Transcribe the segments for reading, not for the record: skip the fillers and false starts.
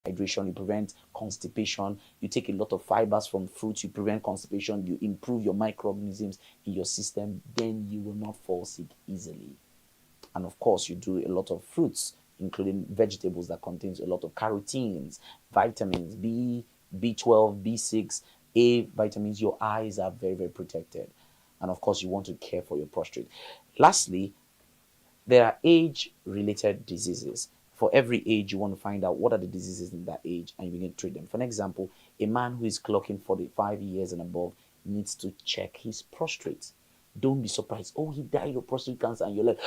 hydration, you prevent constipation, you take a lot of fibers from fruits, you prevent constipation, you improve your microorganisms in your system, then you will not fall sick easily. And of course, you do a lot of fruits, including vegetables that contains a lot of carotenes, vitamins B, B12, B6, A vitamins. Your eyes are very, very protected. And of course, you want to care for your prostate. Lastly, there are age-related diseases. For every age, you want to find out what are the diseases in that age and you begin to treat them. For an example, a man who is clocking 45 years and above needs to check his prostate. Don't be surprised. Oh, he died of prostate cancer, and you're like,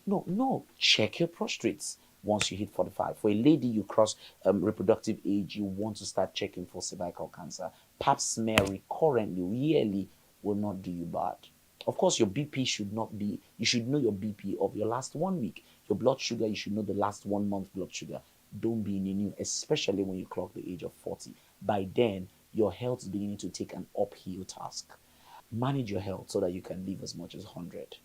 no. Check your prostrates once you hit 45. For a lady, you cross reproductive age, you want to start checking for cervical cancer. Pap smear recurrently, yearly, will not do you bad. Of course, your BP should not be, you should know your BP of your last 1 week. Your blood sugar, you should know the last 1 month blood sugar. Don't be in a new, especially when you clock the age of 40. By then, your health is beginning to take an uphill task. Manage your health so that you can live as much as 100.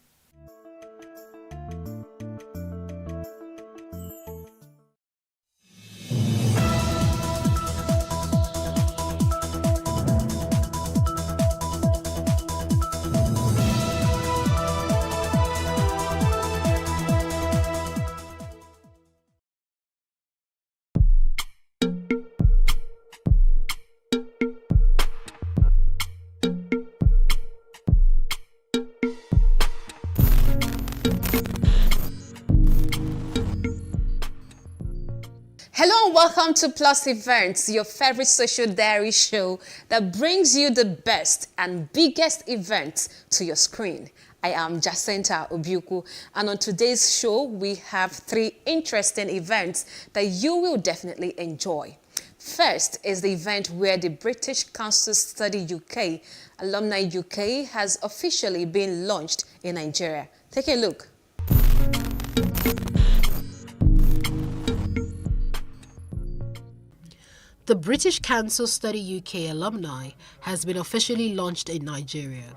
Hello and welcome to Plus Events, your favorite social diary show that brings you the best and biggest events to your screen. I am Jacinta Obiuku, and on today's show we have 3 interesting events that you will definitely enjoy. First is the event where the British Council Study UK, Alumni UK, has officially been launched in Nigeria. Take a look. The British Council Study UK Alumni has been officially launched in Nigeria.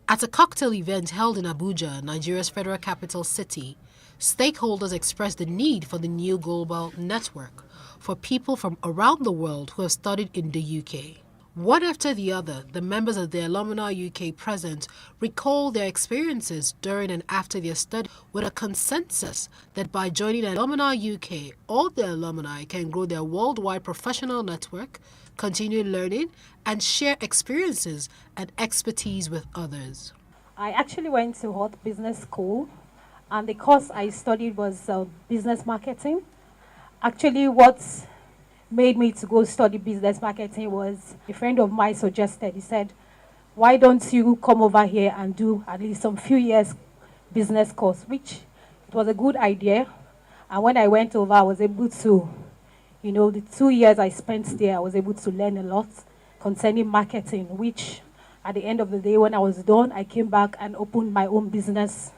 At a cocktail event held in Abuja, Nigeria's federal capital city, stakeholders expressed the need for the new global network for people from around the world who have studied in the UK. One after the other, the members of the Alumni UK present recalled their experiences during and after their study with a consensus that by joining Alumni UK, all the alumni can grow their worldwide professional network, continue learning, and share experiences and expertise with others. I actually went to Hot Business School, and the course I studied was business marketing. Actually, what made me to go study business marketing was a friend of mine suggested. He said, why don't you come over here and do at least some few years business course, which it was a good idea. And when I went over, I was able to, the 2 years I spent there, I was able to learn a lot concerning marketing, which at the end of the day, when I was done, I came back and opened my own business.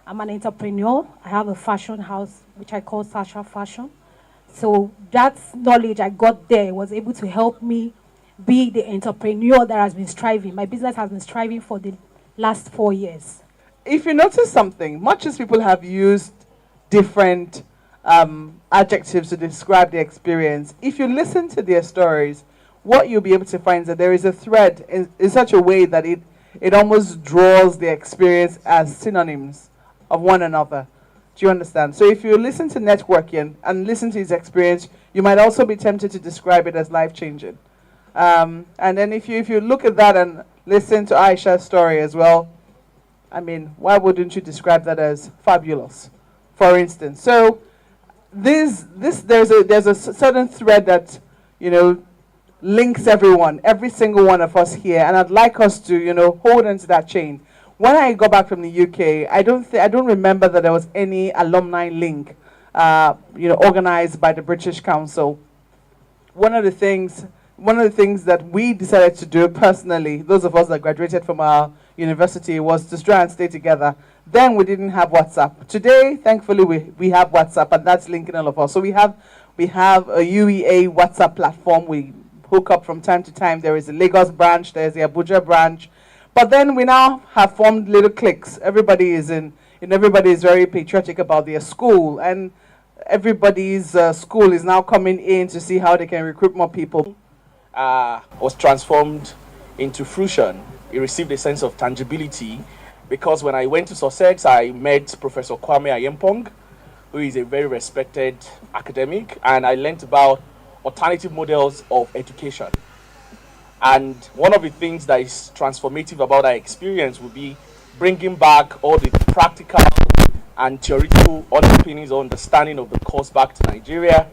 I'm an entrepreneur. I have a fashion house, which I call Sasha Fashion. So that knowledge I got there was able to help me be the entrepreneur that has been striving. My business has been striving for the last 4 years. If you notice something, much as people have used different adjectives to describe their experience, if you listen to their stories, what you'll be able to find is that there is a thread in such a way that it almost draws their experience as synonyms of one another. Do you understand? So if you listen to networking and listen to his experience, you might also be tempted to describe it as life-changing. And then if you look at that and listen to Aisha's story as well, I mean, why wouldn't you describe that as fabulous, for instance? So there's a certain thread that, links everyone, every single one of us here, and I'd like us to, hold onto that chain. When I got back from the UK, I don't remember that there was any alumni link, organized by the British Council. One of the things that we decided to do personally, those of us that graduated from our university, was to try and stay together. Then we didn't have WhatsApp. Today, thankfully, we have WhatsApp, and that's linking all of us. So we have a UEA WhatsApp platform. We hook up from time to time. There is a Lagos branch, there's the Abuja branch. But then we now have formed little cliques. Everybody is very patriotic about their school. And everybody's school is now coming in to see how they can recruit more people. Was transformed into fruition. It received a sense of tangibility because when I went to Sussex, I met Professor Kwame Ayempong, who is a very respected academic, and I learned about alternative models of education. And one of the things that is transformative about that experience would be bringing back all the practical and theoretical underpinnings or understanding of the course back to Nigeria,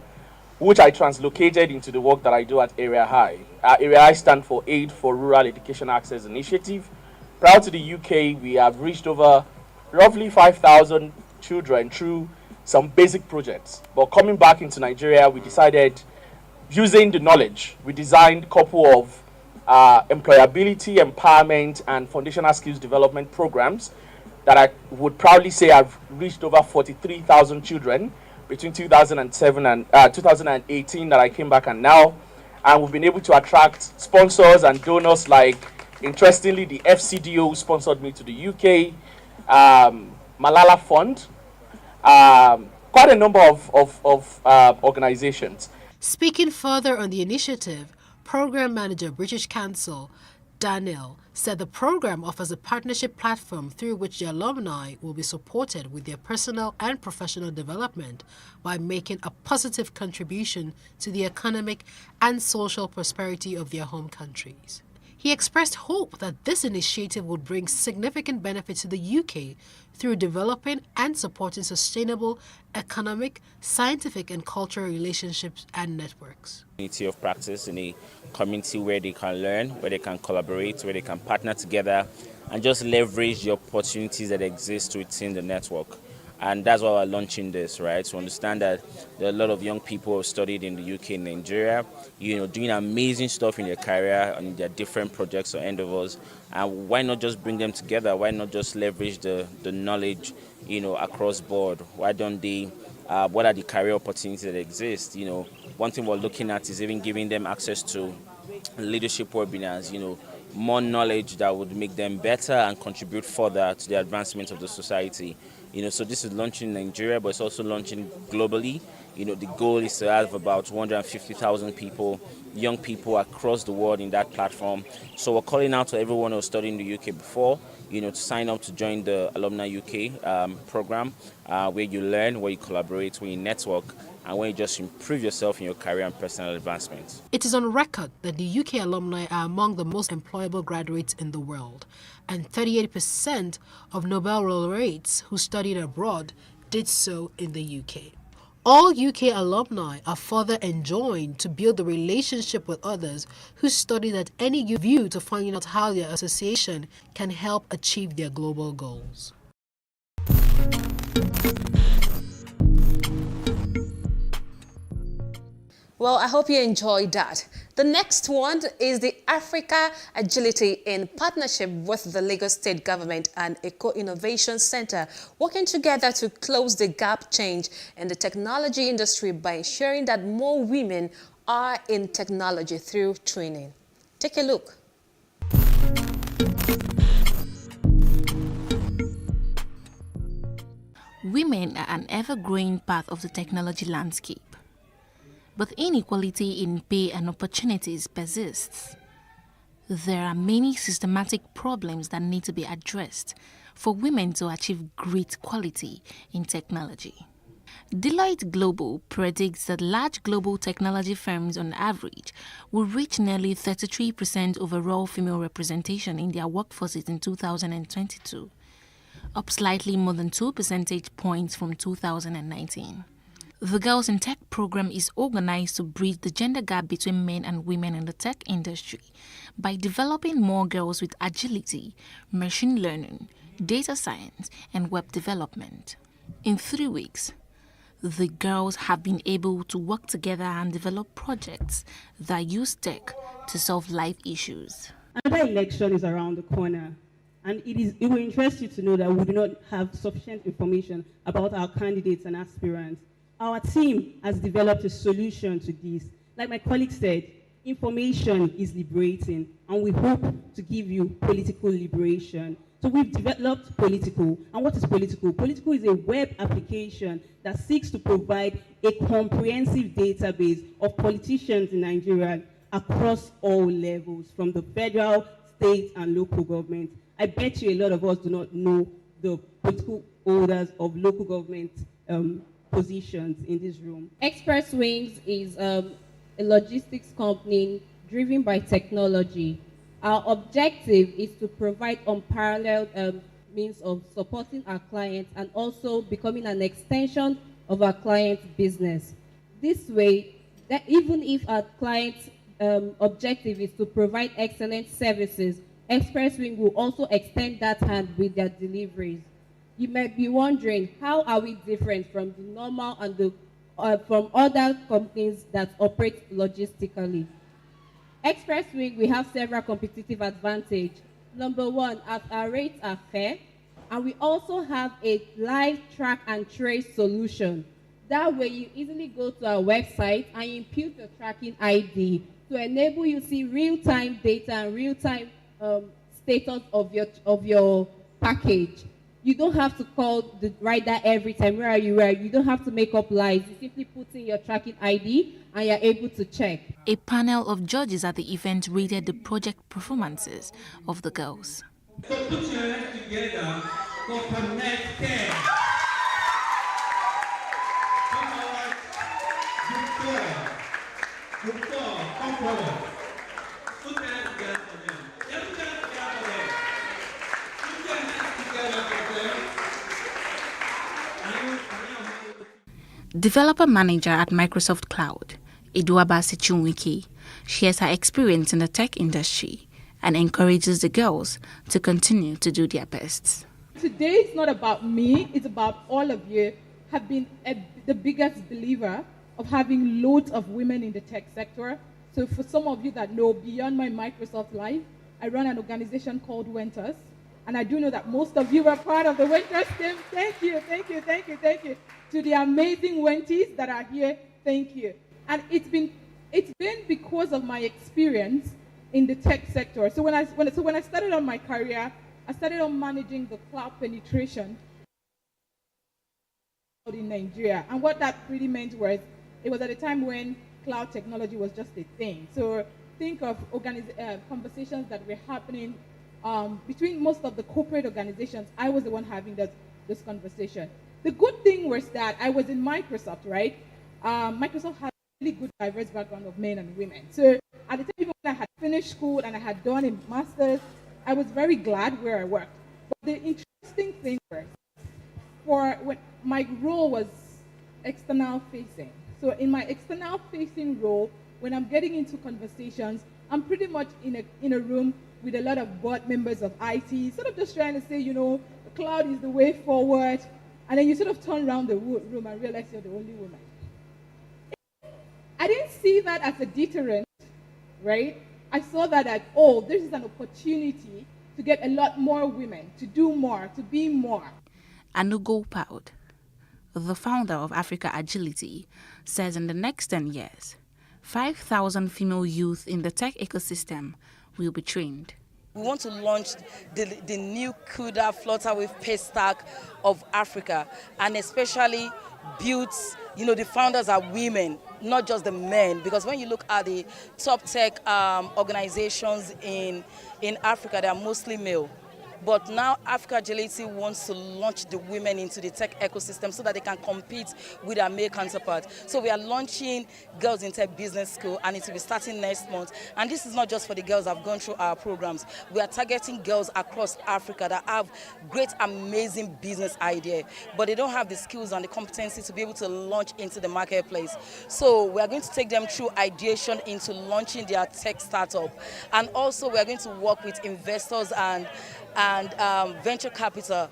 which I translocated into the work that I do at Area High. Area High stands for Aid for Rural Education Access Initiative. Prior to the UK, we have reached over roughly 5,000 children through some basic projects. But coming back into Nigeria, we decided, using the knowledge, we designed a couple of employability, empowerment, and foundational skills development programs that I would proudly say I've reached over 43,000 children between 2007 and 2018 that I came back and now. And we've been able to attract sponsors and donors like, interestingly, the FCDO sponsored me to the UK, Malala Fund, quite a number of organizations. Speaking further on the initiative, Program Manager, British Council, Daniel, said the program offers a partnership platform through which the alumni will be supported with their personal and professional development by making a positive contribution to the economic and social prosperity of their home countries. He expressed hope that this initiative would bring significant benefit to the UK through developing and supporting sustainable economic, scientific, and cultural relationships and networks. Community of practice in a community where they can learn, where they can collaborate, where they can partner together and just leverage the opportunities that exist within the network. And that's why we're launching this, right? To understand that there are a lot of young people who have studied in the UK and Nigeria, doing amazing stuff in their career and their different projects or endeavors. And why not just bring them together? Why not just leverage the knowledge, across board? Why don't they, what are the career opportunities that exist? One thing we're looking at is even giving them access to leadership webinars, more knowledge that would make them better and contribute further to the advancement of the society. So this is launching in Nigeria, but it's also launching globally. The goal is to have about 150,000 people, young people across the world in that platform. So we're calling out to everyone who's studying in the UK before, to sign up to join the Alumni UK program, where you learn, where you collaborate, where you network, and where you just improve yourself in your career and personal advancement. It is on record that the UK alumni are among the most employable graduates in the world, and 38% of Nobel laureates who studied abroad did so in the UK. All UK alumni are further enjoined to build a relationship with others who studied at any view to find out how their association can help achieve their global goals. Well, I hope you enjoyed that. The next one is the Africa Agility in partnership with the Lagos State Government and Eco Innovation Center, working together to close the gap change in the technology industry by ensuring that more women are in technology through training. Take a look. Women are an ever-growing part of the technology landscape. But inequality in pay and opportunities persists. There are many systematic problems that need to be addressed for women to achieve great quality in technology. Deloitte Global predicts that large global technology firms on average will reach nearly 33% overall female representation in their workforces in 2022, up slightly more than 2 percentage points from 2019. The Girls in Tech program is organized to bridge the gender gap between men and women in the tech industry by developing more girls with agility, machine learning, data science, and web development. In 3 weeks, the girls have been able to work together and develop projects that use tech to solve life issues. Another election is around the corner, and it will interest you to know that we do not have sufficient information about our candidates and aspirants. Our team has developed a solution to this. Like my colleague said, information is liberating, and we hope to give you political liberation. So we've developed Political. And what is Political? Political is a web application that seeks to provide a comprehensive database of politicians in Nigeria across all levels, from the federal, state, and local government. I bet you a lot of us do not know the political holders of local government positions in this room. Express Wings is a logistics company driven by technology. Our objective is to provide unparalleled means of supporting our clients and also becoming an extension of our client's business. This way, that even if our client's objective is to provide excellent services, Express Wing will also extend that hand with their deliveries. You might be wondering, how are we different from the normal and from other companies that operate logistically? Express Wing, we have several competitive advantages. Number one, our rates are fair, and we also have a live track and trace solution. That way, you easily go to our website and input your tracking ID to enable you to see real-time data and real-time status of your package. You don't have to call the rider every time. Where are you? Where? You don't have to make up lies. You simply put in your tracking ID and you're able to check. A panel of judges at the event rated the project performances of the girls. So put your hands together for Connect 10. Come forward. Good four. Come forward. Put your hands together for them. Just put your hands together for them. Put your hands together for them. Developer manager at Microsoft Cloud, Eduabasi Chunwiki, shares her experience in the tech industry and encourages the girls to continue to do their best. Today it's not about me, it's about all of you. Have been the biggest believer of having loads of women in the tech sector. So for some of you that know, beyond my Microsoft life, I run an organization called Wenters. And I do know that most of you are part of the Wenters team. Thank you, thank you, thank you, thank you. To the amazing Wenties that are here, thank you. And it's been because of my experience in the tech sector. So when I started on my career, I started on managing the cloud penetration in Nigeria. And what that really meant was, it was at a time when cloud technology was just a thing. So think of conversations that were happening between most of the corporate organizations. I was the one having this conversation. The good thing was that I was in Microsoft, right? Microsoft had a really good diverse background of men and women. So at the time even when I had finished school and I had done a master's, I was very glad where I worked. But the interesting thing was, when my role was external facing. So in my external facing role, when I'm getting into conversations, I'm pretty much in a room with a lot of board members of IT, sort of just trying to say, you know, the cloud is the way forward. And then you sort of turn around the room and realize you're the only woman. I didn't see that as a deterrent, right? I saw that as, oh, this is an opportunity to get a lot more women, to do more, to be more. Anugo Poud, the founder of Africa Agility, says in the next 10 years, 5,000 female youth in the tech ecosystem will be trained. We want to launch the new CUDA Flutter Wave Pay Stack of Africa, and especially build, the founders are women, not just the men, because when you look at the top tech organizations in Africa, they are mostly male. But now Africa Agility wants to launch the women into the tech ecosystem so that they can compete with their male counterparts. So we are launching Girls in Tech Business School, and it will be starting next month. And this is not just for the girls that have gone through our programs. We are targeting girls across Africa that have great, amazing business idea, but they don't have the skills and the competency to be able to launch into the marketplace. So we are going to take them through ideation into launching their tech startup. And also we are going to work with investors and venture capital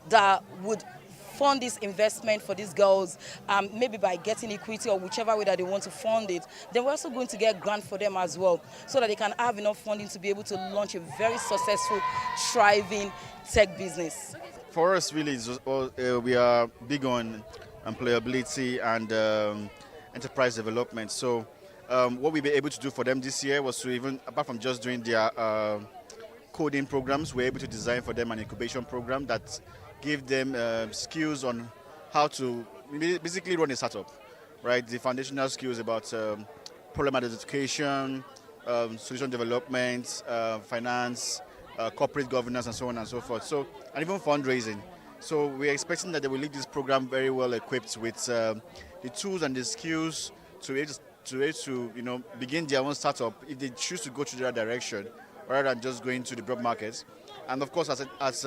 that would fund this investment for these girls, maybe by getting equity or whichever way that they want to fund it. Then we're also going to get grant for them as well, so that they can have enough funding to be able to launch a very successful, thriving tech business. For us, really, we are big on employability and enterprise development. So what we've been able to do for them this year was to, even apart from just doing their coding programs. We're able to design for them an incubation program that give them skills on how to basically run a startup, right? The foundational skills about problem identification, solution development, finance, corporate governance, and so on and so forth. So, and even fundraising. So we're expecting that they will leave this program very well equipped with the tools and the skills to begin their own startup if they choose to go to that direction, rather than just going to the broad markets. And of course, as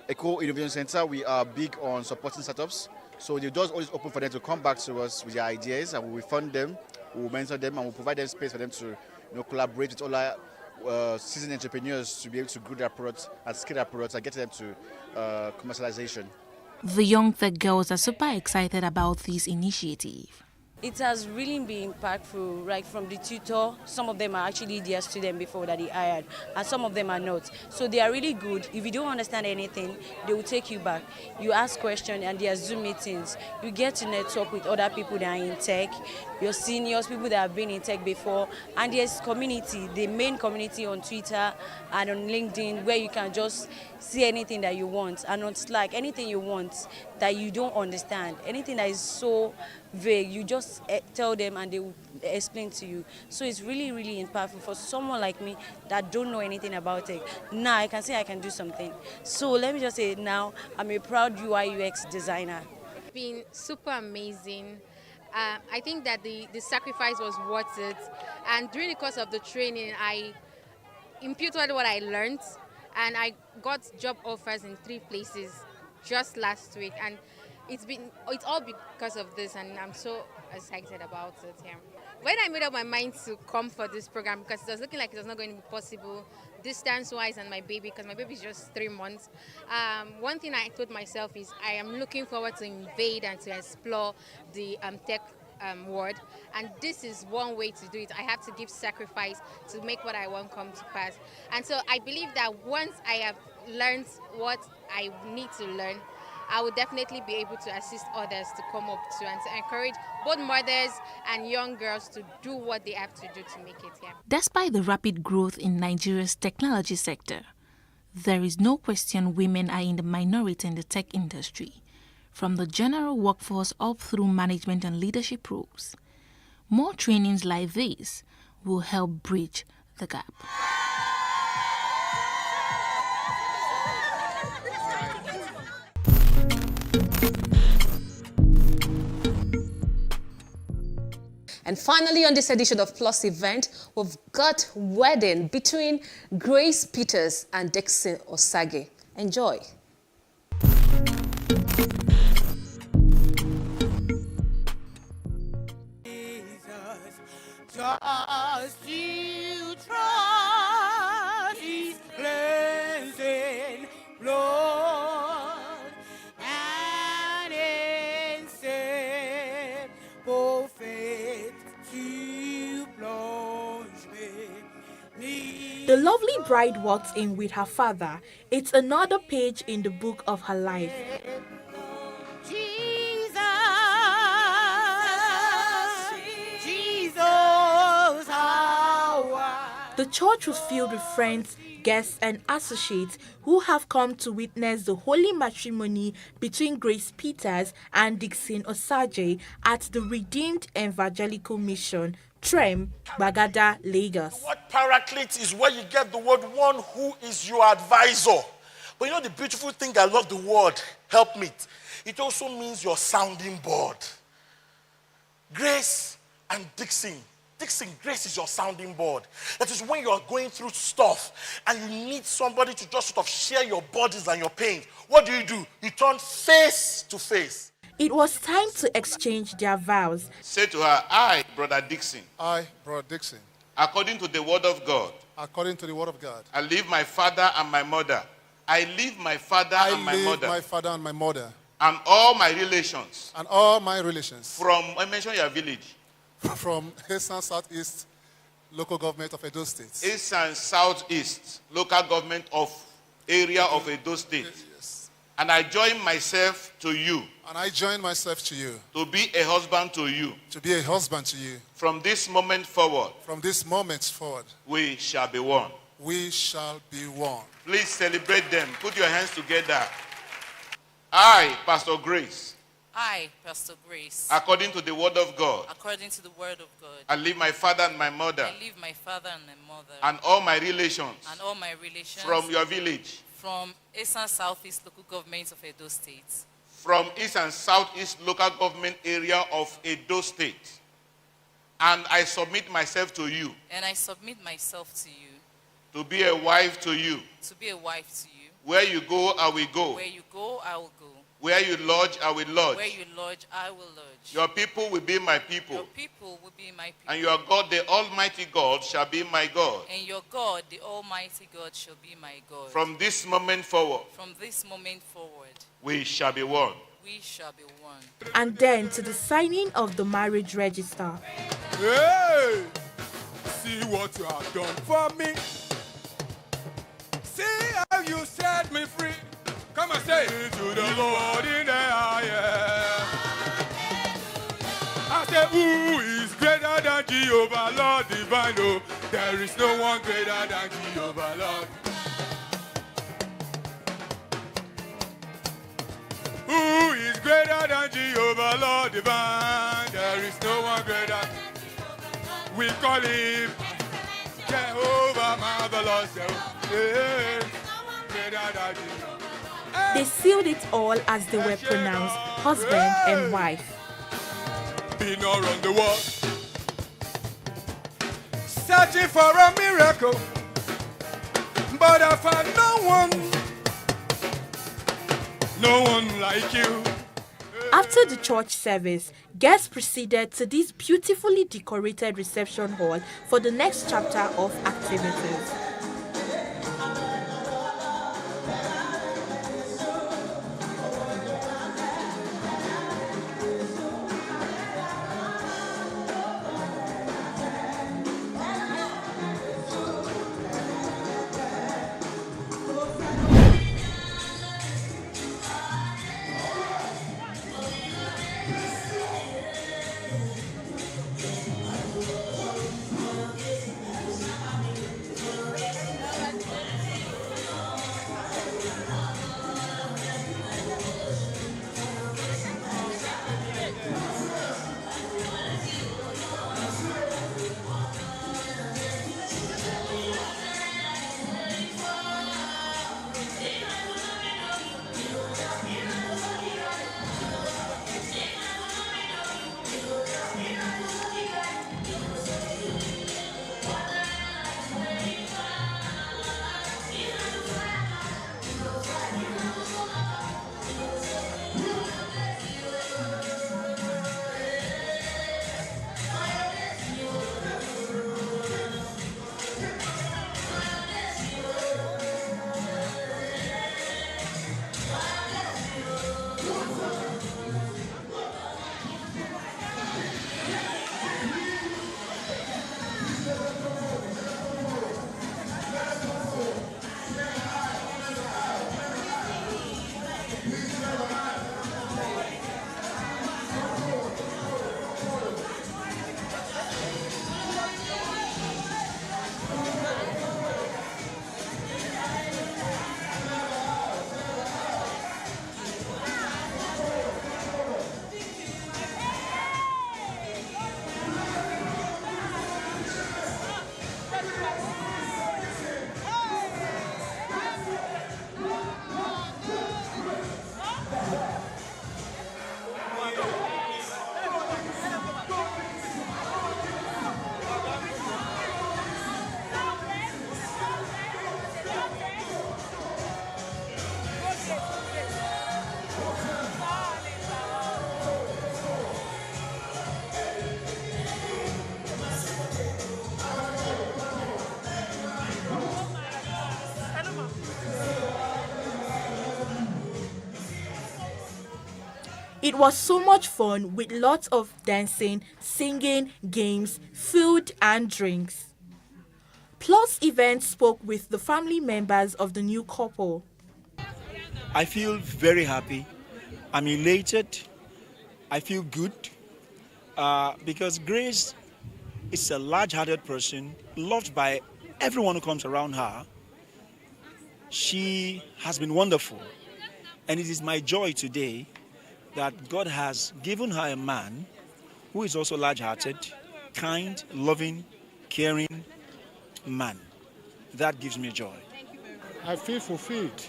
Eco Innovation Center, we are big on supporting startups. So the doors always open for them to come back to us with their ideas, and we will fund them, we will mentor them, and we'll provide them space for them to collaborate with all our seasoned entrepreneurs to be able to grow their products and scale their products and get them to commercialization. The young tech girls are super excited about this initiative. It has really been impactful, right? From the tutor, some of them are actually their students before that they hired, and some of them are not. So they are really good. If you don't understand anything, they will take you back. You ask questions, and there are Zoom meetings. You get to network with other people that are in tech, your seniors, people that have been in tech before, and there's community, the main community on Twitter and on LinkedIn, where you can just see anything that you want, and on Slack, anything you want that you don't understand, anything that is so vague, you just tell them and they will explain to you. So it's really, really impactful for someone like me that don't know anything about it. Now I can say I can do something. So let me just say now, I'm a proud UI UX designer. It's been super amazing. I think that the sacrifice was worth it. And during the course of the training, I imputed what I learned, and I got job offers in 3 places just last week. And it's all because of this, and I'm so excited about it. Yeah. When I made up my mind to come for this program, because it was looking like it was not going to be possible distance-wise, and my baby, because my baby is just 3 months, one thing I told myself is I am looking forward to invade and to explore the tech world, and this is one way to do it. I have to give sacrifice to make what I want come to pass. And so I believe that once I have learned what I need to learn, I will definitely be able to assist others to come up to and to encourage both mothers and young girls to do what they have to do to make it here. Despite the rapid growth in Nigeria's technology sector, there is no question women are in the minority in the tech industry, from the general workforce up through management and leadership roles. More trainings like this will help bridge the gap. And finally, on this edition of Plus Event, we've got wedding between Grace Peters and Dixon Osage. Enjoy. Just you trust His cleansing blood, and in simple faith to plunge me. The lovely bride walks in with her father. It's another page in the book of her life. The church was filled with friends, guests, and associates who have come to witness the holy matrimony between Grace Peters and Dixon Osage at the Redeemed Evangelical Mission, Trem, Bagada, Lagos. What paraclete is where you get the word one who is your advisor. But you know the beautiful thing I love the word helpmeet. It also means your sounding board. Grace and Dixon, Grace is your sounding board. That is when you are going through stuff and you need somebody to just sort of share your burdens and your pains. What do? You turn face to face. It was time to exchange their vows. Say to her, I, Brother Dixon. I, Brother Dixon. According to the word of God. According to the word of God. I leave my father and my mother. I leave my father and my mother. my father and my mother. And all my relations. And all my relations. From, I mentioned your village. From East and Southeast local government of Edo State. East and Southeast local government of area of Edo State. Yes. And I join myself to you. And I join myself to you. To be a husband to you. To be a husband to you. From this moment forward. From this moment forward. We shall be one. we shall be one. Please celebrate them. Put your hands together. I, Pastor Grace, I, Pastor Grace, according to the word of God, according to the word of God, I leave my father and my mother I leave my father and my mother and all my relations and all my relations from your village, from East and Southeast local governments of Edo State, from East and Southeast local government area of Edo State, and I submit myself to you and I submit myself to you to be a wife to you. to be a wife to you. Where you go, I will go. Where you go, I will go. Where you lodge, I will lodge. Where you lodge, I will lodge. Your people will be my people. Your people will be my people. And your God, the Almighty God, shall be my God. And your God, the Almighty God, shall be my God. From this moment forward, From this moment forward, we shall be one. we shall be one. And then to the signing of the marriage register. Hey! See what you have done for me. See how you set me free. Come and say it to the Lord in the highest. I say, who is greater than Jehovah, Lord divine? Oh, there is no one greater than Jehovah, Lord. Who is greater than Jehovah, Lord divine? There is no one greater. We call him Jehovah, marvelous. Yeah. Greater than Jehovah. They sealed it all as they were pronounced husband and wife. Been around the world, searching for a miracle, but I found no one like you. After the church service, guests proceeded to this beautifully decorated reception hall for the next chapter of activities. It was so much fun with lots of dancing, singing, games, food and drinks. Plus Events spoke with the family members of the new couple. I feel very happy. I'm elated. I feel good because Grace is a large-hearted person, loved by everyone who comes around her. She has been wonderful. And it is my joy today that God has given her a man who is also large-hearted, kind, loving, caring man. That gives me joy. I feel fulfilled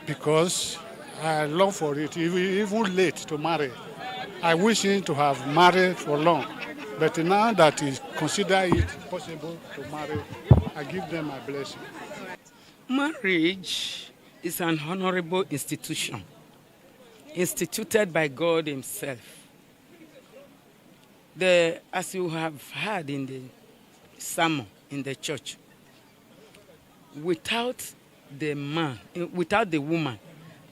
because I long for it, even late to marry. I wish him to have married for long, but now that he consider it possible to marry, I give them my blessing. Marriage is an honorable institution, instituted by God himself. As you have heard in the sermon in the church, without the woman,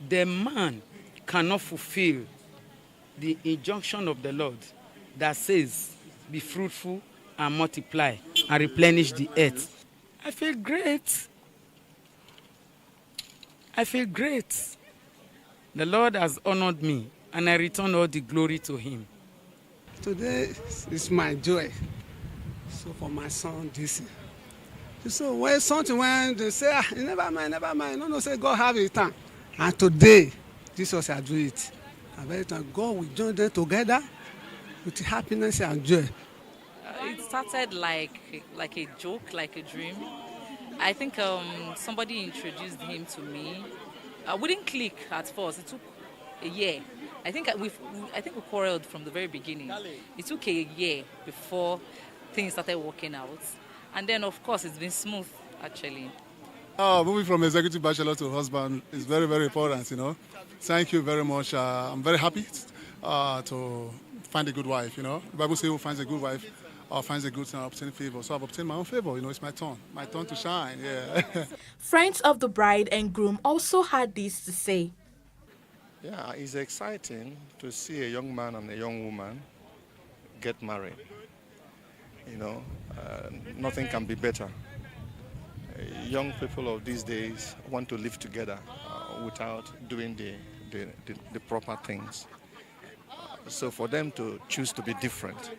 the man cannot fulfill the injunction of the Lord that says, be fruitful and multiply and replenish the earth. I feel great. I feel great. The Lord has honored me, and I return all the glory to him. Today is my joy. So for my son, this. So when they say, never mind. No, say God have it time. And today, Jesus will do it. And very time, God will join them together with happiness and joy. It started like a joke, like a dream. I think somebody introduced him to me. We didn't click at first. It took a year. I think we quarreled from the very beginning. It took a year before things started working out. And then, of course, it's been smooth, actually. Moving from executive bachelor to husband is very, very important, Thank you very much. I'm very happy to find a good wife, The Bible says who finds a good wife finds a good son, obtain favor. So I've obtained my own favor, it's my turn to shine, yeah. Friends of the bride and groom also had this to say. Yeah, it's exciting to see a young man and a young woman get married. Nothing can be better. Young people of these days want to live together without doing the proper things. So for them to choose to be different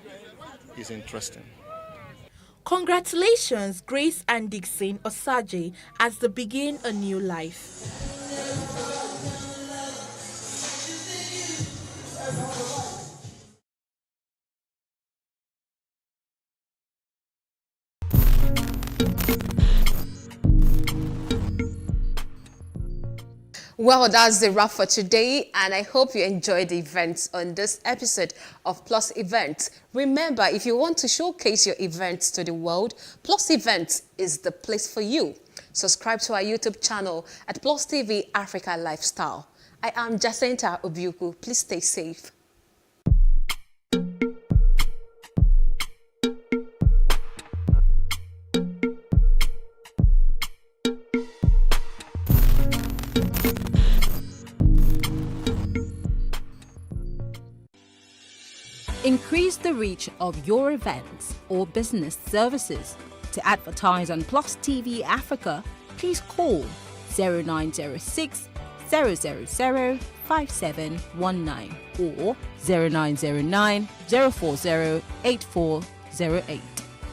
is interesting. Congratulations, Grace and Dixon Osaje, as they begin a new life. Well, that's the wrap for today, and I hope you enjoyed the events on this episode of Plus Events. Remember, if you want to showcase your events to the world, Plus Events is the place for you. Subscribe to our YouTube channel at PlusTvAfrica Lifestyle. I am Jacinta Obiuku. Please stay safe. Increase the reach of your events or business services. To advertise on Plus TV Africa, please call 0906 000 5719 or 0909 040 8408,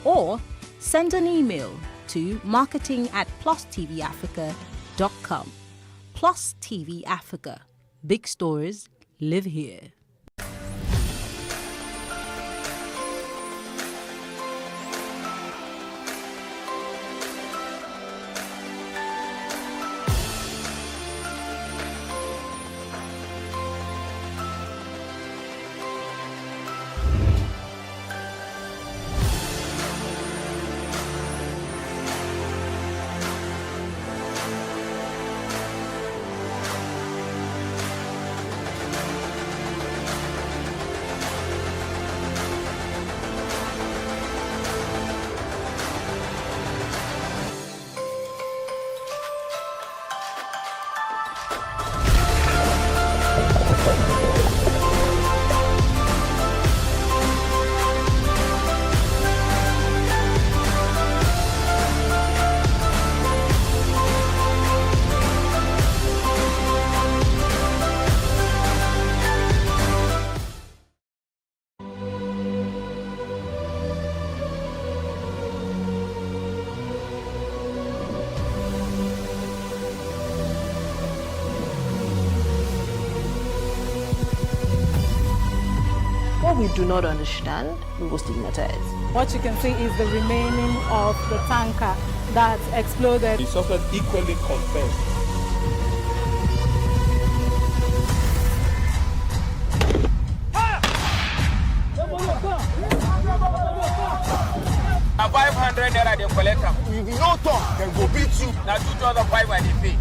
or send an email to marketing@plustvafrica.com. Plus TV Africa. Big stories live here. we do not understand, we will stigmatize. What you can see is the remaining of the tanker that exploded. The suspect equally confessed. Now 500 naira they collect them. If you no talk, then go beat you. Now 2,500 they pay.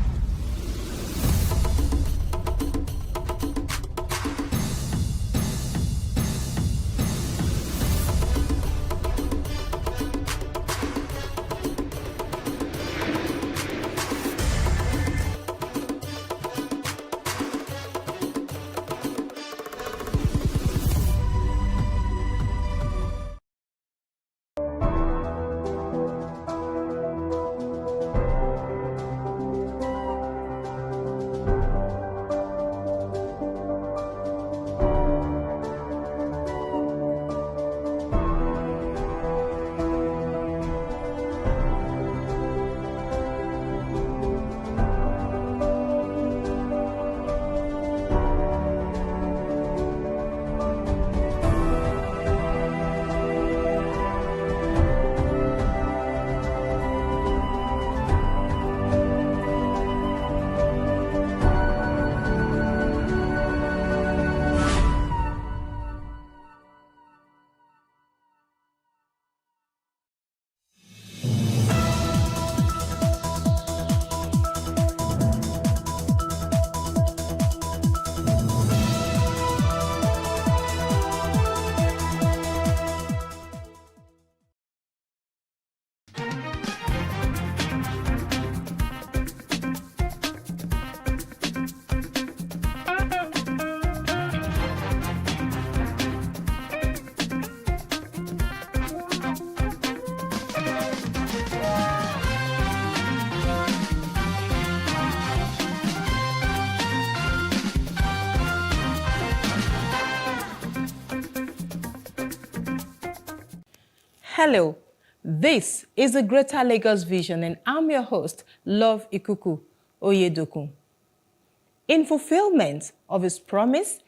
Hello, this is the Greater Lagos Vision and I'm your host, Love Ikuku Oyedokun. In fulfillment of his promise,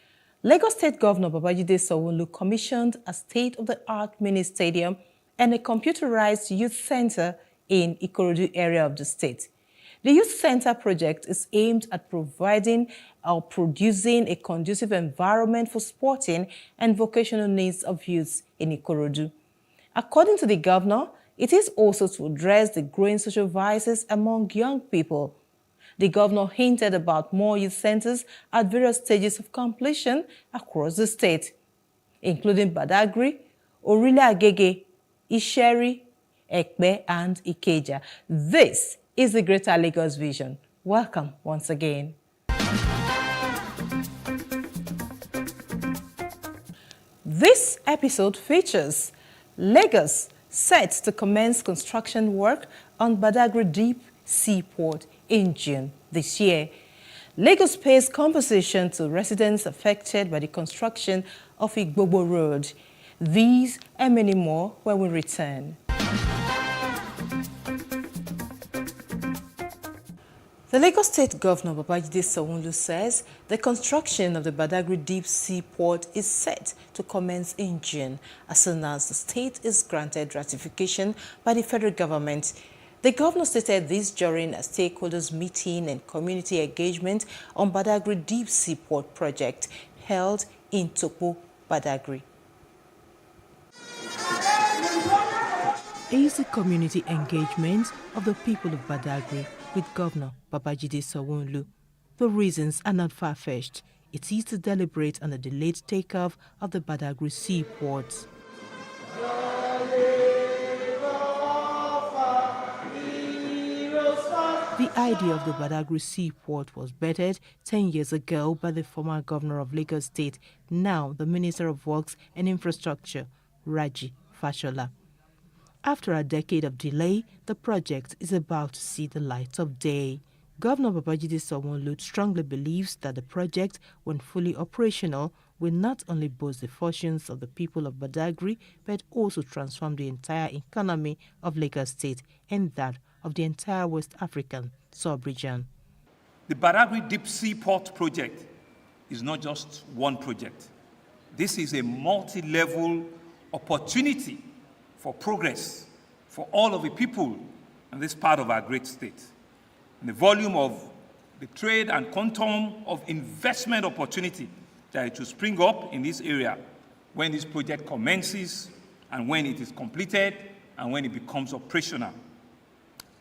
Lagos State Governor Babajide Sanwo-Olu commissioned a state-of-the-art mini stadium and a computerized youth center in Ikorodu area of the state. The youth center project is aimed at providing or producing a conducive environment for sporting and vocational needs of youths in Ikorodu. According to the governor, it is also to address the growing social vices among young people. The governor hinted about more youth centers at various stages of completion across the state, including Badagry, Orile Agege, Isheri, Ekpe, and Ikeja. This is the Greater Lagos Vision. Welcome once again. This episode features Lagos set to commence construction work on Badagry Deep Seaport in June this year. Lagos pays compensation to residents affected by the construction of Igbobo Road. These and many more when we return. The Lagos State Governor Babajide Sanwo-Olu says the construction of the Badagry Deep Seaport is set to commence in June as soon as the state is granted ratification by the federal government. The governor stated this during a stakeholders meeting and community engagement on Badagry Deep Seaport project held in Topo, Badagry. Is the community engagement of the people of Badagry with Governor Babajide Sanwo-Olu. The reasons are not far-fetched. It is to deliberate on the delayed takeoff of the Badagry seaport. The idea of the Badagry seaport was bettered 10 years ago by the former governor of Lagos State, now the Minister of Works and Infrastructure, Raji Fashola. After a decade of delay, the project is about to see the light of day. Governor Babajide Sanwo-Olu strongly believes that the project, when fully operational, will not only boost the fortunes of the people of Badagry, but also transform the entire economy of Lagos State and that of the entire West African sub-region. The Badagry Deep Seaport project is not just one project. This is a multi-level opportunity for progress for all of the people in this part of our great state. And the volume of the trade and quantum of investment opportunity that it will spring up in this area when this project commences and when it is completed and when it becomes operational.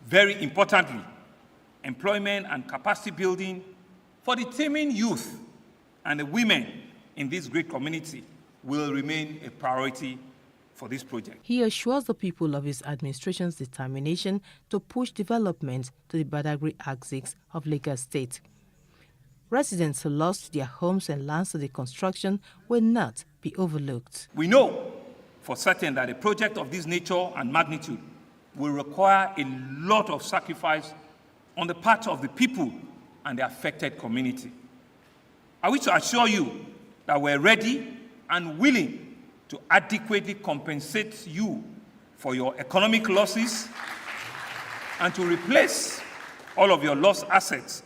Very importantly, employment and capacity building for the teeming youth and the women in this great community will remain a priority for this project. He assures the people of his administration's determination to push development to the Badagry axis of Lagos State. Residents who lost their homes and lands to the construction will not be overlooked. We know for certain that a project of this nature and magnitude will require a lot of sacrifice on the part of the people and the affected community. I wish to assure you that we're ready and willing to adequately compensate you for your economic losses and to replace all of your lost assets.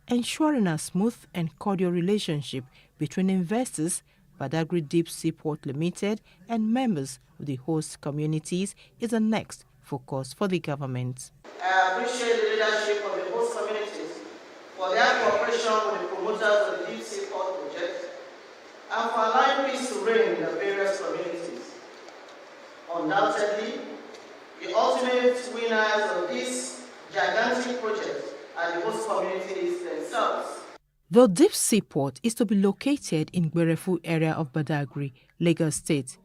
Ensuring a smooth and cordial relationship between investors, Badagry Deep Seaport Limited, and members of the host communities is the next focus for the government. I appreciate the leadership of the host communities for their cooperation with the promoters of the Deep Seaport project and for allowing peace to reign in the various communities. Undoubtedly, the ultimate winners of this gigantic project are the host communities themselves. The Deep Seaport is to be located in Gberefu area of Badagry, Lagos State.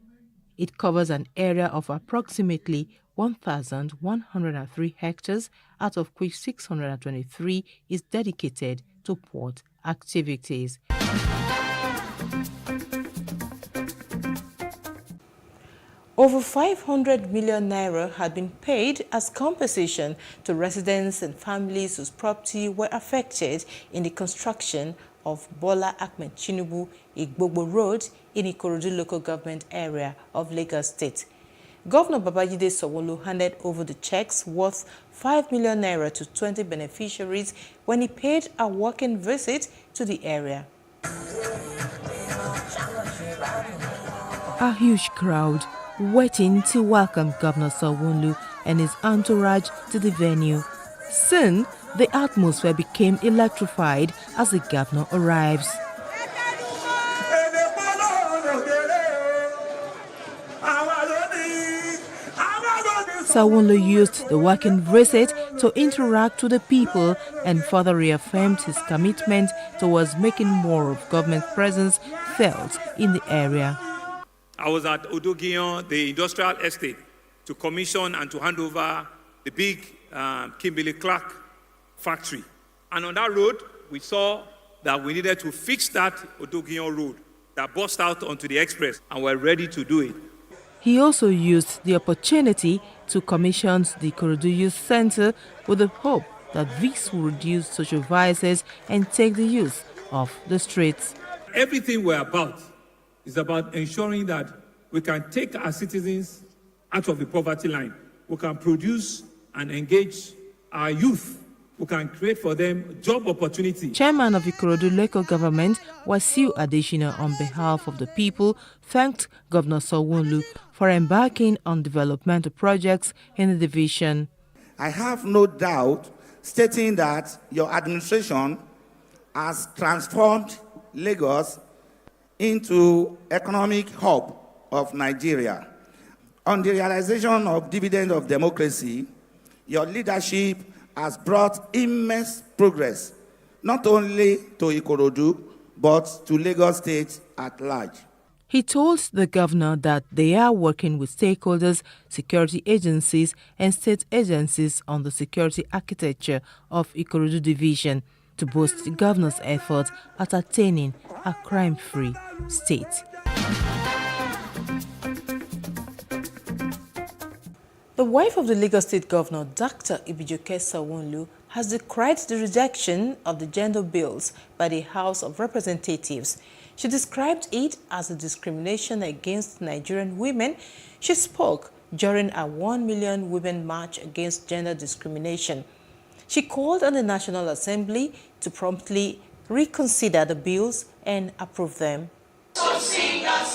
It covers an area of approximately 1,103 hectares, out of which 623 is dedicated to port activities. Over 500 million naira had been paid as compensation to residents and families whose property were affected in the construction of Bola Ahmed Tinubu Igbogbo Road in Ikorodu local government area of Lagos State. Governor Babajide Sanwo-Olu handed over the checks worth 5 million naira to 20 beneficiaries when he paid a walk-in visit to the area. A huge crowd waiting to welcome Governor Sanwo-Olu and his entourage to the venue. Soon, the atmosphere became electrified as the governor arrives. Sanwo-Olu used the walk-in visit to interact with the people and further reaffirmed his commitment towards making more of government presence felt in the area. I was at Odogion, the industrial estate, to commission and to hand over the big Kimberly-Clark factory. And on that road, we saw that we needed to fix that Odogion road that burst out onto the express, and we're ready to do it. He also used the opportunity to commission the Ikorodu Youth Center with the hope that this will reduce social vices and take the youth off the streets. Everything we're about is about ensuring that we can take our citizens out of the poverty line. We can produce and engage our youth. We can create for them job opportunity. Chairman of Ikorodu local government, Wasiu Adesina, on behalf of the people, thanked Governor Sanwo-Olu for embarking on developmental projects in the division. I have no doubt stating that your administration has transformed Lagos into economic hub of Nigeria. On the realization of dividend of democracy, your leadership has brought immense progress, not only to Ikorodu, but to Lagos State at large. He told the governor that they are working with stakeholders, security agencies, and state agencies on the security architecture of Ikorodu Division to boost the governor's efforts at attaining a crime-free state. The wife of the Lagos State Governor, Dr. Ibijoke Sanwo-Olu, has decried the rejection of the gender bills by the House of Representatives. She described it as a discrimination against Nigerian women. She spoke during a 1 Million Women March against gender discrimination. She called on the National Assembly to promptly reconsider the bills and approve them. So sing a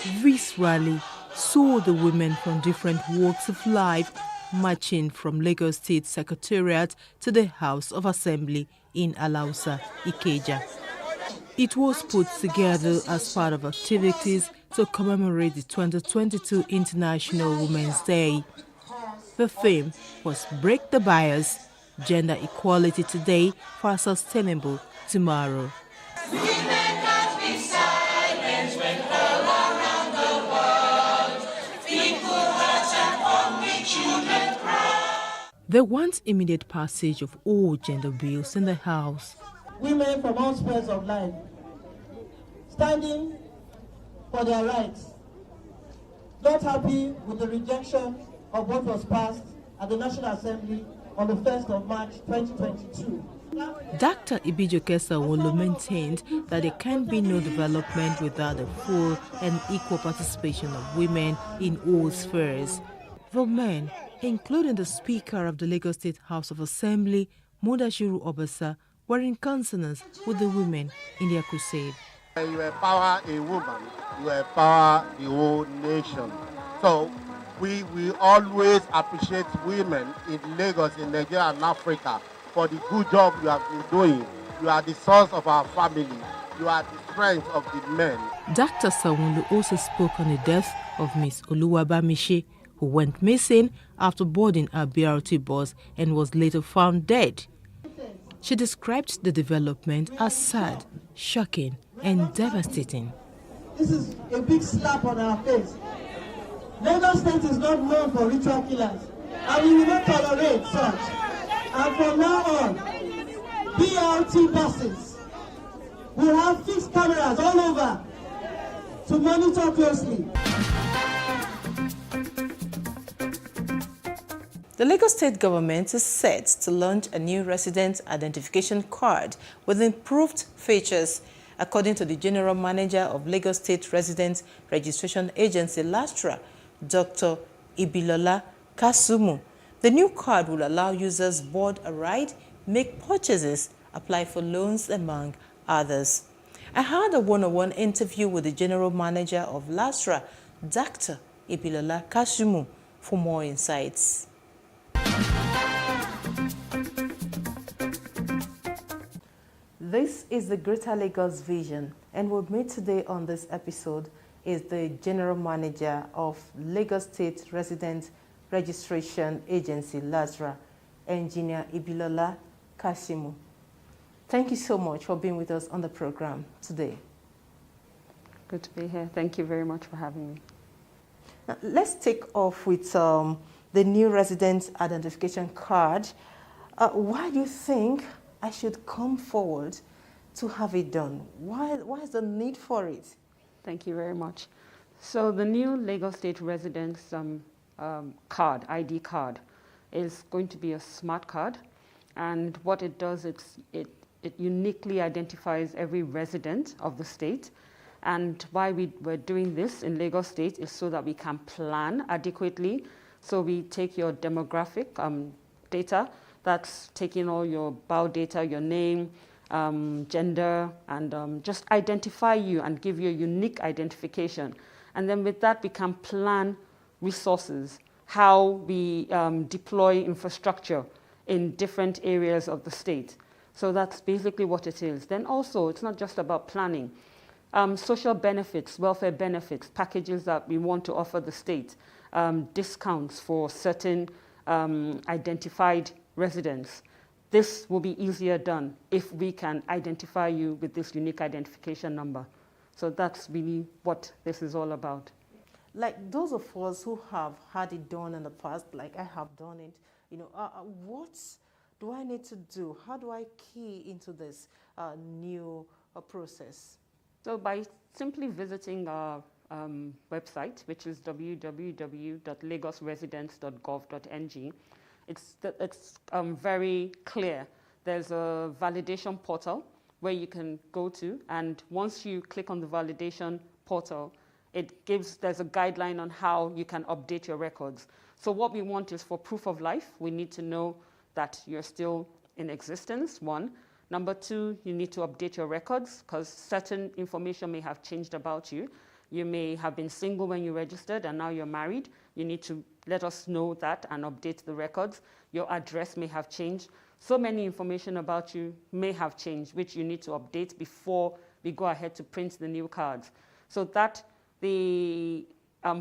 This rally saw the women from different walks of life marching from Lagos State Secretariat to the House of Assembly in Alausa, Ikeja. It was put together as part of activities to commemorate the 2022 International Women's Day. The theme was Break the Bias, Gender Equality Today for a Sustainable Tomorrow. They want immediate passage of all gender bills in the House. Women from all spheres of life, standing for their rights, not happy with the rejection of what was passed at the National Assembly on the 1st of March 2022. Dr. Ibijoke Sawolo maintained that there can be no development without the full and equal participation of women in all spheres. The men, including the Speaker of the Lagos State House of Assembly, Mudashiru Obasa, were in consonance with the women in their crusade. You empower a woman, you empower the whole nation. So we always appreciate women in Lagos, in Nigeria and Africa for the good job you have been doing. You are the source of our family. You are the strength of the men. Dr. Sawolo also spoke on the death of Miss Oluwabamishi, who went missing after boarding a BRT bus and was later found dead. She described the development as sad, shocking, and devastating. This is a big slap on our face. Lagos State is not known for ritual killers, and we will not tolerate such. And from now on, BRT buses will have fixed cameras all over to monitor closely. The Lagos State government is set to launch a new resident identification card with improved features. According to the General Manager of Lagos State Resident Registration Agency, LASTRA, Dr. Ibilola Kasumu, the new card will allow users board a ride, make purchases, apply for loans, among others. I had a one-on-one interview with the General Manager of LASTRA, Dr. Ibilola Kasumu, for more insights. This is the Greater Lagos Vision, and with me today on this episode is the General Manager of Lagos State Resident Registration Agency, LASTRA, Engineer Ibilola Kasumu. Thank you so much for being with us on the program today. Good to be here. Thank you very much for having me. Now, let's take off with the new resident identification card. Why do you think I should come forward to have it done? Why is the need for it? Thank you very much. So the new Lagos State Residence card, ID card, is going to be a smart card. And what it does, it uniquely identifies every resident of the state. And why we're doing this in Lagos State is so that we can plan adequately. So we take your demographic data, that's taking all your bio data, your name, gender, and just identify you and give you a unique identification. And then with that, we can plan resources, how we deploy infrastructure in different areas of the state. So that's basically what it is. Then also, it's not just about planning. Social benefits, welfare benefits, packages that we want to offer the state, discounts for certain identified residents. This will be easier done if we can identify you with this unique identification number. So that's really what this is all about. Like those of us who have had it done in the past, like I have done it, what do I need to do? How do I key into this new process? So by simply visiting our website, which is www.lagosresidents.gov.ng, it's very clear. There's a validation portal where you can go to, and once you click on the validation portal, there's a guideline on how you can update your records. So what we want is for proof of life, we need to know that you're still in existence, one. Number two, you need to update your records because certain information may have changed about you. You may have been single when you registered and now you're married. You need to let us know that and update the records. Your address may have changed. So many information about you may have changed, which you need to update before we go ahead to print the new cards. So that the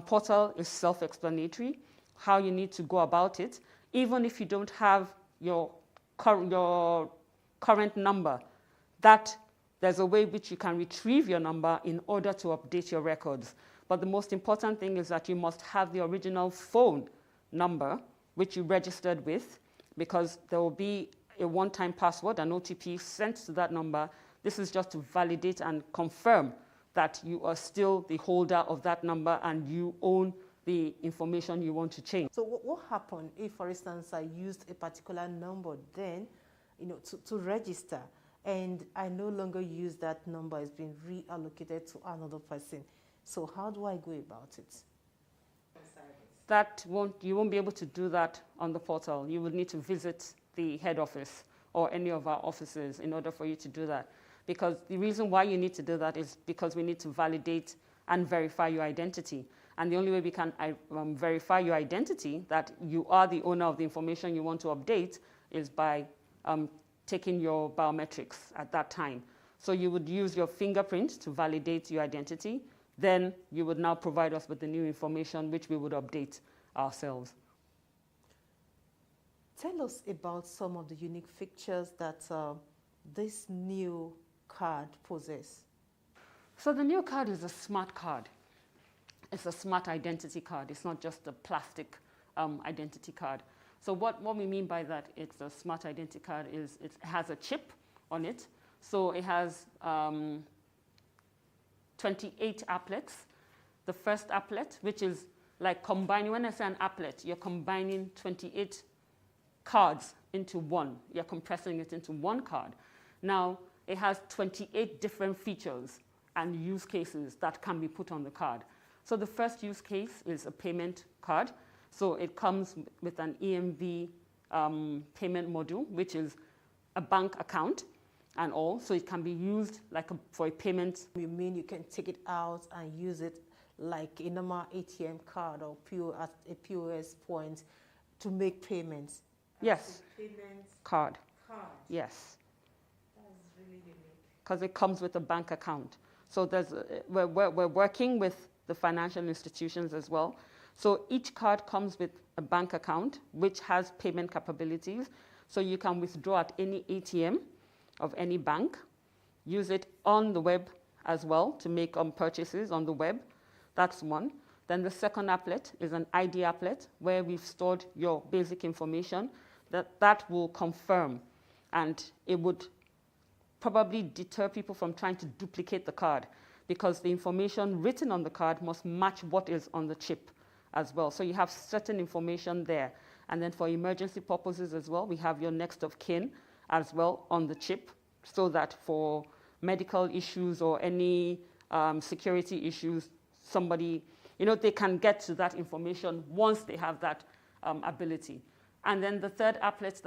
portal is self-explanatory, how you need to go about it. Even if you don't have your current number, that there's a way which you can retrieve your number in order to update your records. But the most important thing is that you must have the original phone number which you registered with, because there will be a one-time password, an OTP sent to that number. This is just to validate and confirm that you are still the holder of that number and you own the information you want to change. So what happened if, for instance, I used a particular number then, to register, and I no longer use that number, it's been reallocated to another person? So how do I go about it? You won't be able to do that on the portal. You will need to visit the head office or any of our offices in order for you to do that. Because the reason why you need to do that is because we need to validate and verify your identity. And the only way we can verify your identity, that you are the owner of the information you want to update, is by taking your biometrics at that time. So you would use your fingerprint to validate your identity. Then you would now provide us with the new information, which we would update ourselves. Tell us about some of the unique features that this new card possesses. So the new card is a smart card. It's a smart identity card. It's not just a plastic identity card. So what we mean by that, it's a smart identity card, is it has a chip on it. So it has 28 applets. The first applet, which is like combining, when I say an applet, you're combining 28 cards into one. You're compressing it into one card. Now, it has 28 different features and use cases that can be put on the card. So the first use case is a payment card. So it comes with an EMV payment module, which is a bank account and all. So it can be used for a payment. You mean you can take it out and use it like a normal ATM card or at a POS point to make payments? Yes. Card. Yes. That's really unique. Because it comes with a bank account. So we're working with the financial institutions as well. So each card comes with a bank account which has payment capabilities. So you can withdraw at any ATM of any bank, use it on the web as well to make purchases on the web. That's one. Then the second applet is an ID applet where we've stored your basic information that will confirm, and it would probably deter people from trying to duplicate the card, because the information written on the card must match what is on the chip as well. So you have certain information there. And then for emergency purposes as well, we have your next of kin as well on the chip, so that for medical issues or any security issues, somebody, they can get to that information once they have that ability. And then the third applet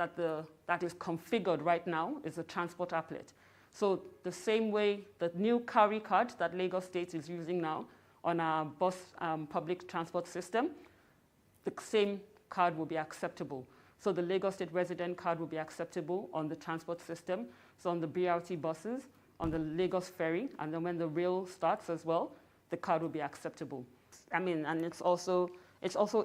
that is configured right now is a transport applet. So the same way the new carry card that Lagos State is using now on our bus public transport system, the same card will be acceptable. So the Lagos State resident card will be acceptable on the transport system. So on the BRT buses, on the Lagos ferry, and then when the rail starts as well, the card will be acceptable. And it's also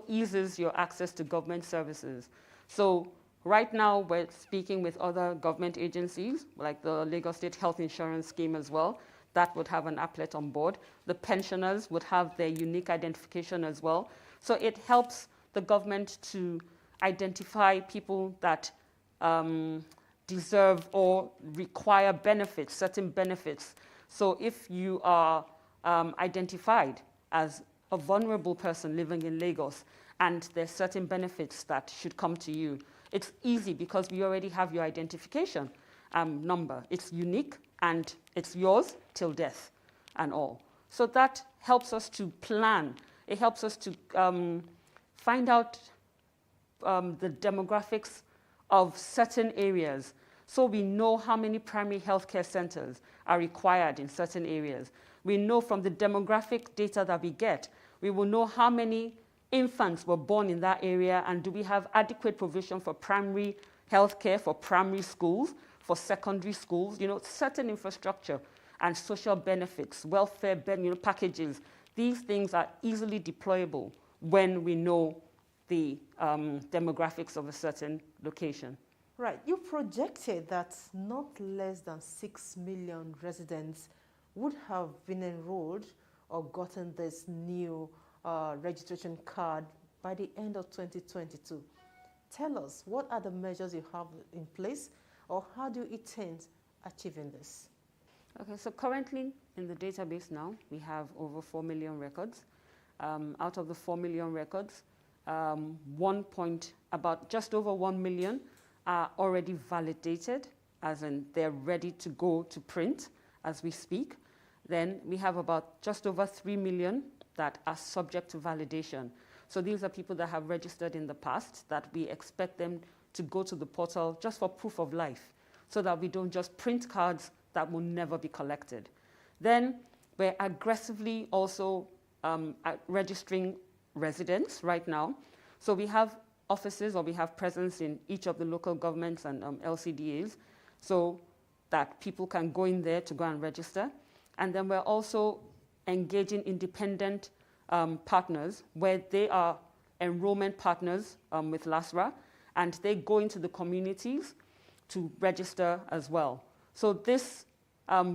eases your access to government services. So right now we're speaking with other government agencies, like the Lagos State Health Insurance Scheme as well, that would have an applet on board. The pensioners would have their unique identification as well. So it helps the government to identify people that deserve or require benefits, certain benefits. So if you are identified as a vulnerable person living in Lagos and there's certain benefits that should come to you, it's easy because we already have your identification number. It's unique and it's yours till death and all. So that helps us to plan. It helps us to find out the demographics of certain areas, so we know how many primary healthcare centers are required in certain areas. We know from the demographic data that we get, we will know how many infants were born in that area, and do we have adequate provision for primary health care, for primary schools, for secondary schools, certain infrastructure and social benefits, welfare packages. These things are easily deployable when we know the demographics of a certain location. Right. You projected that not less than 6 million residents would have been enrolled or gotten this new registration card by the end of 2022. Tell us, what are the measures you have in place, or how do you intend achieving this? Okay, so currently in the database now, we have over 4 million records. Out of the 4 million records, about just over 1 million are already validated, as in they're ready to go to print as we speak. Then we have about just over 3 million that are subject to validation. So these are people that have registered in the past that we expect them to go to the portal just for proof of life, so that we don't just print cards that will never be collected. Then we're aggressively also registering residents right now. So we have offices, or we have presence in each of the local governments and LCDAs, so that people can go in there to go and register. And then we're also engaging independent partners, where they are enrollment partners with LASRA, and they go into the communities to register as well. So this,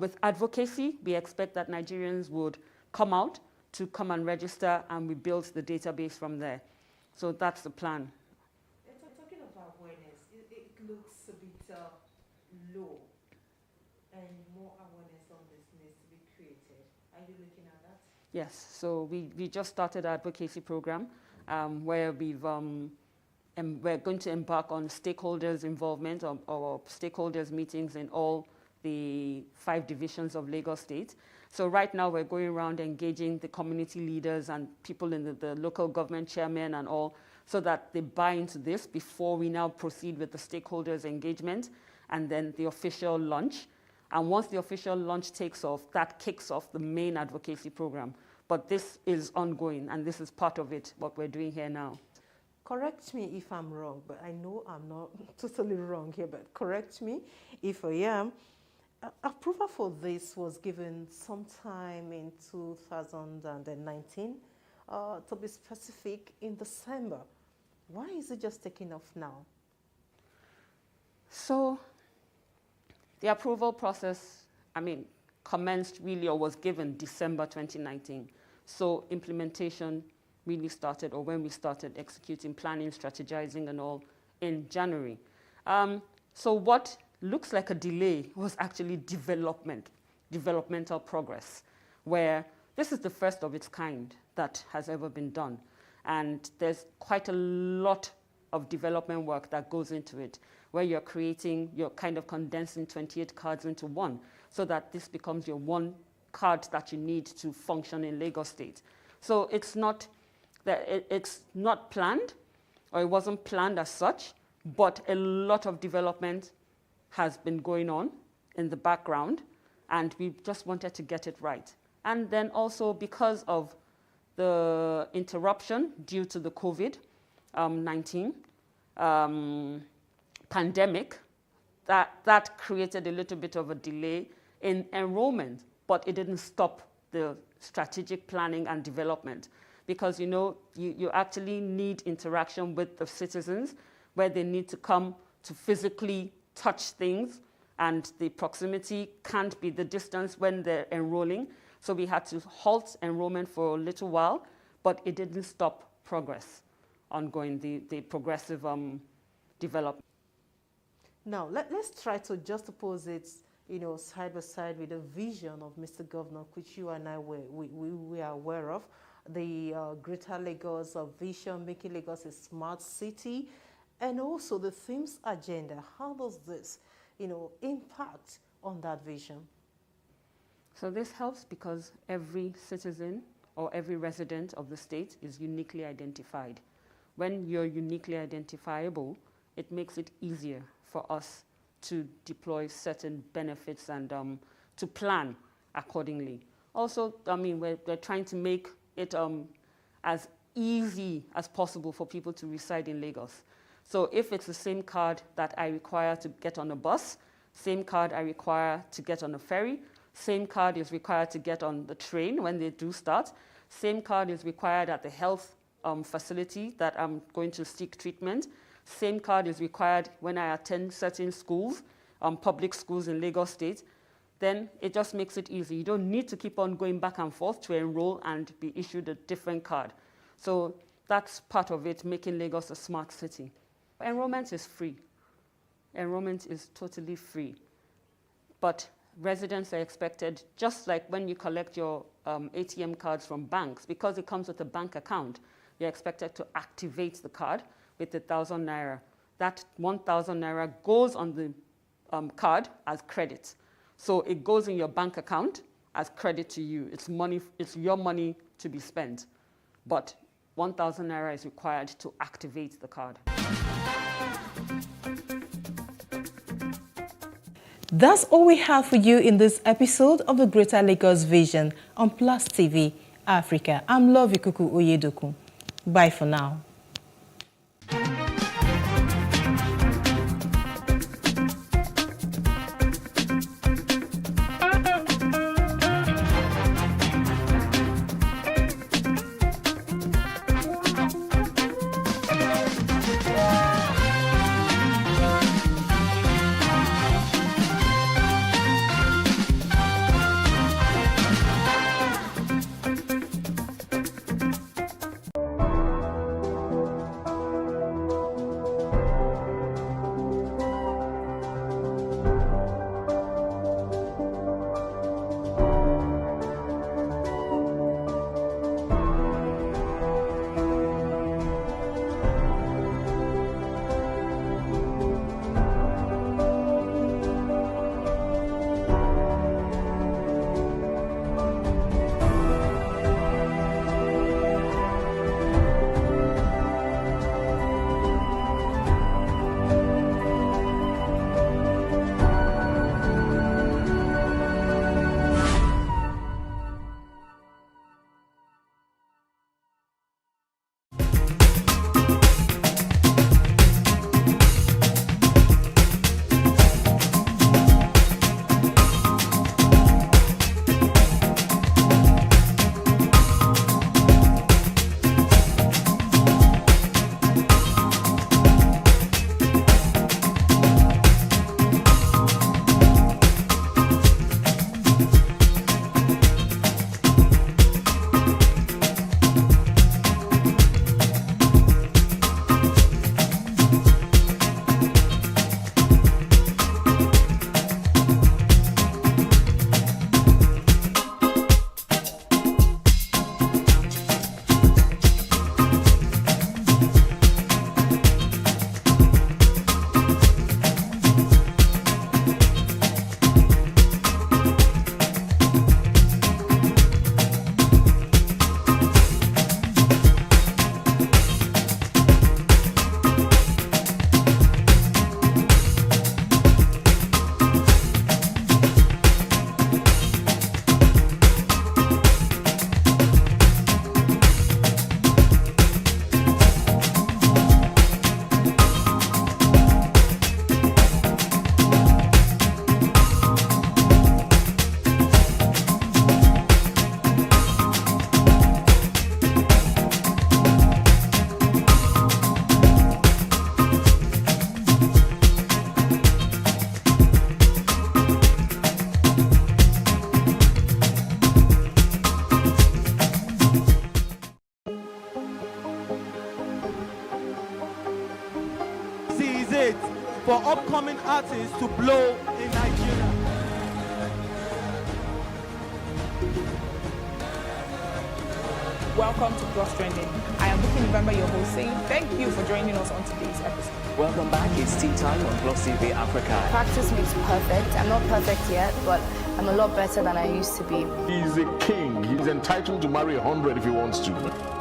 with advocacy, we expect that Nigerians would come out to come and register, and we build the database from there. So that's the plan. Talking about awareness, it looks a bit low, and more awareness on this needs to be created. Are you looking at that? Yes, so we just started our advocacy program where we're going to embark on stakeholders' involvement or stakeholders' meetings in all the 5 divisions of Lagos State. So right now we're going around engaging the community leaders and people in the local government chairmen and all, so that they buy into this before we now proceed with the stakeholders' engagement and then the official launch. And once the official launch takes off, that kicks off the main advocacy program. But this is ongoing, and this is part of it, what we're doing here now. Correct me if I'm wrong, but I know I'm not totally wrong here, but correct me if I am. Approval for this was given sometime in 2019, to be specific, in December. Why is it just taking off now? So the approval process, commenced really, or was given December 2019. So implementation really started, or when we started executing, planning, strategizing and all, in January. So what looks like a delay was actually developmental progress, where this is the first of its kind that has ever been done. And there's quite a lot of development work that goes into it, where you're kind of condensing 28 cards into one, so that this becomes your one card that you need to function in Lagos State. So it's not planned, or it wasn't planned as such, but a lot of development has been going on in the background, and we just wanted to get it right. And then also because of the interruption due to the COVID-19 pandemic, that created a little bit of a delay in enrollment, but it didn't stop the strategic planning and development, because you actually need interaction with the citizens, where they need to come to physically touch things, and the proximity can't be the distance when they're enrolling. So we had to halt enrollment for a little while, but it didn't stop progress ongoing, the progressive development. Now, let's try to juxtapose it, side by side with the vision of Mr. Governor, which you and I we are aware of, the Greater Lagos vision, making Lagos a smart city, and also the themes agenda. How does this, impact on that vision? So this helps because every citizen or every resident of the state is uniquely identified. When you're uniquely identifiable, it makes it easier for us to deploy certain benefits and to plan accordingly. Also, I mean, we're trying to make it as easy as possible for people to reside in Lagos. So if it's the same card that I require to get on a bus, same card I require to get on a ferry, same card is required to get on the train when they do start, same card is required at the health facility that I'm going to seek treatment, same card is required when I attend certain schools, public schools in Lagos State, then it just makes it easy. You don't need to keep on going back and forth to enroll and be issued a different card. So that's part of it, making Lagos a smart city. Enrollment is free. Enrollment is totally free. But residents are expected, just like when you collect your ATM cards from banks, because it comes with a bank account, you're expected to activate the card with 1,000 naira. That 1,000 naira goes on the card as credit. So it goes in your bank account as credit to you. It's money, it's your money to be spent. But 1,000 naira is required to activate the card. That's all we have for you in this episode of the Greater Lagos Vision on Plus TV Africa. I'm Love Ikuku Oyedoku. Bye for now. for upcoming artists to blow in Nigeria. Welcome to Plus Trending. I am Booking November, your host, saying thank you for joining us on today's episode. Welcome back. It's tea time on Plus TV Africa. Practice makes perfect. I'm not perfect yet, but I'm a lot better than I used to be. He's a king. He's entitled to marry 100 if he wants to.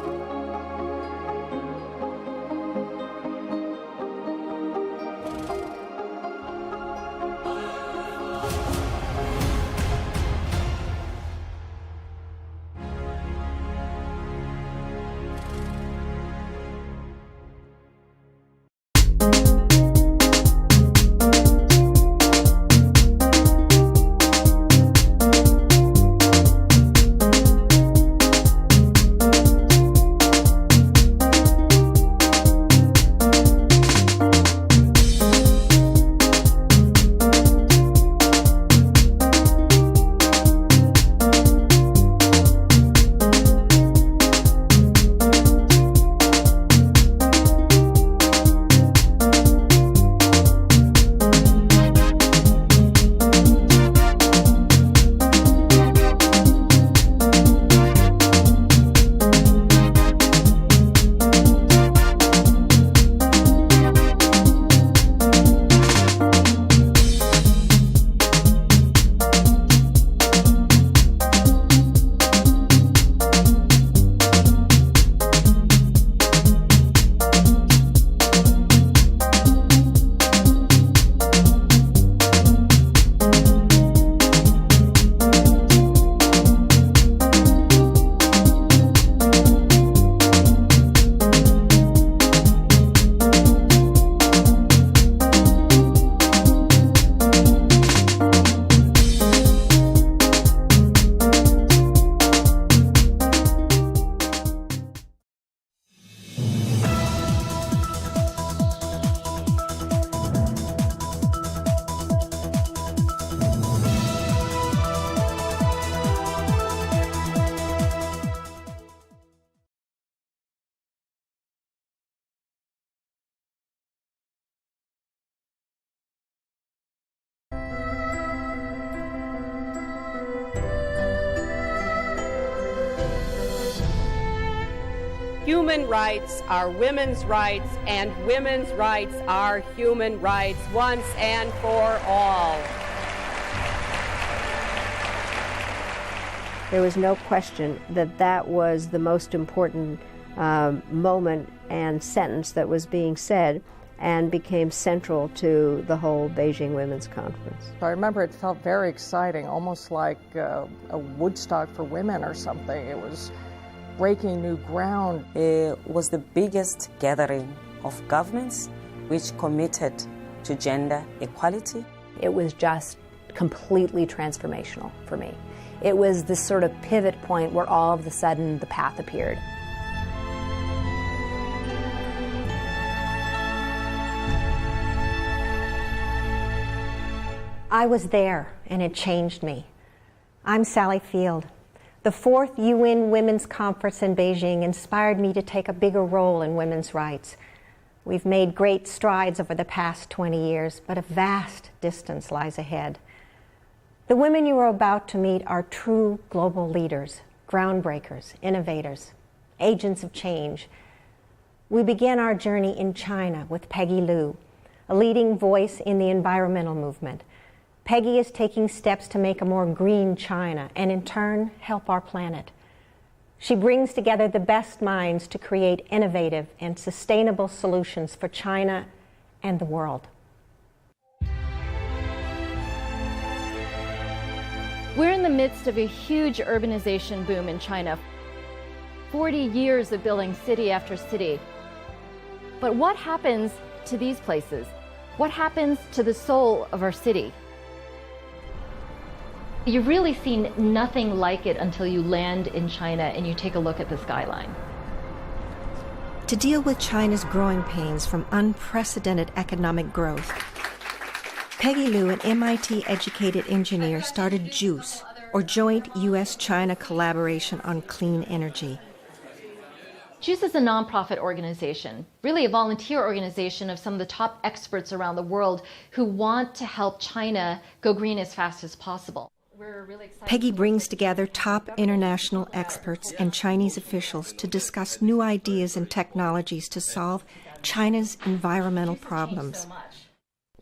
Human rights are women's rights, and women's rights are human rights once and for all. There was no question that that was the most important moment and sentence that was being said, and became central to the whole Beijing Women's Conference. I remember it felt very exciting, almost like a Woodstock for women or something. It was breaking new ground. It was the biggest gathering of governments which committed to gender equality. It was just completely transformational for me. It was this sort of pivot point where all of a sudden the path appeared. I was there, and it changed me. I'm Sally Field. The 4th UN Women's Conference in Beijing inspired me to take a bigger role in women's rights. We've made great strides over the past 20 years, but a vast distance lies ahead. The women you are about to meet are true global leaders, groundbreakers, innovators, agents of change. We began our journey in China with Peggy Liu, a leading voice in the environmental movement. Peggy is taking steps to make a more green China and in turn help our planet. She brings together the best minds to create innovative and sustainable solutions for China and the world. We're in the midst of a huge urbanization boom in China. 40 years of building city after city. But what happens to these places? What happens to the soul of our city? You've really seen nothing like it until you land in China and you take a look at the skyline. To deal with China's growing pains from unprecedented economic growth, Peggy Liu, an MIT-educated engineer, started JUICE, or Joint U.S.-China Collaboration on Clean Energy. JUICE is a nonprofit organization, really a volunteer organization of some of the top experts around the world who want to help China go green as fast as possible. Peggy brings together top international experts and Chinese officials to discuss new ideas and technologies to solve China's environmental problems.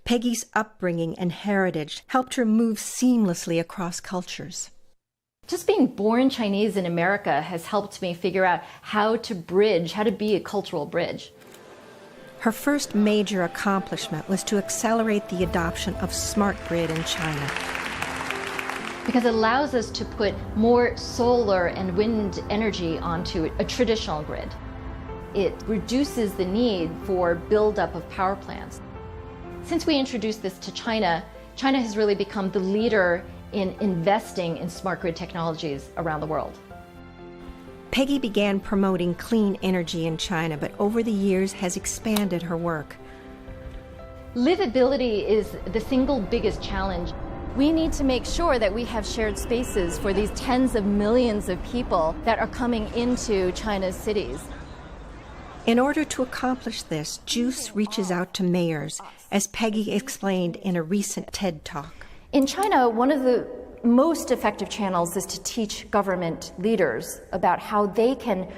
Peggy's upbringing and heritage helped her move seamlessly across cultures. Just being born Chinese in America has helped me figure out how to be a cultural bridge. Her first major accomplishment was to accelerate the adoption of smart grid in China. Because it allows us to put more solar and wind energy onto a traditional grid. It reduces the need for buildup of power plants. Since we introduced this to China, China has really become the leader in investing in smart grid technologies around the world. Peggy began promoting clean energy in China, but over the years has expanded her work. Livability is the single biggest challenge. We need to make sure that we have shared spaces for these tens of millions of people that are coming into China's cities. In order to accomplish this, JUICE reaches out to mayors, as Peggy explained in a recent TED Talk. In China, one of the most effective channels is to teach government leaders about how they can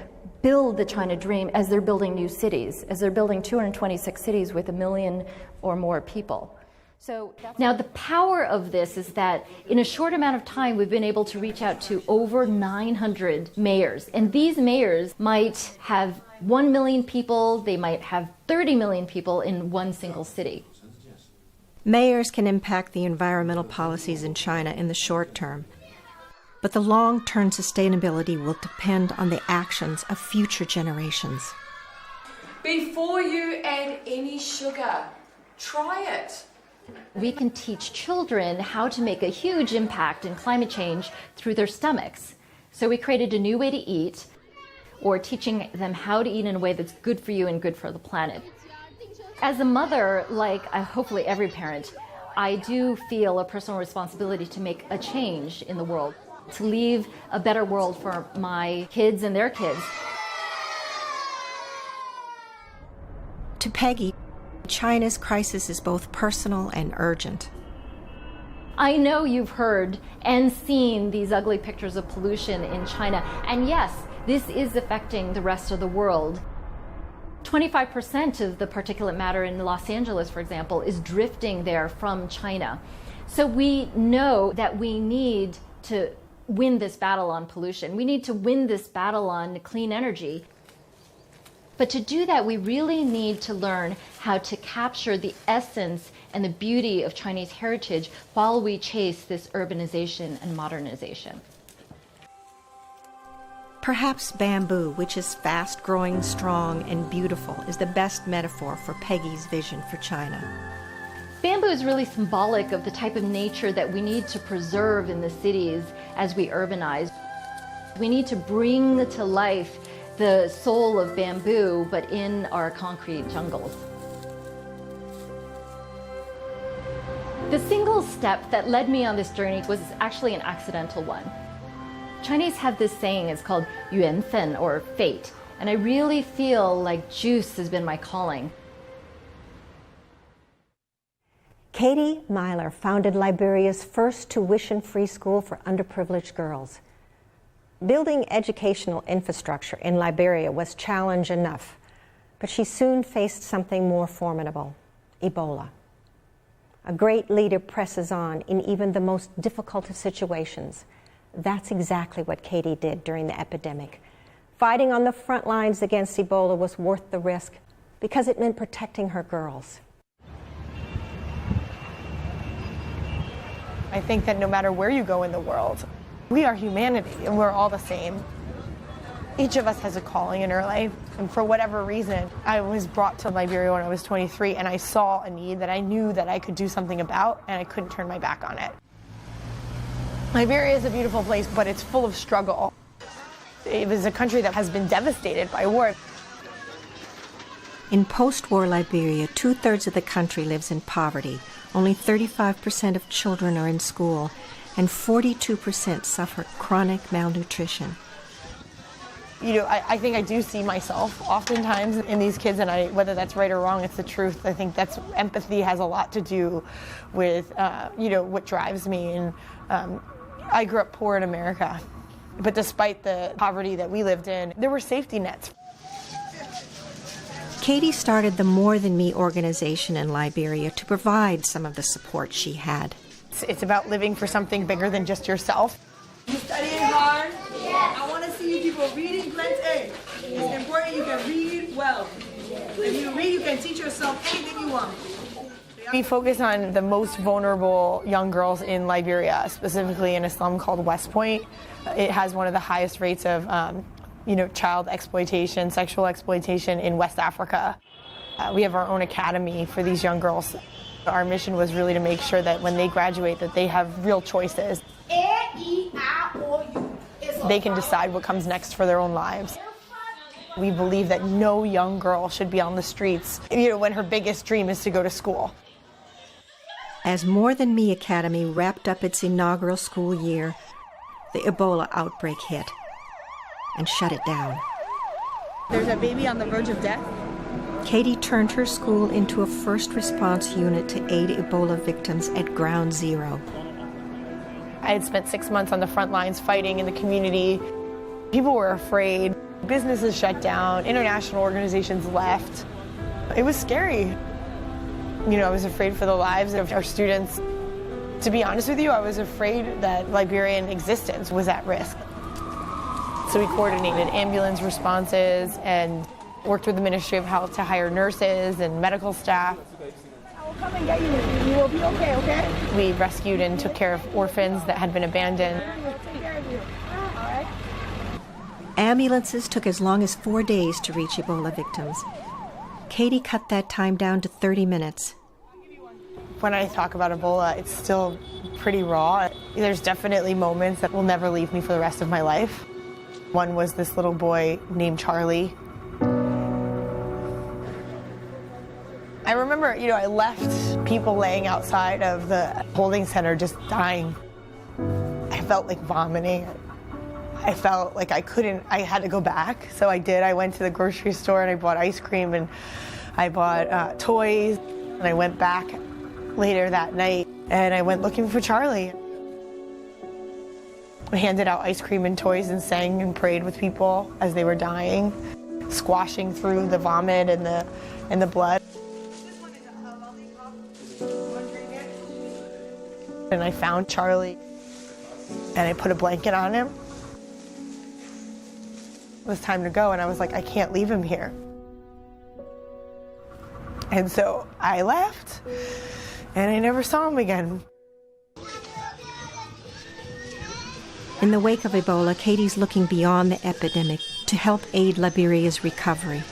build the China dream as they're building new cities, as they're building 226 cities with 1 million or more people. So now the power of this is that in a short amount of time we've been able to reach out to over 900 mayors, and these mayors might have 1 million people, they might have 30 million people in one single city. Mayors can impact the environmental policies in China in the short term, but the long-term sustainability will depend on the actions of future generations. Before you add any sugar, try it. We can teach children how to make a huge impact in climate change through their stomachs. So we created a new way to eat, or teaching them how to eat in a way that's good for you and good for the planet. As a mother, like hopefully every parent, I do feel a personal responsibility to make a change in the world, to leave a better world for my kids and their kids. To Peggy, China's crisis is both personal and urgent. I know you've heard and seen these ugly pictures of pollution in China, and yes, this is affecting the rest of the world. 25% of the particulate matter in Los Angeles, for example, is drifting there from China. So we know that we need to win this battle on pollution. We need to win this battle on clean energy. But to do that, we really need to learn how to capture the essence and the beauty of Chinese heritage while we chase this urbanization and modernization. Perhaps bamboo, which is fast growing, strong, and beautiful, is the best metaphor for Peggy's vision for China. Bamboo is really symbolic of the type of nature that we need to preserve in the cities as we urbanize. We need to bring to life the soul of bamboo, but in our concrete jungles. The single step that led me on this journey was actually an accidental one. Chinese have this saying, it's called yuanfen, or fate, and I really feel like juice has been my calling. Katie Myler founded Liberia's first tuition-free school for underprivileged girls. Building educational infrastructure in Liberia was challenge enough, but she soon faced something more formidable: Ebola. A great leader presses on in even the most difficult of situations. That's exactly what Katie did during the epidemic. Fighting on the front lines against Ebola was worth the risk because it meant protecting her girls. I think that no matter where you go in the world, we are humanity and we're all the same. Each of us has a calling in our life, and for whatever reason, I was brought to Liberia when I was 23, and I saw a need that I knew that I could do something about, and I couldn't turn my back on it. Liberia is a beautiful place, but it's full of struggle. It was a country that has been devastated by war. In post-war Liberia, 2/3 of the country lives in poverty. Only 35% of children are in school, and 42% suffer chronic malnutrition. You know, I think I do see myself oftentimes in these kids, and whether that's right or wrong, it's the truth. I think that's empathy has a lot to do with, what drives me. And I grew up poor in America, but despite the poverty that we lived in, there were safety nets. Katie started the More Than Me organization in Liberia to provide some of the support she had. It's about living for something bigger than just yourself. You studying hard? Yes. I want to see you people reading plenty. It's important you can read well. If you read, you can teach yourself anything you want. We focus on the most vulnerable young girls in Liberia, specifically in a slum called West Point. It has one of the highest rates of child exploitation, sexual exploitation in West Africa. We have our own academy for these young girls. Our mission was really to make sure that when they graduate that they have real choices. They can decide what comes next for their own lives. We believe that no young girl should be on the streets, when her biggest dream is to go to school. As More Than Me Academy wrapped up its inaugural school year, the Ebola outbreak hit and shut it down. There's a baby on the verge of death. Katie turned her school into a first response unit to aid Ebola victims at Ground Zero. I had spent 6 months on the front lines fighting in the community. People were afraid. Businesses shut down. International organizations left. It was scary. I was afraid for the lives of our students. To be honest with you, I was afraid that Liberian existence was at risk. So we coordinated ambulance responses and worked with the Ministry of Health to hire nurses and medical staff. I will come and get you. You will be okay, okay? We rescued and took care of orphans that had been abandoned. We'll take care of you. All right? Ambulances took as long as 4 days to reach Ebola victims. Katie cut that time down to 30 minutes. When I talk about Ebola, it's still pretty raw. There's definitely moments that will never leave me for the rest of my life. One was this little boy named Charlie. I remember, I left people laying outside of the holding center just dying. I felt like vomiting. I felt like I had to go back, so I did. I went to the grocery store and I bought ice cream and I bought toys, and I went back later that night and I went looking for Charlie. We handed out ice cream and toys and sang and prayed with people as they were dying, squashing through the vomit and the blood. And I found Charlie and I put a blanket on him. It was time to go, and I was like, I can't leave him here. And so I left, and I never saw him again. In the wake of Ebola, Katie's looking beyond the epidemic to help aid Liberia's recovery.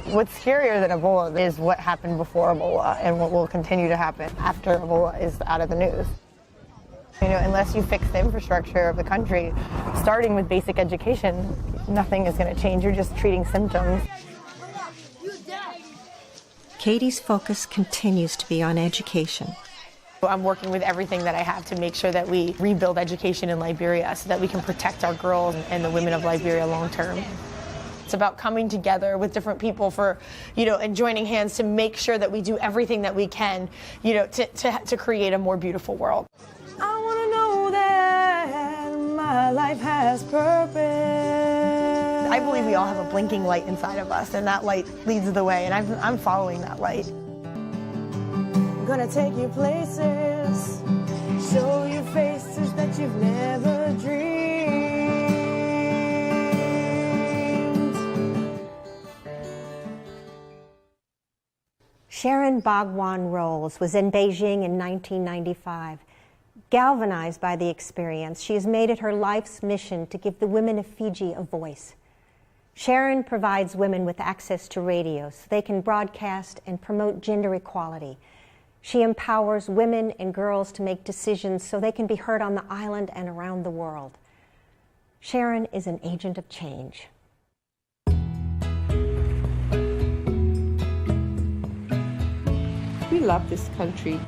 What's scarier than Ebola is what happened before Ebola and what will continue to happen after Ebola is out of the news. You know, unless you fix the infrastructure of the country, starting with basic education, nothing is going to change. You're just treating symptoms. Katie's focus continues to be on education. I'm working with everything that I have to make sure that we rebuild education in Liberia so that we can protect our girls and the women of Liberia long term. It's about coming together with different people for, and joining hands to make sure that we do everything that we can, to create a more beautiful world. I want to know that my life has purpose. I believe we all have a blinking light inside of us, and that light leads the way, and I'm following that light. I'm gonna take you places, show you faces that you've never dreamed. Sharon Bhagwan Rolls was in Beijing in 1995. Galvanized by the experience, she has made it her life's mission to give the women of Fiji a voice. Sharon provides women with access to radio so they can broadcast and promote gender equality. She empowers women and girls to make decisions so they can be heard on the island and around the world. Sharon is an agent of change. We love this country.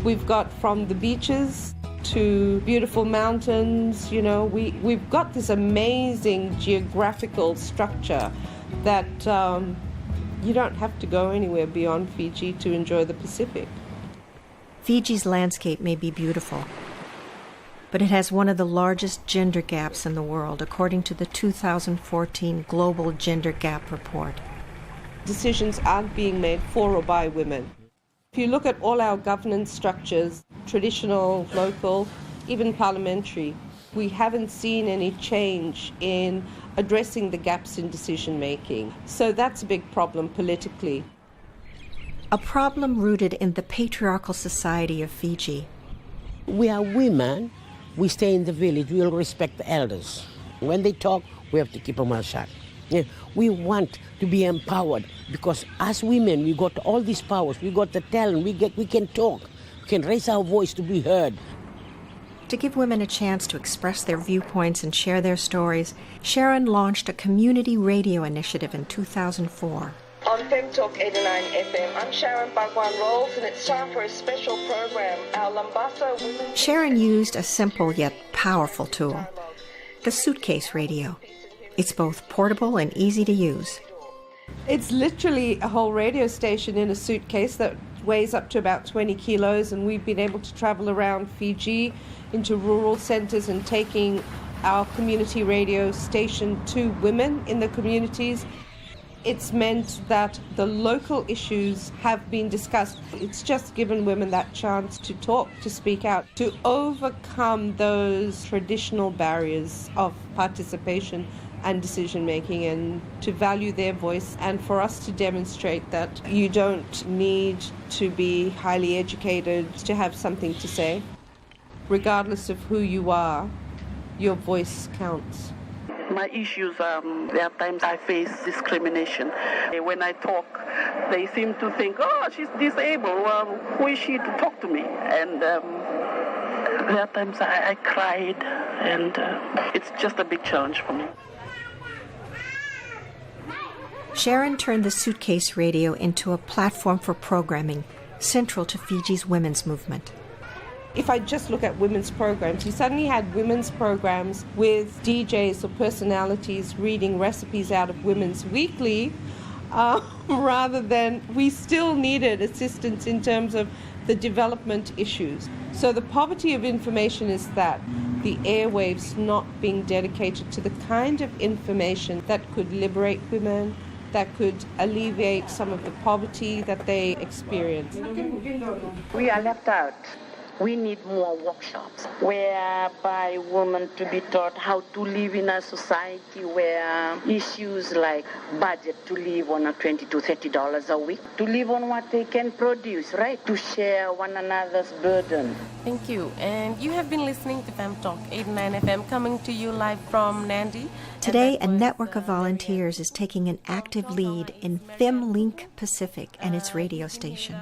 We've got from the beaches to beautiful mountains, we've got this amazing geographical structure that you don't have to go anywhere beyond Fiji to enjoy the Pacific. Fiji's landscape may be beautiful, but it has one of the largest gender gaps in the world, according to the 2014 Global Gender Gap Report. Decisions aren't being made for or by women. If you look at all our governance structures, traditional, local, even parliamentary, we haven't seen any change in addressing the gaps in decision making. So that's a big problem politically. A problem rooted in the patriarchal society of Fiji. We are women. We stay in the village. We'll respect the elders. When they talk, we have to keep our mouth shut. Yeah, we want to be empowered because as women, we got all these powers. We got the talent. We can talk. We can raise our voice to be heard. To give women a chance to express their viewpoints and share their stories, Sharon launched a community radio initiative in 2004. On Fem Talk 89 FM, I'm Sharon Bhagwan Rolls, and it's time for a special program, our Lambasa Women... Sharon used a simple yet powerful tool, the suitcase radio. It's both portable and easy to use. It's literally a whole radio station in a suitcase that weighs up to about 20 kilos, and we've been able to travel around Fiji into rural centers and taking our community radio station to women in the communities. It's meant that the local issues have been discussed. It's just given women that chance to talk, to speak out, to overcome those traditional barriers of participation and decision-making, and to value their voice, and for us to demonstrate that you don't need to be highly educated to have something to say. Regardless of who you are, your voice counts. My issues, there are times I face discrimination. When I talk, they seem to think, oh, she's disabled, well, who is she to talk to me? And there are times I cried, and it's just a big challenge for me. Sharon turned the suitcase radio into a platform for programming central to Fiji's women's movement. If I just look at women's programs, you suddenly had women's programs with DJs or personalities reading recipes out of Women's Weekly, rather than we still needed assistance in terms of the development issues. So the poverty of information is that the airwaves not being dedicated to the kind of information that could liberate women, that could alleviate some of the poverty that they experience. We are left out. We need more workshops whereby women to be taught how to live in a society where issues like budget to live on $20 to $30 a week, to live on what they can produce, right? To share one another's burden. Thank you. And you have been listening to Fem Talk 89 FM, coming to you live from Nandi. Today, a network of volunteers is taking an active lead in FemLink Pacific and its radio station.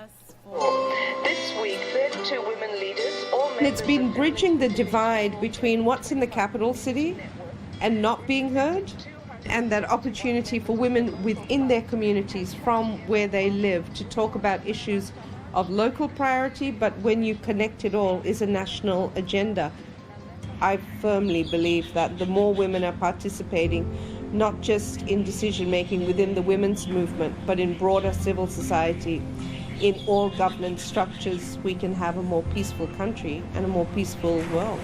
This week, 32 women leaders, all And it's been bridging the divide between what's in the capital city and not being heard, and that opportunity for women within their communities from where they live to talk about issues of local priority, but when you connect it all, is a national agenda. I firmly believe that the more women are participating, not just in decision making within the women's movement, but in broader civil society, in all governance structures, we can have a more peaceful country and a more peaceful world.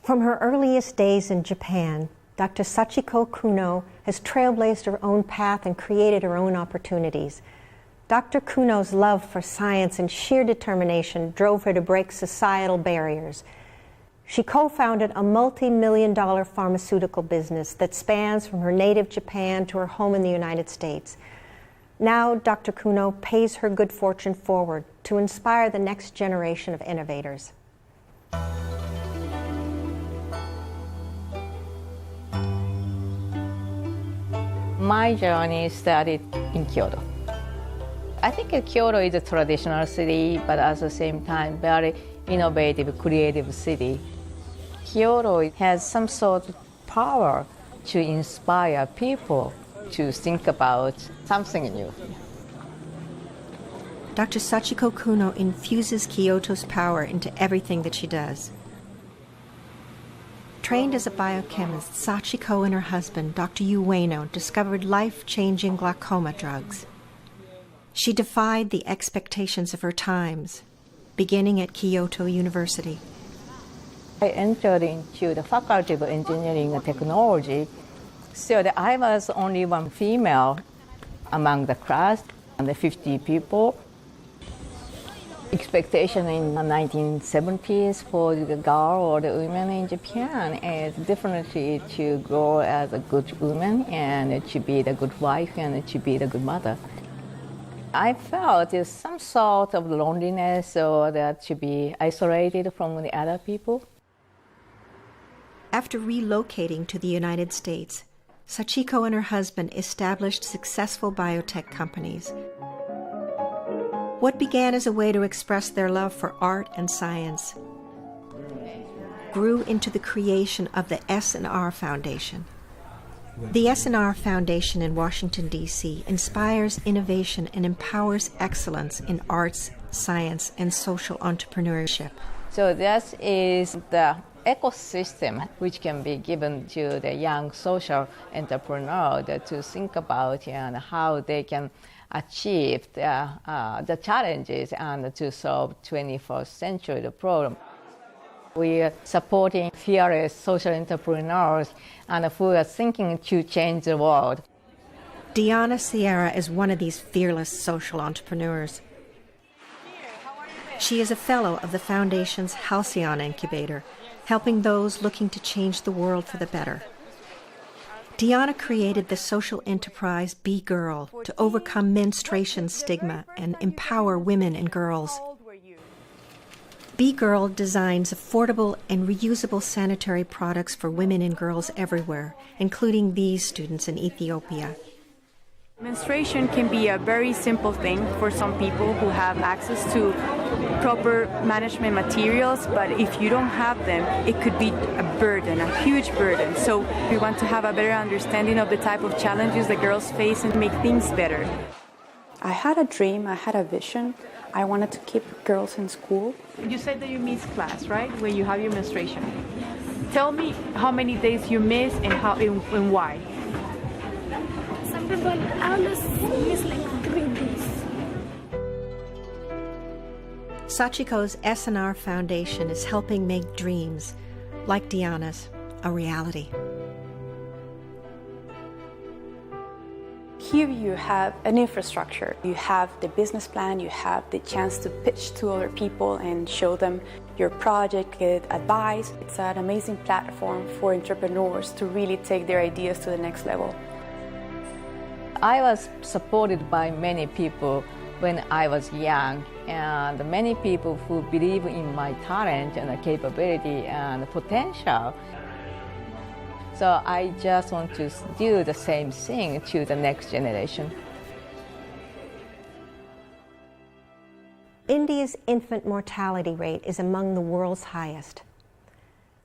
From her earliest days in Japan, Dr. Sachiko Kuno has trailblazed her own path and created her own opportunities. Dr. Kuno's love for science and sheer determination drove her to break societal barriers. She co-founded a multi-million-dollar pharmaceutical business that spans from her native Japan to her home in the United States. Now, Dr. Kuno pays her good fortune forward to inspire the next generation of innovators. My journey started in Kyoto. I think Kyoto is a traditional city, but at the same time, very innovative, creative city. Kyoto has some sort of power to inspire people to think about something new. Dr. Sachiko Kuno infuses Kyoto's power into everything that she does. Trained as a biochemist, Sachiko and her husband, Dr. Yu Ueno, discovered life-changing glaucoma drugs. She defied the expectations of her times, beginning at Kyoto University. I entered into the Faculty of Engineering and Technology, so that I was only one female among the class, and the 50 people. Expectation in the 1970s for the girl or the women in Japan is definitely to grow as a good woman and to be the good wife and to be the good mother. I felt there's some sort of loneliness or that to be isolated from the other people. After relocating to the United States, Sachiko and her husband established successful biotech companies. What began as a way to express their love for art and science grew into the creation of the S&R Foundation. The S&R Foundation in Washington, D.C. inspires innovation and empowers excellence in arts, science, and social entrepreneurship. So that is the ecosystem which can be given to the young social entrepreneur to think about and how they can achieve the challenges and to solve 21st century problem. We are supporting fearless social entrepreneurs and who are thinking to change the world. Diana Sierra is one of these fearless social entrepreneurs. She is a fellow of the Foundation's Halcyon Incubator, helping those looking to change the world for the better. Diana created the social enterprise Be Girl to overcome menstruation stigma and empower women and girls. Be Girl designs affordable and reusable sanitary products for women and girls everywhere, including these students in Ethiopia. Menstruation can be a very simple thing for some people who have access to proper management materials, but if you don't have them, it could be a burden, a huge burden. So we want to have a better understanding of the type of challenges that girls face and make things better. I had a dream, I had a vision. I wanted to keep girls in school. You said that you miss class, right? Where you have your menstruation. Tell me how many days you miss and how and why. Some people, I always miss like 3 days. Sachiko's S&R Foundation is helping make dreams, like Diana's, a reality. Here you have an infrastructure, you have the business plan, you have the chance to pitch to other people and show them your project, get advice. It's an amazing platform for entrepreneurs to really take their ideas to the next level. I was supported by many people when I was young, and many people who believe in my talent and capability and potential. So I just want to do the same thing to the next generation. India's infant mortality rate is among the world's highest.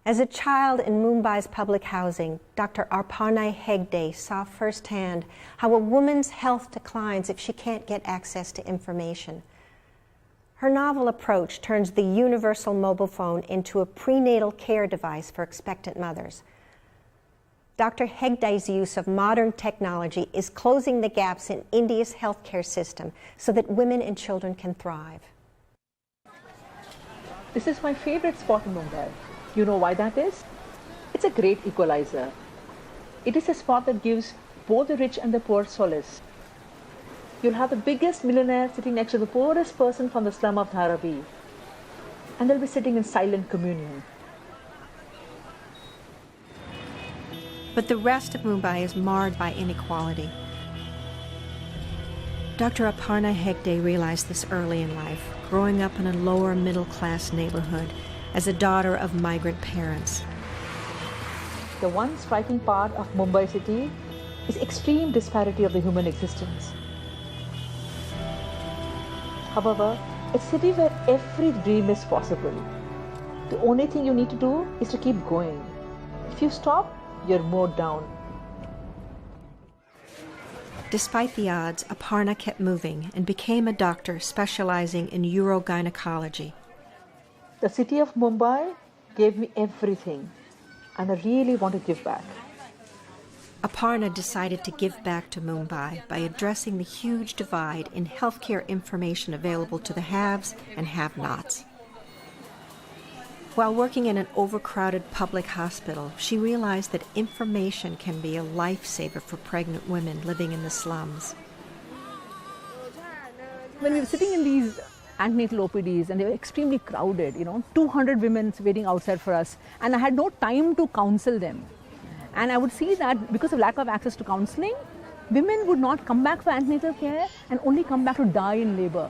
As a child in Mumbai's public housing, Dr. Aparna Hegde saw firsthand how a woman's health declines if she can't get access to information. Her novel approach turns the universal mobile phone into a prenatal care device for expectant mothers. Dr. Hegde's use of modern technology is closing the gaps in India's healthcare system so that women and children can thrive. This is my favorite spot in Mumbai. You know why that is? It's a great equalizer. It is a spot that gives both the rich and the poor solace. You'll have the biggest millionaire sitting next to the poorest person from the slum of Dharavi, and they'll be sitting in silent communion. But the rest of Mumbai is marred by inequality. Dr. Aparna Hegde realized this early in life, growing up in a lower middle-class neighborhood as a daughter of migrant parents. The one striking part of Mumbai city is extreme disparity of the human existence. However, it's a city where every dream is possible. The only thing you need to do is to keep going. If you stop, you're mowed down. Despite the odds, Aparna kept moving and became a doctor specializing in urogynecology. The city of Mumbai gave me everything, and I really want to give back. Aparna decided to give back to Mumbai by addressing the huge divide in healthcare information available to the haves and have-nots. While working in an overcrowded public hospital, she realized that information can be a lifesaver for pregnant women living in the slums. When we were sitting in these antenatal OPDs and they were extremely crowded, 200 women waiting outside for us, and I had no time to counsel them. And I would see that because of lack of access to counseling, women would not come back for antenatal care and only come back to die in labor.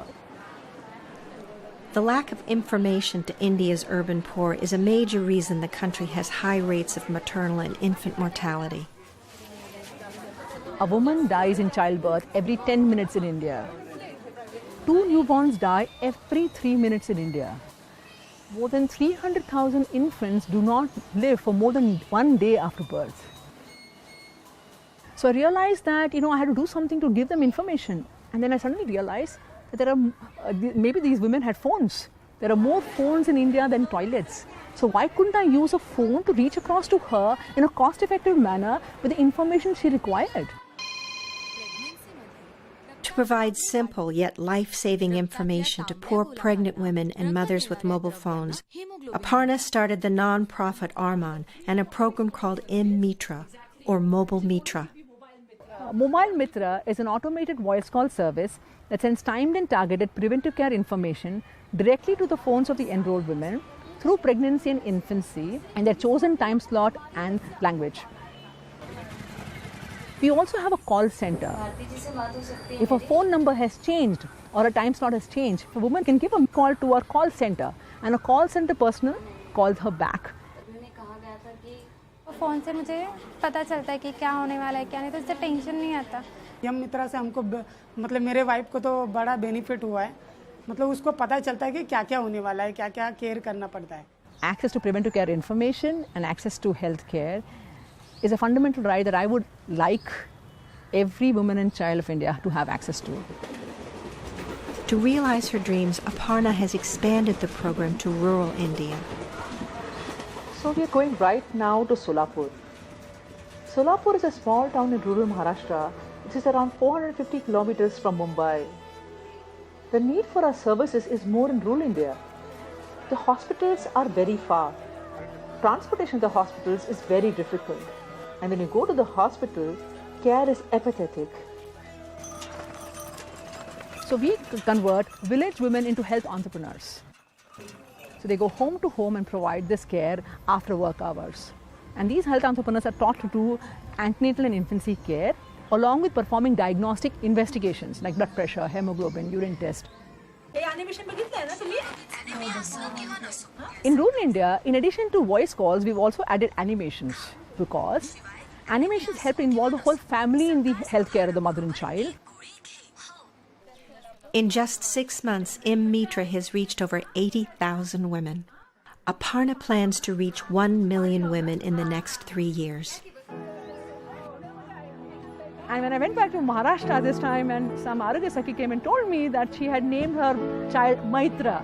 The lack of information to India's urban poor is a major reason the country has high rates of maternal and infant mortality. A woman dies in childbirth every 10 minutes in India. 2 newborns die every 3 minutes in India. More than 300,000 infants do not live for more than 1 day after birth. So I realized that, I had to do something to give them information. And then I suddenly realized that there are, maybe these women had phones. There are more phones in India than toilets. So why couldn't I use a phone to reach across to her in a cost-effective manner with the information she required? To provide simple yet life-saving information to poor pregnant women and mothers with mobile phones, Aparna started the non-profit Arman and a program called M-Mitra, or Mobile Mitra. Mobile Mitra is an automated voice call service that sends timed and targeted preventive care information directly to the phones of the enrolled women through pregnancy and infancy and their chosen time slot and language. We also have a call center. If a phone number has changed or a time slot has changed, a woman can give a call to our call center and a call center personnel calls her back. Phone से मुझे पता चलता है कि क्या होने वाला है क्या नहीं तो इससे टेंशन नहीं आता यम मित्रा से हमको मतलब मेरे वाइफ को तो बड़ा बेनिफिट हुआ है मतलब उसको पता चलता है कि क्या-क्या होने वाला है क्या-क्या केयर करना पड़ता है Access to preventive care information and access to health care is a fundamental right that I would like every woman and child of India to have access to. To realize her dreams, Aparna has expanded the program to rural India. So we are going right now to Solapur. Solapur is a small town in rural Maharashtra, which is around 450 kilometers from Mumbai. The need for our services is more in rural India. The hospitals are very far. Transportation to the hospitals is very difficult. And when you go to the hospital, care is apathetic. So we convert village women into health entrepreneurs. So they go home to home and provide this care after work hours. And these health entrepreneurs are taught to do antenatal and infancy care, along with performing diagnostic investigations like blood pressure, hemoglobin, urine test. In rural India, in addition to voice calls, we've also added animations because animations help to involve the whole family in the healthcare of the mother and child. In just 6 months, Mitra has reached over 80,000 women. Aparna plans to reach 1 million women in the next 3 years. And when I went back to Maharashtra this time, and some Arogya Sakhi came and told me that she had named her child Maitra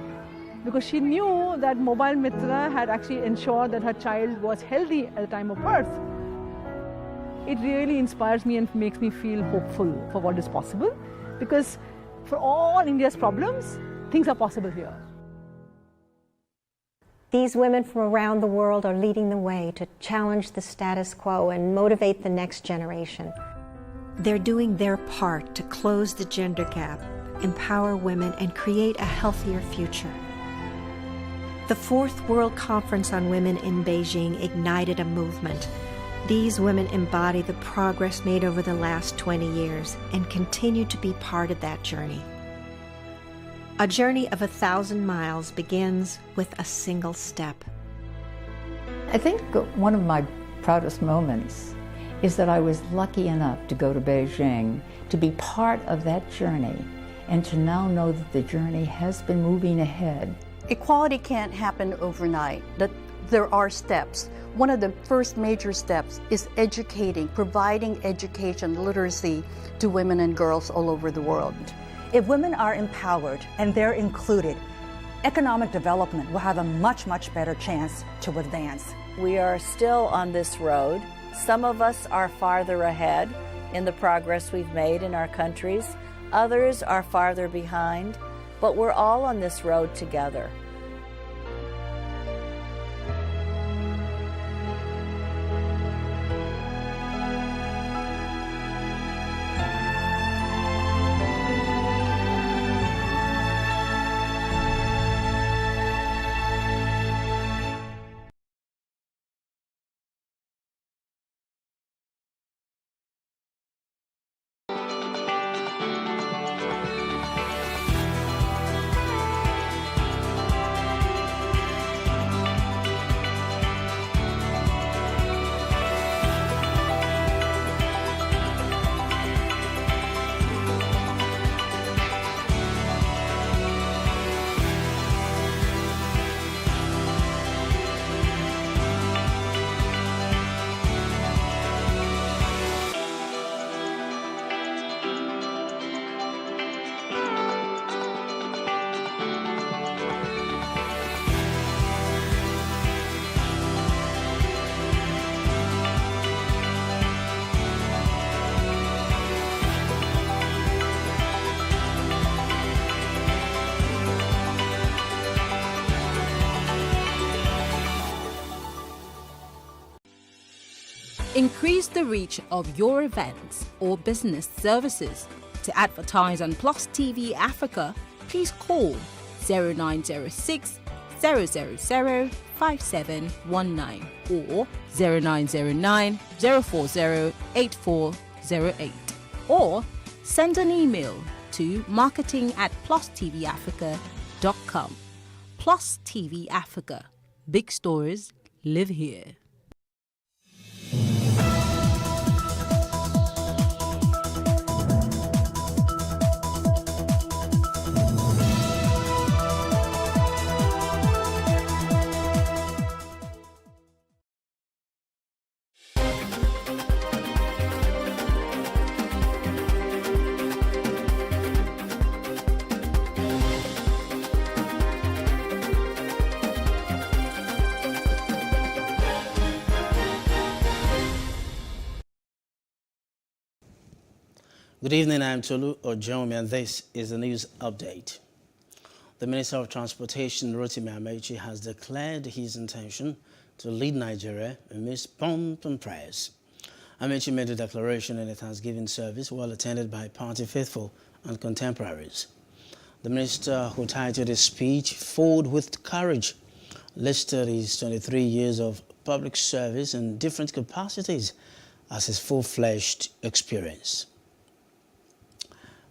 because she knew that Mobile Mitra had actually ensured that her child was healthy at the time of birth. It really inspires me and makes me feel hopeful for what is possible, because for all India's problems, things are possible here. These women from around the world are leading the way to challenge the status quo and motivate the next generation. They're doing their part to close the gender gap, empower women, and create a healthier future. The 4th World Conference on Women in Beijing ignited a movement. These women embody the progress made over the last 20 years and continue to be part of that journey. A journey of 1,000 miles begins with a single step. I think one of my proudest moments is that I was lucky enough to go to Beijing, to be part of that journey, and to now know that the journey has been moving ahead. Equality can't happen overnight. There are steps. One of the first major steps is educating, providing education, literacy to women and girls all over the world. If women are empowered and they're included, economic development will have a much, much better chance to advance. We are still on this road. Some of us are farther ahead in the progress we've made in our countries. Others are farther behind, but we're all on this road together. Increase the reach of your events or business services. To advertise on Plus TV Africa, please call 0906 000 5719 or 0909 040 8408, or send an email to marketing@plustvafrica.com. Plus TV Africa. Big stories live here. Good evening, I'm Tolu Ojomi, and this is the news update. The Minister of Transportation, Rotimi Amechi, has declared his intention to lead Nigeria amidst pomp and praise. Amechi made a declaration in a Thanksgiving service well attended by party faithful and contemporaries. The minister, who titled his speech "Forward with Courage," listed his 23 years of public service in different capacities as his full-fledged experience.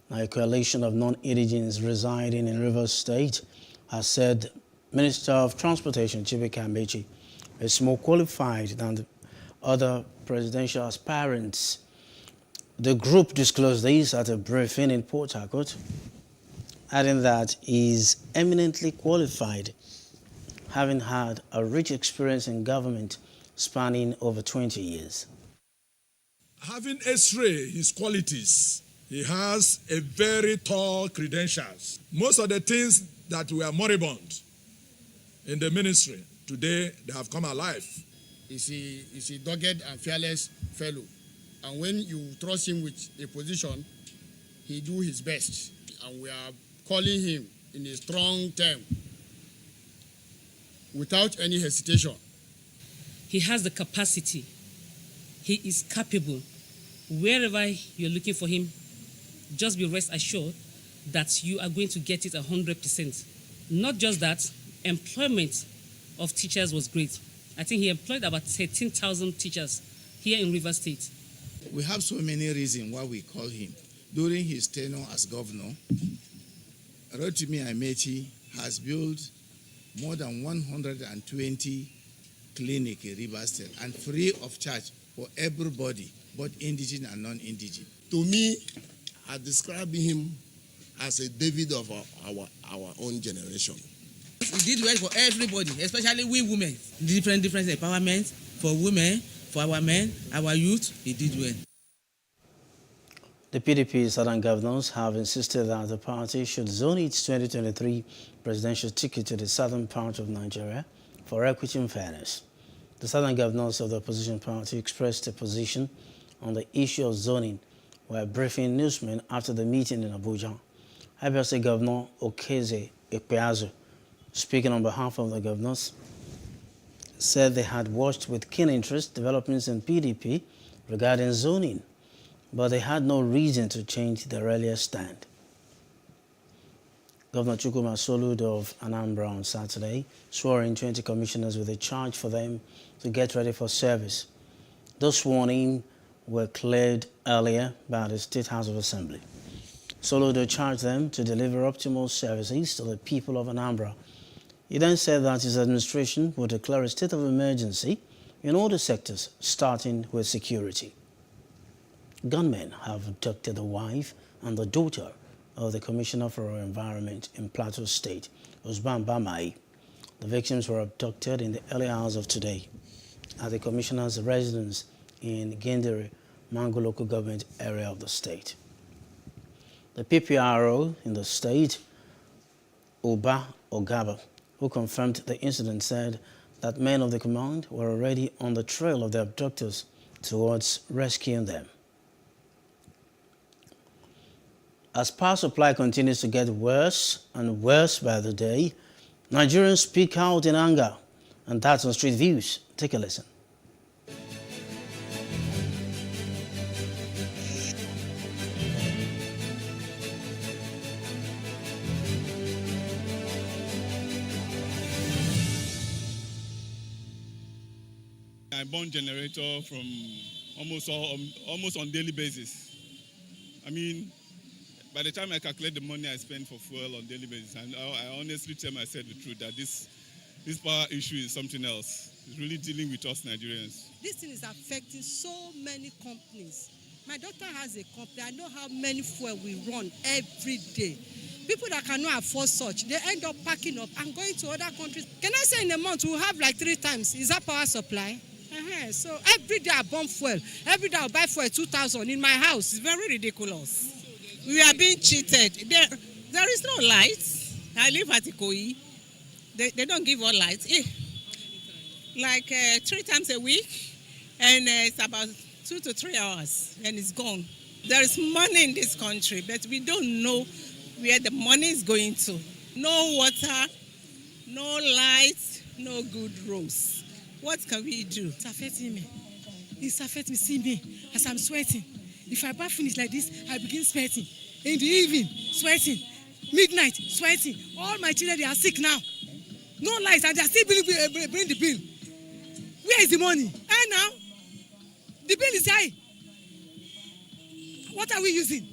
Now, a coalition of non-indigents residing in Rivers State has said Minister of Transportation Chibike Amechi is more qualified than the other presidential aspirants. The group disclosed this at a briefing in Port Harcourt, adding that he is eminently qualified, having had a rich experience in government spanning over 20 years. Having X-ray his qualities, he has a very tall credentials. Most of the things that were moribund in the ministry, today they have come alive. He's a dogged and fearless fellow. And when you trust him with a position, he do his best. And we are calling him in a strong term, without any hesitation. He has the capacity. He is capable. Wherever you're looking for him, just be rest assured that you are going to get it 100%. Not just that, employment of teachers was great. I think he employed about 13,000 teachers here in Rivers State. We have so many reasons why we call him. During his tenure as governor, Rotimi Amechi has built more than 120 clinics in Rivers State and free of charge for everybody, both indigent and non-indigent. To me, I describe him as a David of our own generation. He did well for everybody, especially we women. Different empowerment for women, for our men, our youth. He did well. The PDP Southern governors have insisted that the party should zone its 2023 presidential ticket to the southern part of Nigeria for equity and fairness. The Southern governors of the opposition party expressed a position on the issue of zoning while briefing newsmen after the meeting in Abuja. Abia State Governor Okeze Ekpeazu, speaking on behalf of the governors, said they had watched with keen interest developments in PDP regarding zoning, but they had no reason to change their earlier stand. Governor Chukwuma Soludo of Anambra on Saturday swore in 20 commissioners with a charge for them to get ready for service. Those sworn in were cleared earlier by the State House of Assembly. Soludo charged them to deliver optimal services to the people of Anambra. He then said that his administration would declare a state of emergency in all the sectors, starting with security. Gunmen have abducted the wife and the daughter of the Commissioner for Environment in Plateau State, Usman Bamai. The victims were abducted in the early hours of today at the Commissioner's residence in Gendere, Mango local government area of the state. The PPRO in the state, Oba Ogaba, who confirmed the incident, said that men of the command were already on the trail of the abductors towards rescuing them. As power supply continues to get worse and worse by the day, Nigerians speak out in anger, and that's on Street Views. Take a listen. I burn generator from almost on daily basis. I mean, by the time I calculate the money I spend for fuel on daily basis, and I honestly tell myself the truth that this power issue is something else. It's really dealing with us Nigerians. This thing is affecting so many companies. My daughter has a company. I know how many fuel we run every day. People that cannot afford such, they end up packing up and going to other countries. Can I say in a month we'll have like 3 times? Is that power supply? So every day I burn fuel. Every day I buy fuel 2,000 in my house. It's very ridiculous. We are being cheated. There is no light. I live at Ikoyi. They don't give us light. Like 3 times a week, and it's about 2 to 3 hours, and it's gone. There is money in this country, but we don't know where the money is going to. No water, no lights, no good roads. What can we do? It's affecting me. It's affecting me. See me as I'm sweating. If I bath finish like this, I begin sweating. In the evening, sweating. Midnight, sweating. All my children, they are sick now. No lights, and they are still bring the bill. Where is the money? And now, the bill is high. What are we using?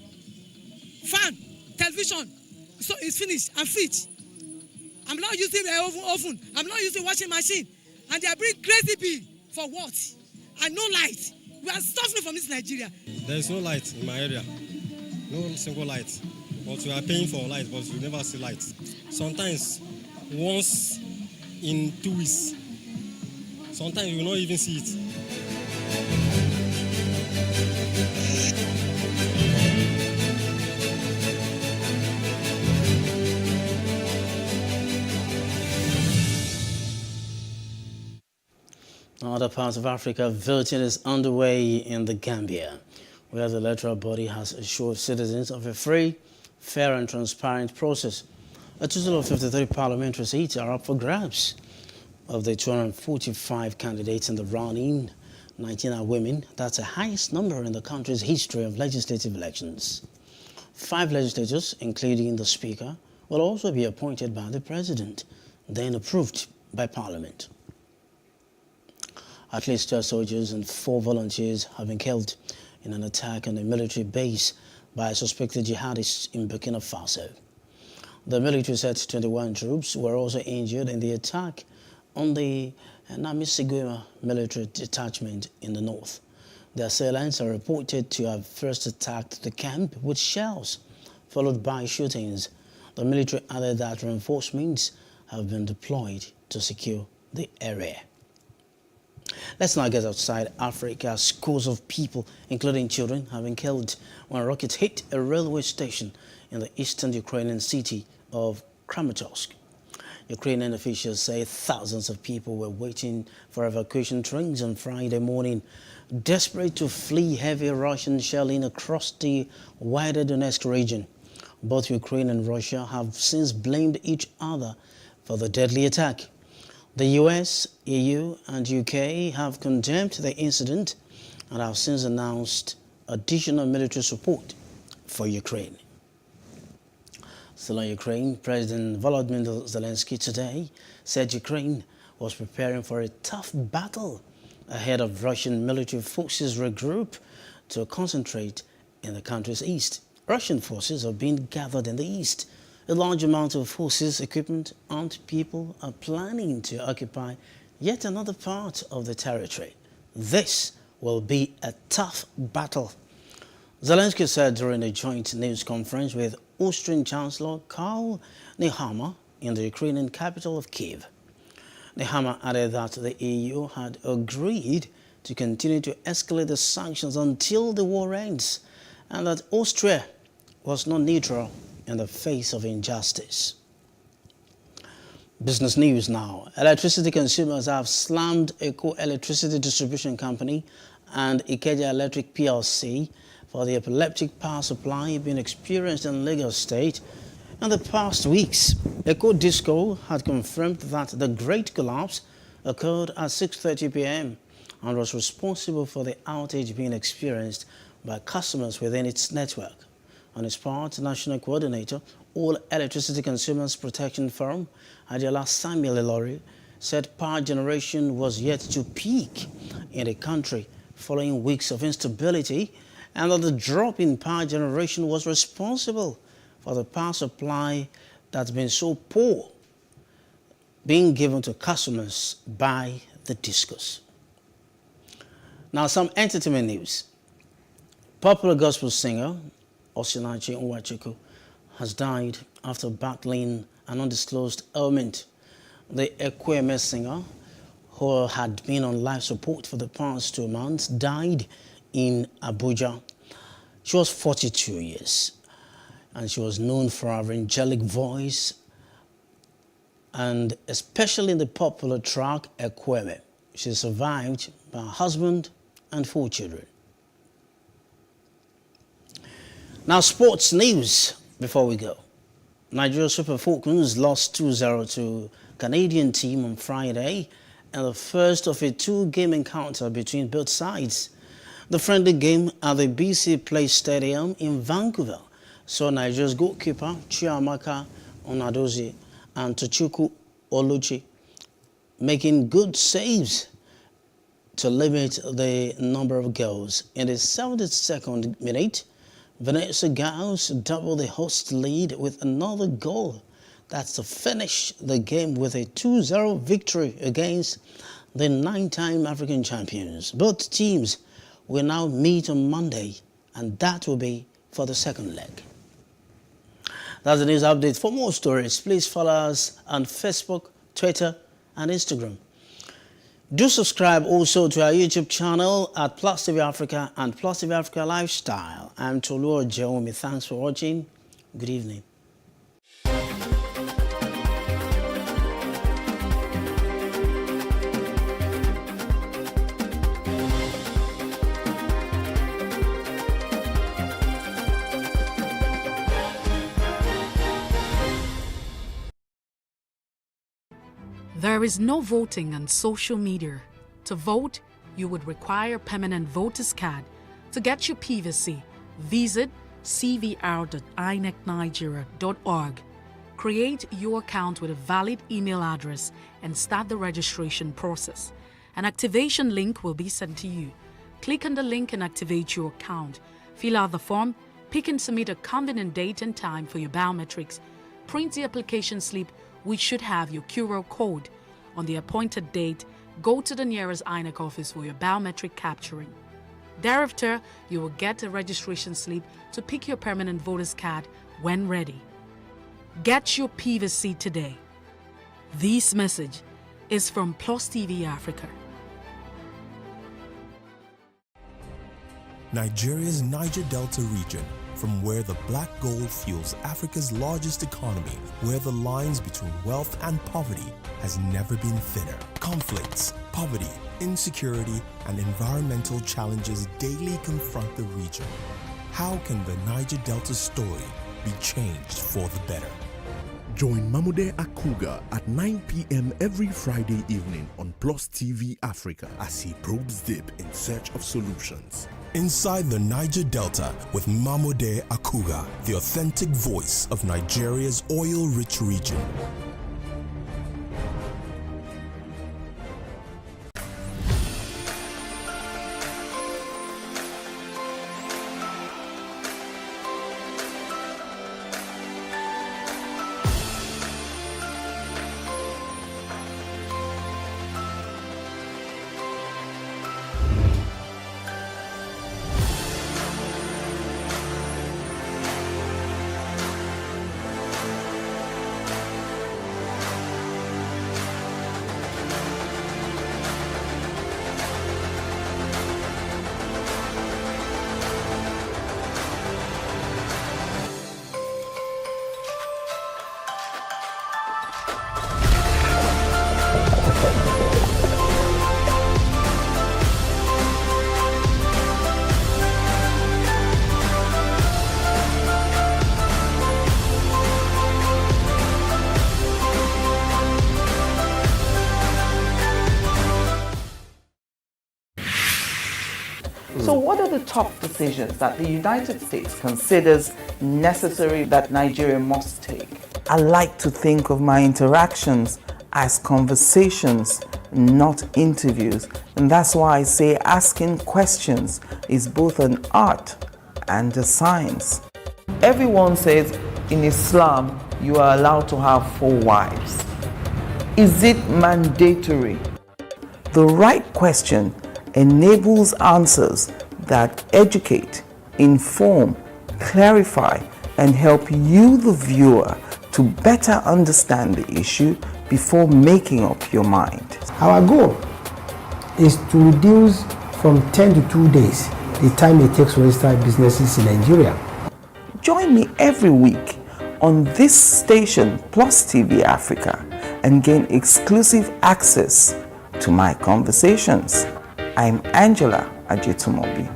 Fan, television. So it's finished. I'm fit. I'm not using oven. I'm not using washing machine. And they are bringing crazy bill for what? And no light. We are suffering from this Nigeria. There is no light in my area. No single light. But we are paying for light, but we never see light. Sometimes, once in 2 weeks. Sometimes you will not even see it. In other parts of Africa, voting is underway in the Gambia, where the electoral body has assured citizens of a free, fair and transparent process. A total of 53 parliamentary seats are up for grabs. Of the 245 candidates in the running, 19 are women. That's the highest number in the country's history of legislative elections. 5 legislators, including the Speaker, will also be appointed by the President, then approved by Parliament. At least 12 soldiers and 4 volunteers have been killed in an attack on a military base by suspected jihadists in Burkina Faso. The military said 21 troops were also injured in the attack on the Namisigwema military detachment in the north. The assailants are reported to have first attacked the camp with shells, followed by shootings. The military added that reinforcements have been deployed to secure the area. Let's now get outside Africa. Scores of people, including children, have been killed when rockets hit a railway station in the eastern Ukrainian city of Kramatorsk. Ukrainian officials say thousands of people were waiting for evacuation trains on Friday morning, desperate to flee heavy Russian shelling across the wider Donetsk region. Both Ukraine and Russia have since blamed each other for the deadly attack. The US, EU and UK have condemned the incident and have since announced additional military support for Ukraine. Still on Ukraine, President Volodymyr Zelensky today said Ukraine was preparing for a tough battle ahead of Russian military forces regroup to concentrate in the country's east. Russian forces are being gathered in the east. A large amount of forces, equipment and people are planning to occupy yet another part of the territory. This will be a tough battle. Zelensky said during a joint news conference with Austrian Chancellor Karl Nehammer in the Ukrainian capital of Kyiv. Nehammer added that the EU had agreed to continue to escalate the sanctions until the war ends, and that Austria was not neutral in the face of injustice. Business news now. Electricity consumers have slammed Eco Electricity Distribution Company and Ikeja Electric PLC for the epileptic power supply being experienced in Lagos State. In the past weeks, Eco Disco had confirmed that the great collapse occurred at 6:30 p.m. and was responsible for the outage being experienced by customers within its network. On his part, National Coordinator, All Electricity Consumers Protection Forum, Adela Samuel Ilori, said power generation was yet to peak in the country following weeks of instability, and that the drop in power generation was responsible for the power supply that's been so poor being given to customers by the discos. Now, some entertainment news. Popular gospel singer Osinachi Nwachukwu has died after battling an undisclosed ailment. The Ekweme singer, who had been on life support for the past 2 months, died in Abuja. She was 42 years and she was known for her angelic voice and especially in the popular track Ekweme. She survived by her husband and 4 children. Now, sports news before we go. Nigeria Super Falcons lost 2-0 to Canadian team on Friday in the first of a two-game encounter between both sides. The friendly game at the BC Place Stadium in Vancouver saw Nigeria's goalkeeper Chiamaka Onadozie and Tochukwu Oluchi making good saves to limit the number of goals. In the 72nd minute, Vanessa Giles doubled the host lead with another goal. That's to finish the game with a 2-0 victory against the 9-time African champions. Both teams will now meet on Monday, and that will be for the second leg. That's the news update. For more stories, please follow us on Facebook, Twitter, and Instagram. Do subscribe also to our YouTube channel at PlusTvAfrica and PlusTvAfrica Lifestyle. I'm Tolu Ojeomi. Thanks for watching. Good evening. There is no voting on social media. To vote, you would require a permanent voter's card. To get your PVC, visit cvr.inecnigeria.org. Create your account with a valid email address and start the registration process. An activation link will be sent to you. Click on the link and activate your account. Fill out the form, pick and submit a convenient date and time for your biometrics. Print the application slip, which should have your QR code. On the appointed date, go to the nearest INEC office for your biometric capturing. Thereafter, you will get a registration slip to pick your permanent voter's card when ready. Get your PVC today. This message is from PlusTvAfrica. Nigeria's Niger Delta region, from where the black gold fuels Africa's largest economy, where the lines between wealth and poverty has never been thinner. Conflicts, poverty, insecurity, and environmental challenges daily confront the region. How can the Niger Delta story be changed for the better? Join Mamude Akuga at 9 p.m. every Friday evening on PlusTvAfrica as he probes deep in search of solutions. Inside the Niger Delta with Mamude Akuga, the authentic voice of Nigeria's oil-rich region. So what are the top decisions that the United States considers necessary that Nigeria must take? I like to think of my interactions as conversations, not interviews. And that's why I say asking questions is both an art and a science. Everyone says in Islam you are allowed to have 4 wives. Is it mandatory? The right question enables answers that educate, inform, clarify, and help you, the viewer, to better understand the issue before making up your mind. Our goal is to reduce from 10 to 2 days the time it takes to register businesses in Nigeria. Join me every week on this station, PlusTvAfrica, and gain exclusive access to my conversations. I'm Angela Ajitumobi.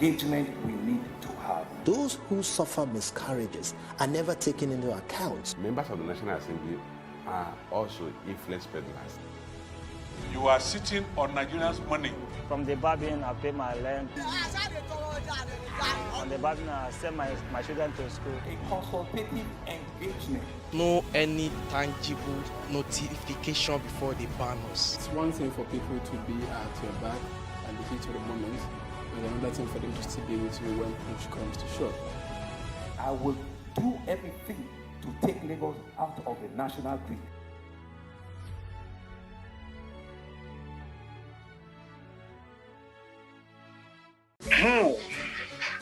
engagement we need to have. Those who suffer miscarriages are never taken into account. Members of the National Assembly are also influence peddlers. You are sitting on Nigerians' money. From the barbing, I pay my rent. On the barbing, I send my children to school. A consultative engagement. No any tangible notification before they ban us. It's one thing for people to be at your back and the heat of the moment, and another thing for them to still be with you when push comes to shove. I will do everything to take Lagos out of the national grid. How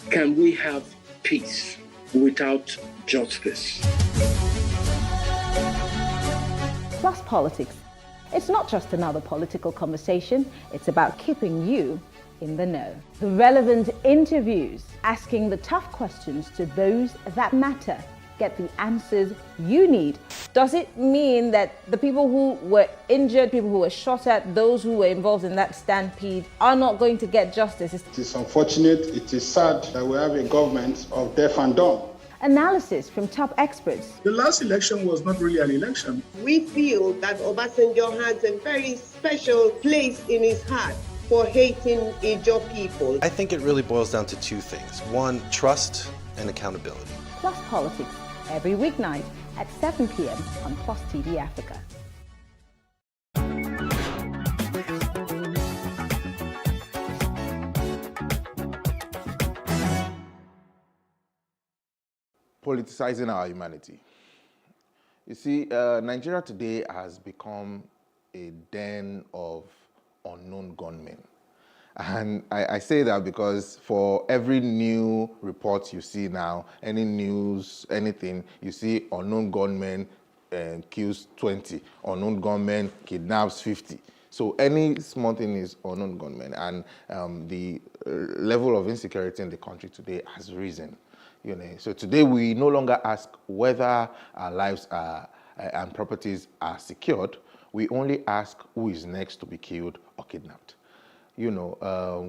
can we have peace without justice? Plus Politics. It's not just another political conversation, it's about keeping you in the know. The relevant interviews, asking the tough questions to those that matter. Get the answers you need. Does it mean that the people who were injured, people who were shot at, those who were involved in that stampede are not going to get justice? It is unfortunate, it is sad that we have a government of deaf and dumb. Analysis from top experts. The last election was not really an election. We feel that Obasanjo has a very special place in his heart for hating Ijaw people. I think it really boils down to two things. One, trust and accountability. Plus Politics, every weeknight at 7 p.m. on Plus TV Africa. Politicizing our humanity. You see, Nigeria today has become a den of unknown gunmen. And I say that because for every new report you see now, any news, anything, you see unknown gunmen kills 20, unknown gunmen kidnaps 50. So any small thing is unknown gunmen. And the level of insecurity in the country today has risen. You know, so today we no longer ask whether our lives are, and properties are secured. We only ask who is next to be killed or kidnapped. You know,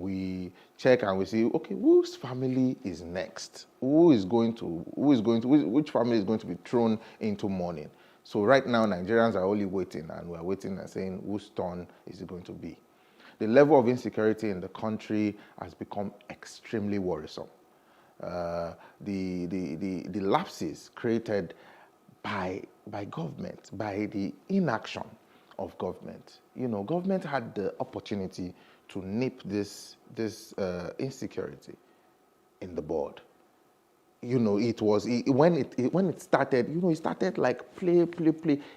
we check and we see, okay, whose family is next? Which family is going to be thrown into mourning? So right now, Nigerians are only waiting, and we're waiting and saying, whose turn is it going to be? The level of insecurity in the country has become extremely worrisome. The lapses created by government, by the inaction of government. You know, government had the opportunity to nip this insecurity in the bud. You know, when it started. You know, it started like play.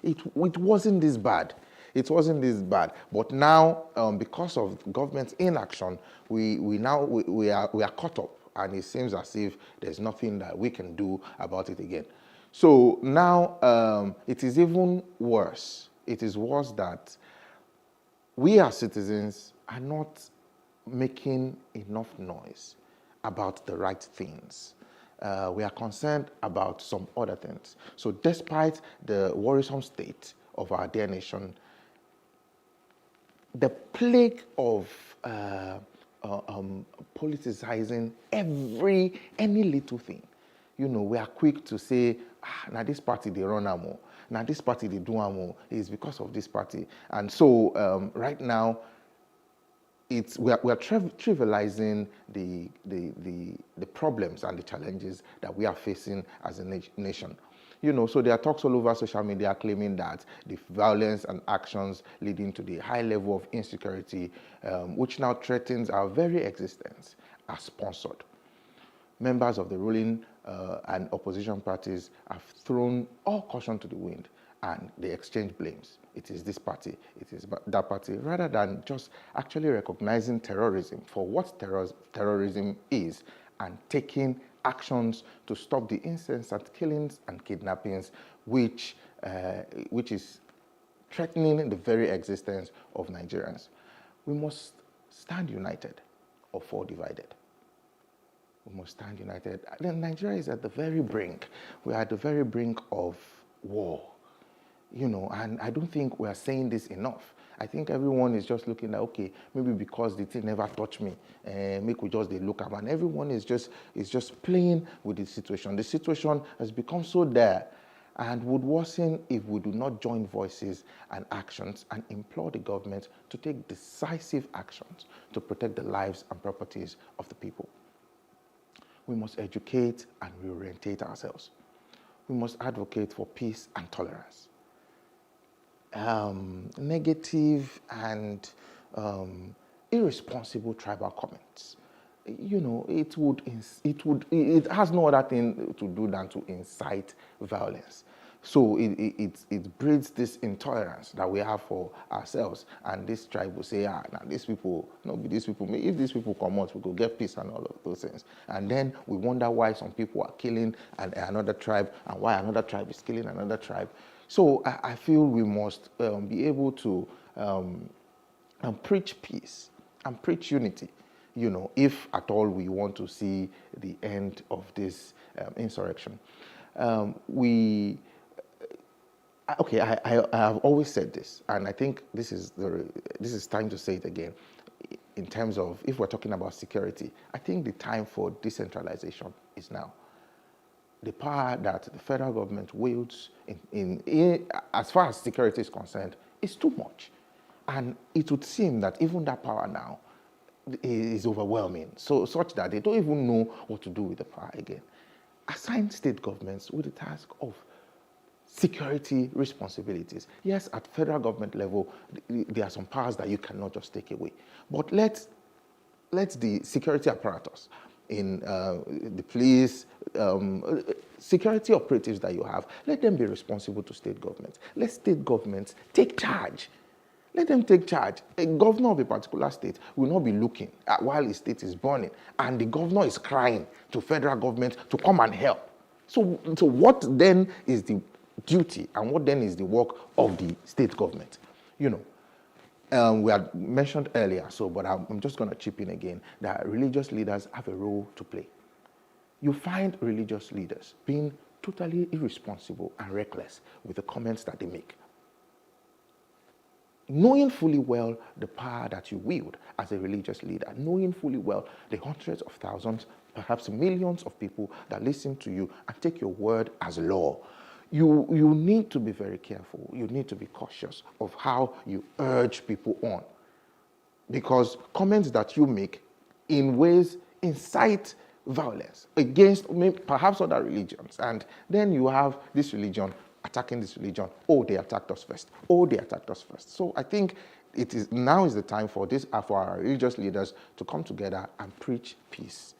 It wasn't this bad. It wasn't this bad. But now, because of government's inaction, we are caught up, and it seems as if there's nothing that we can do about it again. So now it is even worse. It is worse that we as citizens are not making enough noise about the right things. We are concerned about some other things. So despite the worrisome state of our dear nation, the plague of politicizing any little thing, you know, we are quick to say, now this party they run amo, now this party they do amo, is because of this party. And so right now, we are trivializing the problems and the challenges that we are facing as a nation. You know, so there are talks all over social media claiming that the violence and actions leading to the high level of insecurity, which now threatens our very existence, are sponsored. Members of the ruling and opposition parties have thrown all caution to the wind, and they exchange blames. It is this party, it is that party, rather than just actually recognizing terrorism for what terrorism is and taking actions to stop the incessant killings and kidnappings, which is threatening the very existence of Nigerians. We must stand united or fall divided. We must stand united. Nigeria is at the very brink. We are at the very brink of war. You know, and I don't think we are saying this enough. I think everyone is just looking at, okay, maybe because the thing never touched me, make we just they look up, and everyone is just playing with the situation. The situation has become so dire and would worsen if we do not join voices and actions and implore the government to take decisive actions to protect the lives and properties of the people. We must educate and reorientate ourselves. We must advocate for peace and tolerance. Negative and irresponsible tribal comments, you know, it has no other thing to do than to incite violence. So it breeds this intolerance that we have for ourselves, and this tribe will say, now these people, if these people come out, we go get peace and all of those things. And then we wonder why some people are killing another tribe, and why another tribe is killing another tribe. So I feel we must be able to preach peace and preach unity, you know, if at all we want to see the end of this insurrection. I have always said this, and I think this is time to say it again. In terms of, if we're talking about security, I think the time for decentralization is now. The power that the federal government wields as far as security is concerned is too much. And it would seem that even that power now is overwhelming, such that they don't even know what to do with the power again. Assign state governments with the task of security responsibilities. Yes, at federal government level, there are some powers that you cannot just take away. But let the security apparatus in the police, security operatives that you have, let them be responsible to state governments. Let state governments take charge. Let them take charge. A governor of a particular state will not be looking at while his state is burning, and the governor is crying to federal government to come and help. So what then is the duty, and what then is the work of the state government? You know, we had mentioned earlier, but I'm just going to chip in again, that religious leaders have a role to play. You find religious leaders being totally irresponsible and reckless with the comments that they make, knowing fully well the power that you wield as a religious leader, knowing fully well the hundreds of thousands, perhaps millions of people that listen to you and take your word as law. You need to be very careful. You need to be cautious of how you urge people on, because comments that you make in ways incite violence against perhaps other religions, and then you have this religion attacking this religion. Oh, they attacked us first. Oh, they attacked us first. So I think now is the time for our religious leaders to come together and preach peace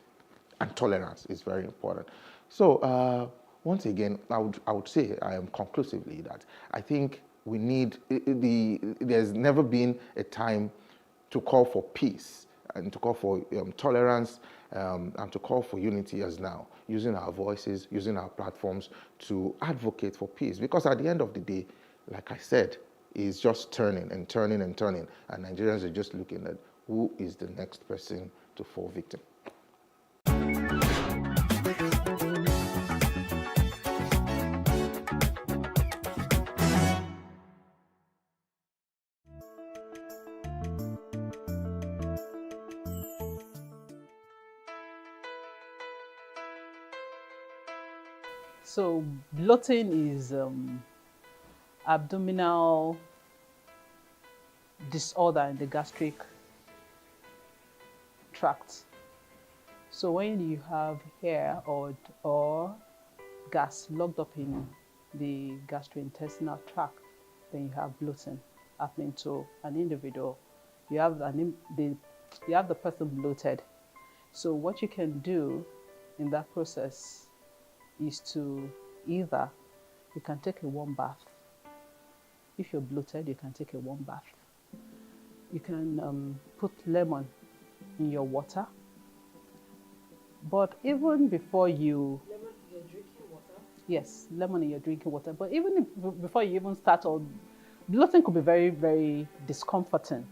and tolerance is very important. So once again, I would say conclusively that I think we need there's never been a time to call for peace and to call for tolerance and to call for unity as now, using our voices, using our platforms to advocate for peace. Because at the end of the day, like I said, it's just turning and turning and turning, and Nigerians are just looking at who is the next person to fall victim. So bloating is abdominal disorder in the gastric tract. So when you have hair or gas locked up in the gastrointestinal tract, then you have bloating happening to an individual. You have the person bloated. So what you can do in that process is to either you can take a warm bath. If you're bloated, you can take a warm bath. You can put lemon in your water. But even before you... Lemon in your drinking water? Yes, lemon in your drinking water. But even before you even start on... Bloating could be very, very discomforting.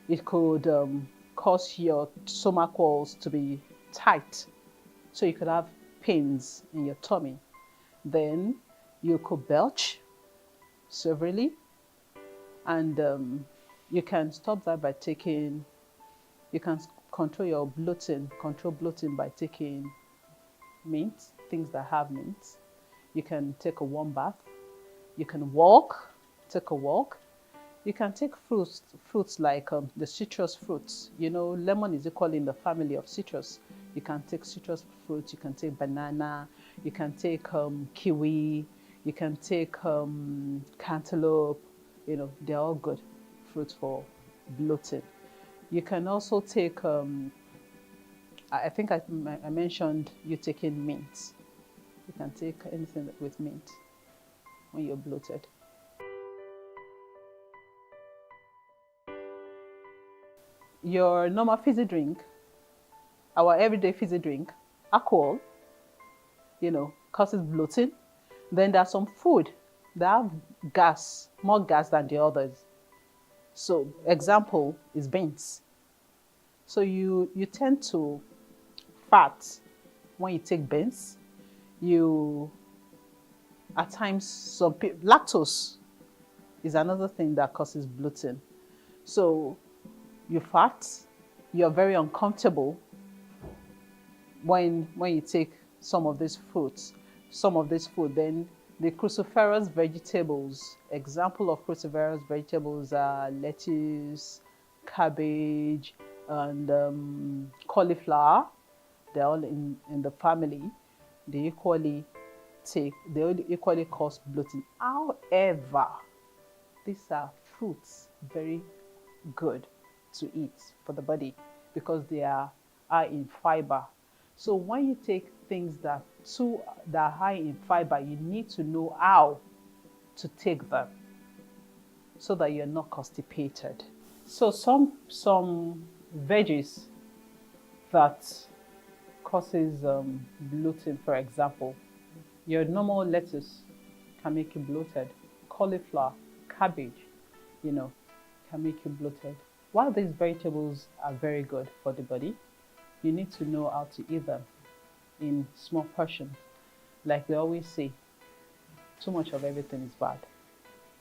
It could cause your stomach walls to be tight. So you could have pains in your tummy. Then you could belch. severely. And you can stop that by taking, you can control your bloating, control bloating by taking mint, things that have mint. You can take a warm bath. You can walk, take a walk. You can take fruits like the citrus fruits. You know, lemon is equally in the family of citrus. You can take citrus fruits, you can take banana, you can take kiwi, you can take cantaloupe. You know, they're all good fruits for bloating. You can also take, I think I mentioned you taking mint. You can take anything with mint when you're bloated. Your normal fizzy drink, our everyday fizzy drink, alcohol, you know, causes bloating. Then there's some food that have gas, more gas than the others. So example is beans. So you tend to fat when you take beans. You, at times, lactose is another thing that causes bloating. So you fat, you're very uncomfortable when you take some of these fruits, some of this food. Then the cruciferous vegetables, example of cruciferous vegetables are lettuce, cabbage, and cauliflower. They're all in the family. They equally cause bloating. However, these are fruits very good to eat for the body because they are high in fiber. So when you take things that are high in fiber, you need to know how to take them so that you're not constipated. So some veggies that causes bloating, for example, your normal lettuce can make you bloated. Cauliflower, cabbage, you know, can make you bloated. While these vegetables are very good for the body, you need to know how to eat them in small portions. Like they always say, too much of everything is bad.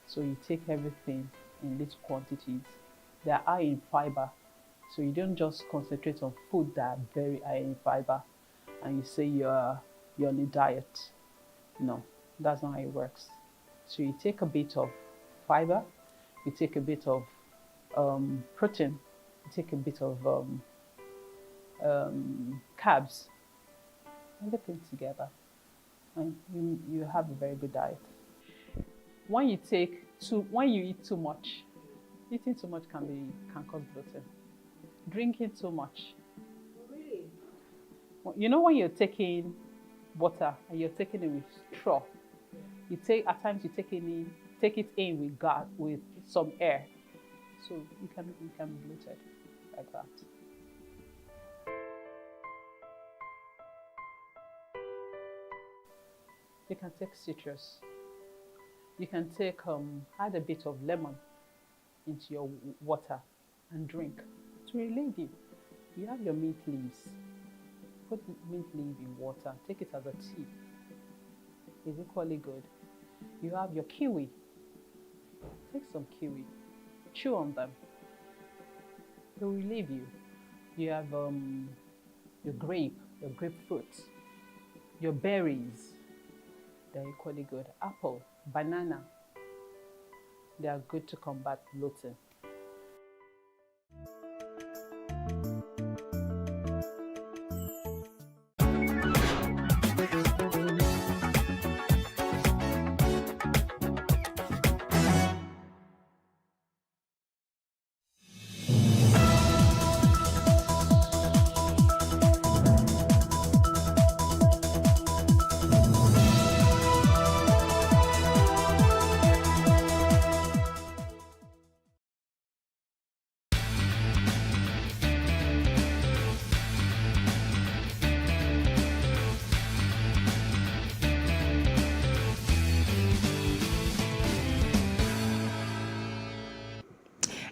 So you take everything in little quantities. They are high in fiber. So you don't just concentrate on food that are very high in fiber and you say you're on a diet. No, that's not how it works. So you take a bit of fiber, you take a bit of protein, you take a bit of carbs, everything together, and you have a very good diet. When you eat too much, eating too much can cause bloating. Drinking too much. Really? You know when you're taking water and you're taking it with straw, at times you take it in with some air, so you can be bloated like that. You can take citrus. You can take add a bit of lemon into your water and drink to relieve you. You have your mint leaves. Put mint leaf in water. Take it as a tea. It's equally good. You have your kiwi. Take some kiwi. Chew on them. It will relieve you. You have your grapefruit, your berries. They're equally good. Apple, banana. They are good to combat bloating.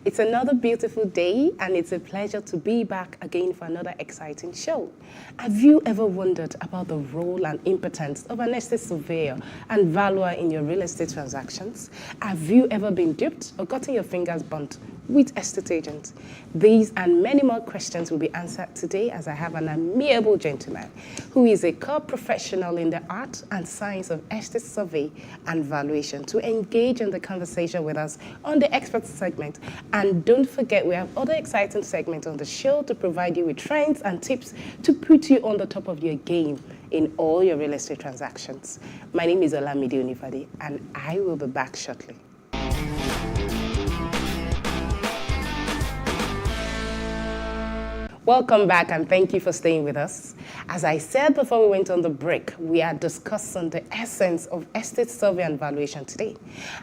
It's another beautiful day, and it's a pleasure to be back again for another exciting show. Have you ever wondered about the role and impotence of an estate surveyor and valuer in your real estate transactions? Have you ever been duped or gotten your fingers burnt with estate agents? These and many more questions will be answered today as I have an amiable gentleman who is a core professional in the art and science of estate survey and valuation to engage in the conversation with us on the expert segment. And don't forget, we have other exciting segments on the show to provide you with trends and tips to put you on the top of your game in all your real estate transactions. My name is Olamide Onifade, and I will be back shortly. Welcome back, and thank you for staying with us. As I said before we went on the break, we are discussing the essence of estate survey and valuation today.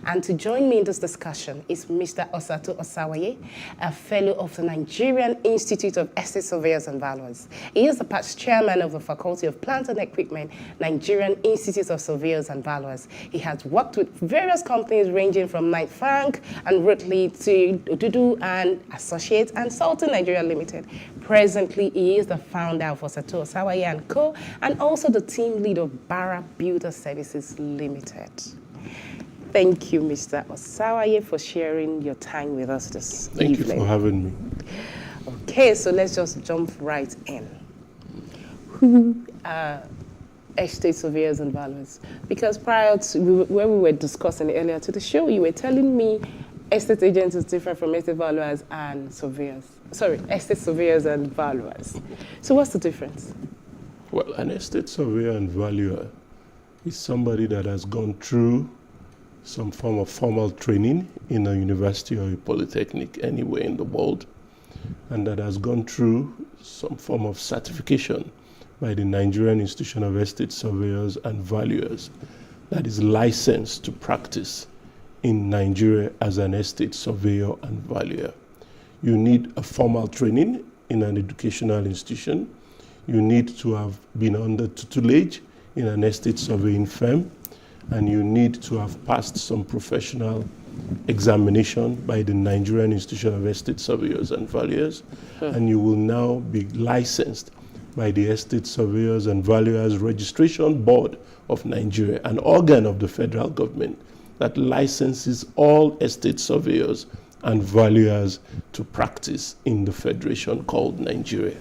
And to join me in this discussion is Mr. Osato Osawaye, a fellow of the Nigerian Institute of Estate Surveyors and Valuers. He is the past chairman of the Faculty of Plant and Equipment, Nigerian Institute of Surveyors and Valuers. He has worked with various companies ranging from Knight Frank and Rutley to Odudu and Associates and Sultan Nigeria Limited. Presently, he is the founder of Osato Osawaye & Co. and also the team lead of Barra Builder Services Limited. Thank you, Mr. Osawaye, for sharing your time with us this evening. Thank you for having me. Okay, so let's just jump right in. Who are estate surveyors and valuers? Because prior to when we were discussing earlier to the show, you were telling me estate agents is different from estate valuers and surveyors. Sorry, estate surveyors and valuers. So what's the difference? Well, an estate surveyor and valuer is somebody that has gone through some form of formal training in a university or a polytechnic anywhere in the world, and that has gone through some form of certification by the Nigerian Institution of Estate Surveyors and Valuers that is licensed to practice in Nigeria as an estate surveyor and valuer. You need a formal training in an educational institution. You need to have been under tutelage in an estate surveying firm, and you need to have passed some professional examination by the Nigerian Institution of Estate Surveyors and Valuers, and you will now be licensed by the Estate Surveyors and Valuers Registration Board of Nigeria, an organ of the federal government that licenses all estate surveyors and valuers to practice in the federation called Nigeria.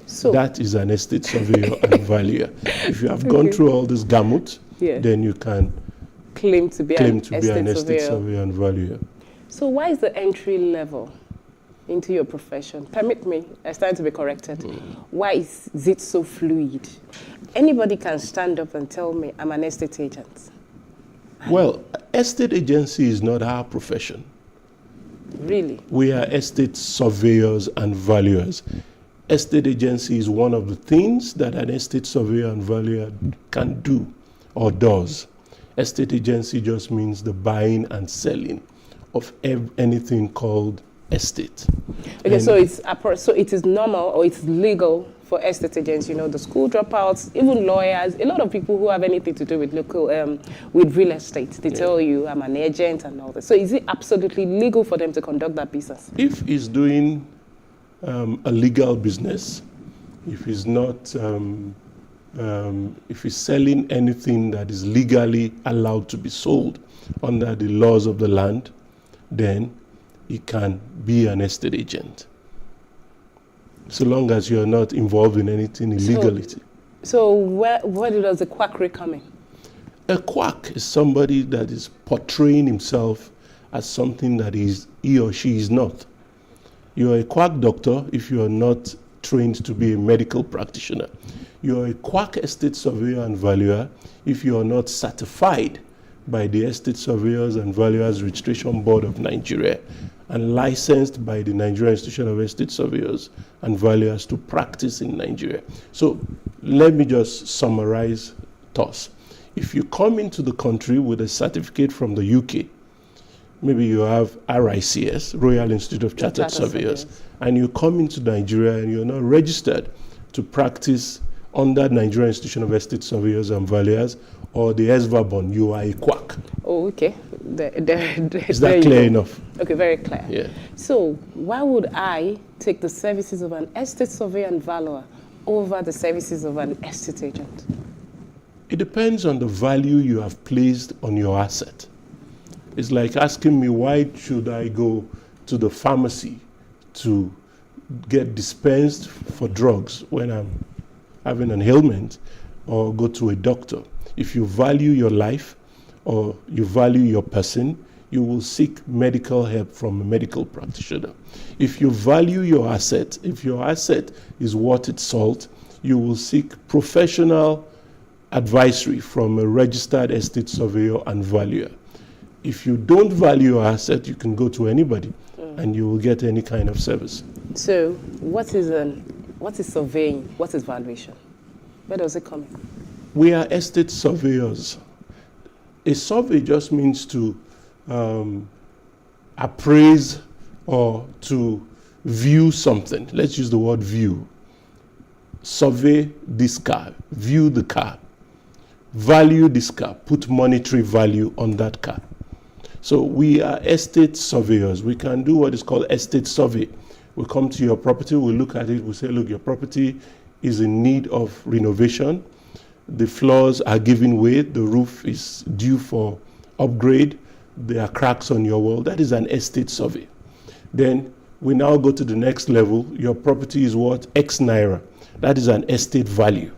So that is an estate surveyor and valuer. If you have gone through all this gamut, then you can claim to be an estate surveyor and valuer. So why is the entry level into your profession? Permit me, I stand to be corrected. Why is it so fluid? Anybody can stand up and tell me I'm an estate agent. Well, estate agency is not our profession. Really? We are estate surveyors and valuers. Estate agency is one of the things that an estate surveyor and valuer can do or does. Estate agency just means the buying and selling of anything called estate. Okay, so it is normal or it's legal for estate agents, you know, the school dropouts, even lawyers, a lot of people who have anything to do with local, with real estate, they tell you I'm an agent and all that. So is it absolutely legal for them to conduct that business? If he's doing a legal business, if he's not, if he's selling anything that is legally allowed to be sold under the laws of the land, then he can be an estate agent, so long as you're not involved in anything illegality. So where does the quackery come in? A quack is somebody that is portraying himself as something that he or she is not. You're a quack doctor if you are not trained to be a medical practitioner. You're a quack estate surveyor and valuer if you are not certified by the Estate Surveyors and Valuers Registration Board of Nigeria and licensed by the Nigerian Institution of Estate Surveyors and Valuers to practice in Nigeria. So let me just summarize thus. If you come into the country with a certificate from the UK, maybe you have RICS, Royal Institute of Chartered Surveyors, and you come into Nigeria and you're not registered to practice under Nigerian Institution of Estate Surveyors and Valuers or the SVABON, you are a quack. Oh, okay. Is that clear enough? Okay, very clear. Yeah. So why would I take the services of an estate surveyor and valuer over the services of an estate agent? It depends on the value you have placed on your asset. It's like asking me, why should I go to the pharmacy to get dispensed for drugs when I'm having an ailment, or go to a doctor? If you value your life or you value your person, you will seek medical help from a medical practitioner. If you value your asset, if your asset is worth its salt, you will seek professional advisory from a registered estate surveyor and valuer. If you don't value your asset, you can go to anybody and you will get any kind of service. So what is surveying? What is valuation? Where does it come in? We are estate surveyors. A survey just means to appraise or to view something. Let's use the word view. Survey this car, view the car, value this car, put monetary value on that car. So we are estate surveyors. We can do what is called estate survey. We come to your property, we look at it, we say, look, your property is in need of renovation. The floors are giving way, the roof is due for upgrade, there are cracks on your wall. That is an estate survey. Then we now go to the next level. Your property is worth X naira. That is an estate value.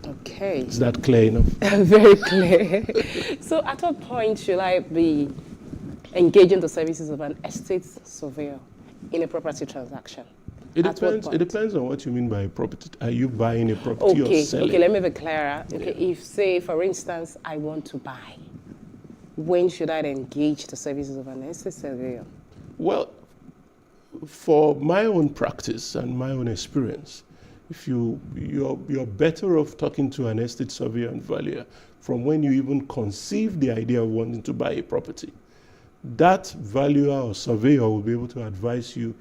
Okay. Is that clear enough? Very clear. So at what point should I be engaging the services of an estate surveyor in a property transaction? It depends on what you mean by a property. Are you buying a property or selling? Okay, let me be clearer. Okay, if, say, for instance, I want to buy, when should I engage the services of an estate surveyor? Well, for my own practice and my own experience, if you're better off talking to an estate surveyor and valuer from when you even conceive the idea of wanting to buy a property. That valuer or surveyor will be able to advise you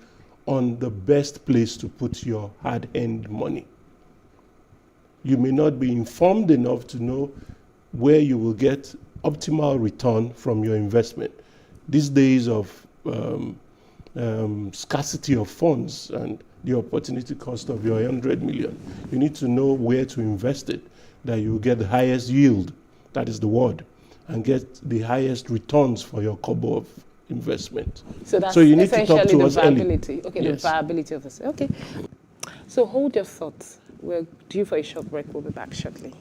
on the best place to put your hard-earned money. You may not be informed enough to know where you will get optimal return from your investment. These days of scarcity of funds and the opportunity cost of your 100 million, you need to know where to invest it, that you will get the highest yield, that is the word, and get the highest returns for your kobo of investment. So that's you need to essentially talk to the us early. viability. Okay, Yes. the viability of this. Okay. So hold your thoughts. We're due for a short break. We'll be back shortly.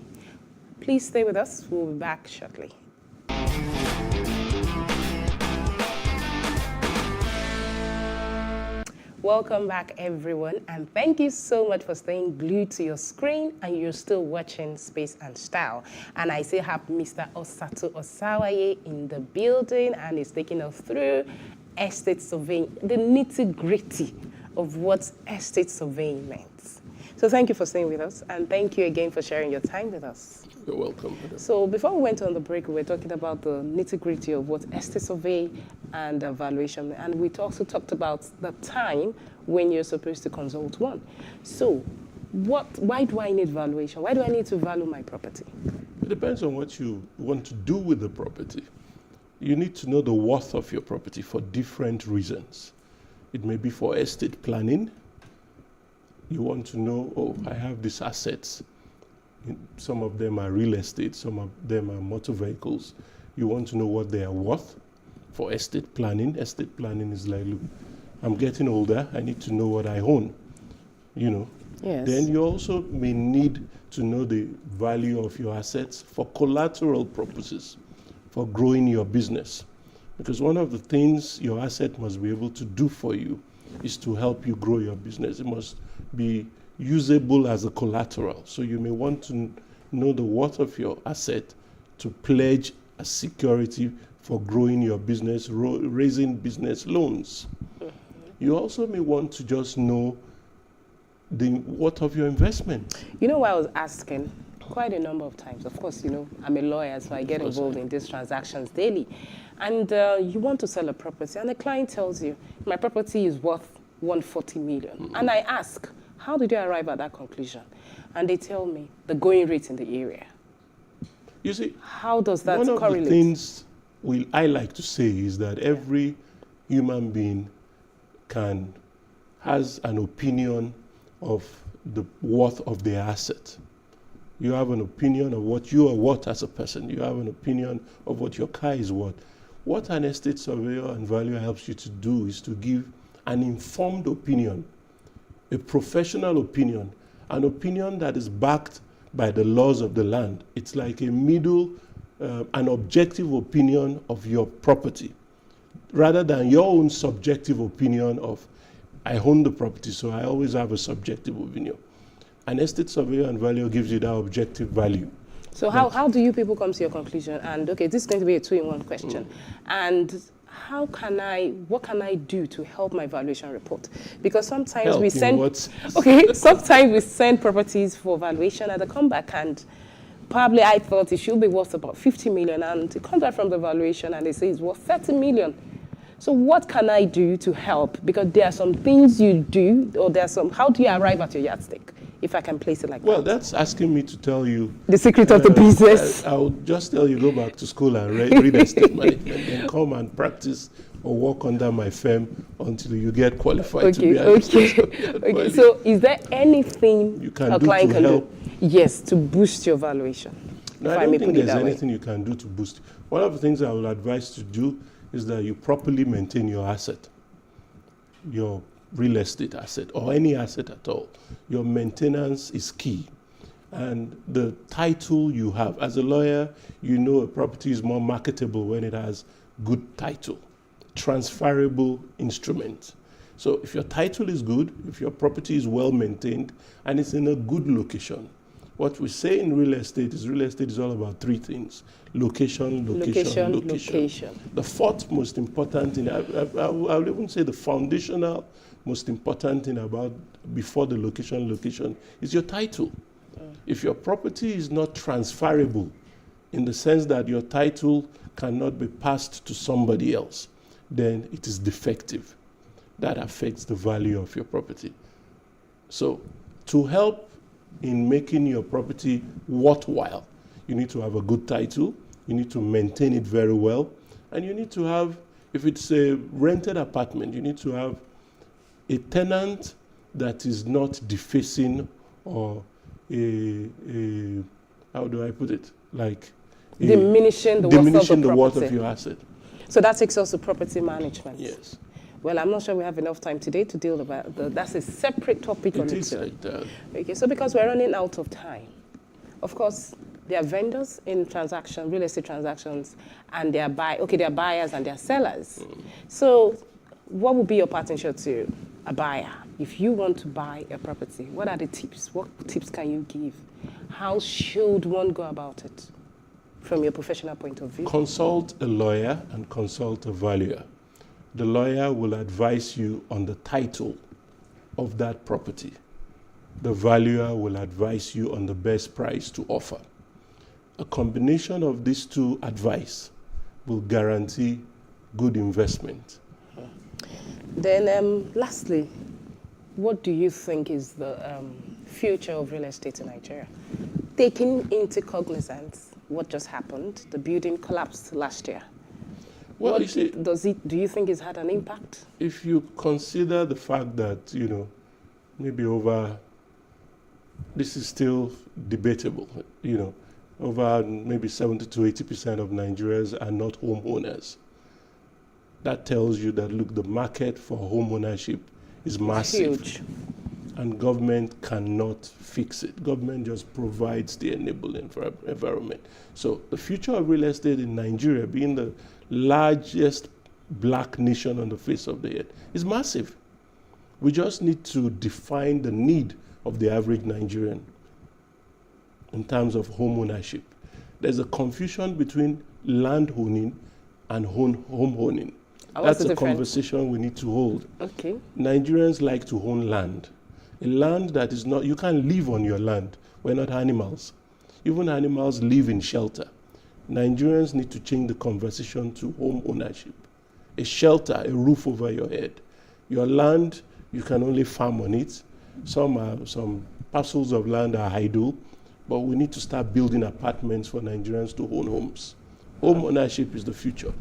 Please stay with us. We'll be back shortly. Welcome back, everyone, and thank you so much for staying glued to your screen and you're still watching Space and Style. And I still have Mr. Osato Osawaye in the building, and he's taking us through estate surveying, the nitty-gritty of what estate surveying means. So thank you for staying with us, and thank you again for sharing your time with us. You're welcome. So before we went on the break, we were talking about the nitty-gritty of what estate survey and evaluation, and we also talked about the time when you're supposed to consult one. So why do I need valuation? Why do I need to value my property? It depends on what you want to do with the property. You need to know the worth of your property for different reasons. It may be for estate planning. You want to know, oh, I have these assets. Some of them are real estate, some of them are motor vehicles. You want to know what they are worth. For estate planning is like, look, I'm getting older, I need to know what I own, you know. Yes. Then you also may need to know the value of your assets for collateral purposes, for growing your business. Because one of the things your asset must be able to do for you is to help you grow your business. It must be usable as a collateral. So you may want to know the worth of your asset to pledge a security for growing your business, raising business loans. You also may want to just know the worth of your investment. You know why I was asking quite a number of times. Of course, you know, I'm a lawyer, so I get involved in these transactions daily. And you want to sell a property, and the client tells you, my property is worth 140 million. And I ask, How did you arrive at that conclusion? And they tell me the going rate in the area. You see, how does that correlate? One of the things I like to say is that every human being has an opinion of the worth of their asset. You have an opinion of what you are worth as a person. You have an opinion of what your car is worth. What an estate surveyor and valuer helps you to do is to give an informed opinion, a professional opinion, an opinion that is backed by the laws of the land. It's like a an objective opinion of your property, rather than your own subjective opinion of, I own the property, so I always have a subjective opinion. An estate surveyor and valuer gives you that objective value. So how do you people come to your conclusion? And okay, this is going to be a 2-in-1 question. And what can I do to help my valuation report? Because sometimes we send, sometimes we send properties for valuation and they come back and probably I thought it should be worth about 50 million and it comes back from the valuation and they say it's worth 30 million. So what can I do to help? Because there are some things you do, or how do you arrive at your yardstick? If I can place it like that. Well, that's asking me to tell you the secret of the business. I'll just tell you, go back to school and read estate management, then come and practice or work under my firm until you get qualified to be an Okay. So is there anything you can do to help? Yes, to boost your valuation. No, I don't think there's anything you can do to boost. One of the things I will advise to do is that you properly maintain your asset, your real estate asset, or any asset at all. Your maintenance is key. And the title you have, as a lawyer, you know a property is more marketable when it has good title, transferable instrument. So if your title is good, if your property is well maintained, and it's in a good location. What we say in real estate is all about 3 things: location. The fourth most important thing, I would even say the foundational most important thing about before the location is your title. If your property is not transferable in the sense that your title cannot be passed to somebody else, then it is defective. That affects the value of your property. So to help in making your property worthwhile, you need to have a good title, you need to maintain it very well, and you need to have, if it's a rented apartment, you need to have a tenant that is not defacing or how do I put it? Like diminishing the worth of your asset. So that takes us to property management. Yes. Well, I'm not sure we have enough time today to deal about that. That's a separate topic on its own. Okay, so because we're running out of time, of course, there are vendors in real estate transactions, and there are buyers and there are sellers. So what would be your partnership to a buyer? If you want to buy a property, what are the tips? What tips can you give? How should one go about it from your professional point of view? Consult a lawyer and consult a valuer. The lawyer will advise you on the title of that property. The valuer will advise you on the best price to offer. A combination of these 2 advice will guarantee good investment. Then lastly, what do you think is the future of real estate in Nigeria? Taking into cognizance what just happened, the building collapsed last year. Well, you see, do you think it's had an impact? If you consider the fact that, maybe this is still debatable, over maybe 70 to 80% of Nigerians are not homeowners. That tells you that, look, the market for home ownership is massive. Huge. And government cannot fix it. Government just provides the enabling environment. So the future of real estate in Nigeria, being the largest black nation on the face of the earth, is massive. We just need to define the need of the average Nigerian in terms of home ownership. There's a confusion between land owning and home owning. That's a conversation we need to hold. Okay. Nigerians like to own land. A land that is not, you can't live on your land. We're not animals. Even animals live in shelter. Nigerians need to change the conversation to home ownership. A shelter, a roof over your head. Your land, you can only farm on it. Some parcels of land are idle, but we need to start building apartments for Nigerians to own homes. Home ownership is the future,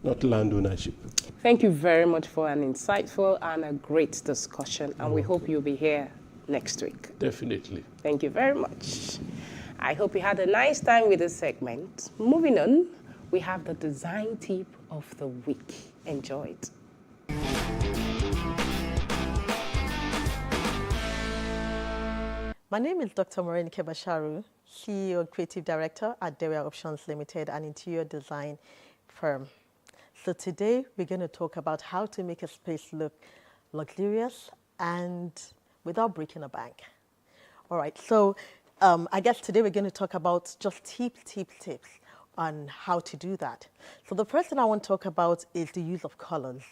not land ownership. Thank you very much for an insightful and a great discussion, and we hope you'll be here next week. Definitely. Thank you very much. I hope you had a nice time with this segment. Moving on, we have the design tip of the week. Enjoy it. My name is Dr. Morenike Basharu, CEO and Creative Director at Deria Options Limited, an interior design firm. So today we're going to talk about how to make a space look luxurious and without breaking a bank. All right, so I guess today we're going to talk about just tips on how to do that. So the first thing I want to talk about is the use of colors.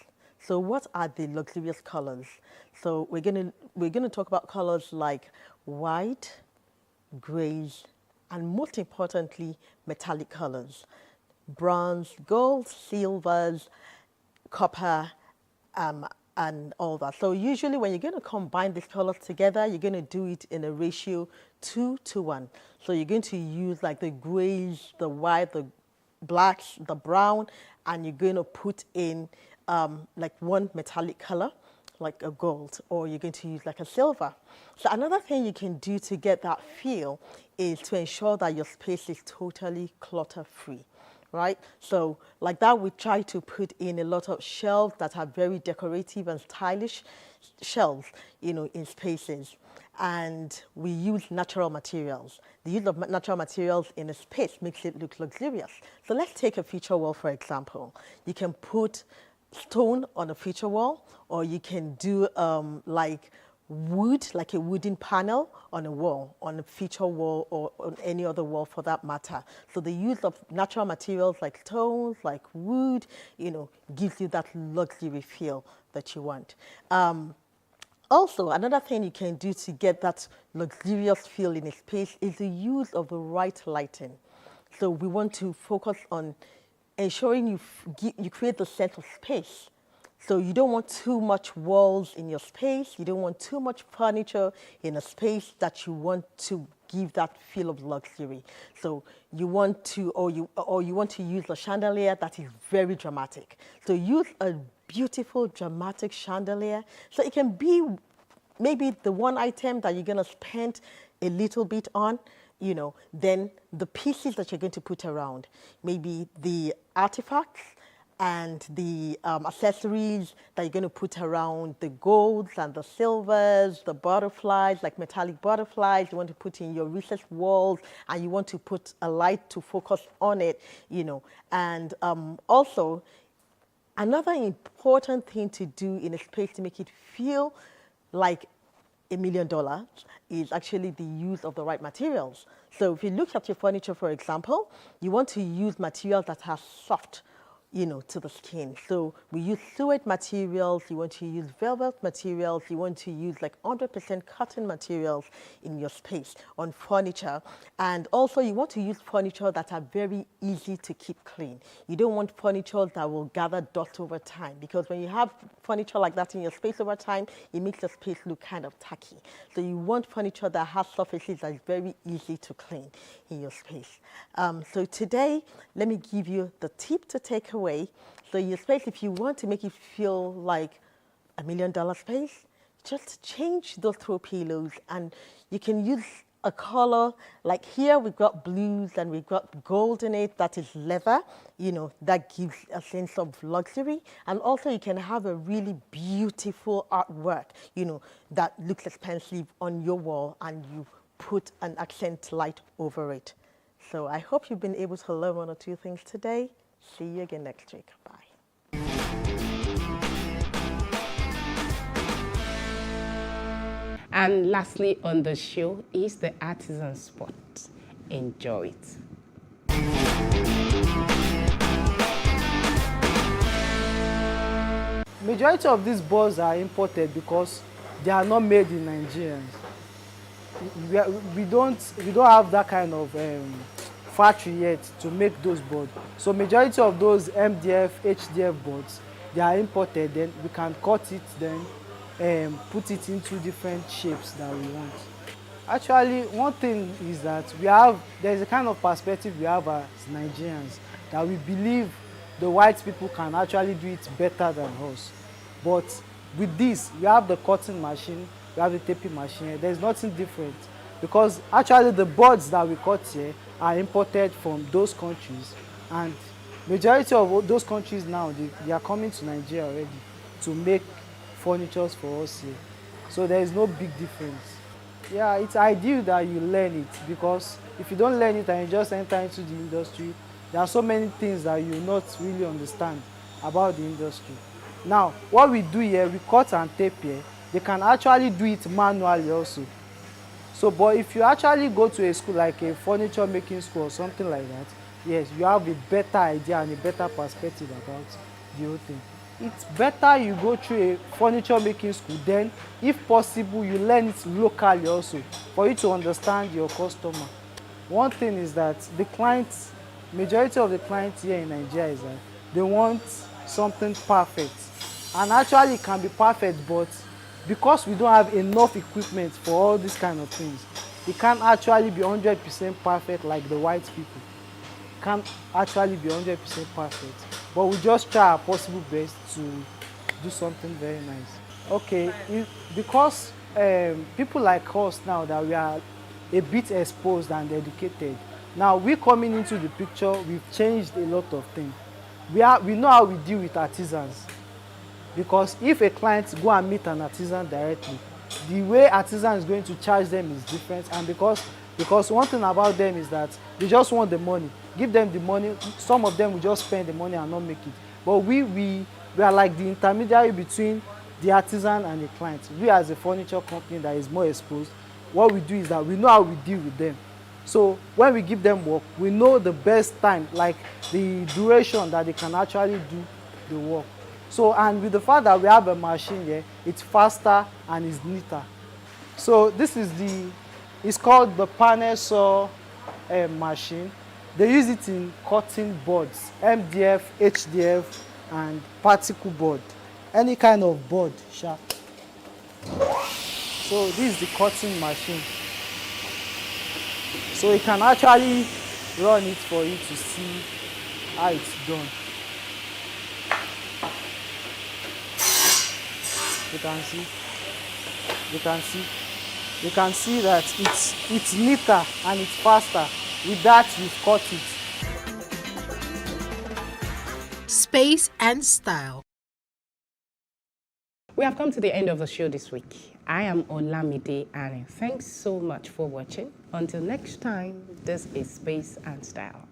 So what are the luxurious colors? So we're going to talk about colors like white, grays, and most importantly, metallic colors. Bronze, gold, silvers, copper, and all that. So usually when you're going to combine these colors together, you're going to do it in a ratio 2:1. So you're going to use like the grays, the white, the blacks, the brown, and you're going to put in like one metallic color, like a gold, or you're going to use like a silver. So another thing you can do to get that feel is to ensure that your space is totally clutter-free. Right? So like that, we try to put in a lot of shelves that are very decorative and stylish shelves, in spaces. And we use natural materials. The use of natural materials in a space makes it look luxurious. So let's take a feature wall, for example. You can put stone on a feature wall, or you can do like wood, like a wooden panel on a wall, on a feature wall, or on any other wall for that matter. So the use of natural materials like stones, like wood, gives you that luxury feel that you want. Also, another thing you can do to get that luxurious feel in a space is the use of the right lighting. So we want to focus on ensuring you create the sense of space. So you don't want too much walls in your space. You don't want too much furniture in a space that you want to give that feel of luxury. So you want to, or you want to use a chandelier that is very dramatic. So use a beautiful, dramatic chandelier. So it can be maybe the one item that you're going to spend a little bit on, then the pieces that you're going to put around, maybe the artifacts and the accessories that you're going to put around the golds and the silvers, the butterflies, like metallic butterflies, you want to put in your recessed walls, and you want to put a light to focus on it, And also, another important thing to do in a space to make it feel like $1 million is actually the use of the right materials. So if you look at your furniture, for example, you want to use materials that are soft, to the skin. So we use suede materials, you want to use velvet materials, you want to use like 100% cotton materials in your space on furniture. And also you want to use furniture that are very easy to keep clean. You don't want furniture that will gather dust over time, because when you have furniture like that in your space over time, it makes the space look kind of tacky. So you want furniture that has surfaces that is very easy to clean in your space. So today, let me give you the tip to take away. So your space, if you want to make it feel like $1 million space, just change those throw pillows, and you can use a color. Like here we've got blues and we've got gold in it that is leather, that gives a sense of luxury. And also you can have a really beautiful artwork, that looks expensive on your wall, and you put an accent light over it. So I hope you've been able to learn 1 or 2 things today. See you again next week. Bye. And lastly on the show is the artisan spot. Enjoy it. Majority of these boards are imported because they are not made in Nigeria. We don't have that kind of factory yet to make those boards. So majority of those MDF, HDF boards, they are imported. Then we can cut it, then put it into different shapes that we want. Actually, one thing is that there's a kind of perspective we have as Nigerians that we believe the white people can actually do it better than us. But with this, we have the cutting machine, we have the taping machine. There's nothing different because actually the boards that we cut here are imported from those countries, and majority of those countries now they are coming to Nigeria already to make furniture for us here. So there is no big difference. Yeah, it's ideal that you learn it because if you don't learn it and you just enter into the industry, there are so many things that you will not really understand about the industry. Now, what we do here, we cut and tape here. They can actually do it manually also. So, but if you actually go to a school like a furniture making school or something like that, yes, you have a better idea and a better perspective about the whole thing. It's better you go through a furniture making school, then if possible you learn it locally also for you to understand your customer. One thing is that the clients, majority of the clients here in Nigeria is that they want something perfect, and actually it can be perfect, but because we don't have enough equipment for all these kind of things, it can't actually be 100% perfect like the white people. It can't actually be 100% perfect, but we just try our possible best to do something very nice. Okay, because people like us now that we are a bit exposed and educated, now we coming into the picture, we've changed a lot of things. We know how we deal with artisans, because if a client go and meet an artisan directly, the way artisan is going to charge them is different, and because one thing about them is that they just want the money. Give them the money, some of them will just spend the money and not make it. But we are like the intermediary between the artisan and the client. We as a furniture company that is more exposed, what we do is that we know how we deal with them. So when we give them work, we know the best time, like the duration that they can actually do the work. So, and with the fact that we have a machine here, it's faster and it's neater. So this is it's called the panel saw machine. They use it in cutting boards, MDF, HDF, and particle board. Any kind of board, sharp. So this is the cutting machine. So you can actually run it for you to see how it's done. You can see that it's neater and it's faster. With that, you've cut it. Space and style. We have come to the end of the show this week. I am Olamide Annie. Thanks so much for watching. Until next time, this is Space and Style.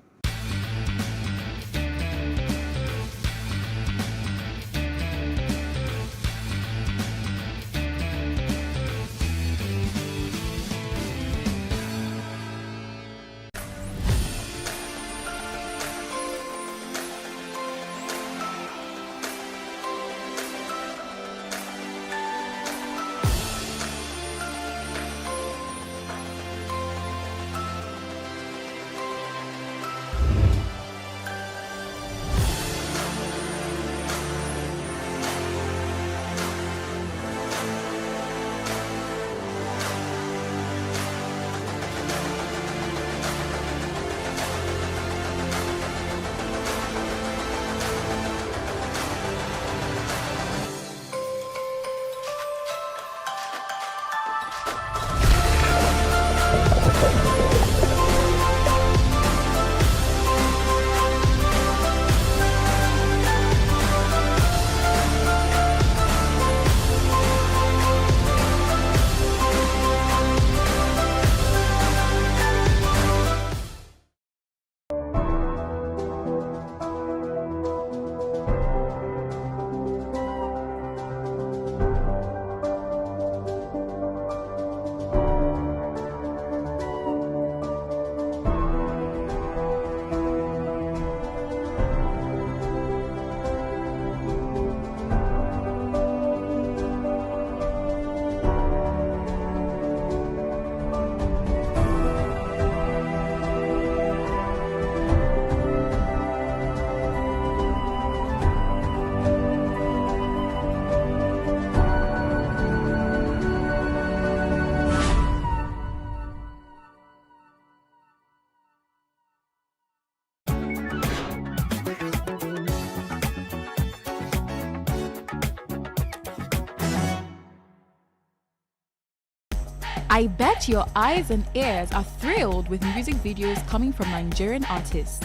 I bet your eyes and ears are thrilled with music videos coming from Nigerian artists.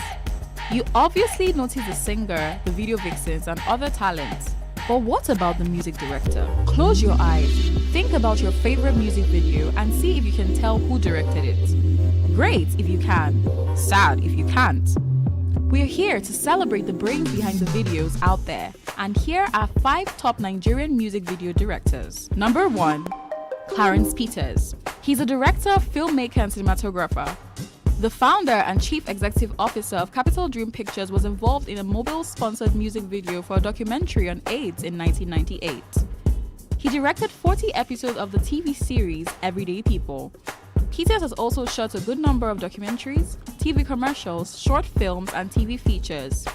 You obviously notice the singer, the video vixens, and other talents. But what about the music director? Close your eyes, think about your favorite music video, and see if you can tell who directed it. Great if you can, sad if you can't. We're here to celebrate the brains behind the videos out there, and here are 5 top Nigerian music video directors. Number 1. Clarence Peters. He's a director, filmmaker, and cinematographer. The founder and chief executive officer of Capital Dream Pictures was involved in a mobile-sponsored music video for a documentary on AIDS in 1998. He directed 40 episodes of the TV series Everyday People. Peters has also shot a good number of documentaries, TV commercials, short films, and TV features.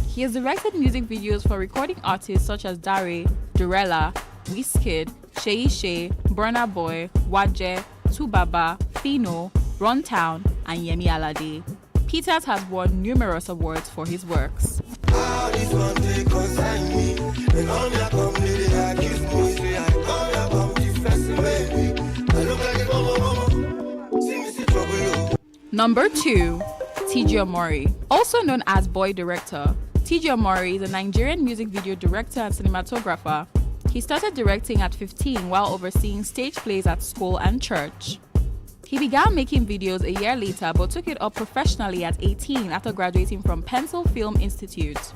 He has directed music videos for recording artists such as Dare, Durella, Wizkid, Seyi Shay, Burna Boy, Waje, Tubaba, Fino, Runtown, and Yemi Alade. Peters has won numerous awards for his works. Number 2. TG Omori. Also known as Boy Director, TG Omori is a Nigerian music video director and cinematographer. He started directing at 15 while overseeing stage plays at school and church. He began making videos a year later but took it up professionally at 18 after graduating from Pencil Film Institute.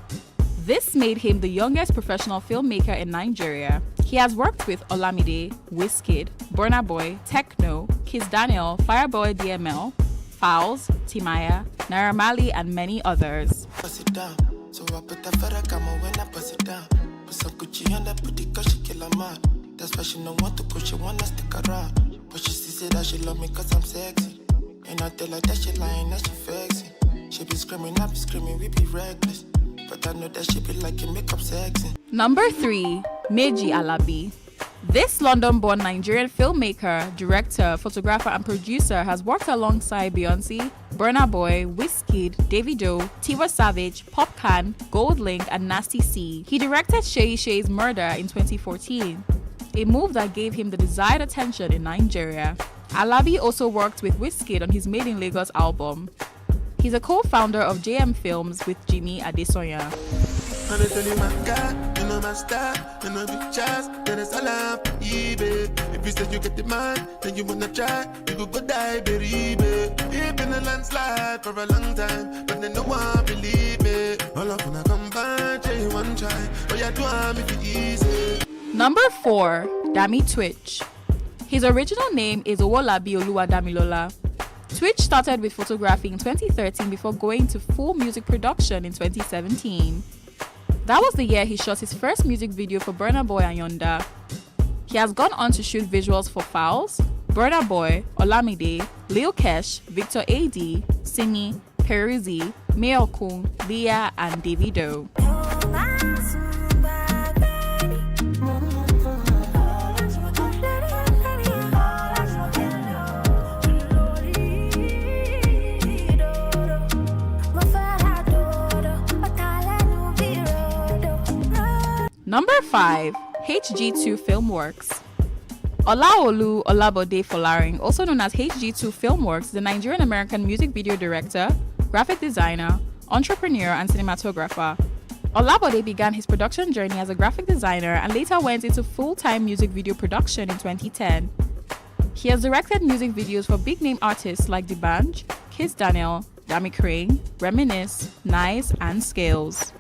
This made him the youngest professional filmmaker in Nigeria. He has worked with Olamide, Wizkid, Burna Boy, Techno, Kiss Daniel, Fireboy DML, Fowls, Timaya, Naira Marley, and many others. So I put a Ferragamo when I pass it down. Put some Gucci on that booty cause she kill a man. That's why she don't want to go, she wanna stick around. But she still say that she love me cause I'm sexy. And I tell her that she lying, that she vexing. She be screaming, I be screaming, we be reckless. But I know that she be liking makeup sexy. Number 3. Meji Alabi. This London-born Nigerian filmmaker, director, photographer, and producer has worked alongside Beyonce, Burna Boy, Wizkid, Davido, Tiwa Savage, Popcan, Goldlink, and Nasty C. He directed Seyi Shay's Murder in 2014, a move that gave him the desired attention in Nigeria. Alabi also worked with Wizkid on his Made in Lagos album. He's a co-founder of JM Films with Jimmy Adesoya. You know my style, you know the chance, then it's all up, eBay. If you say you get the man, then you wanna try, you could go die, baby. You've been a landslide for a long time, but then no one believe me. All up when I come back, you one try, but you do have me easy. Number 4. Dami Twitch. His original name is Owolabi Oluwadamilola. Twitch started with photography in 2013 before going to full music production in 2017. That was the year he shot his first music video for Burna Boy and Yonda. He has gone on to shoot visuals for Fowls, Burna Boy, Olamide, Lil Kesh, Victor A.D., Simi, Peruzzi, Mayokun, Leah, and Davido. Number 5. HG2 Filmworks. Olaolu Olabode Folarin, also known as HG2 Filmworks, is a Nigerian-American music video director, graphic designer, entrepreneur, and cinematographer. Olabode began his production journey as a graphic designer and later went into full-time music video production in 2010. He has directed music videos for big-name artists like D'banj, Kiss Daniel, Dami Crane, Reminisce, Nice, and Scales.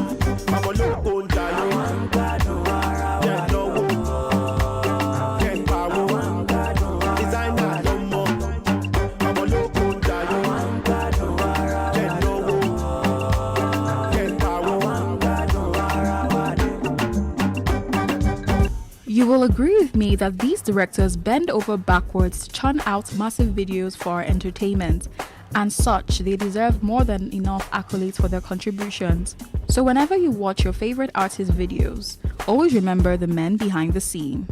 You will agree with me that these directors bend over backwards to churn out massive videos for our entertainment. And such, they deserve more than enough accolades for their contributions. So whenever you watch your favorite artist videos, always remember the men behind the scene.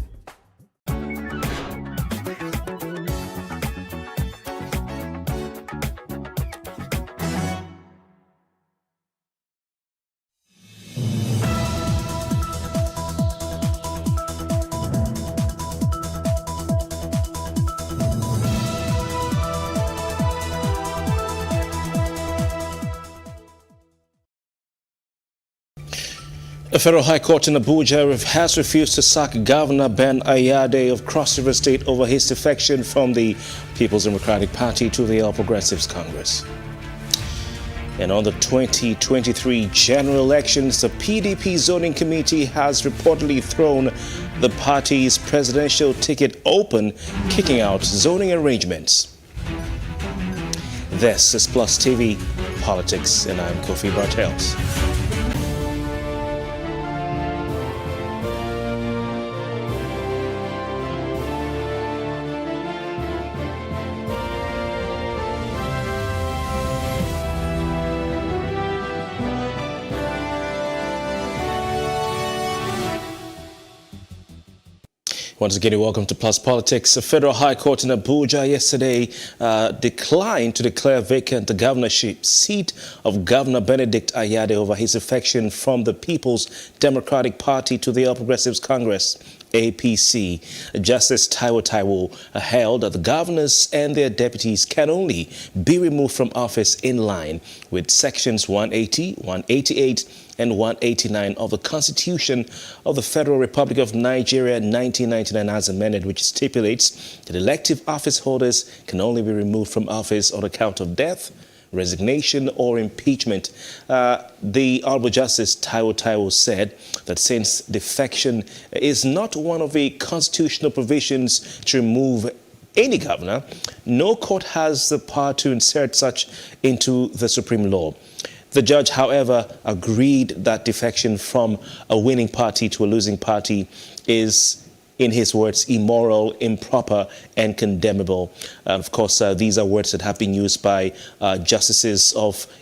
A federal high court in Abuja has refused to sack Governor Ben Ayade of Cross River State over his defection from the People's Democratic Party to the All Progressives Congress. And on the 2023 general elections, the PDP zoning committee has reportedly thrown the party's presidential ticket open, kicking out zoning arrangements. This is Plus TV Politics, and I'm Kofi Bartels. Once again, welcome to Plus Politics. The Federal High Court in Abuja yesterday declined to declare vacant the governorship seat of Governor Benedict Ayade over his defection from the People's Democratic Party to the All Progressives Congress, APC. Justice Taiwo held that the governors and their deputies can only be removed from office in line with sections 180, 188, and 189 of the Constitution of the Federal Republic of Nigeria 1999 as amended, which stipulates that elective office holders can only be removed from office on account of death, resignation, or impeachment. The Honorable Justice Taiwo said that since defection is not one of the constitutional provisions to remove any governor, no court has the power to insert such into the supreme law. The judge, however, agreed that defection from a winning party to a losing party is, in his words, immoral, improper, and condemnable. Of course, these are words that have been used by justices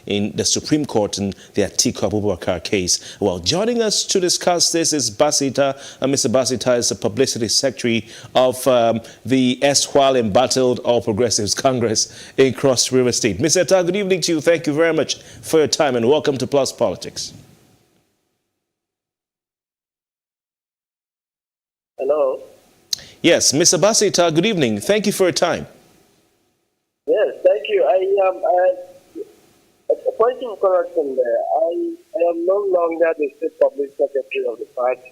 in the Supreme Court in the Atiku Abubakar case. Well, joining us to discuss this is Basita. Mr. Basita is the publicity secretary of the erstwhile embattled All Progressives Congress in Cross River State. Mr. Etta, good evening to you. Thank you very much for your time and welcome to Plus Politics. Hello. Yes, Mr. Basita, good evening. Thank you for your time. Yes, thank you. A point of correction there. I am no longer the state public secretary of the party.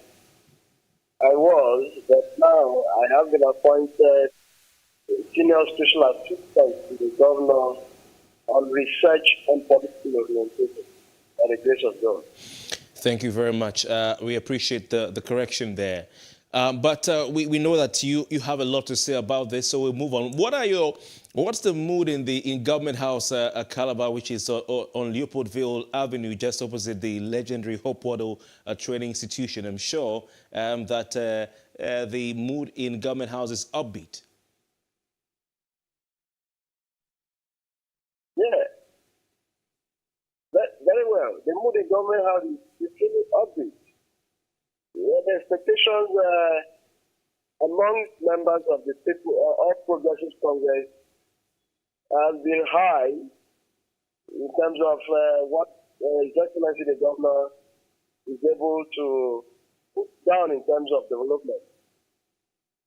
I was, but now I have been appointed senior special assistant to the governor on research and political orientation, by the grace of God. Thank you very much. We appreciate the correction there. But we know that you have a lot to say about this, so we'll move on. What's the mood in Government House Calabar, which is on Leopoldville Avenue, just opposite the legendary Hope Waddle Training Institution? I'm sure that the mood in Government House is upbeat. Yeah, very well. The mood in Government House is really upbeat. Yeah, the expectations among members of the All Progressives Congress have been high in terms of what His Excellency the Governor is able to put down in terms of development.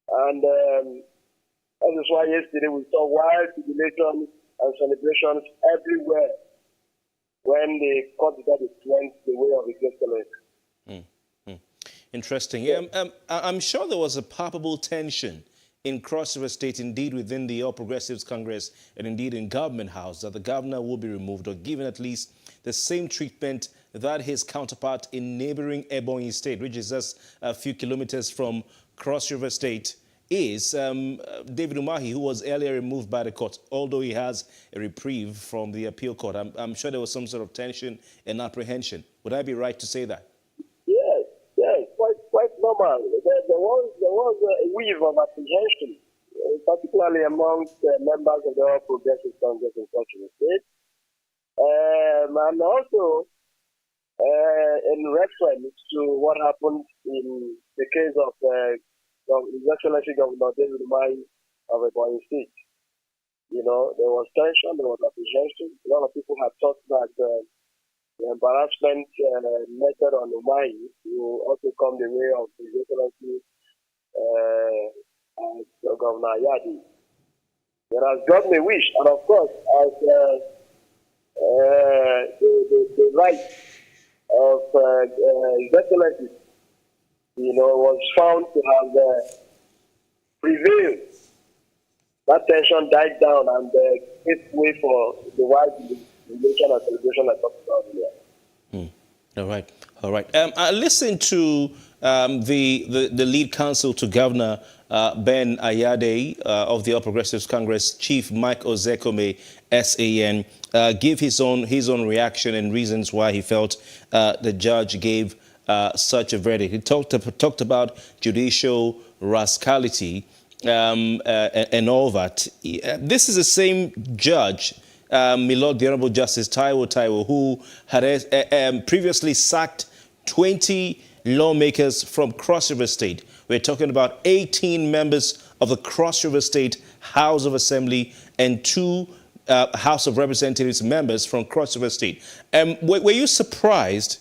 And that is why yesterday we saw wild jubilation and celebrations everywhere when the court decided to went the way of His Excellency. Interesting. I'm sure there was a palpable tension in Cross River State, indeed within the All Progressives Congress and indeed in Government House, that the governor will be removed or given at least the same treatment that his counterpart in neighboring Ebonyi State, which is just a few kilometers from Cross River State, is David Umahi, who was earlier removed by the court, although he has a reprieve from the appeal court. I'm sure there was some sort of tension and apprehension. Would I be right to say that? Quite normal. There was a weave of apprehension, particularly amongst members of the All Progressive Congress in Cross River State, and also in reference to what happened in the case of His Excellency Governor David Umahi of Ebonyi State. You know, there was tension, there was apprehension. A lot of people had thought that the embarrassment method on Umahi will also come the way of His Excellency Governor Ayade. There has God may wish, and of course, as the right of His Excellency, was found to have prevailed. That tension died down and gave way for the wide relation and celebration I talked about earlier. All right. I listened to the lead counsel to Governor Ben Ayade of the All Progressives Congress, Chief Mike Ozekome, SAN, give his own reaction and reasons why he felt the judge gave such a verdict. He talked about judicial rascality and all that. This is the same judge, Milord the Honorable Justice Taiwo, who had previously sacked 20 lawmakers from Cross River State. We're talking about 18 members of the Cross River State House of Assembly and 2 House of Representatives members from Cross River State. Were you surprised,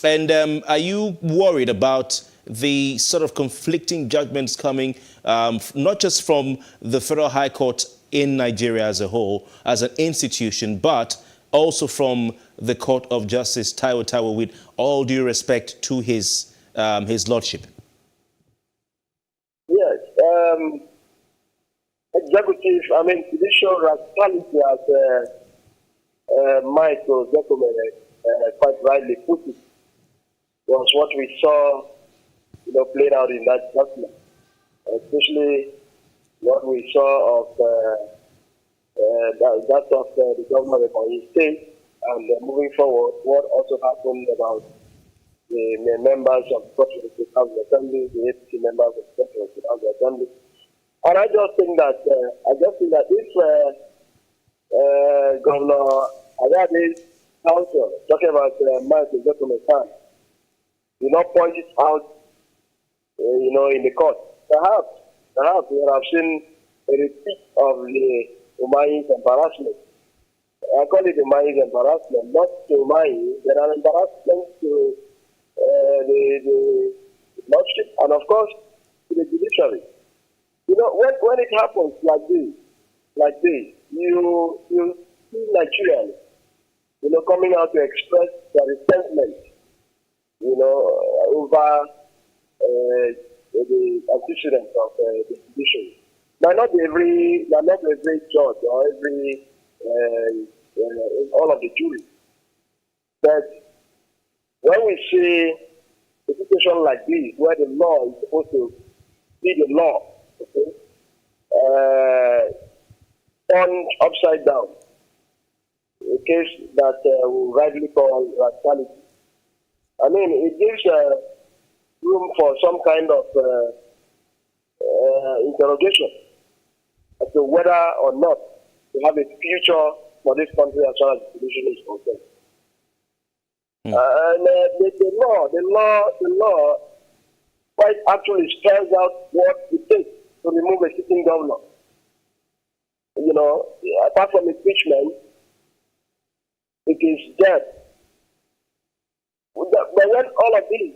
and are you worried about the sort of conflicting judgments coming not just from the Federal High Court in Nigeria as a whole, as an institution, but also from the Court of Justice, Taiwo, with all due respect to his lordship? Yes. Judicial rascality, as Michael Ozekome quite rightly put it, was what we saw played out in that judgment, especially what we saw of that of the governor of his state, and moving forward, what also happened about the members of the House of Assembly, the APC members of the House of Assembly. And I just think that if Governor Ayade's counsel, talking about Michael Ozekome, did not point it out, in the court, perhaps we have seen a repeat of the Umahi's embarrassment. I call it Umahi's embarrassment, not to Umahi, but an embarrassment to the lordship and, of course, to the judiciary. When it happens like this, you see Nigerians, coming out to express their resentment, over the antecedents of the judiciary. Not every judge or every all of the jury, but when we see a situation like this, where the law is supposed to be the law, turned upside down, a case that we rightly call rascality. It gives room for some kind of interrogation as to whether or not to have a future for this country as far as the solution is concerned. And the law quite actually spells out what it takes to remove a sitting governor. Apart from impeachment, it is death. But when all of these,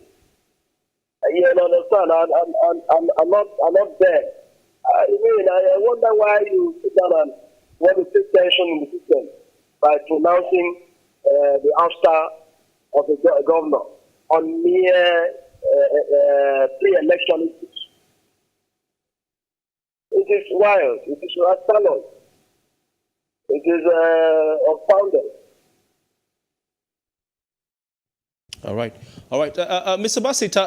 you understand, I'm not there. I wonder why you sit down and want to take tension in the system by pronouncing the ouster of the governor on mere pre-election issues. It is wild. It is rascalous. It is unfounded. All right. Mr. Basita,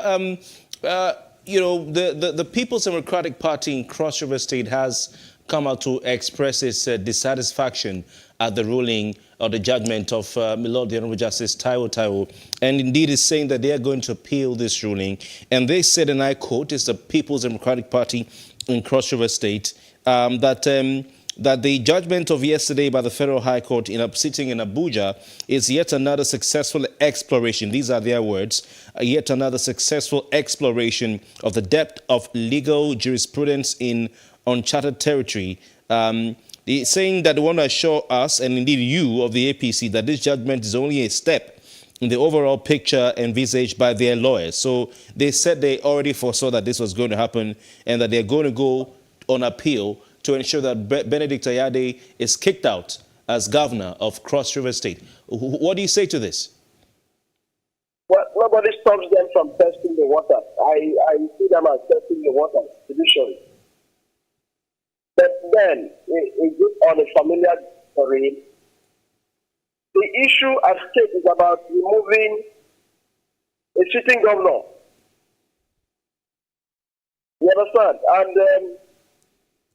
the People's Democratic Party in Cross River State has come out to express its dissatisfaction at the ruling or the judgment of Milord the Honorable Justice Taiwo, and indeed is saying that they are going to appeal this ruling. And they said, and I quote, it's the People's Democratic Party in Cross River State, that the judgment of yesterday by the Federal High Court sitting in Abuja is yet another successful exploration, these are their words, yet another successful exploration of the depth of legal jurisprudence in uncharted territory, saying that they want to assure us, and indeed you of the APC, that this judgment is only a step in the overall picture envisaged by their lawyers. So they said they already foresaw that this was going to happen and that they're going to go on appeal to ensure that Benedict Ayade is kicked out as governor of Cross River State. What do you say to this? Well, nobody stops them from testing the waters. I see them as testing the waters, judicially. But then, is it on a familiar terrain? The issue at stake is about removing a sitting governor. You understand? And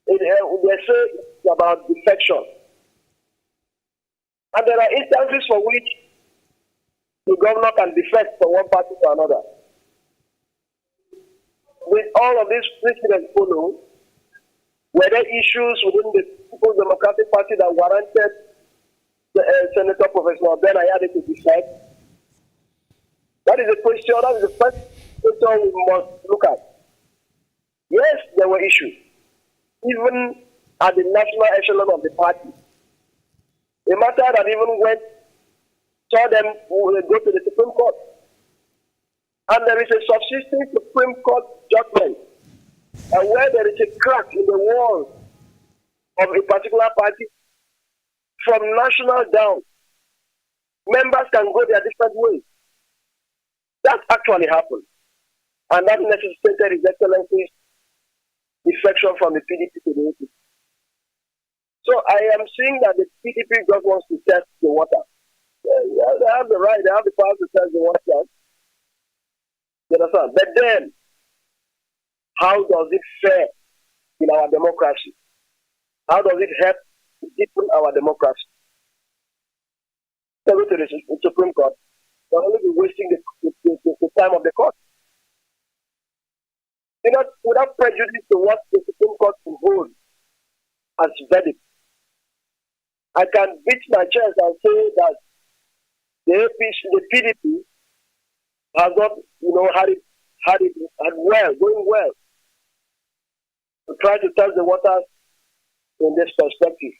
they say it's about defection. And there are instances for which the governor can defect from one party to another. With all of these precedents follow, were there issues within the People's Democratic Party that warranted Senator Professor Ben Ayade to defect? That is a question, that is the first question we must look at. Yes, there were issues, even at the national echelon of the party. A matter that even saw them go to the Supreme Court. And there is a subsisting Supreme Court judgment. And where there is a crack in the wall of a particular party, from national down, members can go their different ways. That actually happened. And that necessitated His Excellency's defection from the PDP to the APC. So I am seeing that the PDP just wants to test the water. Yeah, they have the right, they have the power to test the water. You understand? But then, how does it fare in our democracy? How does it help to deepen our democracy? Go to the Supreme Court, we'll only be wasting the time of the court. You know, without prejudice to what the Supreme Court will hold as verdict, I can beat my chest and say that the APC, the PDP, has not, going well, to try to test the waters in this perspective.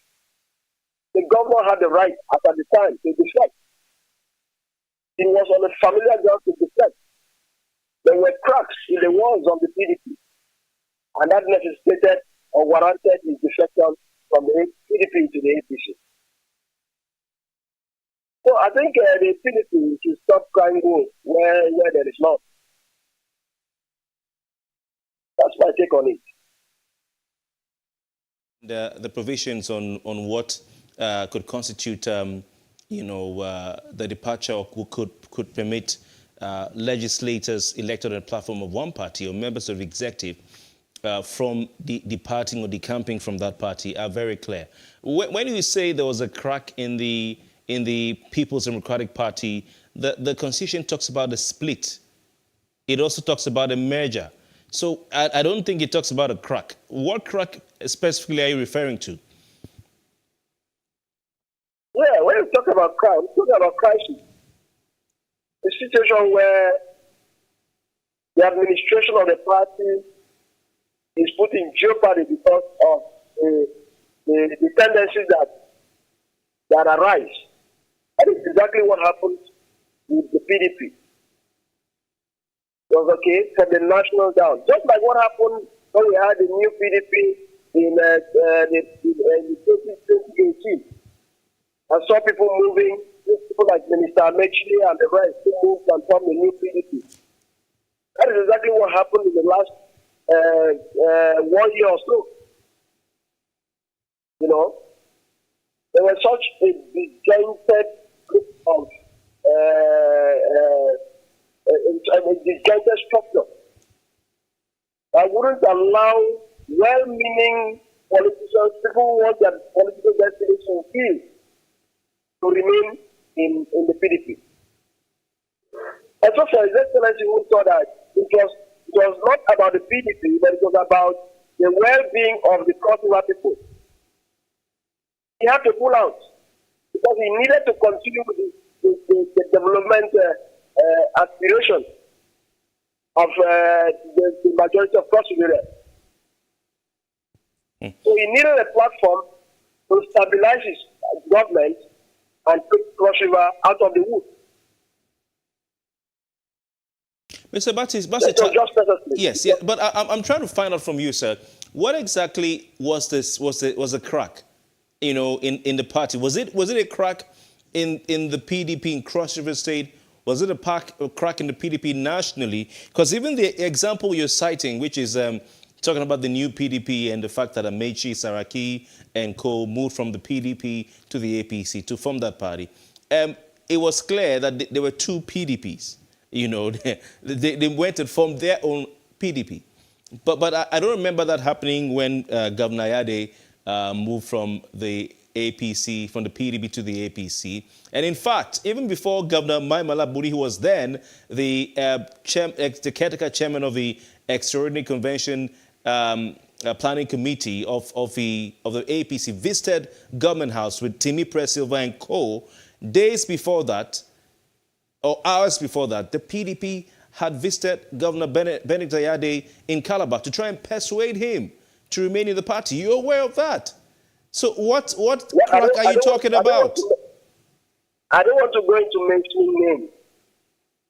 The governor had the right at the time to defect. It was on a familiar ground to defect. There were cracks in the walls of the PDP, and that necessitated or warranted his defection from the PDP to the APC. So I think the PDP should stop crying wolf where there is none. That's my take on it. The provisions on what could constitute, the departure or could permit legislators elected on the platform of one party or members of the executive from departing or decamping from that party are very clear. When you say there was a crack in the People's Democratic Party, the Constitution talks about a split. It also talks about a merger. So I don't think it talks about a crack. What crack specifically are you referring to? Yeah, when you talk about crime, we talk about crisis. A situation where the administration of the party is put in jeopardy because of the tendencies that arise. That is exactly what happened with the PDP. It was okay from the national down. Just like what happened when we had the new PDP in 2018. I saw people moving, people like Minister Amechi and the rest who moved and formed the new PDP. That is exactly what happened in the last 1 year or so. You know, there was such a disjointed group of a disjointed structure that wouldn't allow well-meaning politicians, people who want their political destiny fulfilled, to remain in the PDP. And so for His Excellency, who thought that it was not about the PDP, but it was about the well-being of the Cross-River people. He had to pull out because he needed to continue with the development aspiration of the majority of Cross-River. So he needed a platform to stabilize his government and take Cross River out of the woods. Mr. Baptist, yes, but I'm trying to find out from you, sir, what exactly was a crack, in the party? Was it a crack in the PDP in Cross River State, Was it a crack in the PDP nationally? Because even the example you're citing, which is talking about the new PDP and the fact that Amechi, Saraki and co moved from the PDP to the APC to form that party, it was clear that there were two PDPs. You know, they went and formed their own PDP. But I don't remember that happening when Governor Ayade moved from the APC, from the PDP to the APC. And in fact, even before Governor Mai Mala Buni, who was then the caretaker chairman of the Extraordinary Convention Planning Committee of the APC, visited Government House with Timi Press Silva and co. Days before that, or hours before that, the PDP had visited Governor Benedict Ayade in Calabar to try and persuade him to remain in the party. You're aware of that? So what crack are you talking about? I don't want to go into mentioning names,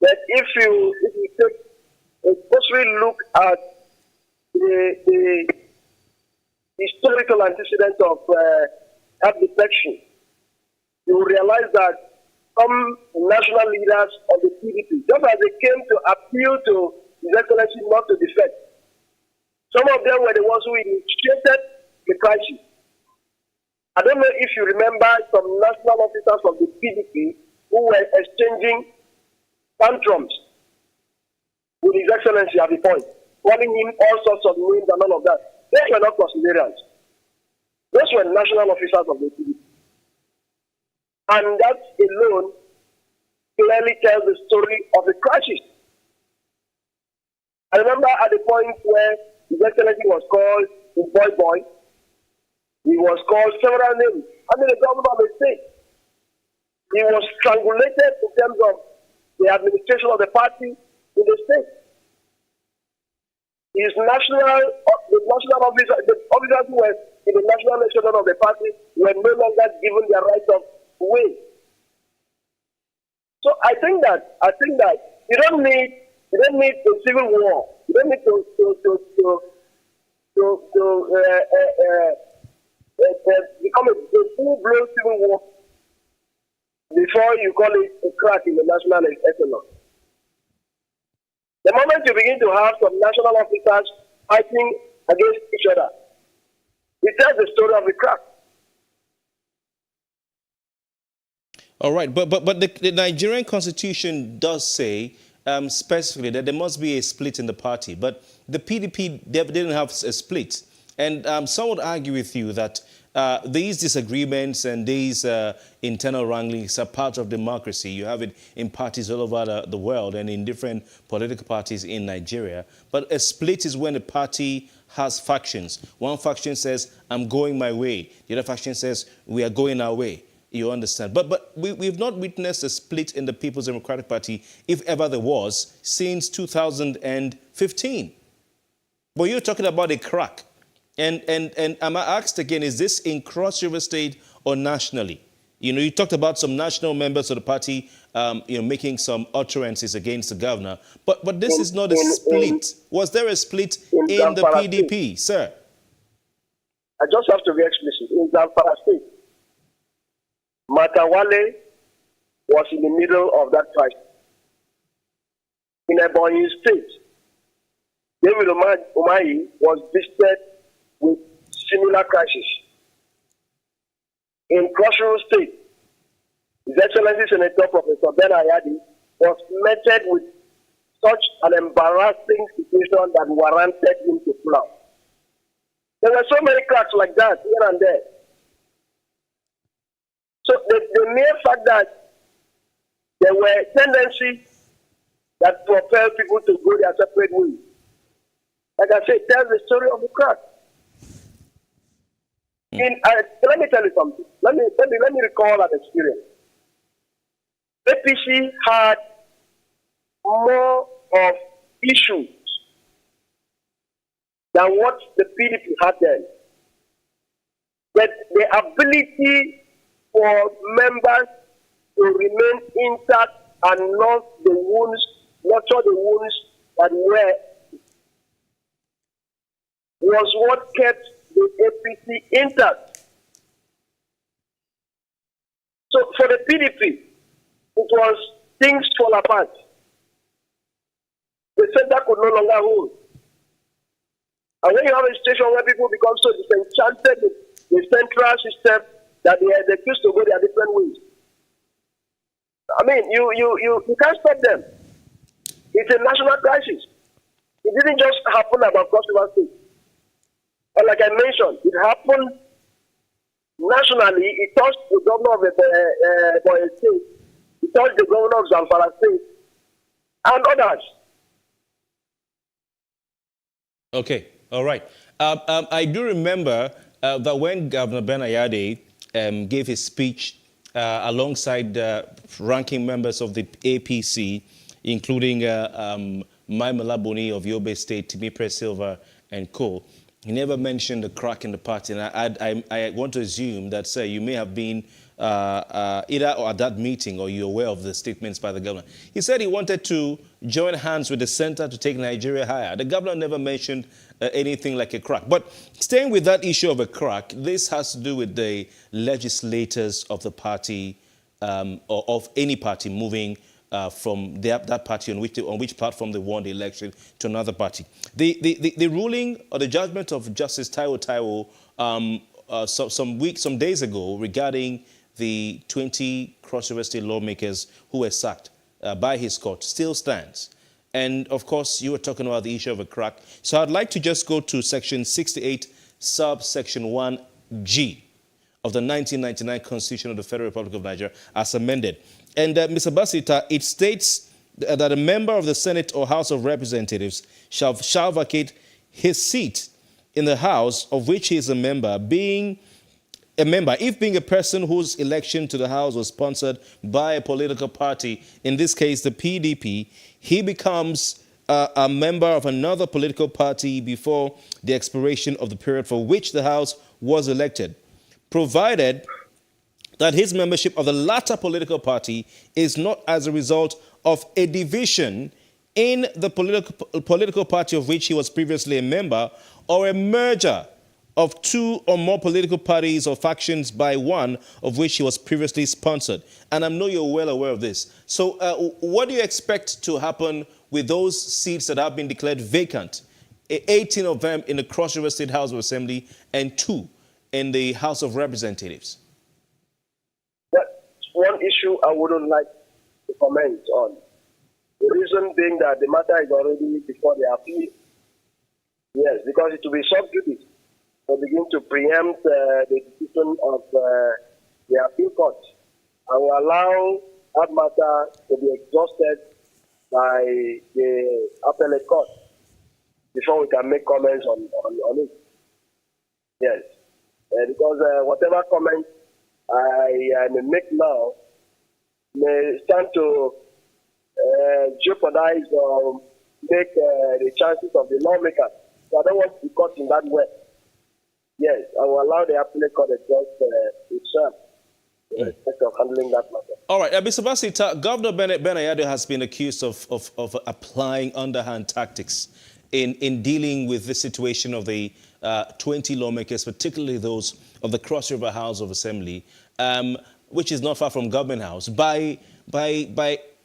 but if you take a cursory look at the historical antecedent of that defection, you will realize that some national leaders of the PDP, just as they came to appeal to His Excellency not to defect, some of them were the ones who initiated the crisis. I don't know if you remember some national officers of the PDP who were exchanging tantrums with His Excellency at the point, calling him all sorts of names and all of that. They were not considerers. Those were national officers of the PDP. And that alone clearly tells the story of the crisis. I remember at the point where His Excellency was called the boy, he was called several names. I mean, the governor of the state. He was strangulated in terms of the administration of the party in the state. The national officers, the officers who were in the national echelon of the party were no longer given their right of way. So I think that you don't need a civil war. You don't need to become a full-blown civil war before you call it a crack in the national echelon. The moment you begin to have some national officers fighting against each other, it tells the story of a crack. All right, but the Nigerian constitution does say specifically that there must be a split in the party, but the PDP didn't have a split. And some would argue with you that these disagreements and these internal wranglings are part of democracy. You have it in parties all over the world and in different political parties in Nigeria. But a split is when a party has factions. One faction says, I'm going my way. The other faction says, we are going our way. You understand? But we've not witnessed a split in the People's Democratic Party, if ever there was, since 2015. But you're talking about a crack. And I'm asked again, is this in Cross River State or nationally? You know, you talked about some national members of the party, making some utterances against the governor. But this is not a split. Was there a split in the PDP, sir? I just have to be explicit. In Zamfara State, Matawale was in the middle of that crisis. In Ebonyi State, David Umahi was visited with similar crisis. In Cross River State, His Excellency Senator Professor Ben Ayade was met with such an embarrassing situation that warranted him to pull out. There were so many cracks like that here and there. So the mere fact that there were tendencies that propel people to go their separate ways, like I said, tells the story of the crack. Let me tell you something. Let me recall an experience. APC had more of issues than what the PDP had then. But the ability for members to remain intact and nurture the wounds that were, was what kept the APC intact. So for the PDP, it was things fall apart. The center could no longer hold. And when you have a situation where people become so disenchanted with the central system that they choose to go their different ways, I mean, you can't stop them. It's a national crisis. It didn't just happen about Cross River State. And like I mentioned, it happened nationally. It touched the governor of Boy State. It touched the governor of Zamfara State and others. Okay, all right. I do remember that when Governor Ben Ayade gave his speech alongside ranking members of the APC, including Maimela Boni of Yobe State, Timipre Silva, and co. He never mentioned the crack in the party. And I want to assume that, sir, you may have been either at that meeting or you're aware of the statements by the governor. He said he wanted to join hands with the center to take Nigeria higher. The governor never mentioned anything like a crack. But staying with that issue of a crack, this has to do with the legislators of the party or of any party moving from that party on which platform they won the election to another party. The ruling or the judgment of Justice Taiwo some days ago regarding the 20 Cross River State lawmakers who were sacked by his court still stands. And of course, you were talking about the issue of a crack. So I'd like to just go to section 68, subsection 1G of the 1999 Constitution of the Federal Republic of Nigeria as amended. And Mr. Basita, it states that a member of the Senate or House of Representatives shall vacate his seat in the House of which he is a member, if being a person whose election to the House was sponsored by a political party, in this case the PDP, he becomes a member of another political party before the expiration of the period for which the House was elected, provided that his membership of the latter political party is not as a result of a division in the political party of which he was previously a member, or a merger of two or more political parties or factions by one of which he was previously sponsored. And I know you're well aware of this. So what do you expect to happen with those seats that have been declared vacant? 18 of them in the Cross River State House of Assembly and 2 in the House of Representatives. That's one issue I wouldn't like to comment on. The reason being that the matter is already before the appeal. Yes, because it will be sub judice to begin to preempt the decision of the appeal court and will allow that matter to be exhausted by the appellate court before we can make comments on it. Yes, because whatever comments I may make now may stand to jeopardize or make the chances of the lawmakers. So I don't want to be caught in that way. Yes, I will allow the appellate court to judge itself in respect of handling that matter. All right, Mr. Basita, Governor Ben Ayade has been accused of applying underhand tactics in dealing with the situation of the 20 lawmakers, particularly those of the Cross River House of Assembly, which is not far from Government House, by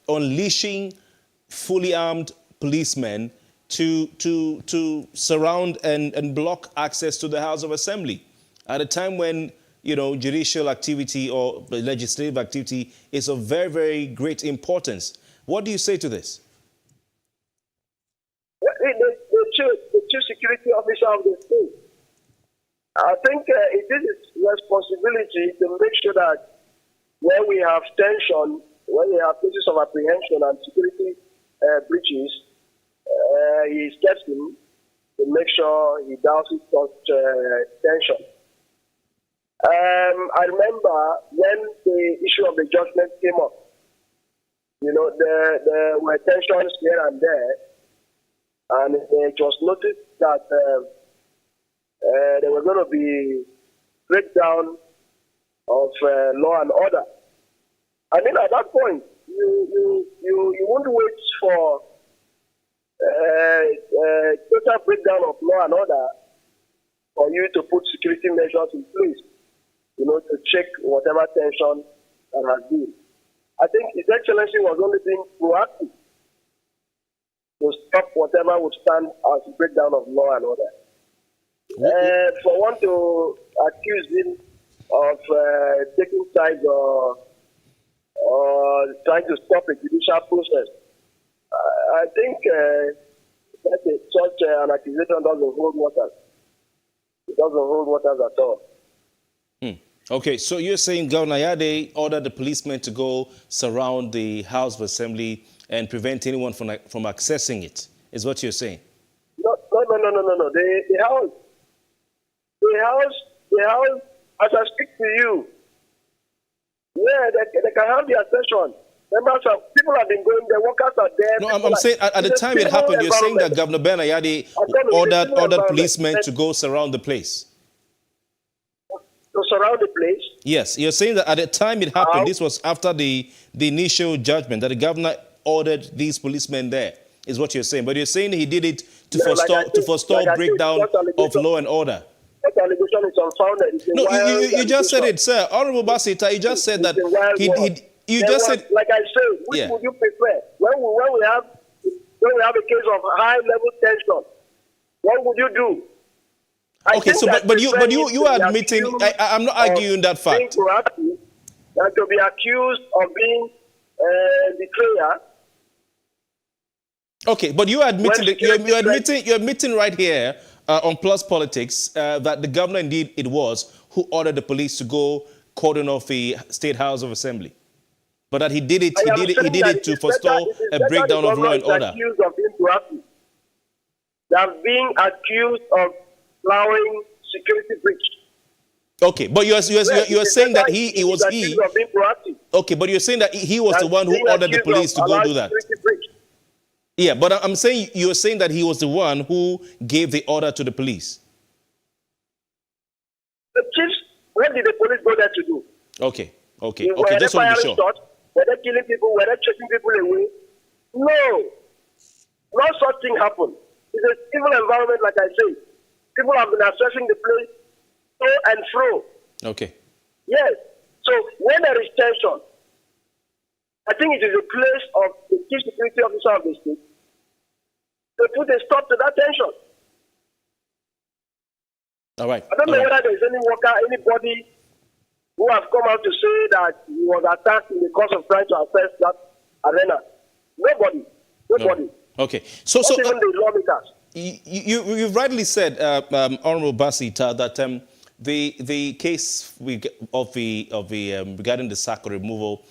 unleashing fully armed policemen to surround and block access to the House of Assembly at a time when, judicial activity or legislative activity is of very, very great importance. What do you say to this? The chief security officer of the state, I think it is his responsibility to make sure that when we have tension, when we have cases of apprehension and security breaches, he steps in to make sure he douses such tension. I remember when the issue of the judgment came up, there were tensions here and there, and it was noticed that there was going to be breakdown of law and order. I mean, at that point, you won't wait for total breakdown of law and order for you to put security measures in place, to check whatever tension that has been. I think it His Excellency was only being proactive to stop whatever would stand as a breakdown of law and order. For one to accuse him of taking sides or trying to stop a judicial process, I think such an accusation doesn't hold water. It doesn't hold waters at all. Okay, so you're saying Governor Ayade ordered the policemen to go surround the House of Assembly and prevent anyone from accessing it, is what you're saying? No. The House, as I speak to you, yeah, they can have their session. People have been going, the workers are there. No, I'm saying at the time it happened, you're saying that Governor Ben Ayade ordered policemen to go surround the place. To surround the place? Yes, you're saying that at the time it happened, this was after the initial judgment, that the governor ordered these policemen there, is what you're saying. But you're saying he did it to forestall breakdown of law and order. That allegation is unfounded. No, you just said it, sir. Honorable Basita, you just said that you just said. Like I said, which would you prefer? When we have a case of high level tension, what would you do? Okay, so but you are admitting. I'm not arguing that fact. That to be accused of being betrayer. Okay, but you are admitting you're admitting right here on Plus Politics that the governor indeed it was who ordered the police to go cordon off the State House of Assembly, but that he did it to forestall a breakdown of law and order. Accused of being proactive. They are being accused of allowing security breach. Okay, but you're saying that he was he. Okay, but you're saying that he was the one who ordered the police to go do that. Yeah, but I'm saying you're saying that he was the one who gave the order to the police. The chiefs, what did the police go there to do? Okay, just want to be sure. Were they killing people? Were they chasing people away? No such thing happened. It's a civil environment, like I say. People have been accessing the place to and fro. Okay. Yes. So when there is tension, I think it is a place of the chief security officer of the state to put a stop to that tension. All right. I don't know whether there is any worker, anybody who has come out to say that he was attacked in the course of trying to access that arena. Nobody. No. Okay. So even the lawmakers. You've rightly said, Honorable Basita, that the case regarding the sack or removal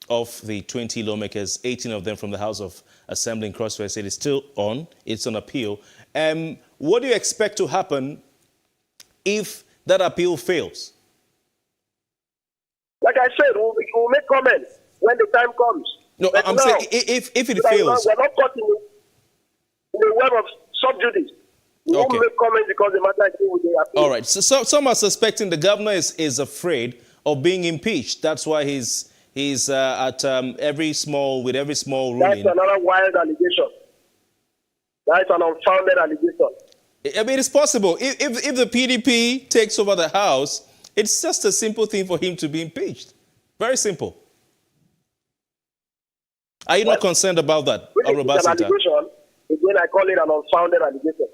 of the 20 lawmakers, 18 of them from the House of Assembly in Cross River State, is still on. It's on appeal. What do you expect to happen if that appeal fails? Like I said, we'll make comments when the time comes. No, but I'm saying if it fails. We're not caught in the web of subjudice. We won't make comments because the matter is still with the appeal. All right. So some are suspecting the governor is afraid of being impeached. That's why he's at every small ruling. That's another wild allegation. That's an unfounded allegation. I mean, it's possible. If the PDP takes over the House, it's just a simple thing for him to be impeached. Very simple. Are you not concerned about that, Honorable Basita? It's an allegation. Again, I call it an unfounded allegation.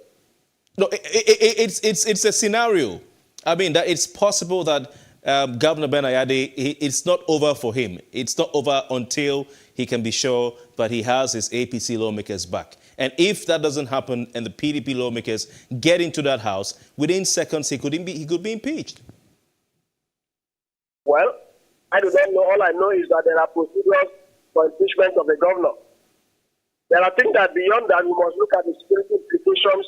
No, it's a scenario. I mean, that it's possible that Governor Ben Ayade, it's not over for him. It's not over until he can be sure that he has his APC lawmakers back. And if that doesn't happen and the PDP lawmakers get into that house, within seconds he could be impeached. Well, I do not know. All I know is that there are procedures for impeachment of the governor. There are things that beyond that, we must look at the security implications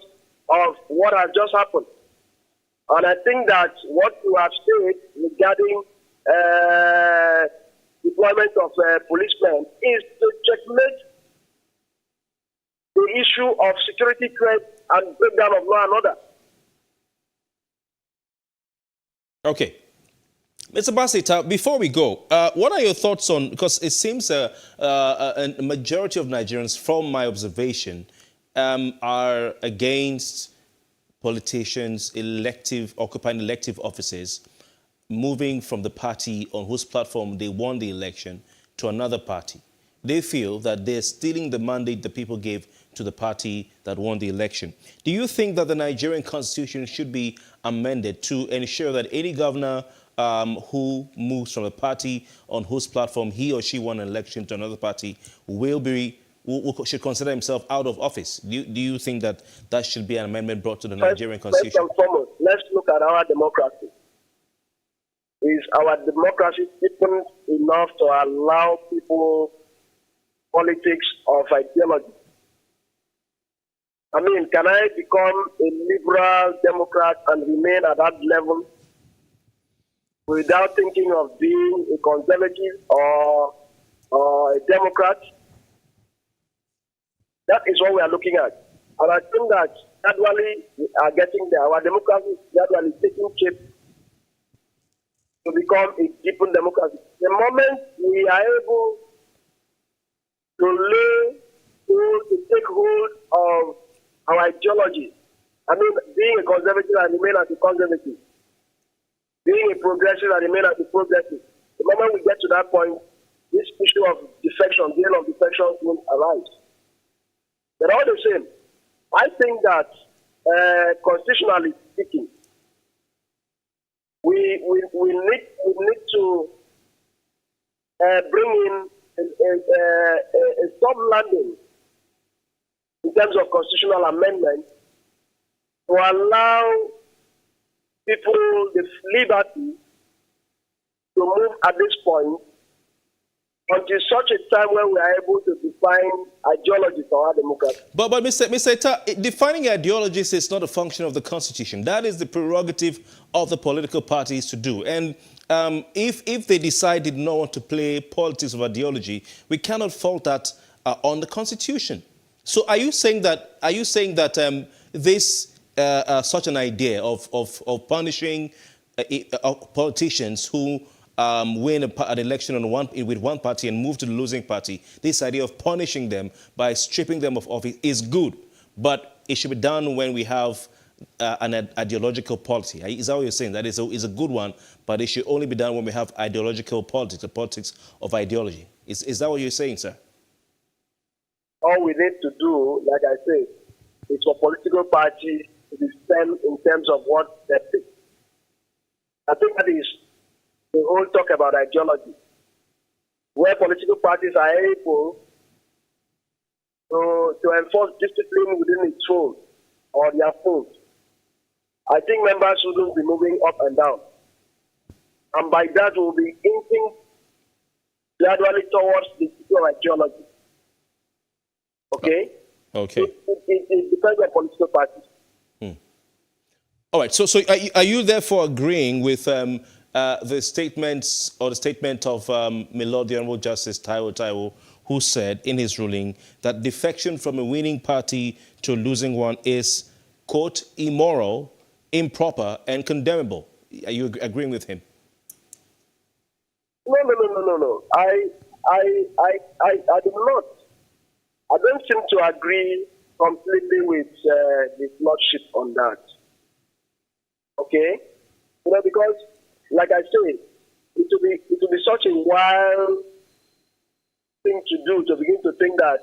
of what has just happened. And I think that what you have said regarding deployment of policemen is to checkmate the issue of security threat and breakdown of law and order. Okay. Mr. Basita, before we go, what are your thoughts on, because it seems a majority of Nigerians, from my observation, are against politicians occupying elective offices, moving from the party on whose platform they won the election to another party, they feel that they're stealing the mandate the people gave to the party that won the election. Do you think that the Nigerian constitution should be amended to ensure that any governor who moves from a party on whose platform he or she won an election to another party should consider himself out of office? Do you think that that should be an amendment brought to the Nigerian constitution? First and foremost, let's look at our democracy. Is our democracy deepened enough to allow people politics of ideology? I mean, can I become a liberal Democrat and remain at that level without thinking of being a conservative or a Democrat? That is what we are looking at. And I think that gradually we are getting there. Our democracy is gradually taking shape to become a deepened democracy. The moment we are able to take hold of our ideology, I mean, being a conservative and remain as a conservative, being a progressive and remain as a progressive, the moment we get to that point, this issue of defection, deal of defection will arise. But all the same, I think that constitutionally speaking, we need to bring in a soft landing in terms of constitutional amendment to allow people the liberty to move at this point until such a time when we are able to define ideology for our democracy. But Mr. Etta, defining ideologies is not a function of the Constitution. That is the prerogative of the political parties to do. And if they decide they don't want to play politics of ideology, we cannot fault that on the Constitution. So are you saying that this such an idea of punishing politicians who win an election with one party and move to the losing party, this idea of punishing them by stripping them of office is good, but it should be done when we have an ideological policy? Is that what you're saying? That is a good one, but it should only be done when we have ideological politics, the politics of ideology. Is that what you're saying, sir? All we need to do, like I said, is for political parties to be firm in terms of what they think. I think that is the whole talk about ideology, where political parties are able to enforce discipline within its fold or their fold. I think members shouldn't be moving up and down. And by that, we'll be inching gradually towards the issue of ideology. Okay? Okay. It depends on political parties. All right. So are you therefore agreeing with the statement of Milord the Honorable Justice Taiwo, who said in his ruling that defection from a winning party to a losing one is, quote, immoral, improper, and condemnable? Are you agreeing with him? No. I do not. I don't seem to agree completely with the lordship on that. Okay? Because, like I say, it will be such a wild thing to do to begin to think that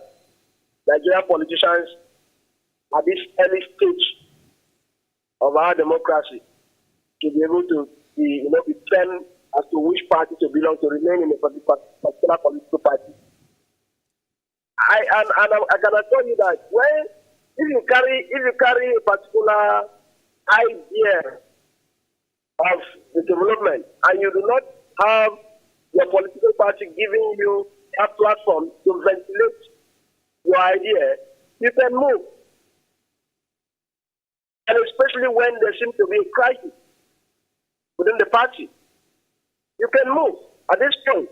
Nigerian politicians at this early stage of our democracy to be able to be firm as to which party to belong to, remain in a particular political party. I can assure you that if you carry a particular idea of the development and you do not have your political party giving you a platform to ventilate your idea, you can move. And especially when there seems to be a crisis within the party, you can move at this point.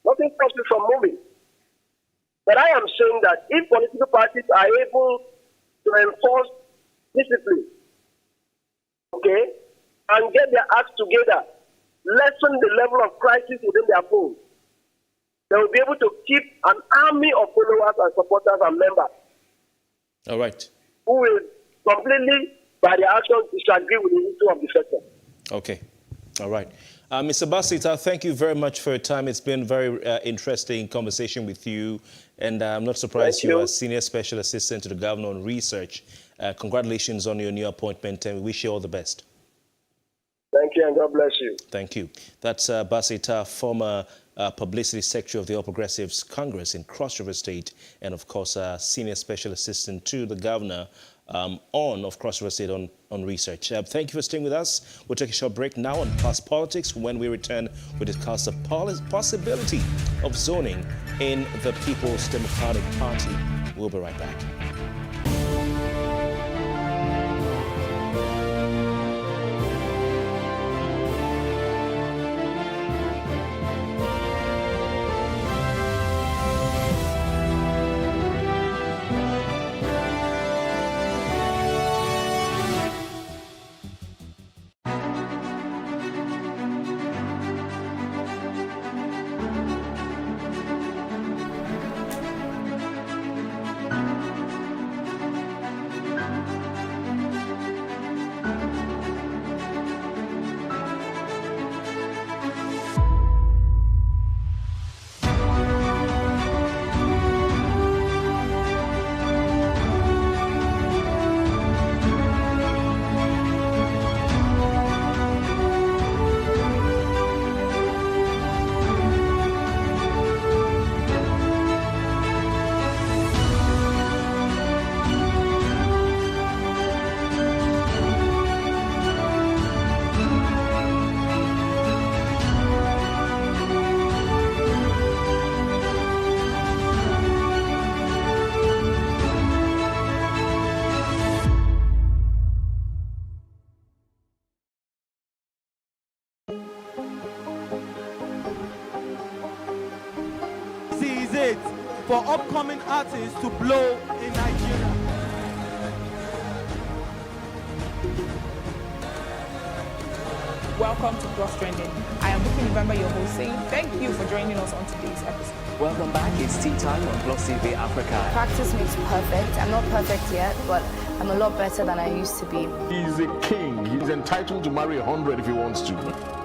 Nothing stops you from moving. But I am saying that if political parties are able to enforce discipline, okay, and get their acts together, lessen the level of crisis within their fold, they will be able to keep an army of followers and supporters and members. All right. Who will completely, by their actions, disagree with the issue of defection. Okay. All right. Mr. Basita, thank you very much for your time. It's been very interesting conversation with you. And I'm not surprised you are Senior Special Assistant to the Governor on Research. Congratulations on your new appointment, and we wish you all the best. Thank you, and God bless you. Thank you. That's Basita, former Publicity Secretary of the All Progressives Congress in Cross River State, and of course, Senior Special Assistant to the Governor of Cross River State on research. Thank you for staying with us. We'll take a short break now on Plus Politics. When we return, we discuss the possibility of zoning in the People's Democratic Party. We'll be right back. Is it for upcoming artists to blow in Nigeria? Welcome to Plus Trending. I am Bookie November, your host, saying thank you for joining us on today's episode. Welcome back. It's tea time on PlusTvAfrica. Practice makes perfect. I'm not perfect yet, but I'm a lot better than I used to be. He's a king. He's entitled to marry 100 if he wants to.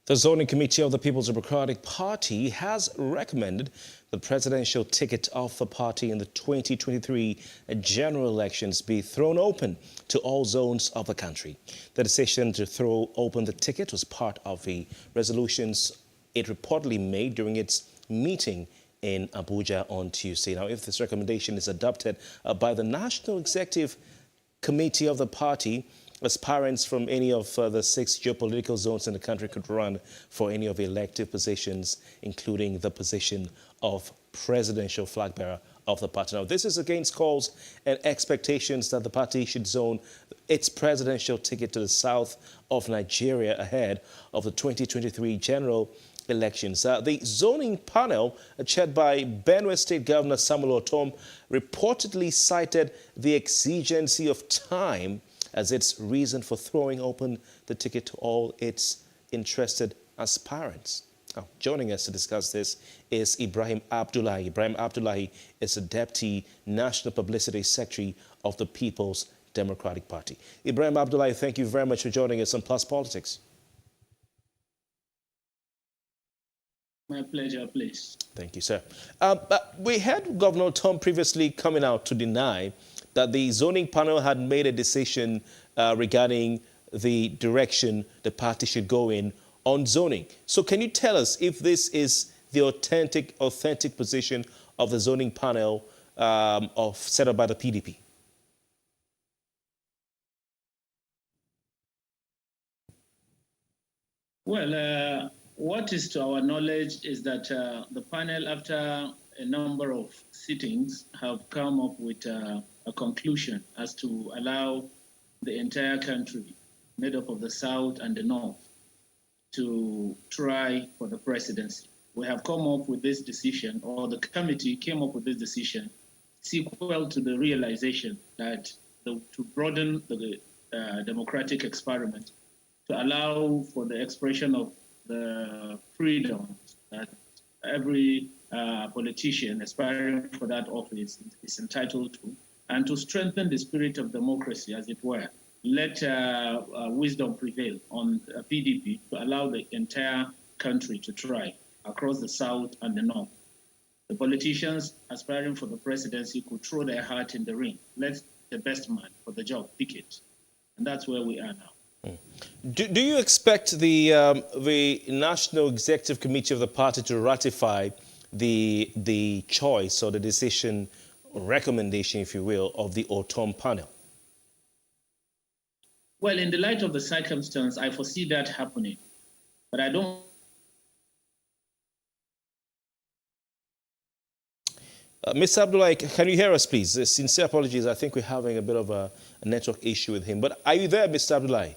The Zoning Committee of the People's Democratic Party has recommended the presidential ticket of the party in the 2023 general elections be thrown open to all zones of the country. The decision to throw open the ticket was part of the resolutions it reportedly made during its meeting in Abuja on Tuesday. Now, if this recommendation is adopted by the National Executive Committee of the party, aspirants from any of the 6 geopolitical zones in the country could run for any of the elective positions, including the position of presidential flag bearer of the party. Now, this is against calls and expectations that the party should zone its presidential ticket to the south of Nigeria ahead of the 2023 general elections. The zoning panel, chaired by Benue State Governor Samuel Ortom, reportedly cited the exigency of time as its reason for throwing open the ticket to all its interested aspirants. Now, joining us to discuss this is Ibrahim Abdullahi. Ibrahim Abdullahi is the Deputy National Publicity Secretary of the People's Democratic Party. Ibrahim Abdullahi, thank you very much for joining us on Plus Politics. My pleasure, please. Thank you, sir. We had Governor Tom previously coming out to deny that the zoning panel had made a decision regarding the direction the party should go in on zoning. So can you tell us if this is the authentic position of the zoning panel set up by the PDP? Well, what is to our knowledge is that the panel, after a number of sittings, have come up with a conclusion as to allow the entire country, made up of the South and the North, to try for the presidency. We have come up with this decision, or the committee came up with this decision, sequel to the realization that to broaden the democratic experiment, to allow for the expression of the freedoms that every politician aspiring for that office is entitled to, and to strengthen the spirit of democracy, as it were. Let wisdom prevail on PDP to allow the entire country to try across the South and the North. The politicians aspiring for the presidency could throw their heart in the ring. Let the best man for the job pick it. And that's where we are now. Do you expect the National Executive Committee of the party to ratify the choice or the decision, or recommendation, if you will, of the Autumn panel? Well, in the light of the circumstance, I foresee that happening. But I don't. Mr. Abdullahi, can you hear us, please? Sincere apologies. I think we're having a bit of a network issue with him. But are you there, Mr. Abdullahi?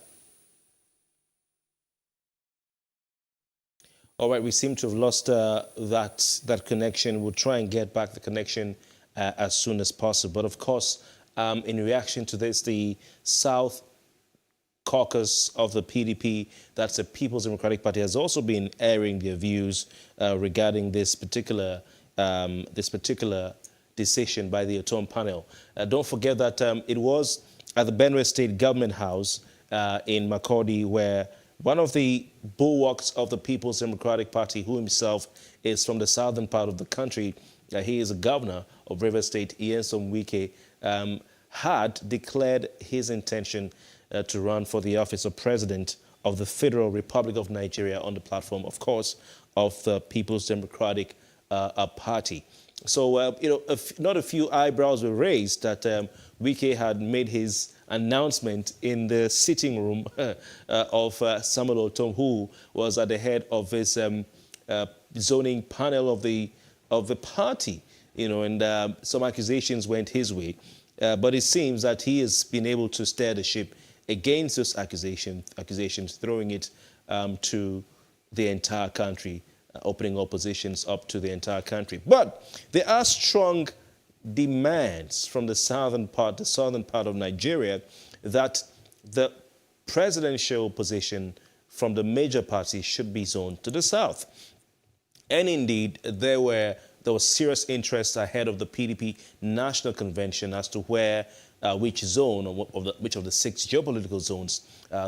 All right, we seem to have lost that connection. We'll try and get back the connection as soon as possible. But of course, in reaction to this, the South Caucus of the PDP, that's the People's Democratic Party, has also been airing their views regarding this particular decision by the Autumn panel. Don't forget that it was at the Benue State Government House in Makurdi where one of the bulwarks of the People's Democratic Party, who himself is from the southern part of the country, he is a governor of Rivers State, Nyesom Wike, had declared his intention to run for the office of President of the Federal Republic of Nigeria on the platform, of course, of the People's Democratic Party. So, not a few eyebrows were raised that Wike had made his announcement in the sitting room of Samuel Otom, who was at the head of his zoning panel of the party, and some accusations went his way. But it seems that he has been able to steer the ship against those accusations, throwing it to the entire country, opening oppositions up to the entire country. But there are strong demands from the southern part of Nigeria, that the presidential position from the major parties should be zoned to the south. And indeed, there was serious interest ahead of the PDP National Convention as to where, which zone, or which of the 6 geopolitical zones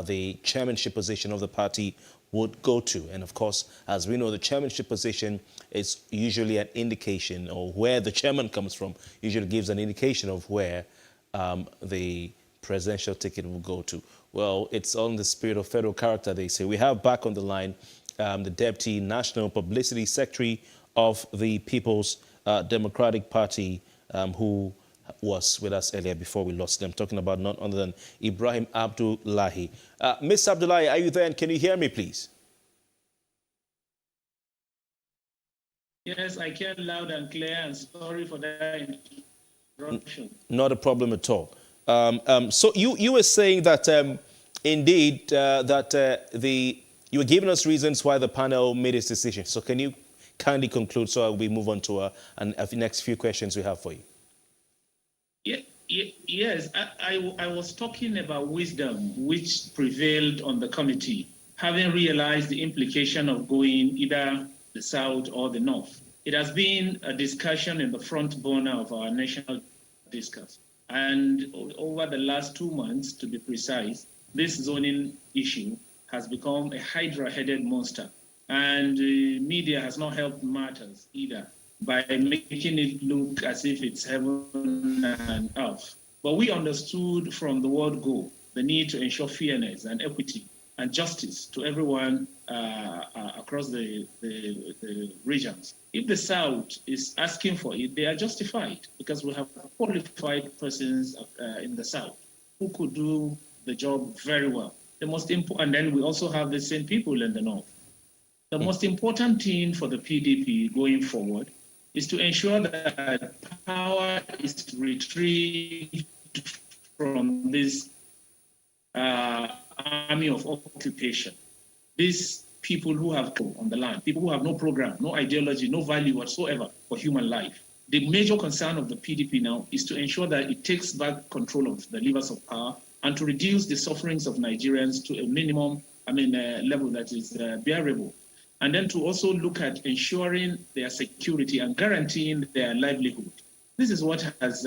the chairmanship position of the party would go to. And of course, as we know, the chairmanship position is usually an indication, or where the chairman comes from usually gives an indication of where the presidential ticket will go to. Well, it's on the spirit of federal character, they say. We have back on the line the Deputy National Publicity Secretary of the People's Democratic Party, who was with us earlier before we lost them, talking about none other than Ibrahim Abdullahi. Ms. Abdullahi, are you there, and can you hear me, please? Yes, I can, loud and clear, and sorry for that interruption. Not a problem at all. So you were saying that indeed you were giving us reasons why the panel made its decision. So can you kindly conclude so we move on to the next few questions we have for you? Yes, I was talking about wisdom which prevailed on the committee, having realized the implication of going either the south or the north. It has been a discussion in the front burner of our national discourse. And over the last 2 months, to be precise, this zoning issue has become a hydra-headed monster. And the media has not helped matters either, by making it look as if it's heaven and earth. But we understood from the word go the need to ensure fairness and equity and justice to everyone across the regions. If the South is asking for it, they are justified, because we have qualified persons in the South who could do the job very well. The most important, and then we also have the same people in the North. The most important thing for the PDP going forward is to ensure that power is retrieved from this army of occupation. These people who have on the land, people who have no program, no ideology, no value whatsoever for human life. The major concern of the PDP now is to ensure that it takes back control of the levers of power and to reduce the sufferings of Nigerians to a minimum, level that is bearable. And then to also look at ensuring their security and guaranteeing their livelihood. This is what has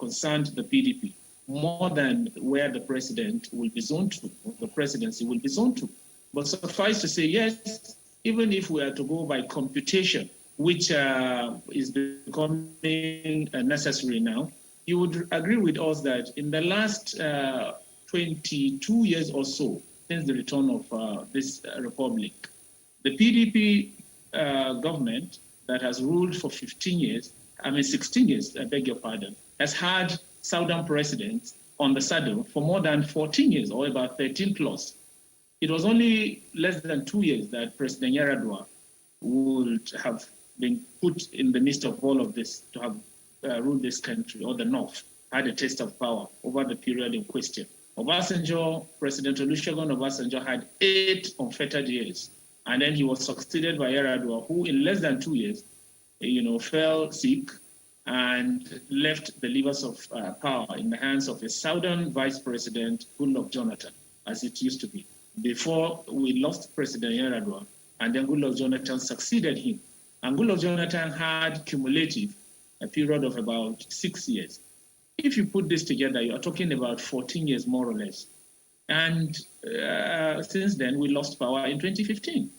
concerned the PDP more than where the president will be zoned to, or the presidency will be zoned to. But suffice to say, yes, even if we are to go by computation, which is becoming necessary now, you would agree with us that in the last 22 years or so, since the return of this republic, the PDP government that has ruled for 16 years, I beg your pardon, has had Southern presidents on the saddle for more than 14 years, or about 13 plus. It was only less than 2 years that President Yaradua would have been put in the midst of all of this to have ruled this country, or the North, had a taste of power over the period in question. President Olusegun Obasanjo had 8 unfettered years, and then he was succeeded by Yaradua, who in less than 2 years, fell sick and left the levers of power in the hands of a Southern Vice President, Goodluck Jonathan, as it used to be. Before we lost President Yaradua, and then Goodluck Jonathan succeeded him. And Goodluck Jonathan had cumulative a period of about 6 years. If you put this together, you are talking about 14 years, more or less. And since then, we lost power in 2015.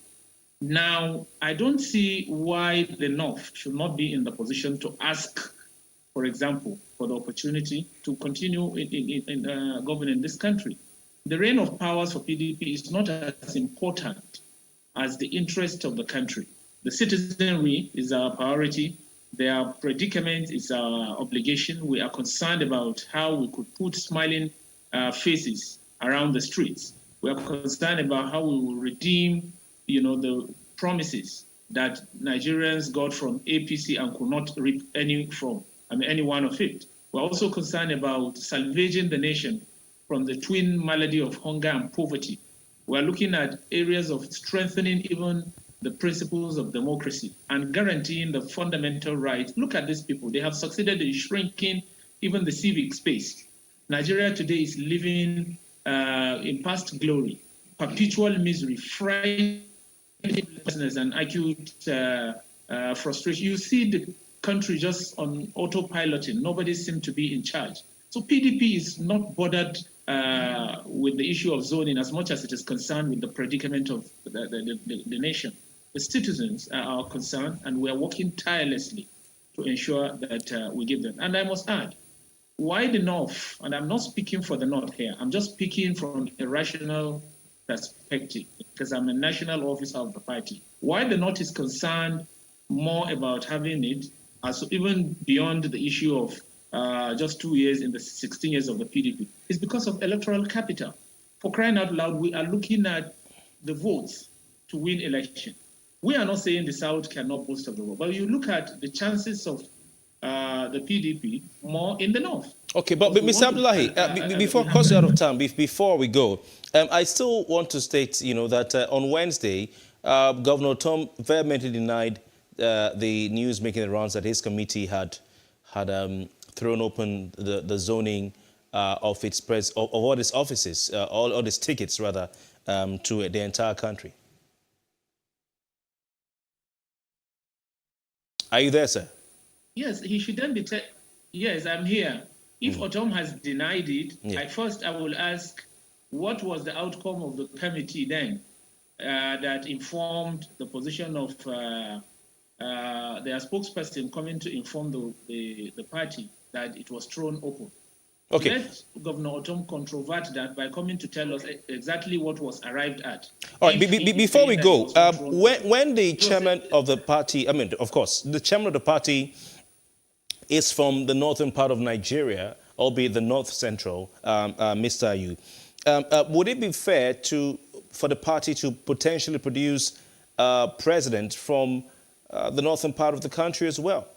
Now, I don't see why the North should not be in the position to ask, for example, for the opportunity to continue in governing this country. The reign of powers for PDP is not as important as the interest of the country. The citizenry is our priority. Their predicament is our obligation. We are concerned about how we could put smiling faces around the streets. We are concerned about how we will redeem, the promises that Nigerians got from APC and could not reap any one of it. We're also concerned about salvaging the nation from the twin malady of hunger and poverty. We're looking at areas of strengthening even the principles of democracy and guaranteeing the fundamental rights. Look at these people. They have succeeded in shrinking even the civic space. Nigeria today is living in past glory, perpetual misery, frightening and acute frustration. You see the country just on autopiloting. Nobody seems to be in charge. So PDP is not bothered with the issue of zoning as much as it is concerned with the predicament of the nation. The citizens are our concern, and we are working tirelessly to ensure that we give them. And I must add, why the North? And I'm not speaking for the North here. I'm just speaking from a rational perspective, because I'm a national officer of the party. Why the North is concerned more about having it, as even beyond the issue of just 2 years in the 16 years of the PDP, is because of electoral capital. For crying out loud, we are looking at the votes to win election. We are not saying the South cannot boast of the vote, but you look at the chances of the PDP more in the North. Okay, but Mr. Abdullahi, before, because you're out of time, before we go, I still want to state, that on Wednesday, Governor Tom vehemently denied the news making the rounds that his committee had thrown open the zoning of its of all its offices, all its tickets rather, to the entire country. Are you there, sir? Yes, he shouldn't be. Yes, I'm here. If Otom has denied it, I will ask, what was the outcome of the committee then that informed the position of their spokesperson coming to inform the party that it was thrown open? Okay. Let Governor Otom controvert that by coming to tell us exactly what was arrived at. All right, before we go, when the chairman of the party, of course, the chairman of the party is from the northern part of Nigeria, albeit the north central, Mr. Ayu, would it be fair for the party to potentially produce a president from the northern part of the country as well.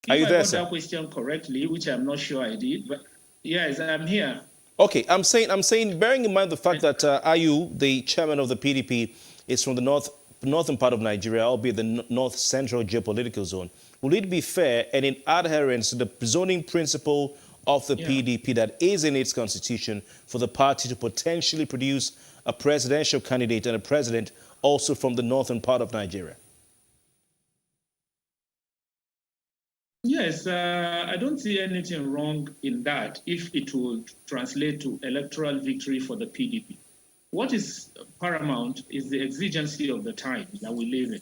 Are you there, sir? If I got that question correctly, which I'm not sure I did, but yes, I'm here. Okay, I'm saying, bearing in mind the fact that Ayu, the chairman of the PDP, is from the northern part of Nigeria, albeit the north central geopolitical zone, will it be fair and in adherence to the zoning principle of the PDP that is in its constitution for the party to potentially produce a presidential candidate and a president also from the northern part of Nigeria? Yes, I don't see anything wrong in that if it will translate to electoral victory for the PDP. What is paramount is the exigency of the times that we live in.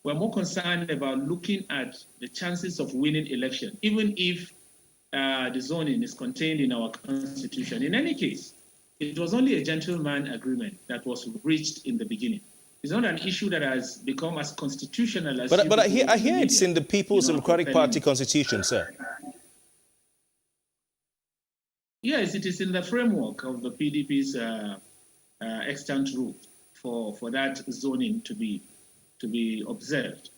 We're more concerned about looking at the chances of winning election, even if the zoning is contained in our constitution. In any case, it was only a gentleman agreement that was reached in the beginning. It's not an issue that has become as constitutional as... But I hear it's in the People's Democratic Party constitution, sir. Yes, it is in the framework of the PDP's extant route for that zoning to be observed.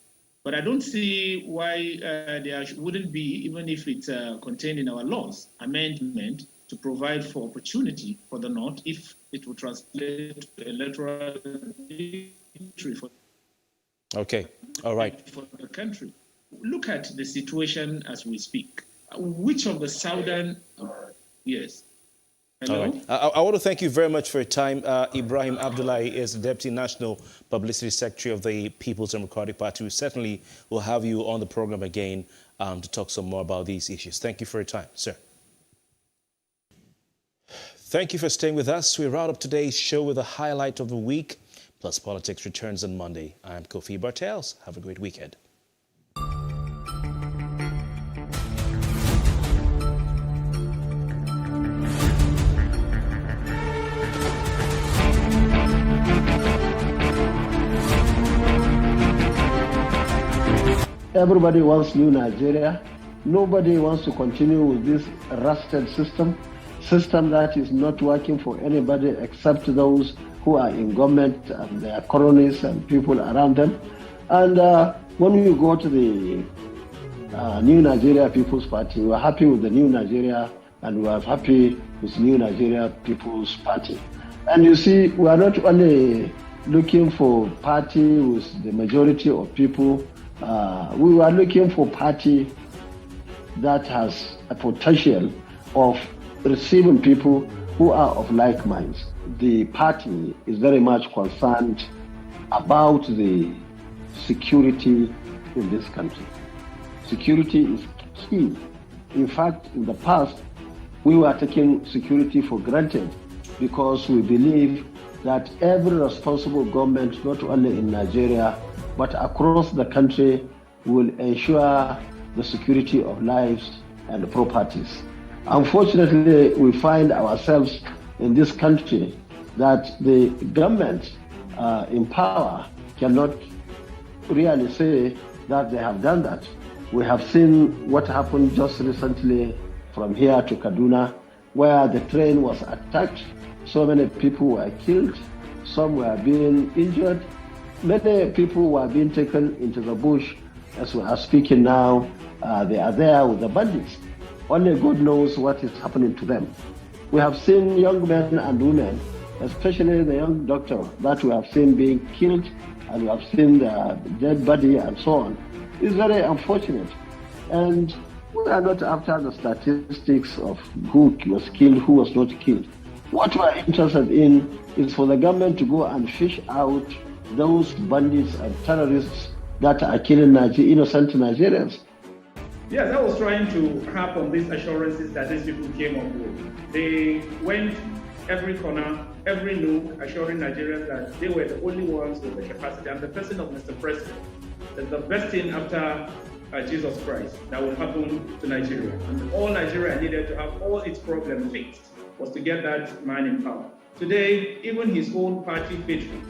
But I don't see why there wouldn't be, even if it's contained in our laws, amendment to provide for opportunity for the North if it would translate to electoral victory for the country. Look at the situation as we speak. Which of the southern... Yes. Hello? All right. I want to thank you very much for your time. Ibrahim Abdullahi is the Deputy National Publicity Secretary of the People's Democratic Party. We certainly will have you on the program again to talk some more about these issues. Thank you for your time, sir. Thank you for staying with us. We round up today's show with a highlight of the week. Plus Politics returns on Monday. I'm Kofi Bartels. Have a great weekend. Everybody wants new Nigeria. Nobody wants to continue with this rusted system that is not working for anybody except those who are in government and their cronies and people around them. And when we go to the New Nigeria People's Party, we are happy with the New Nigeria and we are happy with New Nigeria People's Party. And you see, we are not only looking for party with the majority of people, we are looking for party that has a potential of receiving people who are of like minds. The party is very much concerned about the security in this country. Security is key. In fact, in the past, we were taking security for granted because we believe that every responsible government, not only in Nigeria, but across the country, will ensure the security of lives and properties. Unfortunately, we find ourselves in this country that the government in power cannot really say that they have done that. We have seen what happened just recently from here to Kaduna, where the train was attacked. So many people were killed, some were being injured. Many people were being taken into the bush. As we are speaking now, they are there with the bandits. Only God knows what is happening to them. We have seen young men and women, especially the young doctor that we have seen being killed, and we have seen the dead body and so on. It's very unfortunate. And we are not after the statistics of who was killed, who was not killed. What we are interested in is for the government to go and fish out those bandits and terrorists that are killing innocent Nigerians. Yes, I was trying to harp on these assurances that these people came up with. They went every corner, every nook, assuring Nigerians that they were the only ones with the capacity. And the person of Mr. President is the best thing after Jesus Christ that will happen to Nigeria. And all Nigeria needed to have all its problems fixed was to get that man in power. Today, even his own party patrons,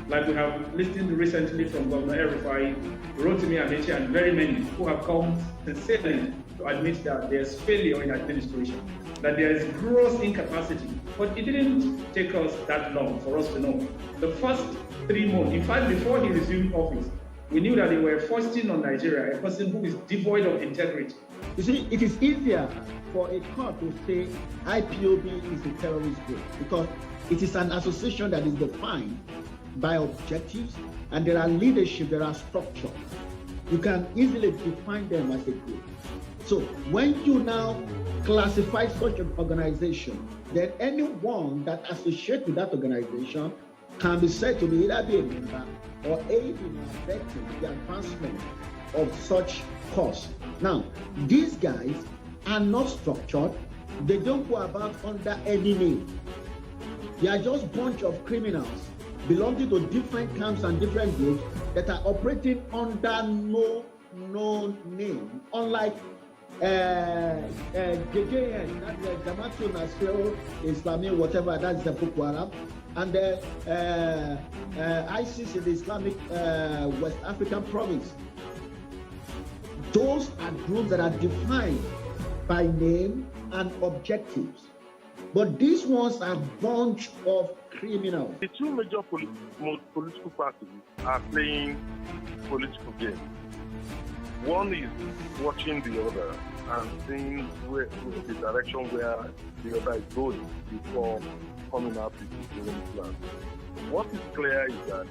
like we have listened recently from Governor El-Rufai, Rotimi Amechi, and very many who have come sincerely to admit that there's failure in administration, that there is gross incapacity. But it didn't take us that long for us to know. The first 3 months, in fact, before he resumed office, we knew that they were foisting on Nigeria a person who is devoid of integrity. You see, it is easier for a court to say IPOB is a terrorist group because it is an association that is defined by objectives, and there are leadership, there are structure. You can easily define them as a group. So when you now classify such an organization, then anyone that associates with that organization can be said to be either be a member or aid in affecting the advancement of such cause. Now, these guys are not structured. They don't go about under any name. They are just a bunch of criminals belonging to different camps and different groups that are operating under no name. Unlike JJN, that's the Jamaatul Nasrul Islamic, whatever, that's the Boko Haram, and ISIS in the Islamic West African province. Those are groups that are defined by name and objectives. But these ones are a bunch of criminals. The two major political parties are playing political games. One is watching the other and seeing the direction where the other is going before coming up with his own plan. What is clear is that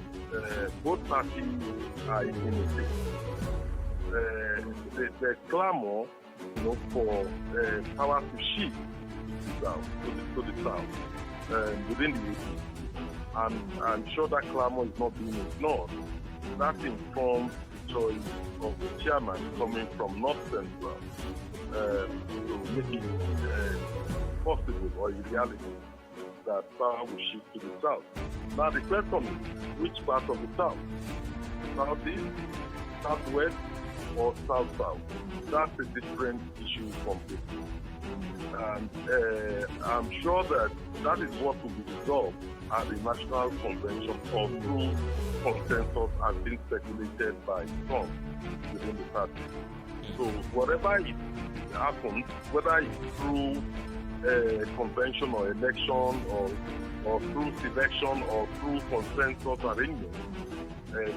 both parties are in a state. The clamor, for power to shift to the south within the 80s, and I'm sure that clamor is not being ignored. That informs the choice of the chairman coming from North Central to make it possible or a reality that power will shift to the south. Now the question is, which part of the south? Southeast, southwest, or south-south? That's a different issue completely. And I'm sure that is what will be resolved at the National Convention or through consensus has been speculated by some within the party. So whatever it happens, whether it's through convention or election or through selection or through consensus arrangement,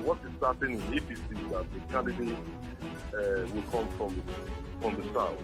what is certain in APC is that the candidate will come from the south.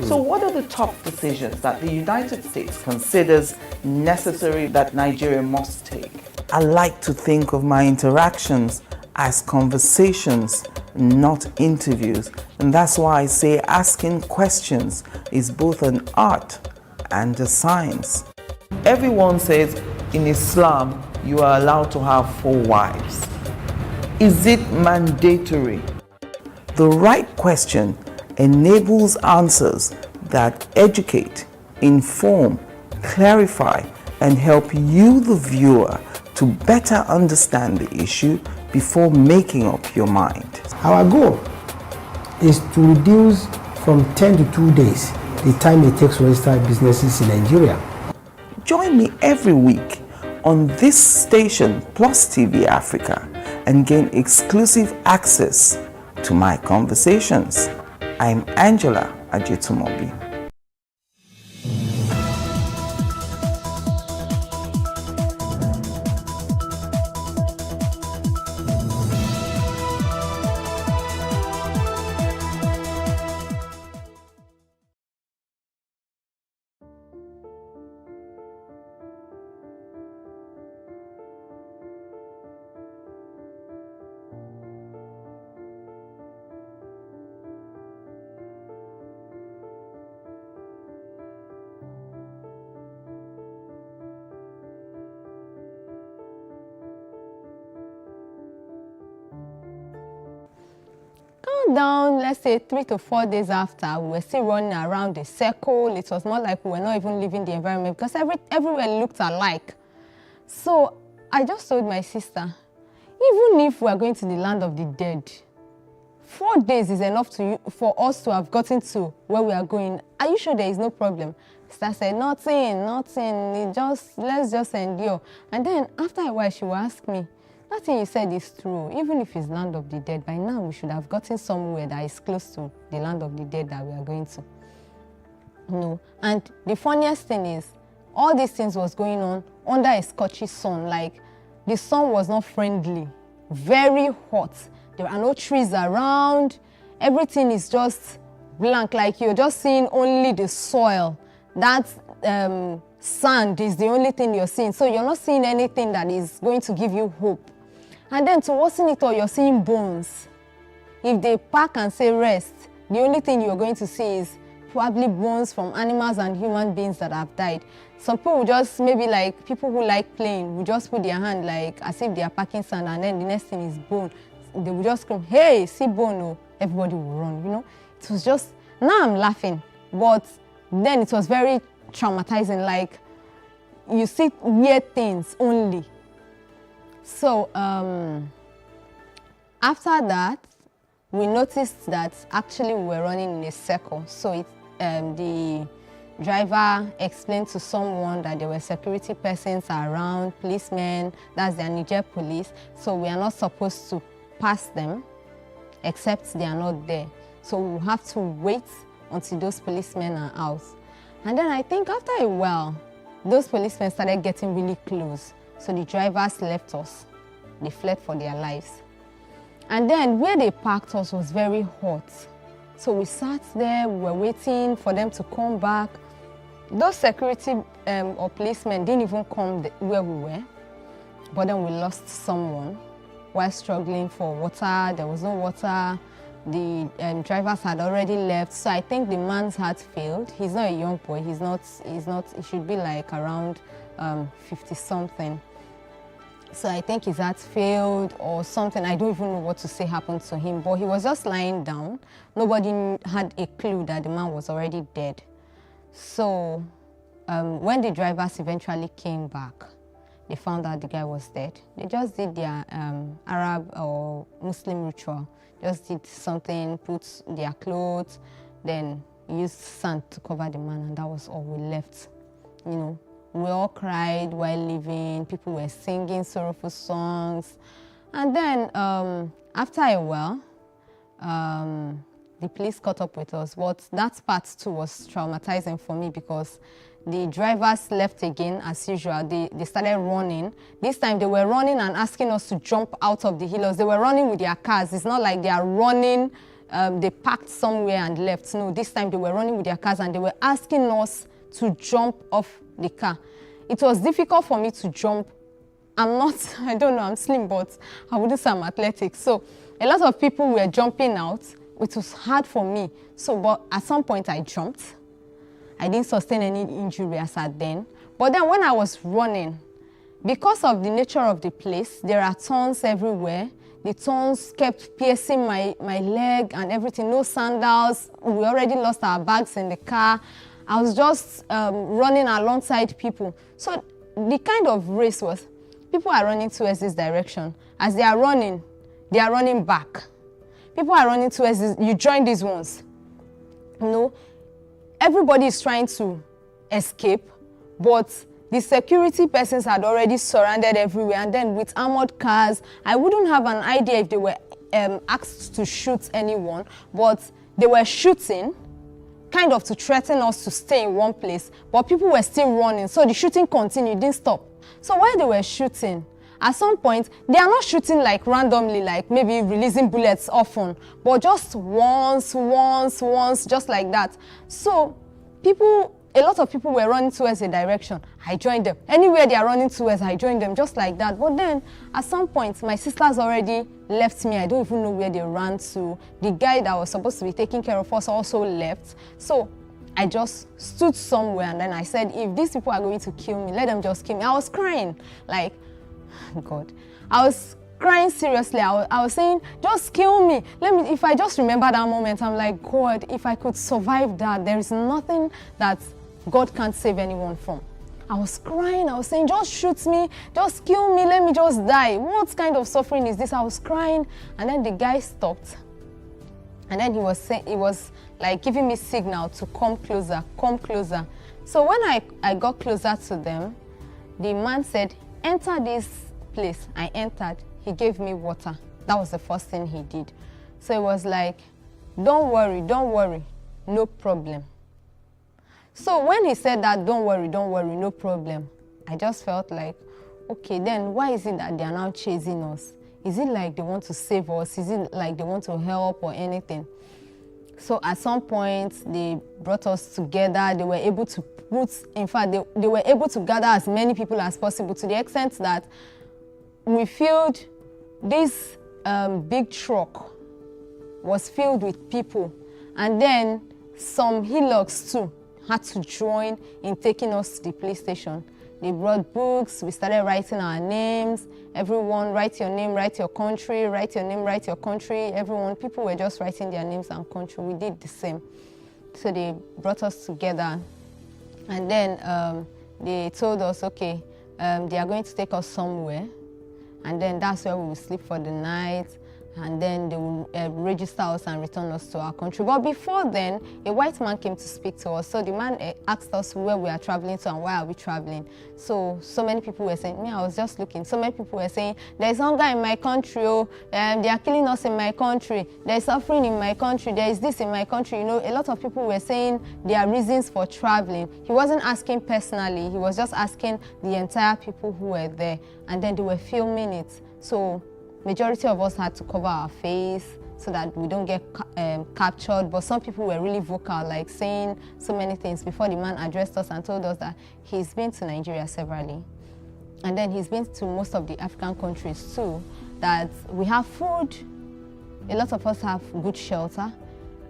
So what are the top decisions that the United States considers necessary that Nigeria must take? I like to think of my interactions as conversations, not interviews. And that's why I say asking questions is both an art and a science. Everyone says in Islam you are allowed to have 4 wives. Is it mandatory? The right question enables answers that educate, inform, clarify, and help you, the viewer, to better understand the issue before making up your mind. Our goal is to reduce from 10 to 2 days the time it takes to register businesses in Nigeria. Join me every week on this station, Plus TV Africa, and gain exclusive access to my conversations. I'm Angela Ajetumobi. Down, let's say 3 to 4 days after, we were still running around the circle. It was more like we were not even leaving the environment because everywhere looked alike. So I just told my sister, even if we are going to the land of the dead, 4 days is enough for us to have gotten to where we are going. Are you sure there is no problem? Sister said, nothing, let's just endure. And then after a while, she will ask me, that thing you said is true. Even if it's land of the dead, by now we should have gotten somewhere that is close to the land of the dead that we are going to. No. And the funniest thing is, all these things was going on under a scorchy sun. Like, the sun was not friendly, very hot. There are no trees around. Everything is just blank, like you're just seeing only the soil. That sand is the only thing you're seeing. So you're not seeing anything that is going to give you hope. And then to worsen it all, you're seeing bones. If they park and say rest, the only thing you're going to see is probably bones from animals and human beings that have died. Some people will just, maybe like people who like playing, will just put their hand like as if they are packing sand, and then the next thing is bone. They will just scream, hey, see bone, oh. Everybody will run, you know. It was just, now I'm laughing, but then it was very traumatizing, like you see weird things only. So after that, we noticed that actually we were running in a circle. So the driver explained to someone that there were security persons around, policemen, that's the Niger police. So we are not supposed to pass them except they are not there. So we'll have to wait until those policemen are out. And then I think after a while, those policemen started getting really close. So the drivers left us. They fled for their lives. And then where they parked us was very hot. So we sat there, we were waiting for them to come back. Those security or policemen didn't even come where we were. But then we lost someone while struggling for water. There was no water. The drivers had already left. So I think the man's heart failed. He's not a young boy. He should be like around 50-something. So I think his heart failed or something. I don't even know what to say happened to him, but he was just lying down. Nobody had a clue that the man was already dead. So when the drivers eventually came back, they found out the guy was dead. They just did their Arab or Muslim ritual. Just did something, put their clothes, then used sand to cover the man, and that was all we left. You know, we all cried while leaving. People were singing sorrowful songs. And then after a while, the police caught up with us. But that part too was traumatizing for me because the drivers left again as usual. They started running. This time they were running and asking us to jump out of the hills. They were running with their cars. It's not like they are running, they parked somewhere and left. No, this time they were running with their cars and they were asking us to jump off the car. It was difficult for me to jump. I don't know, I'm slim, but I wouldn't say I'm athletic. So a lot of people were jumping out. It was hard for me. So, but at some point I jumped. I didn't sustain any injury as at then. But then when I was running, because of the nature of the place, there are thorns everywhere. The thorns kept piercing my leg and everything. No sandals. We already lost our bags in the car. I was just running alongside people. So the kind of race was, people are running towards this direction. As they are running back. People are running towards this, you join these ones. You know, everybody is trying to escape, but The security persons had already surrounded everywhere, and then with armored cars, I wouldn't have an idea if they were asked to shoot anyone, but they were shooting kind of to threaten us to stay in one place, but people were still running, so the shooting continued, didn't stop. So while they were shooting, at some point, they are not shooting like randomly, like maybe releasing bullets often, but just once, just like that. So a lot of people were running towards a direction. I joined them. Anywhere they are running towards, I joined them, just like that. But then, at some point, my sisters already left me. I don't even know where they ran to. The guy that was supposed to be taking care of us also left. So I just stood somewhere, and then I said, if these people are going to kill me, let them just kill me. I was crying, like, God. I was crying seriously. I was saying, just kill me. If I just remember that moment, I'm like, God, if I could survive that, there is nothing that God can't save anyone from. I was crying. I was saying, just shoot me, just kill me, let me just die. What kind of suffering is this? I was crying, and then the guy stopped. And then he was like giving me signal to come closer, come closer. So when I got closer to them, the man said, enter this place. I entered. He gave me water. That was the first thing he did. So it was like, don't worry, no problem. So when he said that, don't worry, no problem, I just felt like, okay, then why is it that they are now chasing us? Is it like they want to save us? Is it like they want to help or anything? So at some point, they brought us together. They were able to they were able to gather as many people as possible, to the extent that we filled this big truck was filled with people. And then some hillocks too had to join in taking us to the police station. They brought books, we started writing our names. Everyone, write your name, write your country, write your name, write your country. Everyone, people were just writing their names and country. We did the same. So they brought us together. And then they told us, okay, they are going to take us somewhere. And then that's where we will sleep for the night. And then they will register us and return us to our country. But before then, a white man came to speak to us. So the man asked us where we are traveling to and why are we traveling. So many people were saying, I was just looking. So many people were saying, there's hunger in my country, they are killing us in my country, there's suffering in my country, there is this in my country. You know, a lot of people were saying their reasons for traveling. He wasn't asking personally, he was just asking the entire people who were there. And then they were filming it. So majority of us had to cover our face so that we don't get captured, but some people were really vocal, like saying so many things before the man addressed us and told us that he's been to Nigeria severally. And then he's been to most of the African countries too, that we have food, a lot of us have good shelter,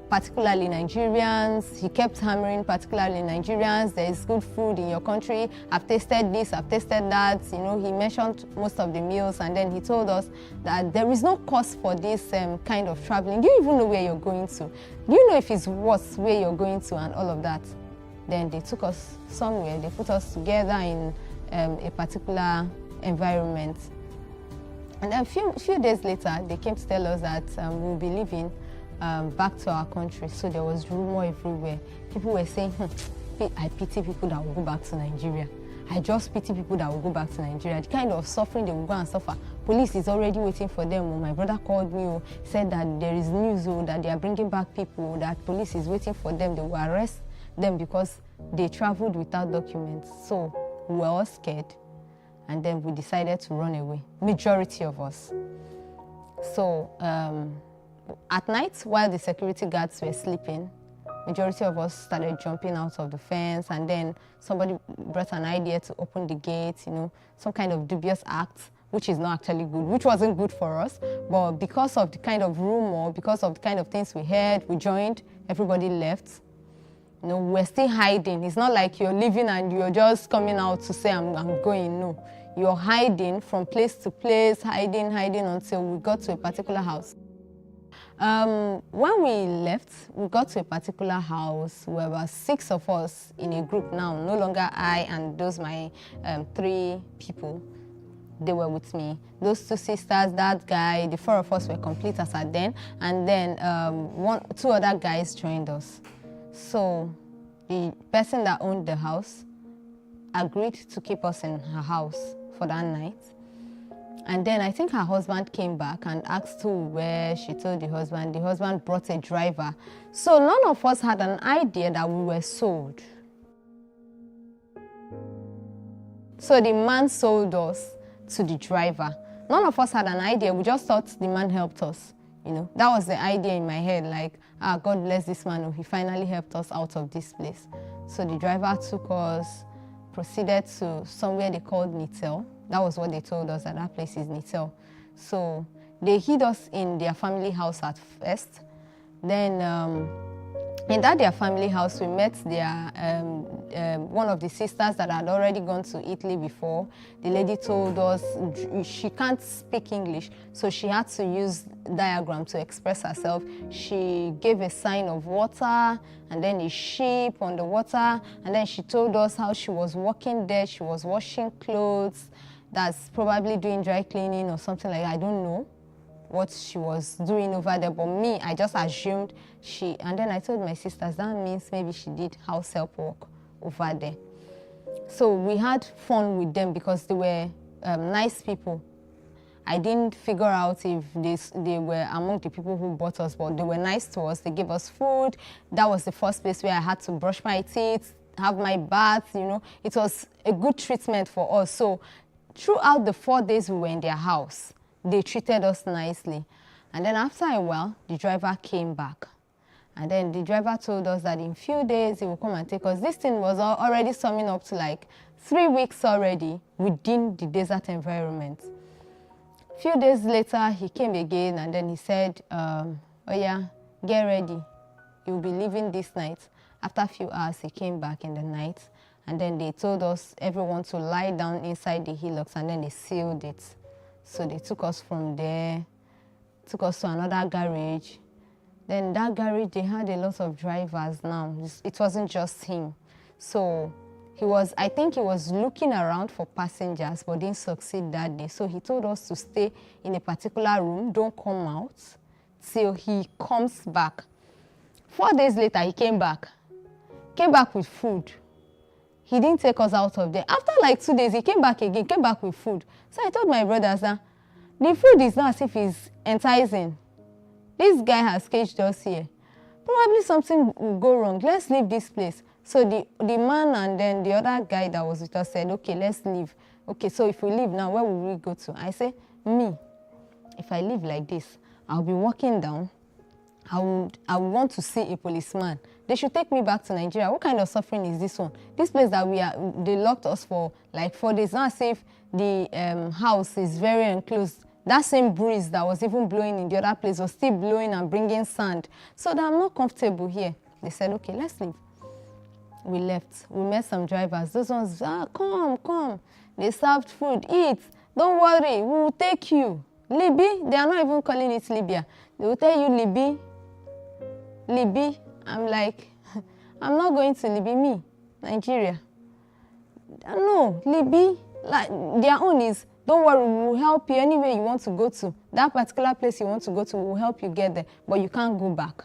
particularly Nigerians. He kept hammering, particularly Nigerians, there is good food in your country. I've tasted this, I've tasted that. You know, he mentioned most of the meals, and then he told us that there is no cost for this kind of traveling. Do you even know where you're going to? Do you know if it's worth where you're going to and all of that? Then they took us somewhere. They put us together in a particular environment. And then a few days later, they came to tell us that we'll be leaving back to our country. So there was rumor everywhere. People were saying, I pity people that will go back to Nigeria. I just pity people that will go back to Nigeria. The kind of suffering they will go and suffer. Police is already waiting for them. My brother called me, said that there is news that they are bringing back people, that police is waiting for them. They will arrest them because they traveled without documents. So we were all scared. And then we decided to run away, majority of us. So at night, while the security guards were sleeping, majority of us started jumping out of the fence, and then somebody brought an idea to open the gate, you know, some kind of dubious act, which is not actually good, which wasn't good for us. But because of the kind of rumor, because of the kind of things we heard, we joined, everybody left. You know, we're still hiding. It's not like you're leaving and you're just coming out to say, I'm going. No, you're hiding from place to place, hiding until we got to a particular house. When we left, we got to a particular house. There were 6 of us in a group now, no longer I and those my 3 people. They were with me. Those 2 sisters, that guy, the 4 of us were complete as at then. And then 2 other guys joined us. So the person that owned the house agreed to keep us in her house for that night. And then I think her husband came back and asked her where. She told the husband brought a driver. So none of us had an idea that we were sold. So the man sold us to the driver. None of us had an idea. We just thought the man helped us. You know, that was the idea in my head, like, God bless this man. He finally helped us out of this place. So the driver took us, proceeded to somewhere they called Nitel. That was what they told us, that place is Nitel. So they hid us in their family house at first. Then in their family house, we met their one of the sisters that had already gone to Italy before. The lady told us she can't speak English, so she had to use diagram to express herself. She gave a sign of water and then a sheep on the water, and then she told us how she was working there. She was washing clothes, that's probably doing dry cleaning or something like that. I don't know what she was doing over there, but me, I just assumed and then I told my sisters that means maybe she did house help work over there. So we had fun with them because they were nice people. I didn't figure out if they were among the people who bought us, but they were nice to us. They gave us food. That was the first place where I had to brush my teeth, have my bath, you know. It was a good treatment for us. So throughout the 4 days we were in their house, they treated us nicely. And then after a while, the driver came back. And then the driver told us that in a few days he will come and take us. This thing was already summing up to like 3 weeks already within the desert environment. A few days later, he came again and then he said, oh yeah, get ready. You'll be leaving this night. After a few hours, he came back in the night. And then they told us, everyone to lie down inside the hillocks, and then they sealed it. So they took us from there, took us to another garage. Then that garage, they had a lot of drivers now. It wasn't just him. So I think he was looking around for passengers, but didn't succeed that day. So he told us to stay in a particular room, don't come out till he comes back. 4 days later, he came back with food. He didn't take us out of there. After like 2 days, he came back again, came back with food. So I told my brothers that the food is not as if it's enticing. This guy has caged us here. Probably something will go wrong. Let's leave this place. So the man and then the other guy that was with us said, okay, let's leave. Okay, so if we leave now, where will we go to? I say, me, if I leave like this, I'll be walking down. I would want to see a policeman. They should take me back to Nigeria. What kind of suffering is this one? This place that they locked us for like 4 days. Not as if the house is very enclosed. That same breeze that was even blowing in the other place was still blowing and bringing sand. So that I'm not comfortable here. They said, okay, let's leave. We left. We met some drivers. Those ones, come. They served food, eat. Don't worry, we will take you. Libya, they are not even calling it Libya. They will tell you Libya. I'm like, I'm not going to Libya, me, Nigeria. No, Libya, like their own is, don't worry, we will help you anywhere you want to go to. That particular place you want to go to, we will help you get there, but you can't go back.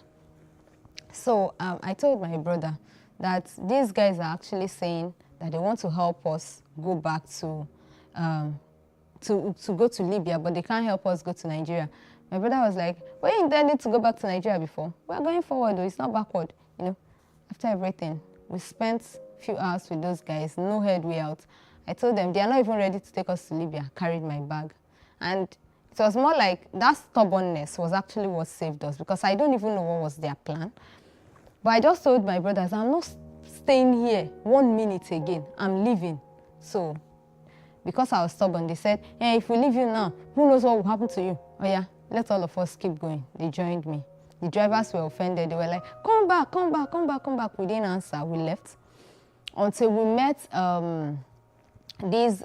So I told my brother that these guys are actually saying that they want to help us go back to go to Libya, but they can't help us go to Nigeria. My brother was like, we intended to go back to Nigeria before. We're going forward, though. It's not backward. You know, after everything, we spent a few hours with those guys, no headway out. I told them they are not even ready to take us to Libya. Carried my bag. And it was more like that stubbornness was actually what saved us, because I don't even know what was their plan. But I just told my brothers, I'm not staying here 1 minute again. I'm leaving. So, because I was stubborn, they said, hey, if we leave you now, who knows what will happen to you? Oh yeah, let all of us keep going. They joined me. The drivers were offended. They were like, come back. We didn't answer. We left. Until we met these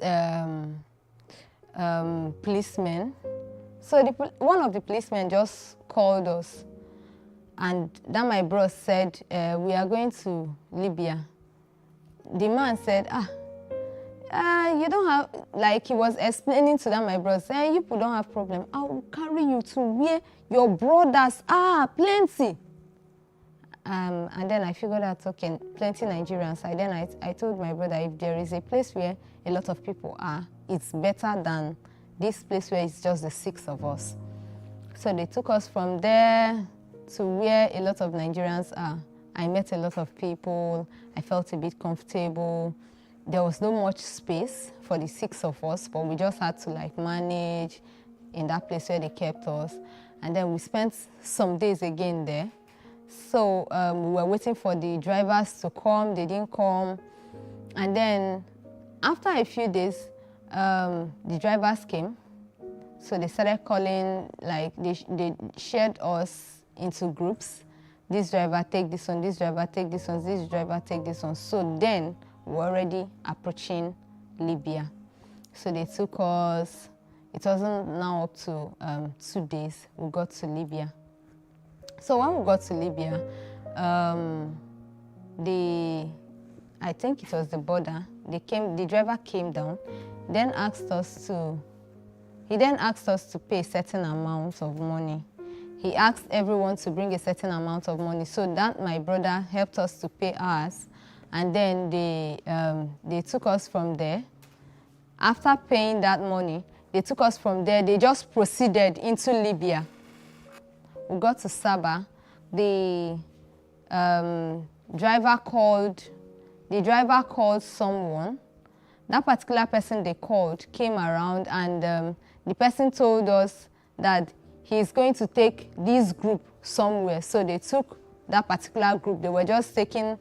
policemen. So one of the policemen just called us. And then my bros said, we are going to Libya. The man said, you don't have, like he was explaining to them, my bros, you people don't have problem. I will carry you to where your brothers are, plenty. And then I figured out, okay, plenty Nigerians. I told my brother, if there is a place where a lot of people are, it's better than this place where it's just the 6 of us. So they took us from there to where a lot of Nigerians are. I met a lot of people. I felt a bit comfortable. There was no much space for the 6 of us, but we just had to like manage in that place where they kept us. And then we spent some days again there. So we were waiting for the drivers to come. They didn't come. And then after a few days, the drivers came. So they started calling, like they shared us into groups. This driver take this one, this driver take this one, this driver take this one. So then we're already approaching Libya. So they took us, it wasn't now up to 2 days, we got to Libya. So when we got to Libya, I think it was the border, the driver came down, then asked us to, he then asked us to pay a certain amount of money. He asked everyone to bring a certain amount of money, so that my brother helped us to pay ours, and then they took us from there. After paying that money, they took us from there, they just proceeded into Libya. We got to Saba. The driver called someone. That particular person they called came around, and the person told us that he's going to take this group somewhere. So they took that particular group. They were just taking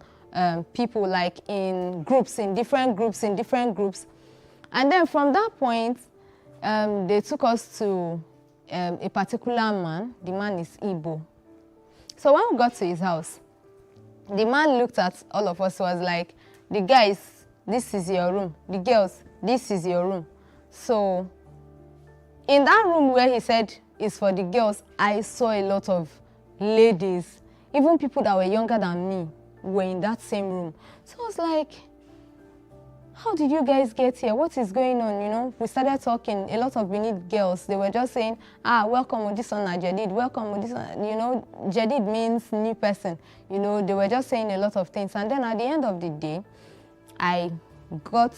people like in groups, in different groups. And then from that point, they took us to a particular man. The man is Igbo. So when we got to his house, the man looked at all of us, was like, the guys, this is your room. The girls, this is your room. So in that room where he said is for the girls, I saw a lot of ladies, even people that were younger than me were in that same room. So I was like, how did you guys get here? What is going on, you know? We started talking, a lot of Benin girls, they were just saying, welcome with this one, Jadid, welcome with this one. You know, Jadid means new person. You know, they were just saying a lot of things. And then at the end of the day, I got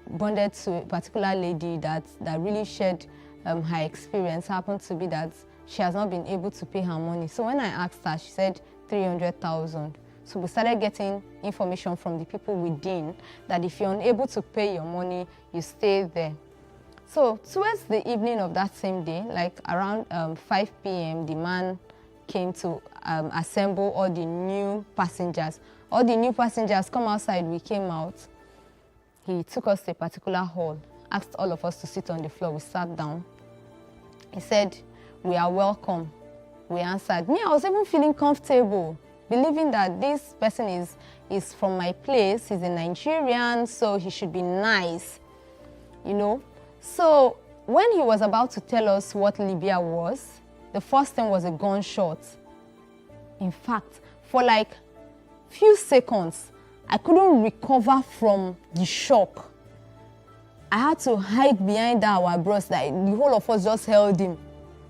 bonded to a particular lady that really shared her experience. Happened to be that she has not been able to pay her money. So when I asked her, she said 300,000. So we started getting information from the people within that if you're unable to pay your money, you stay there. So towards the evening of that same day, like around 5 p.m., the man came to assemble all the new passengers. All the new passengers come outside, we came out. He took us to a particular hall, asked all of us to sit on the floor. We sat down. He said, we are welcome. We answered. Me, I was even feeling comfortable, believing that this person is from my place, he's a Nigerian, so he should be nice, you know. So when he was about to tell us what Libya was, the first thing was a gunshot. In fact, for like few seconds, I couldn't recover from the shock. I had to hide behind our bros, like the whole of us just held him.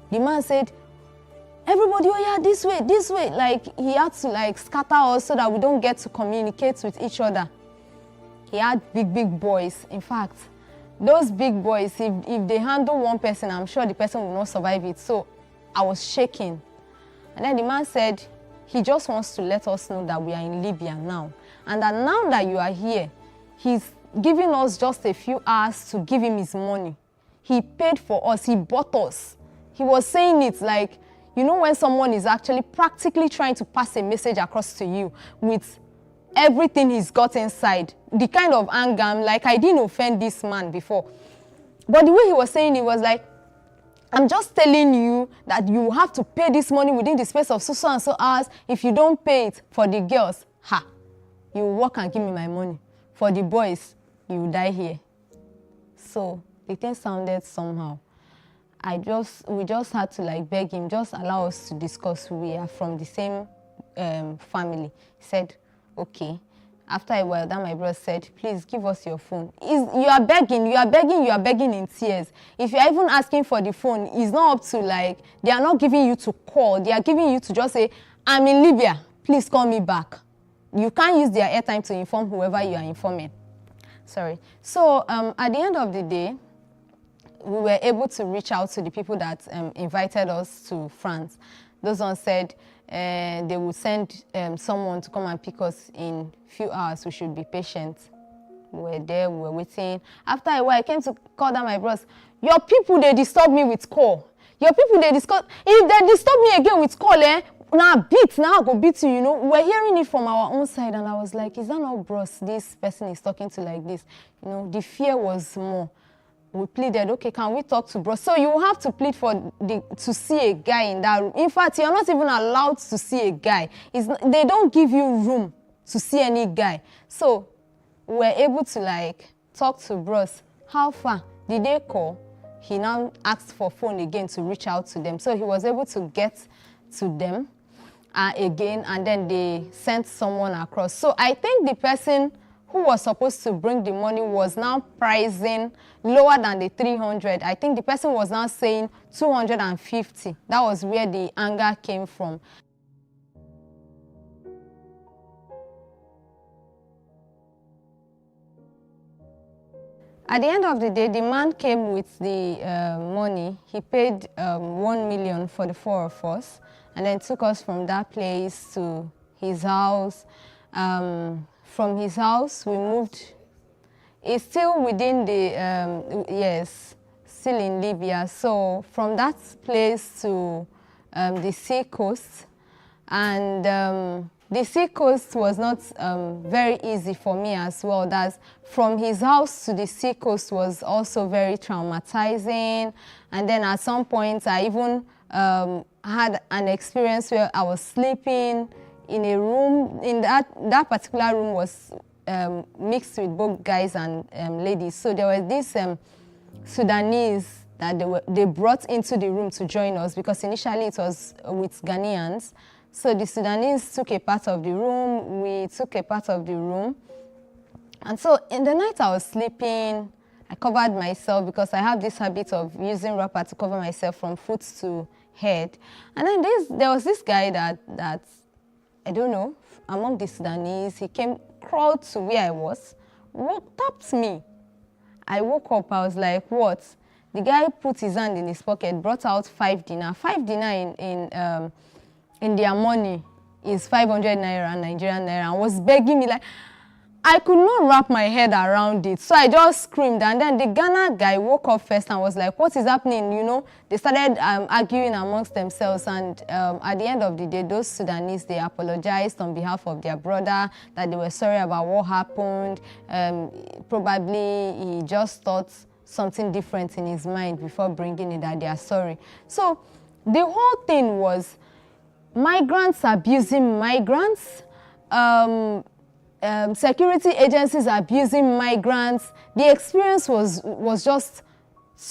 The man said, everybody, oh yeah, this way. Like he had to like scatter us so that we don't get to communicate with each other. He had big boys. In fact, those big boys, if they handle one person, I'm sure the person will not survive it. So I was shaking. And then the man said, he just wants to let us know that we are in Libya now. And that now that you are here, he's giving us just a few hours to give him his money. He paid for us, he bought us. He was saying it like, you know, when someone is actually practically trying to pass a message across to you with everything he's got inside, the kind of anger, I'm like, I didn't offend this man before. But the way he was saying it was like, I'm just telling you that you have to pay this money within the space of so and so hours. If you don't pay it for the girls, you walk and give me my money. For the boys, you die here. So the thing sounded somehow. We just had to like beg him, just allow us to discuss. We are from the same family. He said, okay. After a while, then my brother said, please give us your phone. You are begging in tears. If you're even asking for the phone, it's not up to like, they are not giving you to call. They are giving you to just say, I'm in Libya. please call me back. You can't use their airtime to inform whoever you are informing. Sorry. So at the end of the day, we were able to reach out to the people that invited us to France. Those ones said they would send someone to come and pick us in few hours. We should be patient. We were there, we were waiting. After a while, I came to call down my bros. Your people, they disturb me with call. Your people, they disturb. If they disturb me again with call, now I go beat you, you know. We're hearing it from our own side, and I was like, is that not bros this person is talking to like this? You know, the fear was more. We pleaded, okay, can we talk to bros? So you have to plead for to see a guy in that room. In fact, you're not even allowed to see a guy. They don't give you room to see any guy. So we're able to like talk to bros. How far? Did they call? He now asked for phone again to reach out to them. So he was able to get to them again, and then they sent someone across. So I think the person who was supposed to bring the money was now pricing lower than the 300. I think the person was now saying 250. That was where the anger came from. At the end of the day, the man came with the money. He paid 1 million for the 4 of us, and then took us from that place to his house. From his house, we moved. It's still within the, yes, still in Libya. So from that place to the sea coast, and the sea coast was not very easy for me as well. That's from his house to the sea coast was also very traumatizing. And then at some point, I even had an experience where I was sleeping in a room. In that particular room was mixed with both guys and ladies. So there was this Sudanese that they brought into the room to join us, because initially it was with Ghanaians. So the Sudanese took a part of the room, we took a part of the room. And so in the night I was sleeping, I covered myself because I have this habit of using wrapper to cover myself from foot to head. And then there was this guy that I don't know, among the Sudanese, he crawled to where I was, tapped me. I woke up, I was like, what? The guy put his hand in his pocket, brought out 5 dinar. 5 dinar in their money is 500 naira, Nigerian naira, and was begging me like, I could not wrap my head around it. So I just screamed, and then the Ghana guy woke up first and was like, what is happening? You know, they started arguing amongst themselves, and at the end of the day, those Sudanese, they apologized on behalf of their brother, that they were sorry about what happened. Probably he just thought something different in his mind before bringing it, that they are sorry. So the whole thing was migrants abusing migrants, security agencies abusing migrants. The experience was just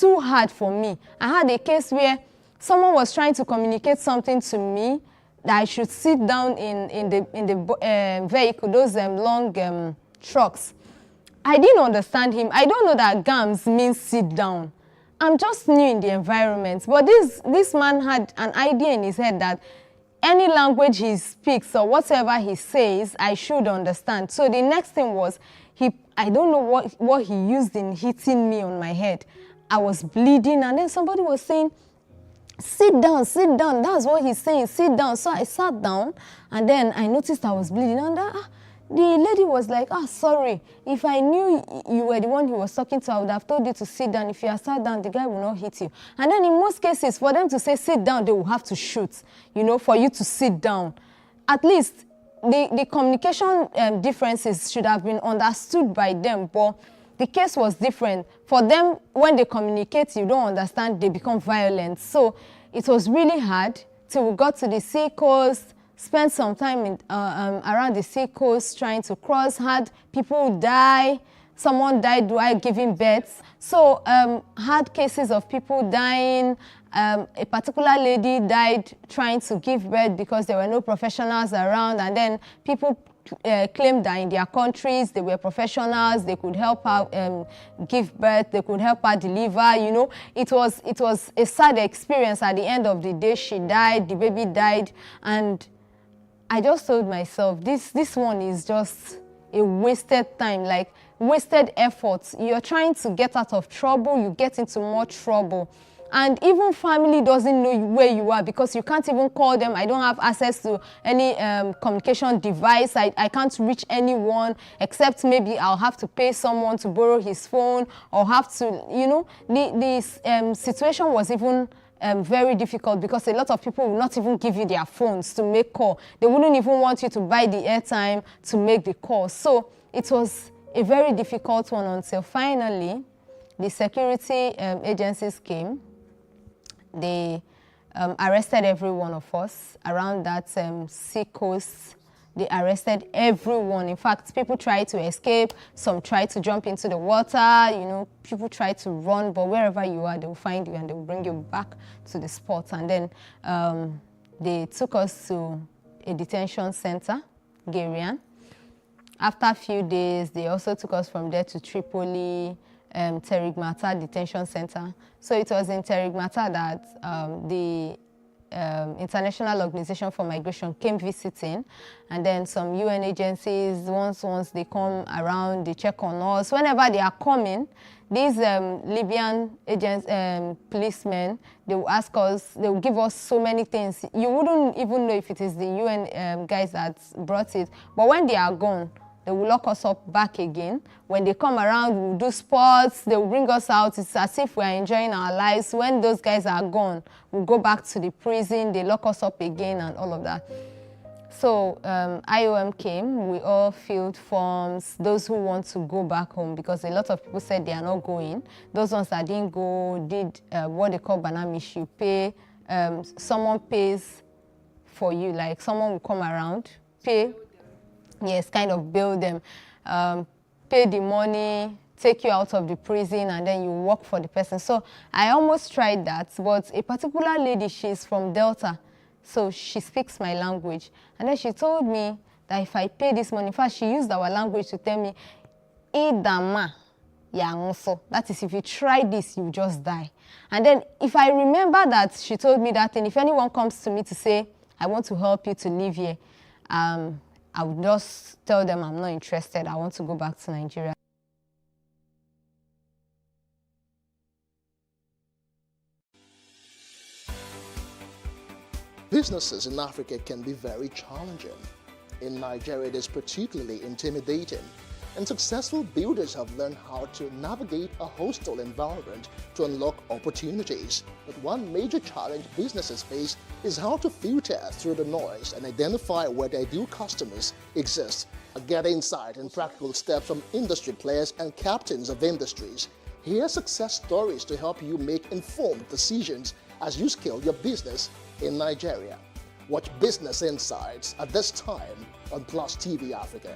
too hard for me. I had a case where someone was trying to communicate something to me that I should sit down in the vehicle, those long trucks. I didn't understand him. I don't know that GAMS means sit down. I'm just new in the environment. But this man had an idea in his head that any language he speaks or whatever he says, I should understand. So the next thing was, I don't know what he used in hitting me on my head. I was bleeding, and then somebody was saying, sit down, sit down. That's what he's saying, sit down. So I sat down, and then I noticed I was bleeding. And the lady was like, sorry, if I knew you were the one he was talking to, I would have told you to sit down. If you are sat down, the guy will not hit you. And then in most cases, for them to say sit down, they will have to shoot, you know, for you to sit down. At least the communication differences should have been understood by them, but the case was different. For them, when they communicate, you don't understand, they become violent. So it was really hard till we got to the sea coast. Spent some time around the sea coast trying to cross, had people die. Someone died while giving birth. So had cases of people dying. A particular lady died trying to give birth because there were no professionals around, and then people claimed that in their countries they were professionals, they could help her give birth, they could help her deliver, you know. It was a sad experience. At the end of the day, she died, the baby died, and I just told myself, this one is just a wasted time, like wasted effort. You're trying to get out of trouble, you get into more trouble. And even family doesn't know where you are because you can't even call them. I don't have access to any communication device. I can't reach anyone except maybe I'll have to pay someone to borrow his phone or have to, you know, the situation was even very difficult because a lot of people will not even give you their phones to make call. They wouldn't even want you to buy the airtime to make the call. So it was a very difficult one until finally the security agencies came. They arrested every one of us around that sea coast. They arrested everyone. In fact, people tried to escape. Some tried to jump into the water. You know, people tried to run, but wherever you are, they will find you and they will bring you back to the spot. And then they took us to a detention center, Garian. After a few days, they also took us from there to Tripoli, Terigmata Detention Center. So it was in Terigmata that the International Organization for Migration came visiting, and then some UN agencies, once they come around, they check on us. Whenever they are coming, these Libyan agents, policemen, they will ask us, they will give us so many things. You wouldn't even know if it is the UN guys that brought it, but when they are gone, they will lock us up back again. When they come around, we'll do sports, they will bring us out. It's as if we're enjoying our lives. When those guys are gone, we'll go back to the prison, they lock us up again and all of that. So IOM came, we all filled forms, those who want to go back home, because a lot of people said they are not going. Those ones that didn't go did what they call banamish. You pay, someone pays for you, like someone will come around, pay. Yes, kind of bail them, pay the money, take you out of the prison, and then you work for the person. So I almost tried that, but a particular lady, she's from Delta, so she speaks my language. And then she told me that if I pay this money, in fact, she used our language to tell me, Idama, Yangoso. That is, if you try this, you just die. And then if I remember that she told me that, and if anyone comes to me to say, I want to help you to live here, I would just tell them I'm not interested. I want to go back to Nigeria. Businesses in Africa can be very challenging. In Nigeria, it is particularly intimidating, and successful builders have learned how to navigate a hostile environment to unlock opportunities. But one major challenge businesses face is how to filter through the noise and identify where their ideal customers exist. Get insight and practical steps from industry players and captains of industries. Hear success stories to help you make informed decisions as you scale your business in Nigeria. Watch Business Insights at this time on PlusTvAfrica.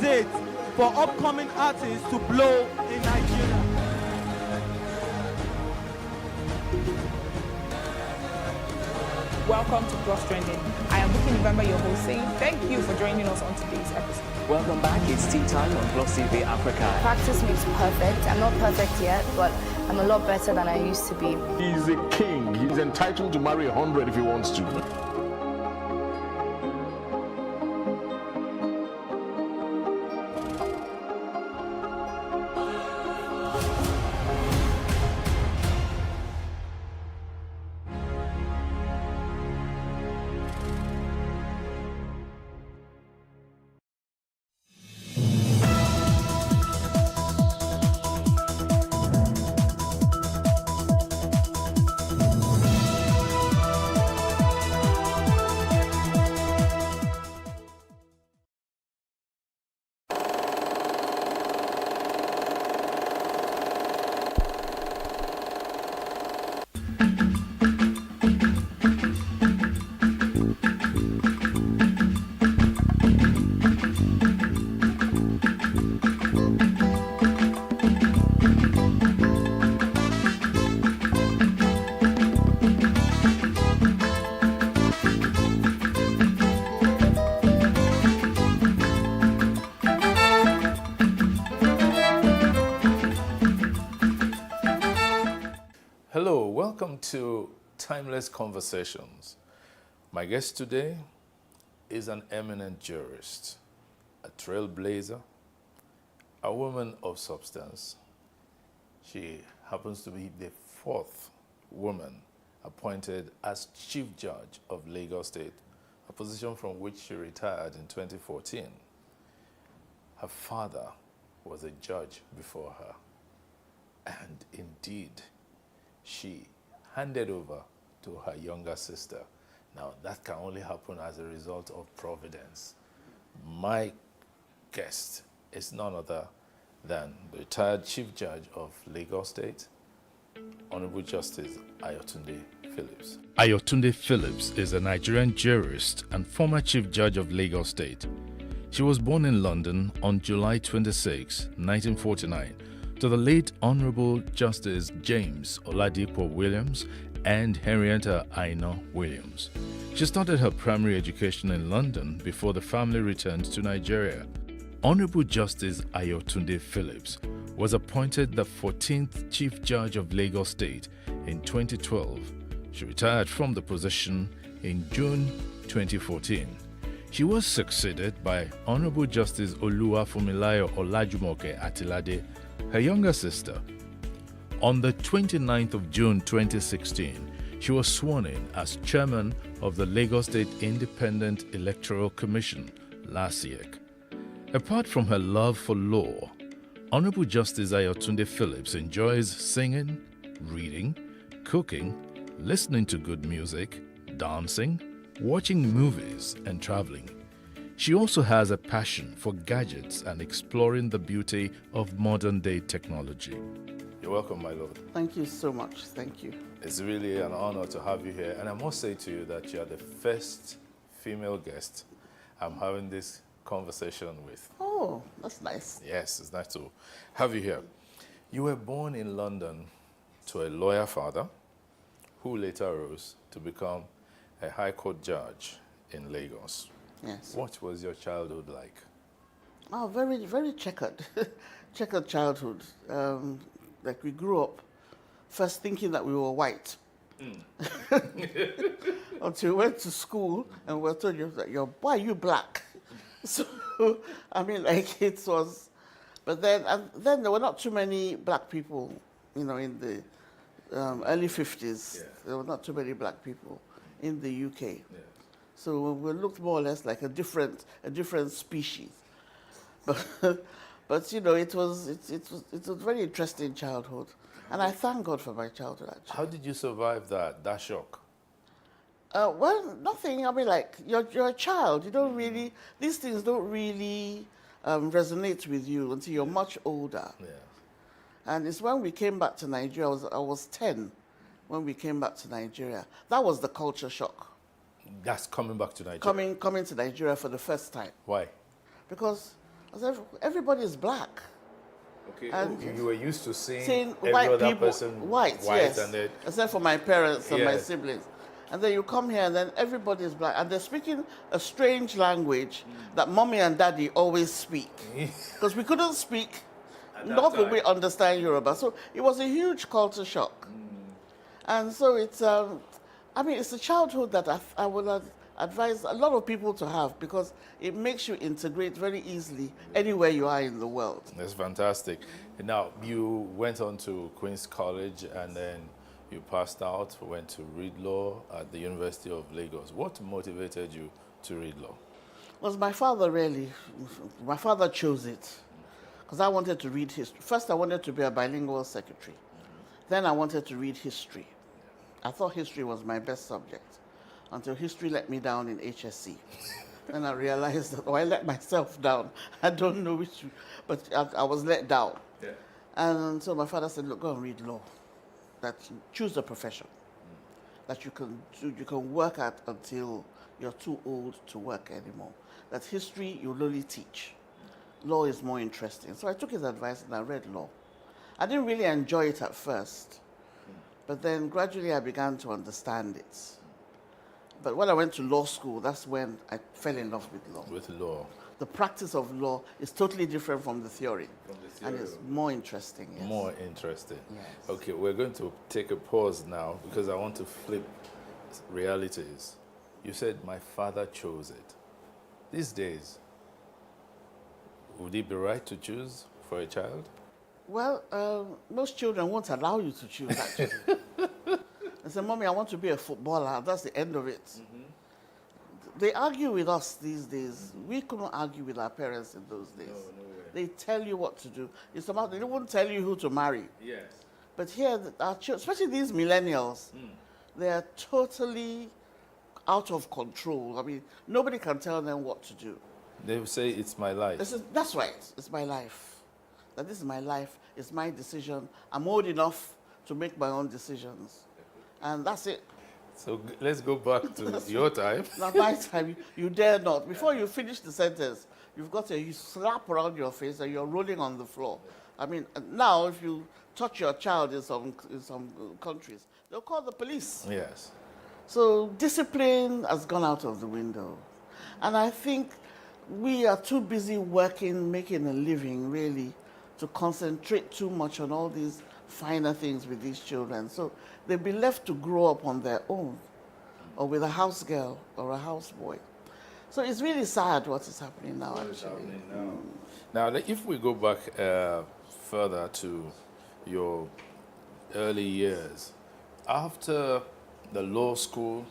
It for upcoming artists to blow in Nigeria. Welcome to Plus Trending. I am Bookie November, your host, saying thank you for joining us on today's episode. Welcome back. It's tea time on PlusTvAfrica. Practice makes perfect. I'm not perfect yet, but I'm a lot better than I used to be. He's a king. He's entitled to marry 100 if he wants to. Hello, welcome to Timeless Conversations. My guest today is an eminent jurist, a trailblazer, a woman of substance. She happens to be the fourth woman appointed as Chief Judge of Lagos State, a position from which she retired in 2014. Her father was a judge before her, and indeed, she handed over to her younger sister. Now, that can only happen as a result of providence. My guest is none other than the retired Chief Judge of Lagos State, Honorable Justice Ayotunde Phillips. Ayotunde Phillips is a Nigerian jurist and former Chief Judge of Lagos State. She was born in London on July 26, 1949, to the late Honorable Justice James Oladipo Williams and Henrietta Aina Williams. She started her primary education in London before the family returned to Nigeria. Honorable Justice Ayotunde Phillips was appointed the 14th Chief Judge of Lagos State in 2012. She retired from the position in June 2014. She was succeeded by Honorable Justice Oluwafunmilayo Olajumoke Atilade, her younger sister. On the 29th of June 2016, she was sworn in as chairman of the Lagos State Independent Electoral Commission, LASIEC. Apart from her love for law, Honorable Justice Ayotunde Phillips enjoys singing, reading, cooking, listening to good music, dancing, watching movies, and traveling. She also has a passion for gadgets and exploring the beauty of modern-day technology. You're welcome, my lord. Thank you so much. Thank you. It's really an honor to have you here. And I must say to you that you are the first female guest I'm having this conversation with. Oh, that's nice. Yes, it's nice to have you here. You were born in London to a lawyer father who later rose to become a High Court judge in Lagos. Yes. What was your childhood like? Oh, very, very checkered. Checkered childhood. Like we grew up first thinking that we were white. Until we went to school and we were told, why are you black? So, I mean, like it was, but then there were not too many black people, in the early 50s. Yeah. There were not too many black people in the UK. Yeah. So we looked more or less like a different species. But it was a very interesting childhood, and I thank God for my childhood. Actually. How did you survive that shock? Well, nothing. I mean, like you're a child. You don't really, these things don't really resonate with you until you're much older. Yeah. And it's when we came back to Nigeria. I was 10 when we came back to Nigeria. That was the culture shock. That's coming back to Nigeria. Coming to Nigeria for the first time. Why? Because everybody is black. Okay. And you were used to seeing white every other people, person white, yes, and then, except for my parents and my siblings. And then you come here and then everybody is black. And they're speaking a strange language that mommy and daddy always speak. Because we couldn't speak, nor could we understand Yoruba. So it was a huge culture shock. And so it's, it's a childhood that I would advise a lot of people to have, because it makes you integrate very easily anywhere you are in the world. That's fantastic. Now, you went on to Queen's College and then you passed out, went to read law at the University of Lagos. What motivated you to read law? It was my father, really. My father chose it, because I wanted to read history. First, I wanted to be a bilingual secretary. Then I wanted to read history. I thought history was my best subject, until history let me down in HSC. Then I realized that, I let myself down. I don't know which, but I was let down. Yeah. And so my father said, look, go and read law. Choose a profession. that you can work at until you're too old to work anymore. That history you'll only teach. Law is more interesting. So I took his advice and I read law. I didn't really enjoy it at first, but then gradually I began to understand it. But when I went to law school, that's when I fell in love with law. With law. The practice of law is totally different from the theory. And it's more interesting. Yes. More interesting. Yes. Okay, we're going to take a pause now because I want to flip realities. You said my father chose it. These days, would it be right to choose for a child? Well, most children won't allow you to choose, actually. They say, Mommy, I want to be a footballer. That's the end of it. They argue with us these days. We couldn't argue with our parents in those days. No way. They tell you what to do. It's about, they won't tell you who to marry. Yes. But here, our children, especially these millennials, they are totally out of control. I mean, nobody can tell them what to do. They will say, it's my life. That's right. It's my life. That this is my life. It's my decision. I'm old enough to make my own decisions. And that's it. So let's go back to your time. Now, my time, you dare not. Before you finish the sentence, you slap around your face and you're rolling on the floor. I mean, now if you touch your child in some countries, they'll call the police. Yes. So discipline has gone out of the window. And I think we are too busy working, making a living, really, to concentrate too much on all these finer things with these children. So they'll be left to grow up on their own, or with a house girl or a house boy. So it's really sad what is happening now, actually. Now, if we go back further to your early years, after the law school,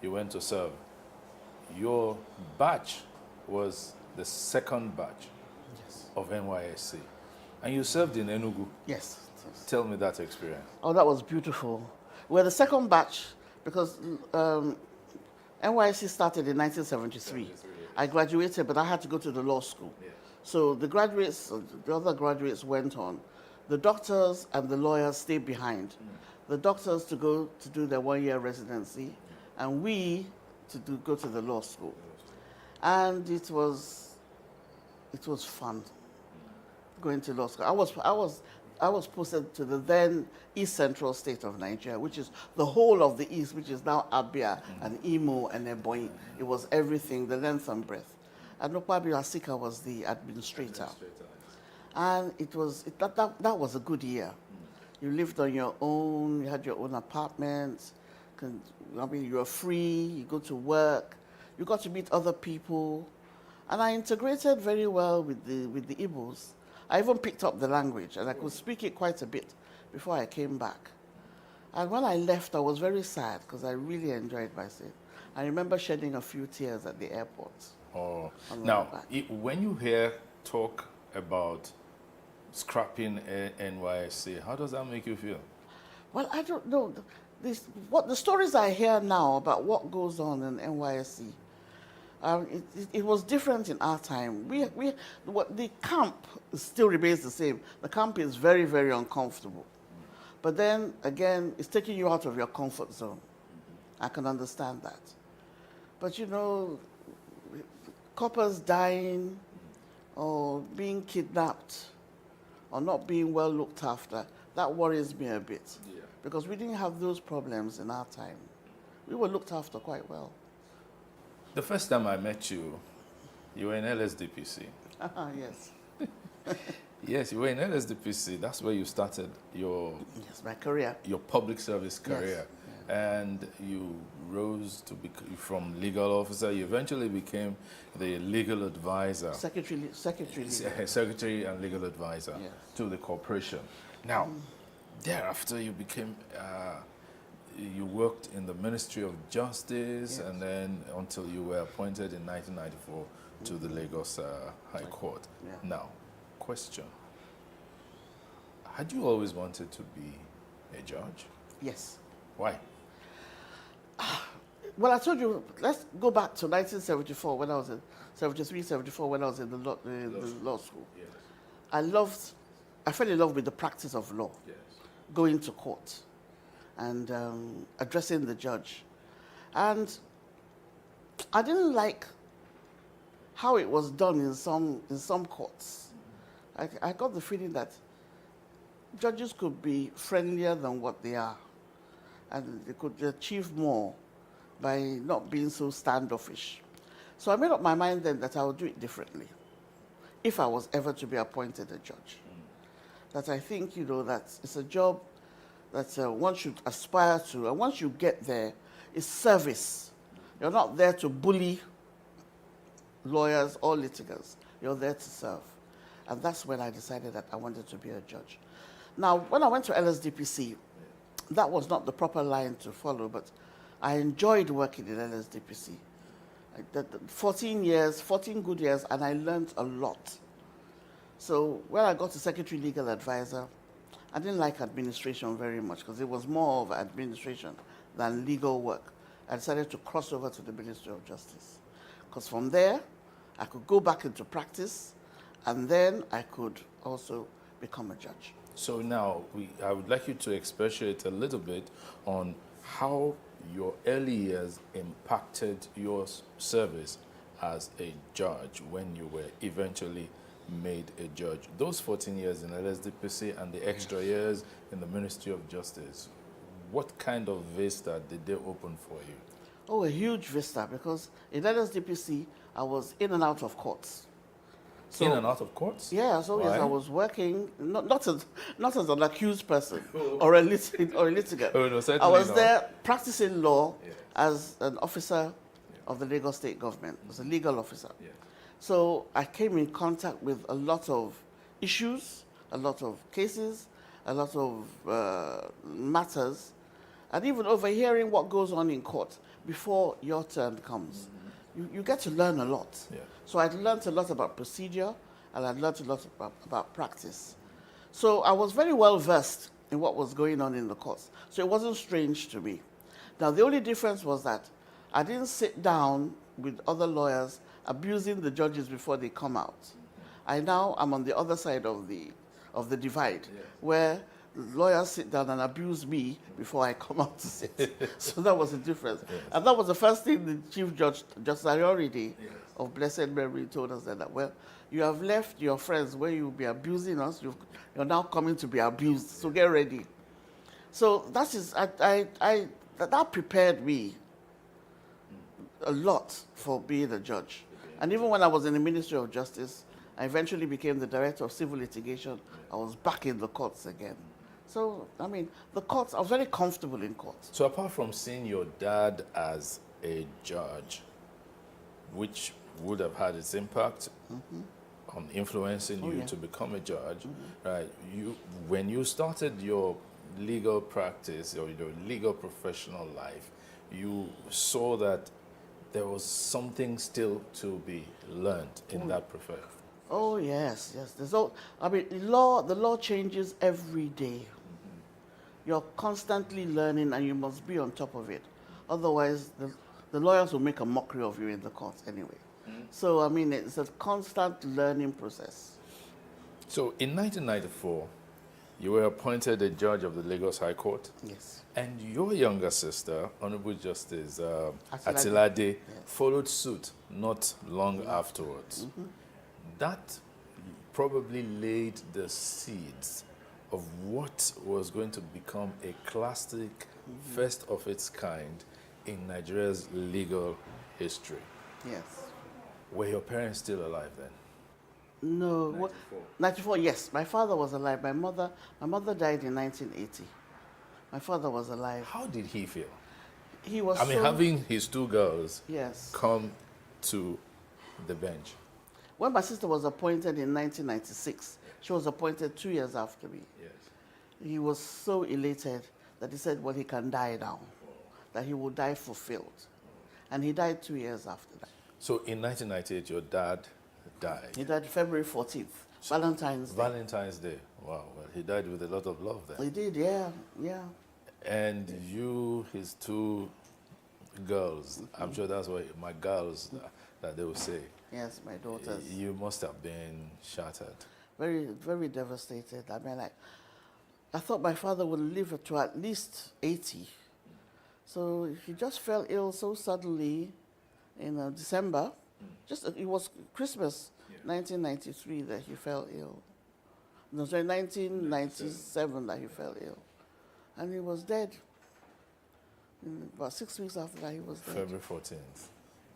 you went to serve. Your batch was the second batch of NYSC. And you served in Enugu. Yes. Tell me that experience. Oh, that was beautiful. We're the second batch because NYSC started in 1973. I graduated, but I had to go to the law school. So the other graduates went on. The doctors and the lawyers stayed behind. The doctors to go to do their one-year residency, and we to go to the law school. And it was fun going to law school. I was posted to the then East Central state of Nigeria, which is the whole of the East, which is now Abia and Imo and Ebonyi. It was everything, the length and breadth. And Okwabi Asika was the administrator. And that was a good year. You lived on your own, you had your own apartment, you were free, you go to work, you got to meet other people. And I integrated very well with the Igbos. I even picked up the language, and I could speak it quite a bit before I came back. And when I left, I was very sad because I really enjoyed myself. I remember shedding a few tears at the airport. Oh, now, when you hear talk about scrapping NYSC, how does that make you feel? Well, I don't know. What the stories I hear now about what goes on in NYSC, it was different in our time. The camp still remains the same. The camp is very, very uncomfortable. But then, again, it's taking you out of your comfort zone. I can understand that. But, you know, coppers dying or being kidnapped or not being well looked after, that worries me a bit. Yeah. Because we didn't have those problems in our time. We were looked after quite well. The first time I met you, you were in LSDPC. Yes. Yes, you were in LSDPC. That's where you started your my career. Your public service career. Yes. And you rose to from legal officer. You eventually became the legal advisor. Secretary and legal advisor to the corporation. Now, thereafter you became, you worked in the Ministry of Justice, and then until you were appointed in 1994 to the Lagos High Court. Yeah. Now, question. Had you always wanted to be a judge? Yes. Why? Well, I told you, let's go back to 1974 when I was in, 73, 74 when I was in the law school. Yes. I fell in love with the practice of law, going to court. and addressing the judge. And I didn't like how it was done in some courts. I got the feeling that judges could be friendlier than what they are, and they could achieve more by not being so standoffish. So I made up my mind then that I would do it differently if I was ever to be appointed a judge. That I think, that it's a job that one should aspire to, and once you get there, it's service. You're not there to bully lawyers or litigants. You're there to serve. And that's when I decided that I wanted to be a judge. Now, when I went to LSDPC, that was not the proper line to follow, but I enjoyed working in LSDPC. 14 good years, and I learned a lot. So when I got to Secretary Legal Advisor, I didn't like administration very much because it was more of administration than legal work. I decided to cross over to the Ministry of Justice because from there, I could go back into practice, and then I could also become a judge. So now, I would like you to expatiate a little bit on how your early years impacted your service as a judge when you were eventually made a judge. Those 14 years in LSDPC and the extra years in the Ministry of Justice, what kind of vista did they open for you? Oh, a huge vista, because in LSDPC, I was in and out of courts. In and out of courts? Yeah, so Why? yes, I was working, not as an accused person or a litigant. Oh, no, certainly I was not. there practicing law as an officer of the Lagos State government, as a legal officer. So I came in contact with a lot of issues, a lot of cases, a lot of matters, and even overhearing what goes on in court before your turn comes. You get to learn a lot. So I learned a lot about procedure, and I learned a lot about practice. So I was very well versed in what was going on in the courts. So it wasn't strange to me. Now, the only difference was that I didn't sit down with other lawyers abusing the judges before they come out. I'm on the other side of the divide, where the lawyers sit down and abuse me before I come out to sit. So that was the difference. And that was the first thing the Chief Judge, Justice Arioride of blessed memory, told us that, well, you have left your friends where you'll be abusing us, you're now coming to be abused, so get ready. So that prepared me a lot for being a judge. And even when I was in the Ministry of Justice, I eventually became the Director of Civil Litigation. I was back in the courts again. So, I mean, the courts, I was very comfortable in courts. So apart from seeing your dad as a judge, which would have had its impact on influencing you to become a judge, right? When you started your legal practice or your legal professional life, you saw that there was something still to be learned in that profession. Oh, yes. The law changes every day. You're constantly learning, and you must be on top of it. Otherwise, the lawyers will make a mockery of you in the courts anyway. So, I mean, it's a constant learning process. So, in 1994, you were appointed a judge of the Lagos High Court. Yes. And your younger sister, Honorable Justice Atilade, followed suit not long afterwards. That probably laid the seeds of what was going to become a classic, first of its kind in Nigeria's legal history. Yes. Were your parents still alive then? No. 94, yes. My father was alive. My mother died in 1980. My father was alive. How did he feel? He was having his two girls come to the bench. When my sister was appointed in 1996, she was appointed 2 years after me. Yes. He was so elated that he said, well, he can die now, that he will die fulfilled. And he died 2 years after that. So in 1998, your dad died? He died February 14th, Valentine's Day. Valentine's Day. Wow. Well, he died with a lot of love then. He did, yeah. And you, his two girls, I'm sure that's what my girls, that they will say. Yes, my daughters. You must have been shattered. Very, very devastated. I mean, I thought my father would live to at least 80. So he just fell ill so suddenly in December. It was Christmas, 1993, that he fell ill. No, sorry, 1997 that he fell ill. And he was dead. About 6 weeks after that, he was dead. February 14th.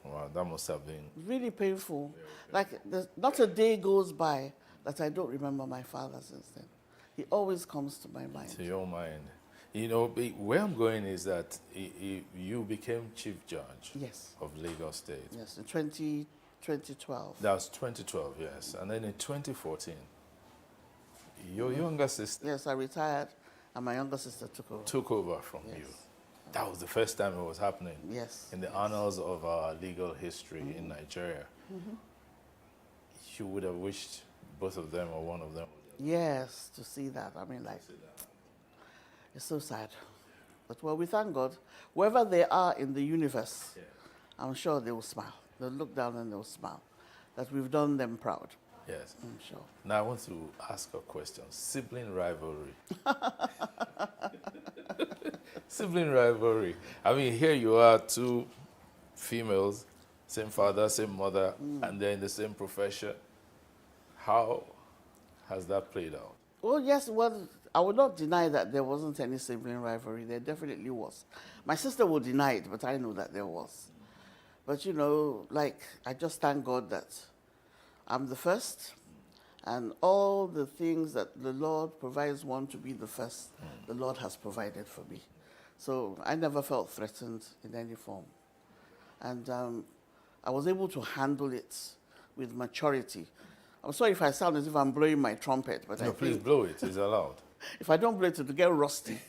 Wow, that must have been really painful. Like, not a day goes by that I don't remember my father since then. He always comes to my mind. to your mind. You know, where I'm going is that you became chief judge of Lagos State. Yes, in 2012. That was 2012, yes. And then in 2014, your younger sister... Yes, I retired, and my younger sister took over. Took over from you. That was the first time it was happening. Yes. In the annals of our legal history in Nigeria. You would have wished both of them or one of them. Yes, to see that. I mean, like, it's so sad. But, well, we thank God. Wherever they are in the universe, I'm sure they will smile. They'll look down and they'll smile. That we've done them proud. Yes. I'm sure. Now, I want to ask a question. Sibling rivalry. Sibling rivalry. I mean, here you are, two females, same father, same mother, and they're in the same profession. How has that played out? Well, yes, well, I would not deny that there wasn't any sibling rivalry. There definitely was. My sister would deny it, but I know that there was. But, you know, like, I just thank God that I'm the first, and all the things that the Lord provides one to be the first, the Lord has provided for me. So I never felt threatened in any form. And I was able to handle it with maturity. I'm sorry if I sound as if I'm blowing my trumpet, but no, please blow it. It's allowed. If I don't blow it, it'll get rusty.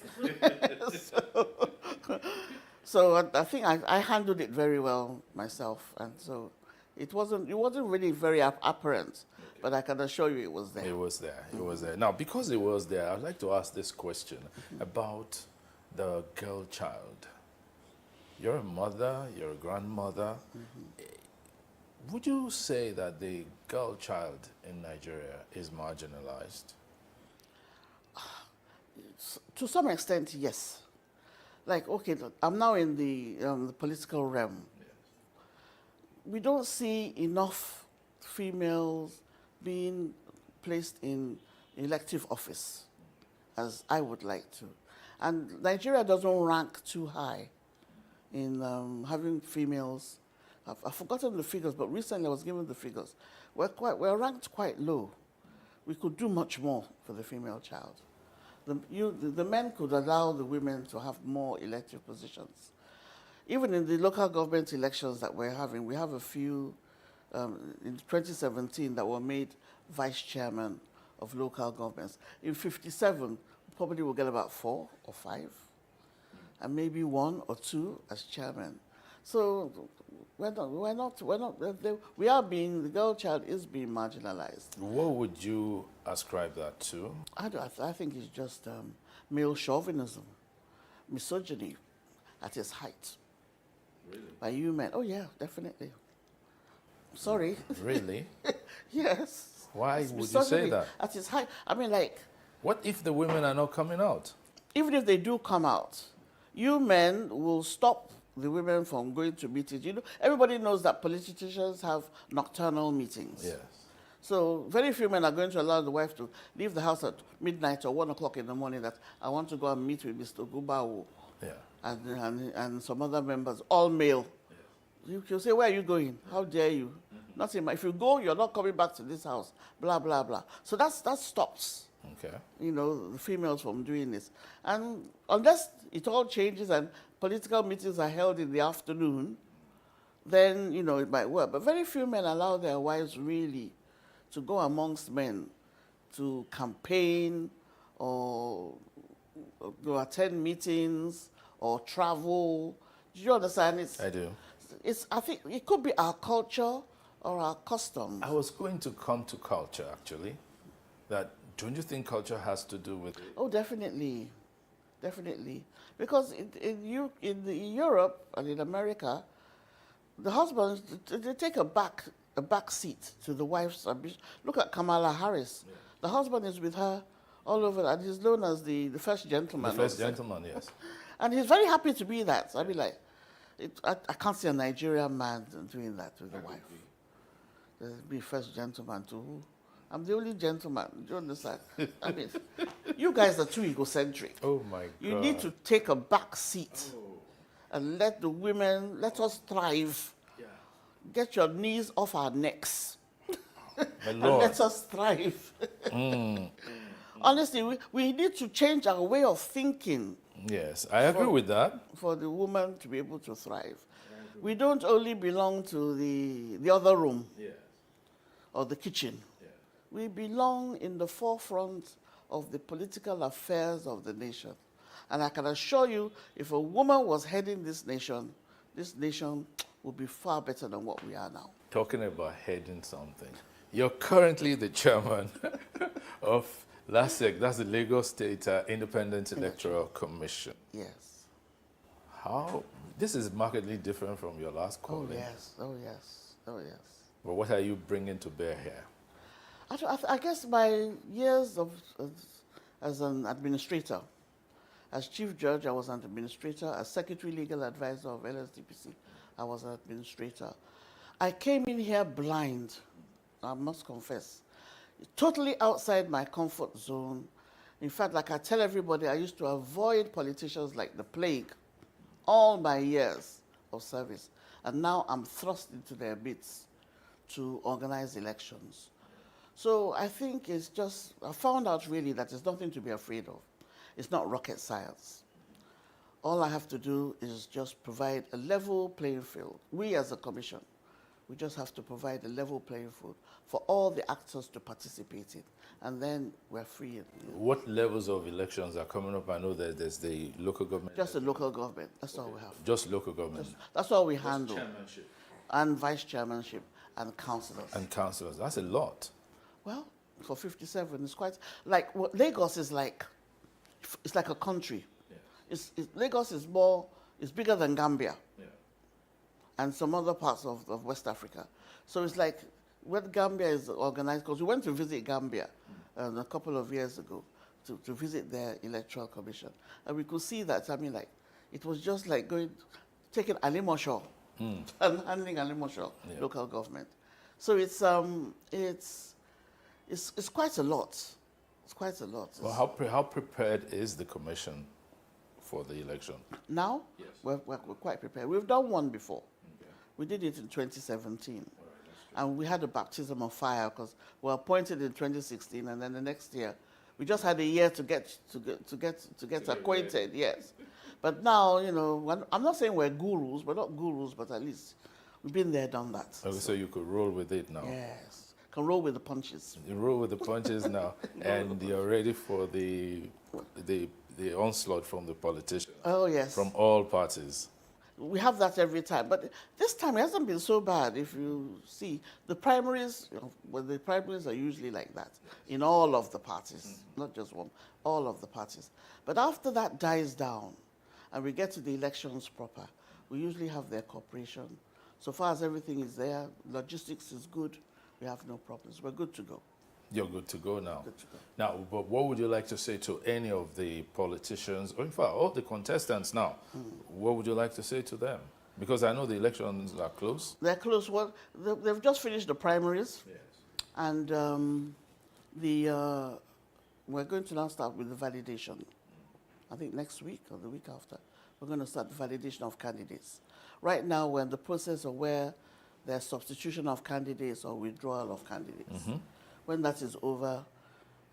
So I think I handled it very well myself, and so it wasn't really very apparent, but I can assure you it was there. It was there. It was there. Now, because it was there, I'd like to ask this question about the girl child. You're a mother. You're a grandmother. Would you say that the girl child in Nigeria is marginalized? To some extent, yes. Like, okay, look, I'm now in the political realm. We don't see enough females being placed in elective office as I would like to. And Nigeria doesn't rank too high in having females. I've forgotten the figures, but recently I was given the figures. We're ranked quite low. We could do much more for the female child. The men could allow the women to have more elective positions. Even in the local government elections that we're having, we have a few in 2017 that were made vice chairman of local governments. In 57, probably we'll get about 4 or 5, and maybe 1 or 2 as chairman. So the girl child is being marginalized. What would you ascribe that to? I think it's just male chauvinism, misogyny at its height. Really? By you men. Oh yeah, definitely. Sorry. Really? Yes. Why It's would you say misogyny that? At its height. I mean, like... What if the women are not coming out? Even if they do come out, you men will stop the women from going to meetings. You know, everybody knows that politicians have nocturnal meetings. Yes. So very few men are going to allow the wife to leave the house at midnight or 1 o'clock in the morning that I want to go and meet with Mr. Gubawo and some other members, all male. Yes. You'll say, where are you going? How dare you? Nothing. If you go, you're not coming back to this house. Blah, blah, blah. So that stops. Okay. You know, the females from doing this. And unless it all changes and political meetings are held in the afternoon, then, you know, it might work. But very few men allow their wives really to go amongst men to campaign or go attend meetings or travel. Do you understand? I do. I think it could be our culture or our customs. I was going to come to culture, actually. Don't you think culture has to do with it? Oh, definitely. Definitely. Because in Europe and in America, the husbands, they take a back seat to the wife's ambition. Look at Kamala Harris. Yeah. The husband is with her all over, and he's known as the first gentleman. The first gentleman, yes. And he's very happy to be that. I mean, like, I can't see a Nigerian man doing that with a wife. There'll be first gentleman to who? I'm the only gentleman. Do you understand? I mean, you guys are too egocentric. Oh my God. You need to take a back seat and let the women, let us thrive. Yeah. Get your knees off our necks. And let us thrive. Honestly, we need to change our way of thinking. Yes, I agree with that. For the woman to be able to thrive. We don't only belong to the other room or the kitchen. We belong in the forefront of the political affairs of the nation. And I can assure you, if a woman was heading this nation would be far better than what we are now. Talking about heading something, you're currently the chairman of LASEC, that's the Lagos State Independent Electoral Commission. Yes. How? This is markedly different from your last calling. Oh yes, oh yes, oh yes. But what are you bringing to bear here? I guess my years as an administrator, as chief judge, I was an administrator. As secretary legal advisor of LSDPC, I was an administrator. I came in here blind, I must confess, totally outside my comfort zone. In fact, like I tell everybody, I used to avoid politicians like the plague all my years of service. And now I'm thrust into their midst to organize elections. So I think it's just, I found out really that there's nothing to be afraid of. It's not rocket science. All I have to do is just provide a level playing field. We as a commission, we just have to provide a level playing field for all the actors to participate in. And then we're free. You know. What levels of elections are coming up? I know that there's the local government. Just the local government, that's all we have. Just local government? That's all we handle. Chairmanship. And vice chairmanship and councillors. And councillors, that's a lot. Well, for 57, it's quite, like, Lagos is like, it's like a country. Yes. Lagos is more, it's bigger than Gambia. Yeah. And some other parts of West Africa. So it's like, when Gambia is organized, because we went to visit Gambia a couple of years ago to visit their electoral commission. And we could see that, I mean, like, it was just like taking Alimosho and handling Alimosho, local government. So it's quite a lot. It's quite a lot. Well, how prepared is the commission for the election? Now? Yes. We're quite prepared. We've done one before. Okay. We did it in 2017. And we had a baptism of fire because we were appointed in 2016, and then the next year, we just had a year to get acquainted, yes. But now, you know, I'm not saying we're gurus, we're not gurus, but at least we've been there, done that. Okay, so you could roll with it now. Yes, can roll with the punches. You roll with the punches now, and you're ready for the onslaught from the politicians. Oh yes. From all parties. We have that every time, but this time it hasn't been so bad. If you see, the primaries, the primaries are usually like that in all of the parties, not just one, all of the parties. But after that dies down and we get to the elections proper, we usually have their cooperation. So far as everything is there, logistics is good, we have no problems. We're good to go. You're good to go now. Good to go. Now, but what would you like to say to any of the politicians, or in fact, all the contestants now? What would you like to say to them? Because I know the elections are close. They're close. Well, they've just finished the primaries. Yes. And we're going to now start with the validation. I think next week or the week after, we're going to start the validation of candidates. Right now, we're in the process of where there's substitution of candidates or withdrawal of candidates. When that is over,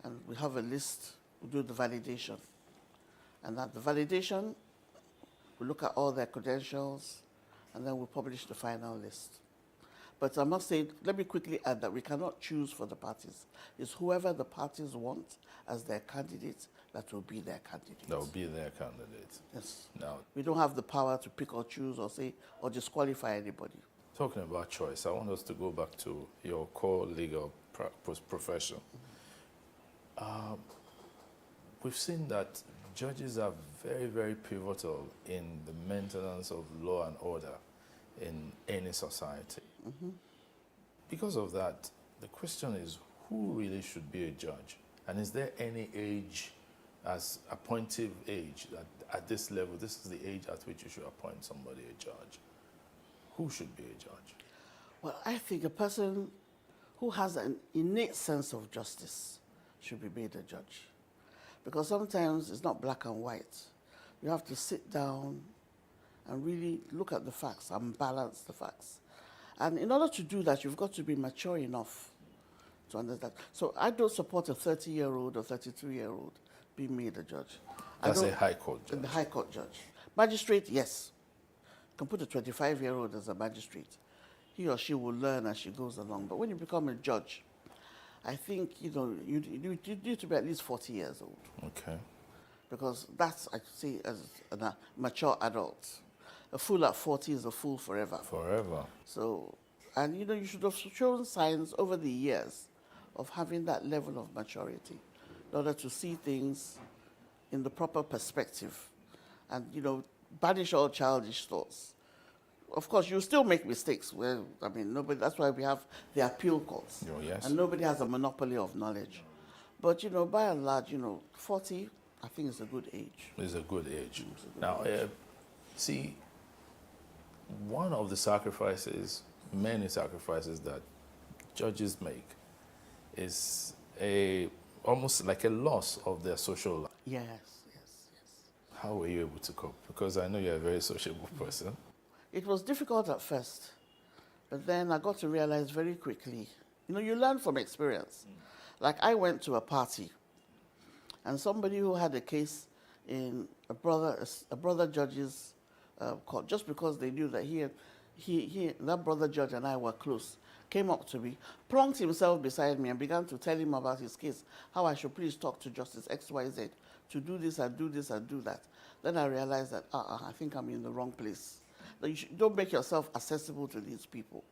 and we have a list, we do the validation. And at the validation, we look at all their credentials, and then we publish the final list. But I must say, let me quickly add that we cannot choose for the parties. It's whoever the parties want as their candidate that will be their candidate. That will be their candidate. Yes. Now, we don't have the power to pick or choose or say, or disqualify anybody. Talking about choice, I want us to go back to your core legal profession. We've seen that judges are very, very pivotal in the maintenance of law and order in any society. Because of that, the question is, who really should be a judge And is there any age, as appointive age, that at this level, this is the age at which you should appoint somebody a judge? Who should be a judge? Well, I think a person who has an innate sense of justice should be made a judge. Because sometimes it's not black and white. You have to sit down and really look at the facts and balance the facts. And in order to do that, you've got to be mature enough to understand. So I don't support a 30-year-old or 32-year-old being made a judge. That's a high court judge. The high court judge. Magistrate, yes. You can put a 25-year-old as a magistrate. He or she will learn as she goes along. But when you become a judge, I think, you need to be at least 40 years old. Okay. Because that's, I see, as a mature adult. A fool at 40 is a fool forever. Forever. So, and you should have shown signs over the years of having that level of maturity in order to see things in the proper perspective and, banish all childish thoughts. Of course, you still make mistakes. Well, I mean, nobody, that's why we have the appeal courts. Oh, yes. And nobody has a monopoly of knowledge. But, by and large, 40, I think is a good age. It's a good age. Now, see, one of the sacrifices, many sacrifices that judges make is almost like a loss of their social life. Yes. How were you able to cope? Because I know you're a very sociable person. It was difficult at first, but then I got to realize very quickly, you learn from experience. Like I went to a party, and somebody who had a case in a brother judge's court, just because they knew that that brother judge and I were close, came up to me, plonked himself beside me and began to tell him about his case, how I should please talk to Justice XYZ to do this and do this and do that. Then I realized that, I think I'm in the wrong place. That don't make yourself accessible to these people.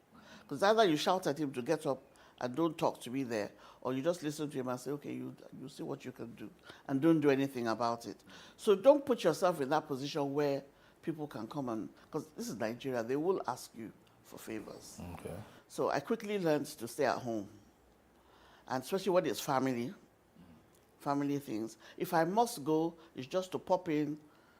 Because either you shout at him to get up and don't talk to me there, or you just listen to him and say, okay, you see what you can do, and don't do anything about it. So don't put yourself in that position where people can come and, because this is Nigeria, they will ask you for favors. Okay. So I quickly learned to stay at home. And especially when it's family things. If I must go, it's just to pop in,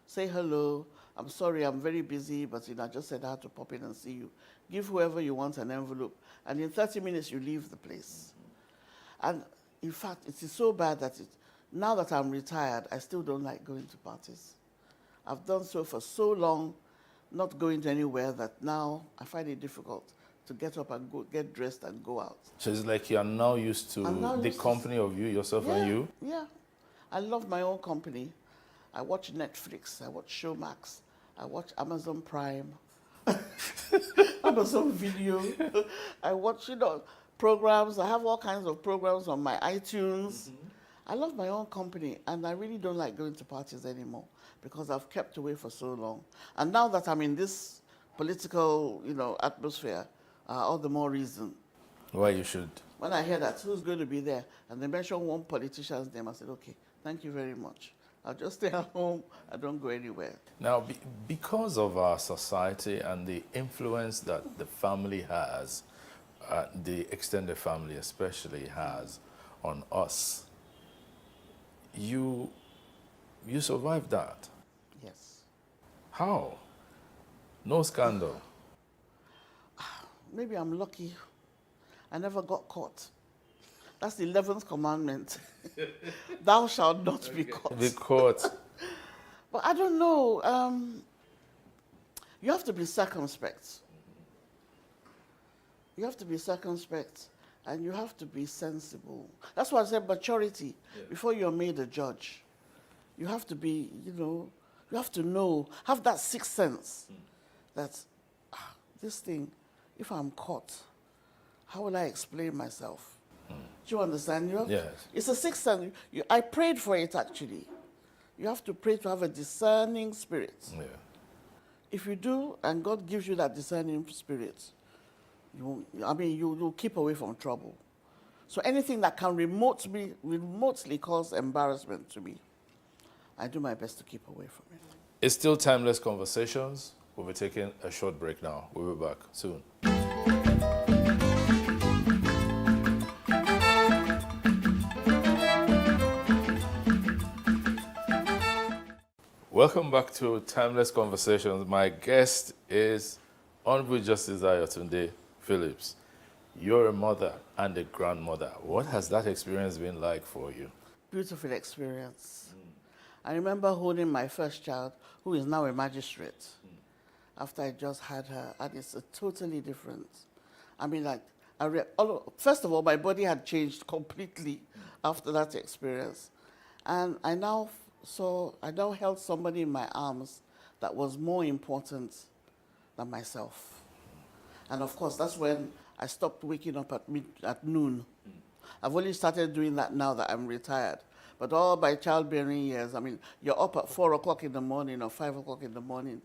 say hello, I'm sorry, I'm very busy, but I just said I had to pop in and see you. Give whoever you want an envelope, and in 30 minutes you leave the place. And in fact, it is so bad that now that I'm retired, I still don't like going to parties. I've done so for so long, not going to anywhere, that now I find it difficult to get up and go, get dressed and go out. So it's like you are now used to the company of you, yourself and you? Yeah. I love my own company. I watch Netflix, I watch Showmax, I watch Amazon Prime, Amazon Video. I watch, programs. I have all kinds of programs on my iTunes. I love my own company, and I really don't like going to parties anymore because I've kept away for so long. And now that I'm in this political, atmosphere, all the more reason. Why you should? When I hear that, who's going to be there? And they mention one politician's name, I said, okay, thank you very much. I'll just stay at home. I don't go anywhere. Now, because of our society and the influence that the family has, the extended family especially has on us, you survived that. Yes. How? No scandal. Maybe I'm lucky. I never got caught. That's the 11th commandment. Thou shalt not be caught. Be caught. But I don't know. You have to be circumspect. You have to be circumspect, and you have to be sensible. That's why I said maturity. Before you're made a judge, you have to be, you have to know, have that sixth sense that this thing, if I'm caught, how will I explain myself? Do you understand? Yes. It's a sixth sense. I prayed for it, actually. You have to pray to have a discerning spirit. Yeah. If you do, and God gives you that discerning spirit, you'll keep away from trouble. So anything that can remotely cause embarrassment to me, I do my best to keep away from it. It's still Timeless Conversations. We'll be taking a short break now. We'll be back soon. Welcome back to Timeless Conversations. My guest is Honorable Justice Ayotunde Phillips. You're a mother and a grandmother. What has that experience been like for you? Beautiful experience. I remember holding my first child, who is now a magistrate, after I just had her, and it's a totally different. I mean, like, first of all, my body had changed completely after that experience. And I now held somebody in my arms that was more important than myself. And of course, that's when I stopped waking up at noon. I've only started doing that now that I'm retired. But all my childbearing years, I mean, you're up at 4 o'clock in the morning or 5 o'clock in the morning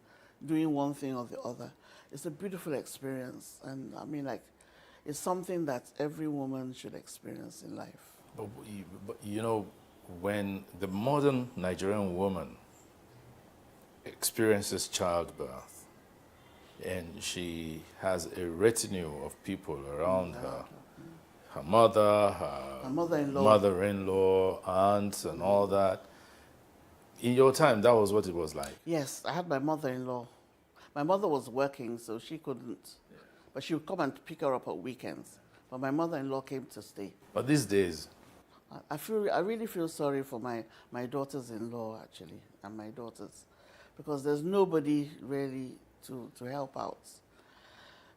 doing one thing or the other. It's a beautiful experience. And I mean, like, it's something that every woman should experience in life. But you know, when the modern Nigerian woman experiences childbirth and she has a retinue of people around her, her mother, her mother-in-law, aunts, and all that. In your time, that was what it was like? Yes, I had my mother-in-law. My mother was working, so she couldn't. But she would come and pick her up at weekends. But my mother-in-law came to stay. But these days? I really feel sorry for my daughters-in-law, actually, and my daughters, because there's nobody really to help out.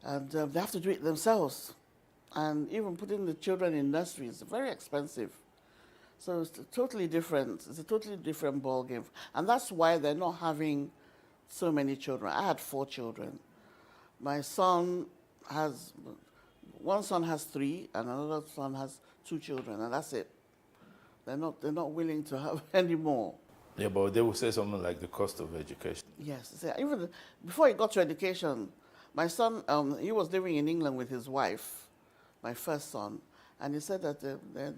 And they have to do it themselves. And even putting the children in nurseries is very expensive. So it's totally different. It's a totally different ballgame. And that's why they're not having so many children. I had 4 children. My son has, one son has 3, and another son has 2 children, and that's it. They're not willing to have any more. Yeah, but they will say something like the cost of education. Yes, even before he got to education, my son, he was living in England with his wife, my first son, and he said that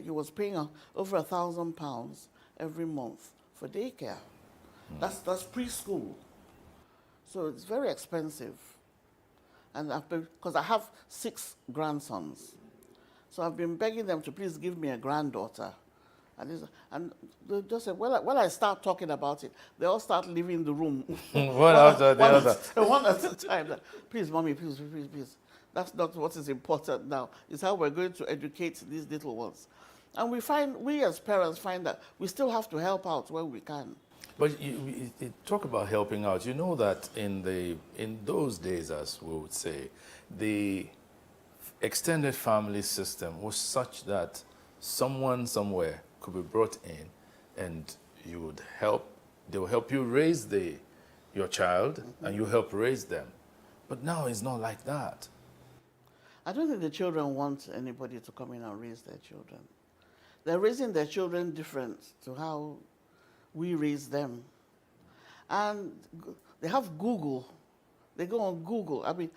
he was paying over £1,000 every month for daycare. That's preschool, so it's very expensive. And because I have 6 grandsons, so I've been begging them to please give me a granddaughter. And they just say, when I start talking about it, they all start leaving the room. One after the other. One at a time. Please, mommy, please. That's not what is important now. It's how we're going to educate these little ones. And we as parents find that we still have to help out when we can. But you talk about helping out. You know that in those days, as we would say, the extended family system was such that someone somewhere could be brought in, and you would help. They will help you raise your child, and you help raise them. But now it's not like that. I don't think the children want anybody to come in and raise their children. They're raising their children different to how we raise them. And they have Google. They go on Google. I mean,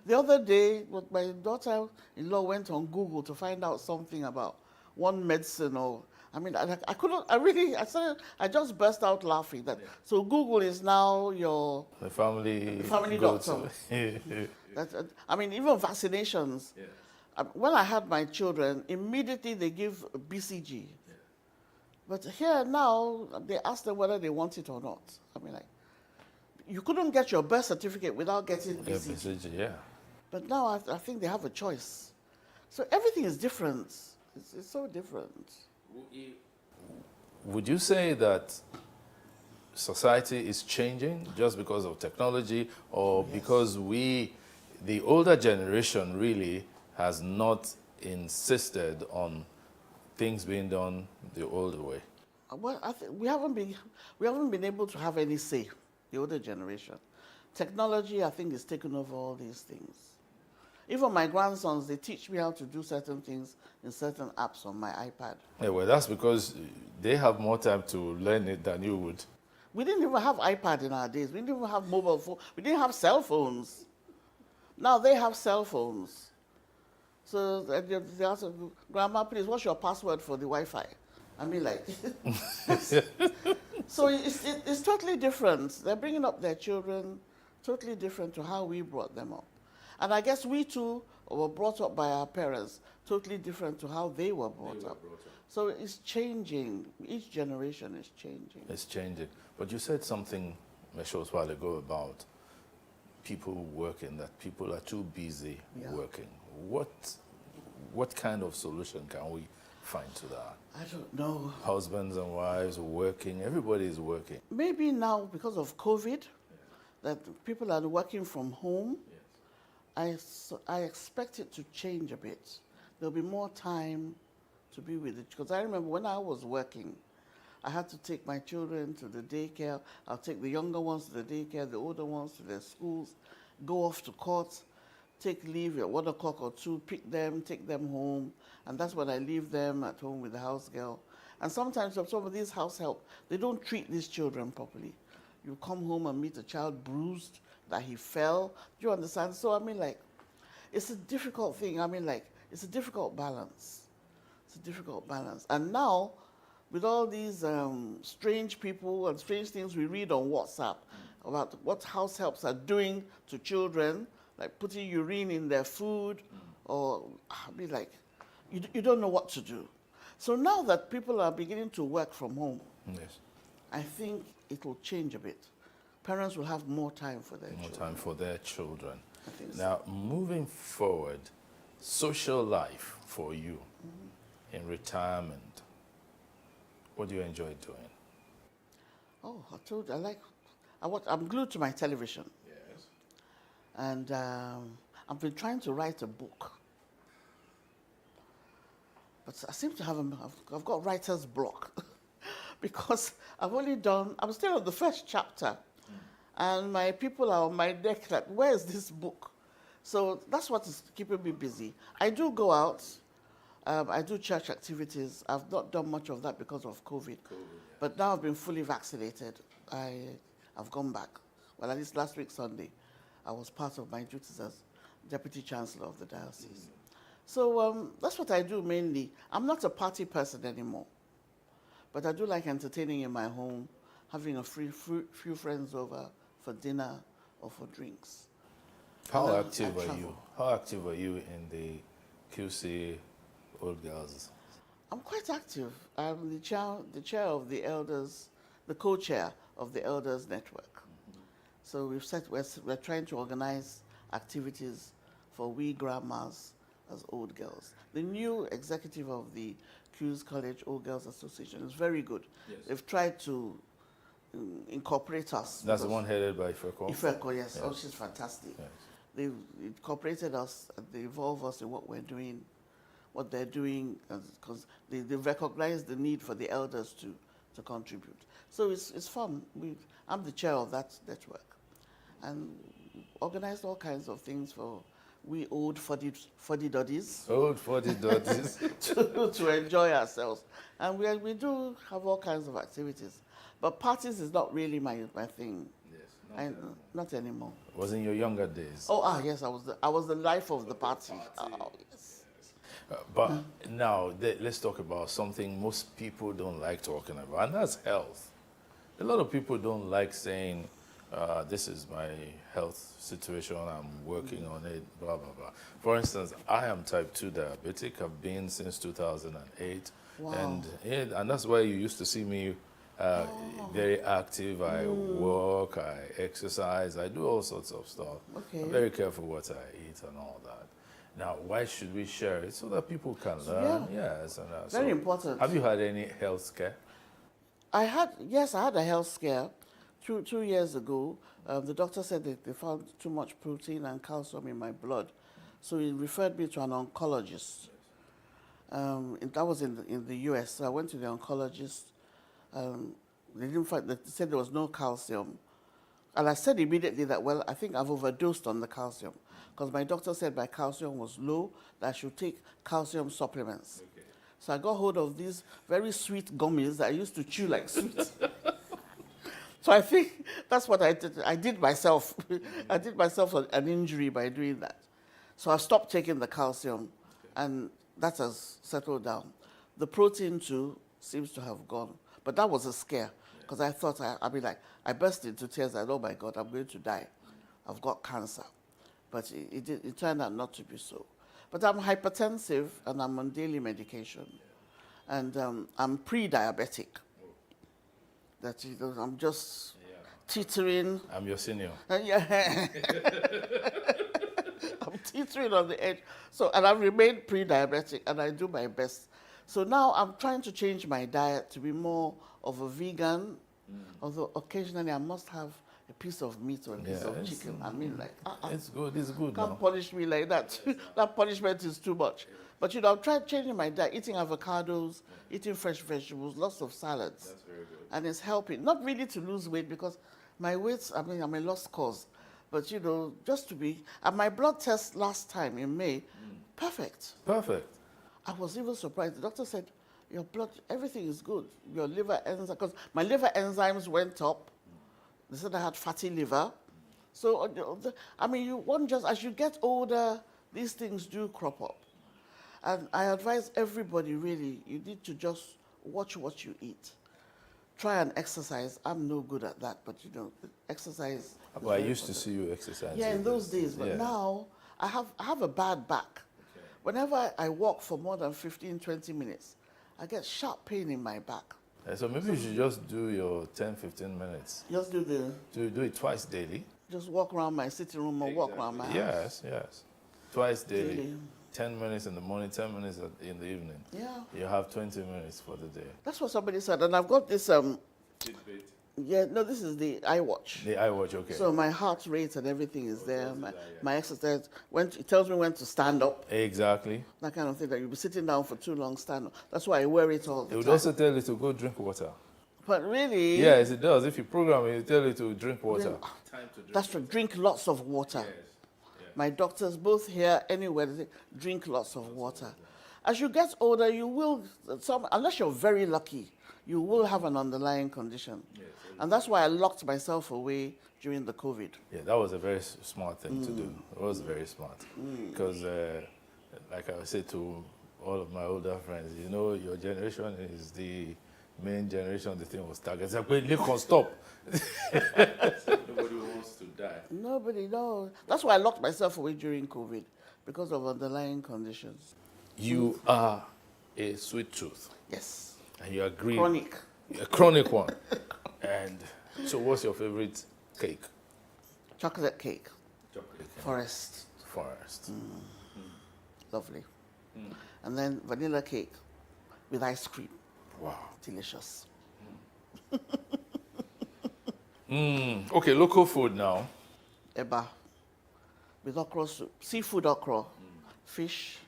the other day, my daughter-in-law went on Google to find out something about one medicine or, I mean, I just burst out laughing. So Google is now your family doctor. I mean, even vaccinations. Yeah. When I had my children, immediately they give BCG. Yeah. But here now, they ask them whether they want it or not. I mean, like, you couldn't get your birth certificate without getting BCG. BCG, yeah. But now I think they have a choice. So everything is different. It's so different. Would you say that society is changing just because of technology, or because the older generation really has not insisted on things being done the old way? Well, I think we haven't been able to have any say, the older generation. Technology, I think, is taking over all these things. Even my grandsons, they teach me how to do certain things in certain apps on my iPad. Yeah, well, that's because they have more time to learn it than you would. We didn't even have iPad in our days. We didn't even have mobile phones. We didn't have cell phones. Now they have cell phones. So they ask, Grandma, please, what's your password for the Wi-Fi? I mean, like, so it's totally different. They're bringing up their children totally different to how we brought them up. And I guess we too were brought up by our parents totally different to how they were brought up. So it's changing. Each generation is changing. It's changing. But you said something a short while ago about people working, that people are too busy working. What kind of solution can we find to that? I don't know. Husbands and wives working, everybody is working. Maybe now, because of COVID, that people are working from home, I expect it to change a bit. There'll be more time to be with it. Because I remember when I was working, I had to take my children to the daycare. I'll take the younger ones to the daycare, the older ones to their schools, go off to court, take leave at 1 o'clock or 2, pick them, take them home. And that's when I leave them at home with the house girl. And sometimes some of these house help, they don't treat these children properly. You come home and meet a child bruised, that he fell. Do you understand? So, I mean, like, it's a difficult thing. I mean, like, it's a difficult balance. It's a difficult balance. And now, with all these strange people and strange things we read on WhatsApp about what house helps are doing to children, like putting urine in their food, or, I mean, like, you don't know what to do. So now that people are beginning to work from home, I think it will change a bit. Parents will have more time for their children. More time for their children. I think so. Now, moving forward, social life for you in retirement, what do you enjoy doing? Oh, I told you, I'm glued to my television. Yes. And I've been trying to write a book. But I seem to have I've got writer's block because I'm still on the first chapter. And my people are on my neck like, where is this book? So that's what is keeping me busy. I do go out. I do church activities. I've not done much of that because of COVID. But now I've been fully vaccinated. I've gone back. Well, at least last week, Sunday, I was part of my duties as Deputy Chancellor of the Diocese. So that's what I do mainly. I'm not a party person anymore. But I do like entertaining in my home, having a few friends over for dinner or for drinks. How active are you? How active are you in the QC Old Girls? I'm quite active. I'm the chair of the elders, the co-chair of the Elders Network. So we're trying to organize activities for we grandmas as old girls. The new executive of the Queen's College Old Girls Association is very good. Yes. They've tried to incorporate us. That's the one headed by Ifeko? Ifeko, yes. Oh, she's fantastic. Yes. They've incorporated us, they involve us in what we're doing, what they're doing, because they recognize the need for the elders to contribute. So it's fun. I'm the chair of that network. And organized all kinds of things for we old fuddy-duddies. Old fuddy-duddies. to enjoy ourselves. And we do have all kinds of activities. But parties is not really my thing. Yes, not anymore. Was in your younger days? Oh, yes, I was the life of the party. Oh, yes. But now, let's talk about something most people don't like talking about, and that's health. A lot of people don't like saying, this is my health situation, I'm working on it, blah, blah, blah. For instance, I am type 2 diabetic. I've been since 2008. Wow. And that's why you used to see me very active. I walk, I exercise, I do all sorts of stuff. Okay. I'm very careful what I eat and all that. Now, why should we share it? So that people can learn. Yeah. Yes. And, very important. Have you had any health scare? Yes, I had a health scare 2 years ago. The doctor said that they found too much protein and calcium in my blood. So he referred me to an oncologist. That was in the US. So I went to the oncologist. They said there was no calcium. And I said immediately that, well, I think I've overdosed on the calcium. Because my doctor said my calcium was low, that I should take calcium supplements. Okay. So I got hold of these very sweet gummies that I used to chew like sweets. So I think that's what I did. I did myself. I did myself an injury by doing that. So I stopped taking the calcium, and that has settled down. The protein too seems to have gone. But that was a scare, because I thought, I burst into tears. I thought, oh my God, I'm going to die. I've got cancer. But it turned out not to be so. But I'm hypertensive, and I'm on daily medication. And I'm pre-diabetic. That I'm just teetering. I'm your senior. Yeah. I'm teetering on the edge. So, and I've remained pre-diabetic, and I do my best. So now I'm trying to change my diet to be more of a vegan, although occasionally I must have a piece of meat or a piece of chicken. I mean, like, It's good. Can't now. punish me like that. That punishment is too much. But I'm trying changing my diet, eating avocados, eating fresh vegetables, lots of salads. That's very good. And it's helping. Not really to lose weight because my weight, I'm a lost cause. But just to be, and my blood test last time in May, perfect. Perfect. I was even surprised. The doctor said, your blood, everything is good. Your liver enzymes, because my liver enzymes went up. They said I had fatty liver. So, as you get older, these things do crop up. And I advise everybody, really, you need to just watch what you eat. Try and exercise. I'm no good at that, but exercise. But I used to see you exercising. Yeah, in those days. But now, I have a bad back. Okay. Whenever I walk for more than 15, 20 minutes, I get sharp pain in my back. So maybe you should just do your 10, 15 minutes. Just do do it twice daily. Just walk around my sitting room or walk around my house. Yes. Twice daily. 10 minutes in the morning, 10 minutes in the evening. Yeah. You have 20 minutes for the day. That's what somebody said. And I've got this Fitbit. Yeah, no, this is the iWatch. The iWatch, okay. So my heart rate and everything is there. My exercise, it tells me when to stand up. Exactly. That kind of thing, that you'll be sitting down for too long, stand up. That's why I wear it all the time. It would also tell you to go drink water. But really? Yes, it does. If you program it, it will tell you to drink water. Time to drink. That's to drink lots of water. Yes. Yeah. My doctors, both here, anywhere, they say, drink lots of water. As you get older, you will, unless you're very lucky, you will have an underlying condition. Yes, and that's why I locked myself away during the COVID. Yeah, that was a very smart thing to do. It was very smart. Because, like I said to all of my older friends, your generation is the main generation the thing was targeted. It's like, wait, you can't stop. Nobody wants to die. Nobody knows. That's why I locked myself away during COVID, because of underlying conditions. You are a sweet tooth. Yes. And you agree. Chronic. A chronic one. And so what's your favorite cake? Chocolate cake. Chocolate cake. Forest. Lovely. And then vanilla cake with ice cream. Wow. Delicious. Okay, local food now. Eba. With okra soup. Seafood okra. Fish.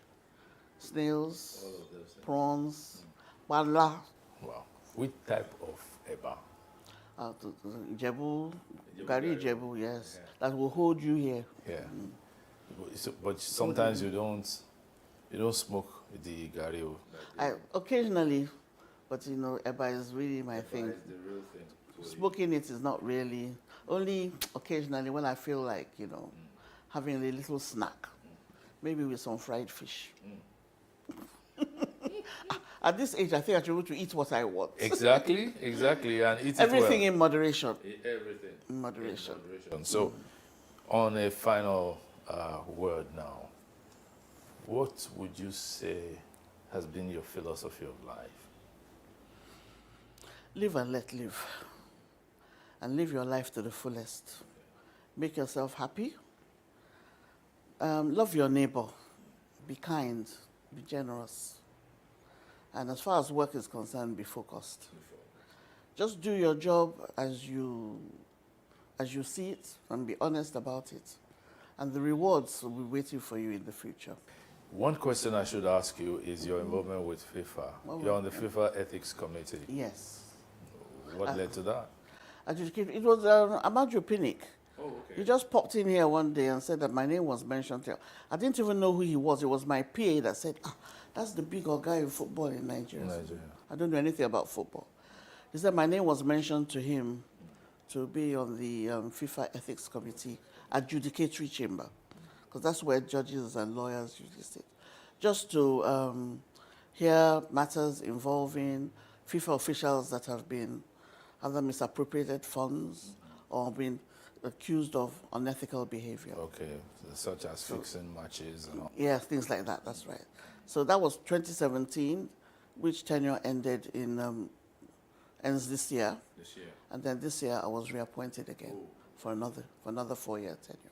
Snails. Prawns. Wala. Wow. Which type of eba? Jebu. Gari Jebu, yes. That will hold you here. Yeah. But sometimes you don't smoke the gari. Occasionally. But eba is really my thing. Is the real thing. Smoking it is not really, only occasionally when I feel like, having a little snack. Maybe with some fried fish. At this age, I think I should be able to eat what I want. Exactly, and eat everything it well. In moderation. Everything. In moderation. So, on a final word now, what would you say has been your philosophy of life? Live and let live. And live your life to the fullest. Make yourself happy. Love your neighbor. Be kind. Be generous. And as far as work is concerned, be focused. Just do your job as you see it and be honest about it. And the rewards will be waiting for you in the future. One question I should ask you is your involvement with FIFA. You're on the FIFA Ethics Committee. Yes. What led to that? It was Amadou Pinnick. Oh, okay. He just popped in here one day and said that my name was mentioned here. I didn't even know who he was. It was my PA that said, that's the big old guy in football in Nigeria. I don't know anything about football. He said my name was mentioned to him to be on the FIFA Ethics Committee adjudicatory chamber, because that's where judges and lawyers usually sit, just to hear matters involving FIFA officials that have been either misappropriated funds or been accused of unethical behavior. Okay, such as fixing matches and all. Yeah, things like that, that's right. So that was 2017. which tenure ended ends this year. And then this year I was reappointed again for another 4-year tenure.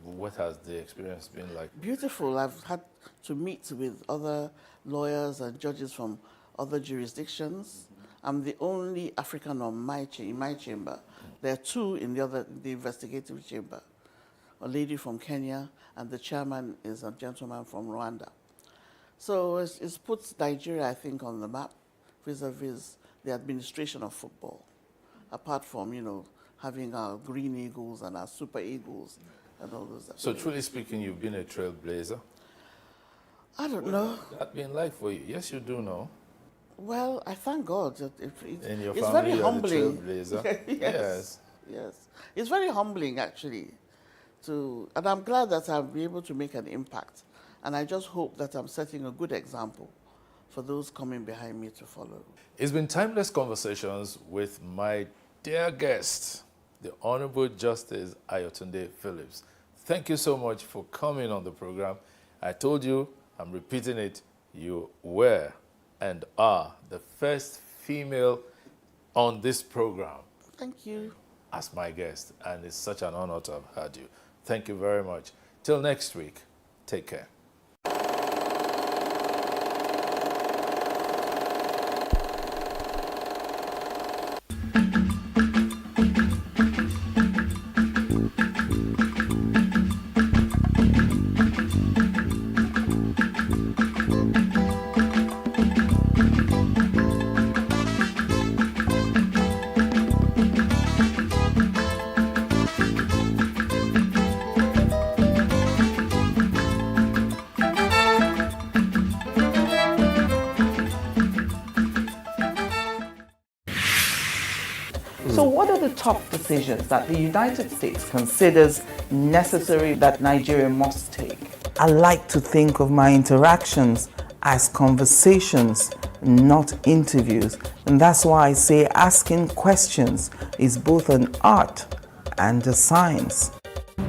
What has the experience been like? Beautiful. I've had to meet with other lawyers and judges from other jurisdictions. I'm the only African in my chamber. There are 2 in the investigative chamber. A lady from Kenya, and the chairman is a gentleman from Rwanda. So it's put Nigeria, I think, on the map vis-a-vis the administration of football, apart from, having our Green Eagles and our Super Eagles and all those. So truly speaking, you've been a trailblazer? I don't know. What's that been like for you? Yes, you do know. Well, I thank God that in your it's family, very humbling. Yes. Yes. It's very humbling, actually. And I'm glad that I'll be able to make an impact. And I just hope that I'm setting a good example for those coming behind me to follow. It's been timeless conversations with my dear guest, the Honorable Justice Ayotunde Phillips. Thank you so much for coming on the program. I told you, I'm repeating it, you were and are the first female on this program. Thank you. As my guest, and it's such an honor to have had you. Thank you very much. Till next week, take care. So what are the top decisions that the United States considers necessary that Nigeria must take? I like to think of my interactions as conversations, not interviews. And that's why I say asking questions is both an art and a science.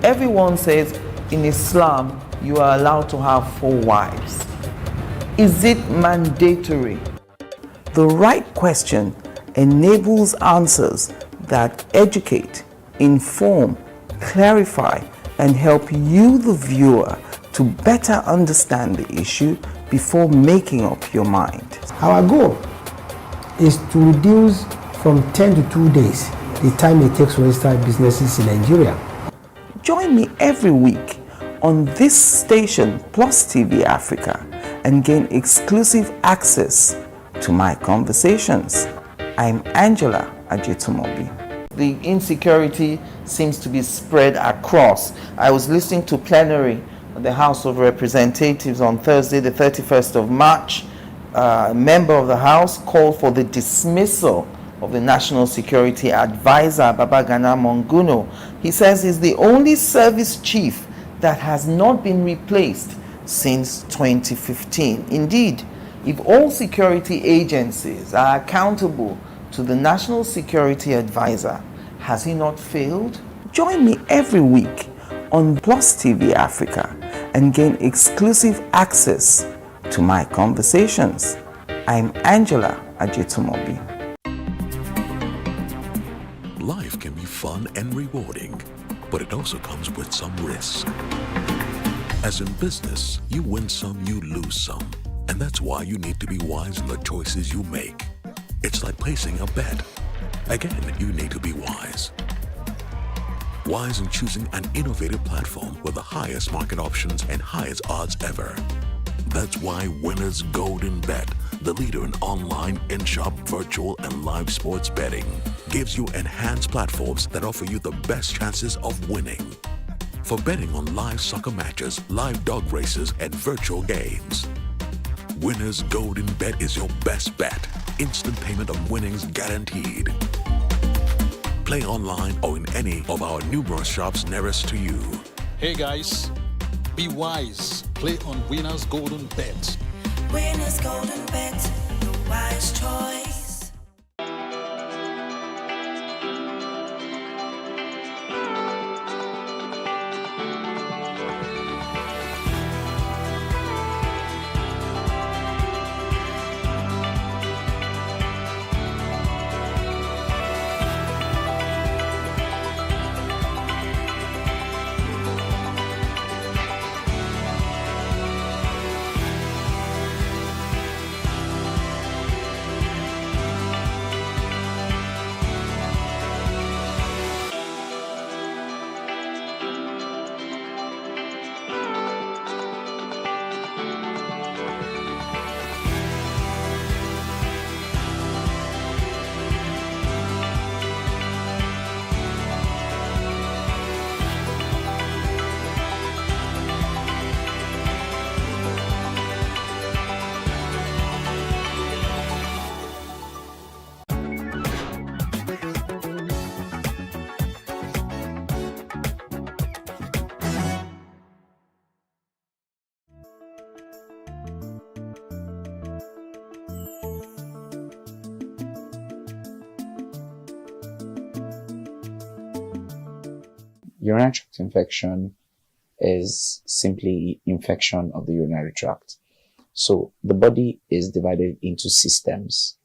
Everyone says in Islam you are allowed to have 4 wives. Is it mandatory? The right question enables answers that educate, inform, clarify, and help you, the viewer, to better understand the issue before making up your mind. Our goal is to reduce from 10 to 2 days the time it takes to register businesses in Nigeria. Join me every week on this station, PlusTvAfrica, and gain exclusive access to my conversations. I'm Angela Ajitumobi. The insecurity seems to be spread across. I was listening to plenary of the House of Representatives on Thursday, the 31st of March. A member of the House called for the dismissal of the National Security Advisor, Babagana Monguno. He says he's the only service chief that has not been replaced since 2015. Indeed, if all security agencies are accountable to the National Security Advisor, has he not failed? Join me every week on PlusTvAfrica and gain exclusive access to my conversations. I'm Angela Ajitumobi. Life can be fun and rewarding, but it also comes with some risk. As in business, you win some, you lose some. And that's why you need to be wise in the choices you make. It's like placing a bet. Again, you need to be wise. Wise in choosing an innovative platform with the highest market options and highest odds ever. That's why Winners Golden Bet, the leader in online, in-shop, virtual, and live sports betting, gives you enhanced platforms that offer you the best chances of winning. For betting on live soccer matches, live dog races, and virtual games. Winners Golden Bet is your best bet. Instant payment of winnings guaranteed. Play online or in any of our numerous shops nearest to you. Hey guys, be wise. Play on Winners Golden Bet. Winners Golden Bet, the wise choice. Urinary tract infection is simply infection of the urinary tract. So the body is divided into systems.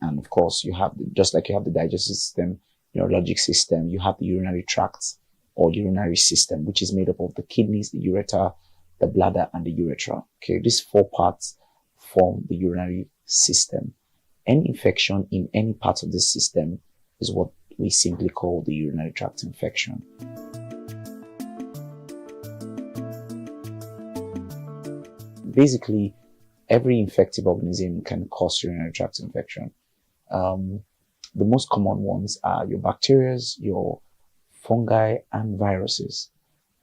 And of course, you have, just like you have the digestive system, neurologic system, you have the urinary tract or urinary system, which is made up of the kidneys, the ureter, the bladder, and the urethra. Okay, these four parts form the urinary system. Any infection in any part of the system is what we simply call the urinary tract infection. Basically, every infective organism can cause urinary tract infection. The most common ones are your bacteria, your fungi, and viruses.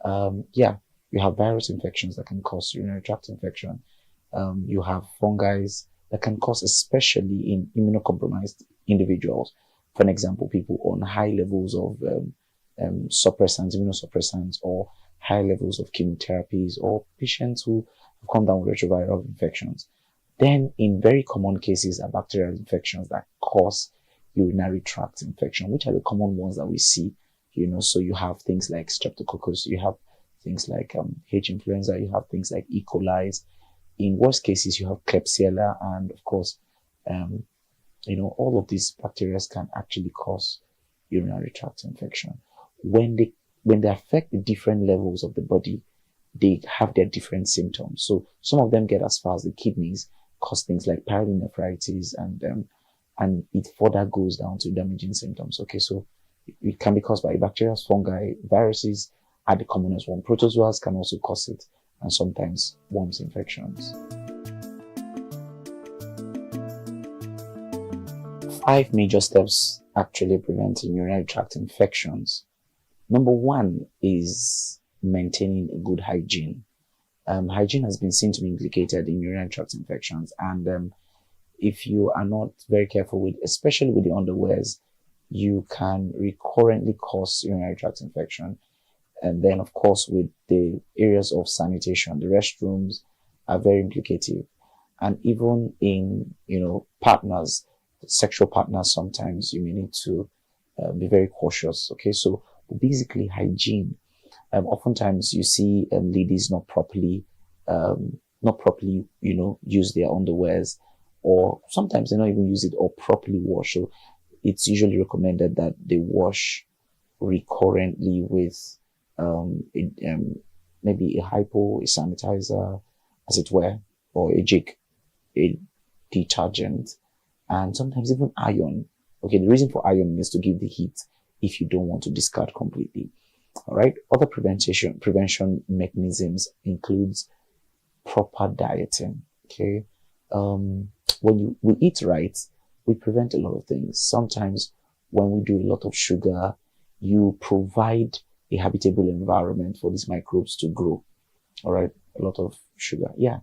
You have virus infections that can cause urinary tract infection. You have fungi that can cause, especially in immunocompromised individuals. For example, people on high levels of suppressants, immunosuppressants, or high levels of chemotherapies, or patients who have come down with retroviral infections. Then, in very common cases, are bacterial infections that cause urinary tract infection, which are the common ones that we see. So you have things like streptococcus, you have things like H. influenza, you have things like E. coli. In worst cases, you have Klebsiella, and of course, all of these bacteria can actually cause urinary tract infection. When they affect the different levels of the body, they have their different symptoms. So some of them get as far as the kidneys, cause things like pyelonephritis, and it further goes down to damaging symptoms. Okay, so it can be caused by bacteria, fungi, viruses are the commonest one. Protozoas can also cause it, and sometimes worms infections. 5 major steps actually preventing urinary tract infections. Number 1 is maintaining a good hygiene. Hygiene has been seen to be implicated in urinary tract infections, and if you are not very careful with, especially with the underwears, you can recurrently cause urinary tract infection. And then, of course, with the areas of sanitation, the restrooms are very implicative. And even in, partners, sexual partners, sometimes you may need to be very cautious. Okay, so basically hygiene. Oftentimes you see ladies not properly, use their underwears, or sometimes they not even use it or properly wash. So it's usually recommended that they wash recurrently with maybe a hypo, a sanitizer, as it were, or a jig, a detergent, and sometimes even iron. Okay, the reason for iron is to give the heat if you don't want to discard completely. All right. Other prevention mechanisms includes proper dieting. Okay. When we eat right, we prevent a lot of things. Sometimes when we do a lot of sugar, you provide a habitable environment for these microbes to grow. All right. A lot of sugar. Yeah.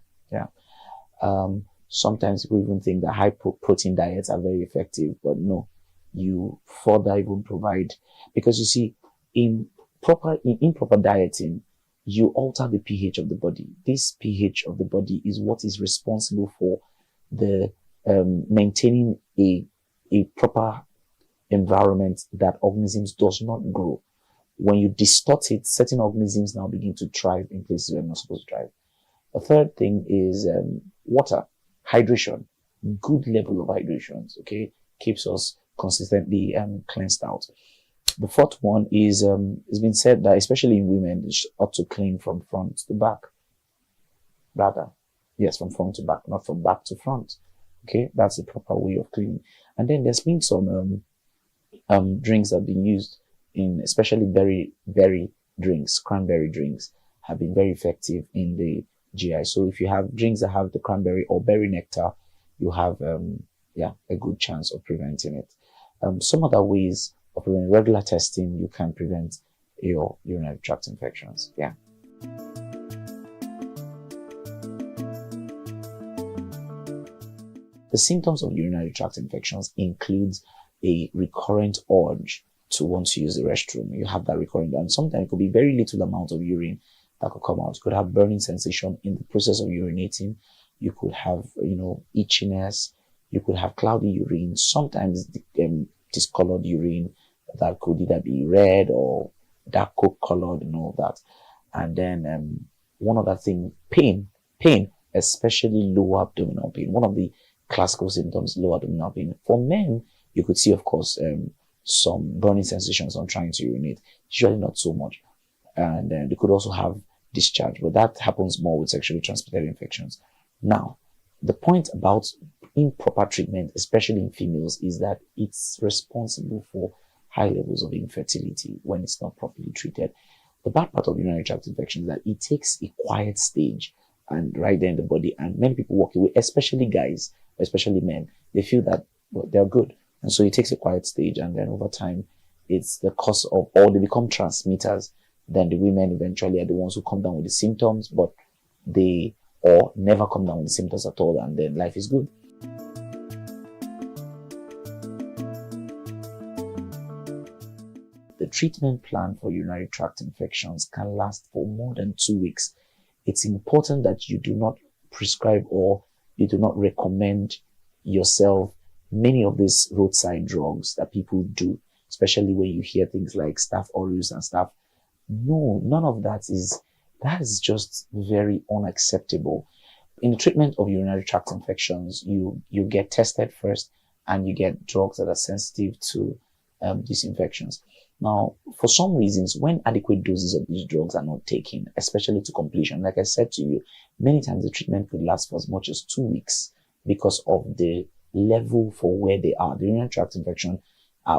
Sometimes people even think that high protein diets are very effective, but no, you further even provide, because you see, in improper dieting, you alter the pH of the body. This pH of the body is what is responsible for the maintaining a proper environment that organisms does not grow. When you distort it, certain organisms now begin to thrive in places where they're not supposed to thrive. A third thing is water, hydration. Good level of hydration, okay, keeps us consistently cleansed out. The fourth one is, it's been said that especially in women, they ought to clean from front to back. Rather, yes, from front to back, not from back to front. Okay, that's the proper way of cleaning. And then there's been some drinks that have been used in, especially berry drinks, cranberry drinks, have been very effective in the GI. So if you have drinks that have the cranberry or berry nectar, you have a good chance of preventing it. Some other ways of preventing: regular testing, you can prevent your urinary tract infections. Yeah. The symptoms of urinary tract infections includes a recurrent urge to want to use the restroom. You have that recurrent, and sometimes it could be very little amount of urine that could come out. You could have burning sensation in the process of urinating. You could have, itchiness. You could have cloudy urine. Sometimes discolored urine that could either be red or dark coke colored and all that. And then one other thing, pain, especially lower abdominal pain. One of the classical symptoms, lower abdominal pain. For men, you could see, of course, some burning sensations on trying to urinate. Usually not so much. And they could also have discharge, but that happens more with sexually transmitted infections. Now, the point about improper treatment, especially in females, is that it's responsible for high levels of infertility when it's not properly treated. The bad part of urinary tract infection is that it takes a quiet stage and right there in the body, and many people walk away, especially guys, especially men. They feel that they're good, and so it takes a quiet stage, and then over time, it's the cause of, or they become transmitters. Then the women eventually are the ones who come down with the symptoms, but they or never come down with the symptoms at all, and then life is good. The treatment plan for urinary tract infections can last for more than 2 weeks. It's important that you do not prescribe or you do not recommend yourself many of these roadside drugs that people do, especially when you hear things like staph aureus and stuff. No, none of that is just very unacceptable. In the treatment of urinary tract infections, you get tested first and you get drugs that are sensitive to these infections. Now, for some reasons, when adequate doses of these drugs are not taken, especially to completion, like I said to you, many times the treatment could last for as much as 2 weeks because of the level for where they are. The urinary tract infection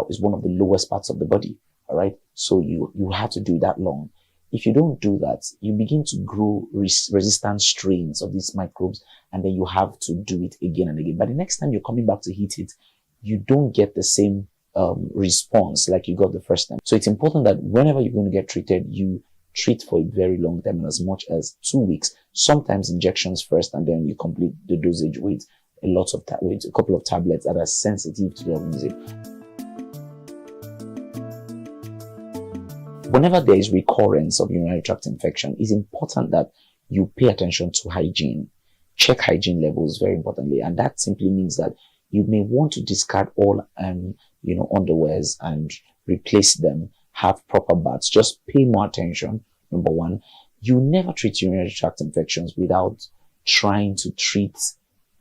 is one of the lowest parts of the body, all right? So you have to do that long. If you don't do that, you begin to grow resistant strains of these microbes, and then you have to do it again and again. But the next time you're coming back to hit it, you don't get the same response like you got the first time. So it's important that whenever you're going to get treated, you treat for a very long time, as much as 2 weeks, sometimes injections first, and then you complete the dosage with a couple of tablets that are sensitive to the organism. Whenever there is recurrence of urinary tract infection, it's important that you pay attention to hygiene. Check hygiene levels very importantly, and that simply means that you may want to discard all underwears and replace them, have proper baths. Just pay more attention. Number one, you never treat urinary tract infections without trying to treat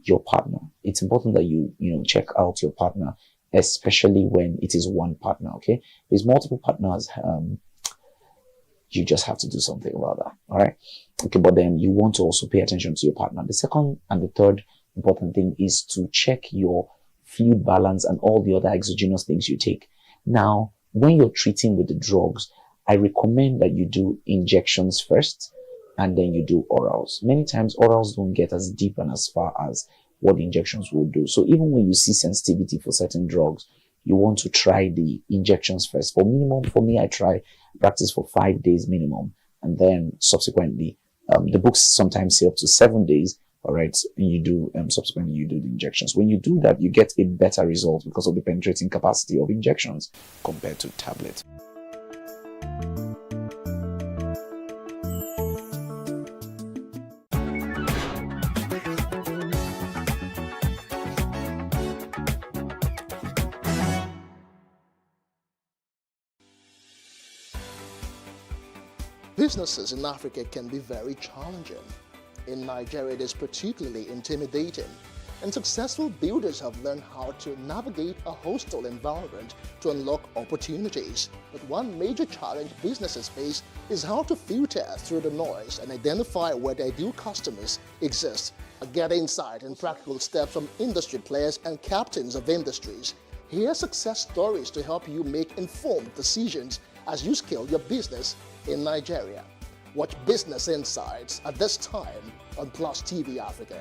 your partner. It's important that you check out your partner, especially when it is one partner, okay? If there's multiple partners, you just have to do something about that, all right? Okay, but then you want to also pay attention to your partner. The second and the third important thing is to check your fluid balance and all the other exogenous things you take. Now, when you're treating with the drugs, I recommend that you do injections first and then you do orals. Many times orals don't get as deep and as far as what the injections will do. So even when you see sensitivity for certain drugs, you want to try the injections first. For me, I practice for 5 days minimum. And then subsequently, the books sometimes say up to 7 days. All right, you do subsequently you do the injections. When you do that, you get a better result because of the penetrating capacity of injections compared to tablets. Businesses in Africa can be very challenging. In Nigeria, it is particularly intimidating, and successful builders have learned how to navigate a hostile environment to unlock opportunities. But one major challenge businesses face is how to filter through the noise and identify where their ideal customers exist. Get insight and practical steps from industry players and captains of industries. Hear success stories to help you make informed decisions as you scale your business in Nigeria. Watch Business Insights at this time on PlusTvAfrica.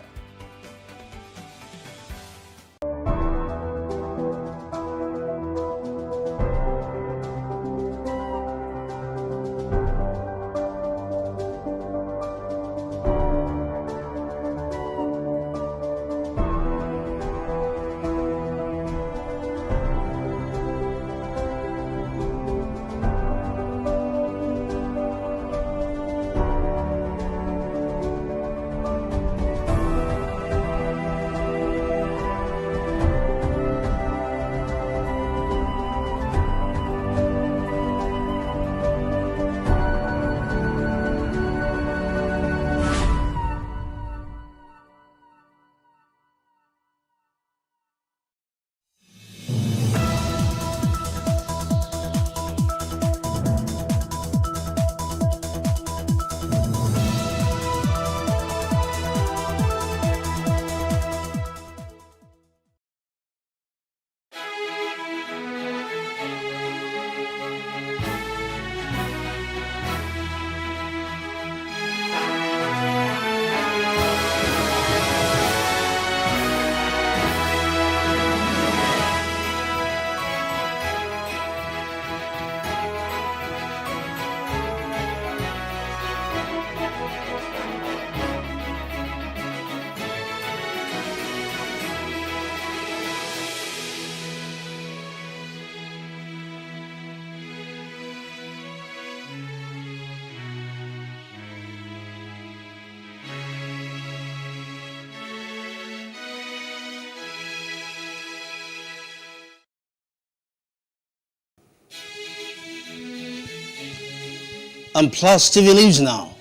And Plus TV News now.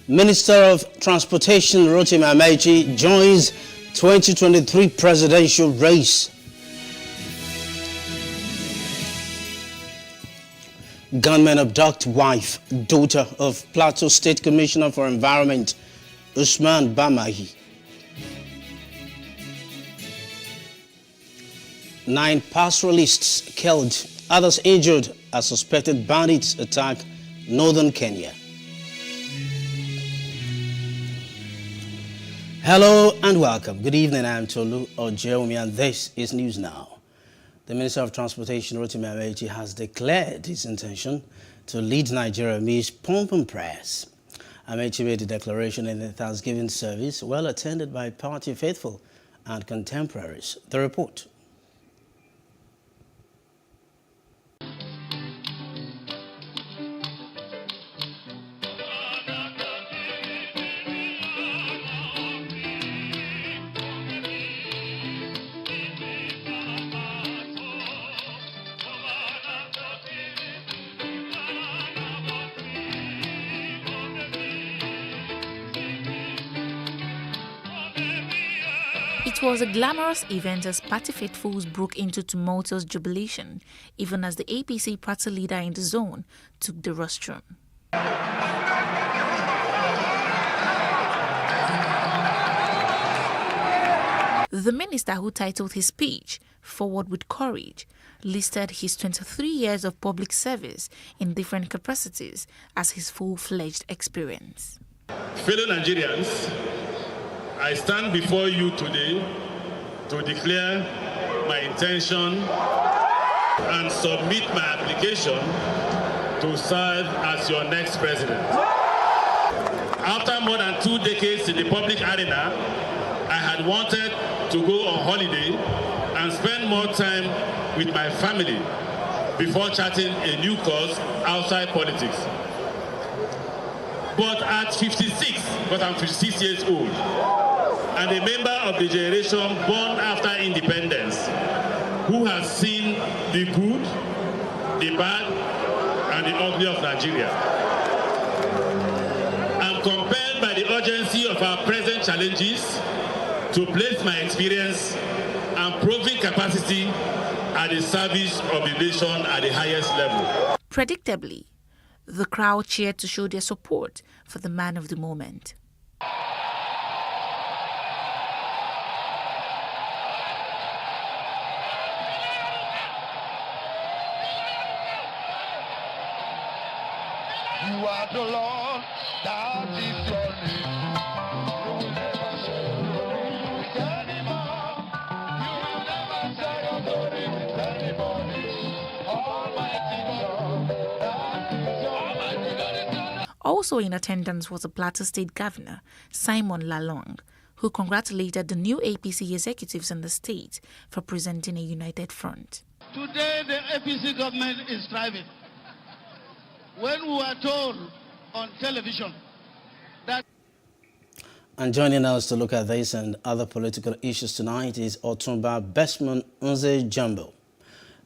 Minister of Transportation Rotimi Amechi joins 2023 presidential race. Gunmen abduct wife, daughter of Plateau State Commissioner for Environment, Usman Bamahi. 9 pastoralists killed, others injured as suspected bandits attack northern Kenya. Hello and welcome. Good evening, I'm Tolu Ojeomi and this is News Now. The Minister of Transportation, Rotimi Amechi, has declared his intention to lead Nigeria amidst pomp and press. Amechi made the declaration in the Thanksgiving service, well attended by party faithful and contemporaries. The report. It was a glamorous event as party faithfuls broke into tumultuous jubilation, even as the APC party leader in the zone took the rostrum. The minister, who titled his speech "Forward with Courage," listed his 23 years of public service in different capacities as his full-fledged experience. Fellow Nigerians, I stand before you today to declare my intention and submit my application to serve as your next president. After more than 2 decades in the public arena, I had wanted to go on holiday and spend more time with my family before charting a new course outside politics. But at 56, because I'm 56 years old, and a member of the generation born after independence, who has seen the good, the bad, and the ugly of Nigeria, I'm compelled by the urgency of our present challenges to place my experience and proven capacity at the service of the nation at the highest level. Predictably, the crowd cheered to show their support for the man of the moment. You are the Lord, that is your name. You will never share your glory with anymore. You will never share your glory with anybody. Almighty God, that is your Almighty God. Also in attendance was the Plateau State Governor, Simon Lalong, who congratulated the new APC executives in the state for presenting a united front. Today the APC government is thriving. When we were told on television that... And joining us to look at this and other political issues tonight is Otumba Bestman Nze Jumbo.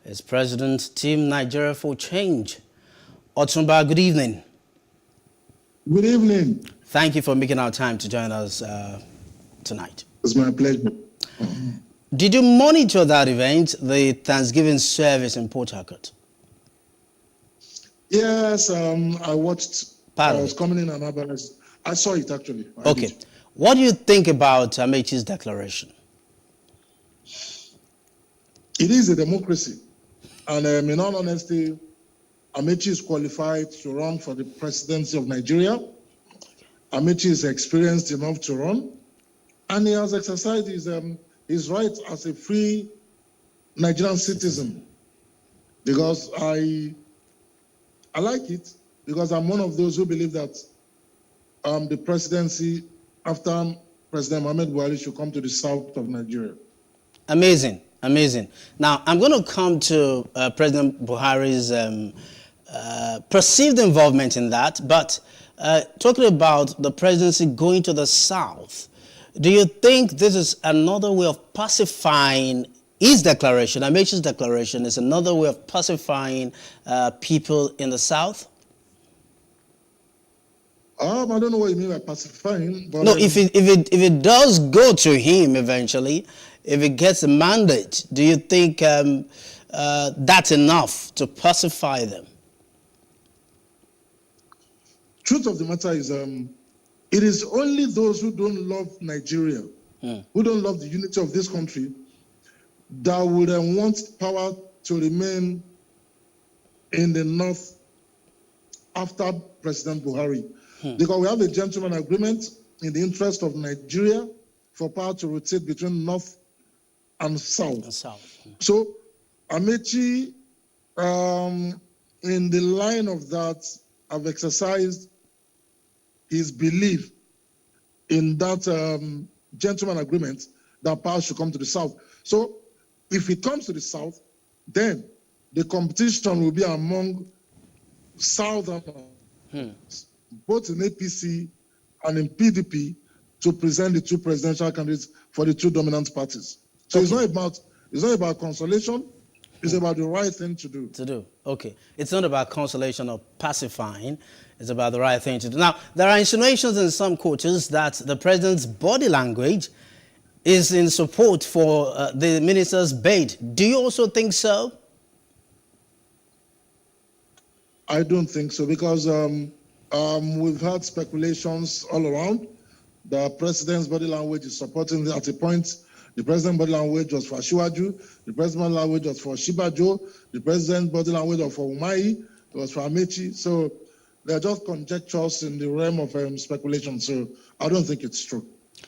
As President, Team Nigeria for Change. Otumba, good evening. Good evening. Thank you for making our time to join us tonight. It's my pleasure. Did you monitor that event, the Thanksgiving service in Port Harcourt? Yes, I watched. I was coming in and I saw it actually. Okay. What do you think about Amechi's declaration? It is a democracy. And in all honesty, Amechi is qualified to run for the presidency of Nigeria. Amechi is experienced enough to run. And he has exercised his right as a free Nigerian citizen. Because I like it, because I'm one of those who believe that the presidency after President Muhammad Buhari should come to the south of Nigeria. Amazing, amazing. Now, I'm going to come to President Buhari's perceived involvement in that, but talking about the presidency going to the south, do you think this is another way of pacifying his declaration, Amechi's declaration, is another way of pacifying people in the south? I don't know what you mean by pacifying, but No, if it does go to him eventually, if it gets a mandate, do you think that's enough to pacify them? Truth of the matter is, it is only those who don't love Nigeria, who don't love the unity of this country, that would want power to remain in the north after President Buhari. Because we have a gentleman agreement in the interest of Nigeria for power to rotate between north and south. So Amechi, in the line of that, have exercised his belief in that gentleman agreement that power should come to the south. So if it comes to the south, then the competition will be among southerners, both in APC and in PDP, to present the two presidential candidates for the two dominant parties. So it's not about consolation, it's about the right thing to do. Okay. It's not about consolation or pacifying. It's about the right thing to do. Now, there are insinuations in some quarters that the president's body language is in support for the minister's bid. Do you also think so? I don't think so, because we've had speculations all around. The president's body language is supporting at a point. The president's body language was for Shiwaju, the president's body language was for Shibajo, the president's body language was for Umahi, it was for Amechi. So they're just conjectures in the realm of speculation. So I don't think it's true.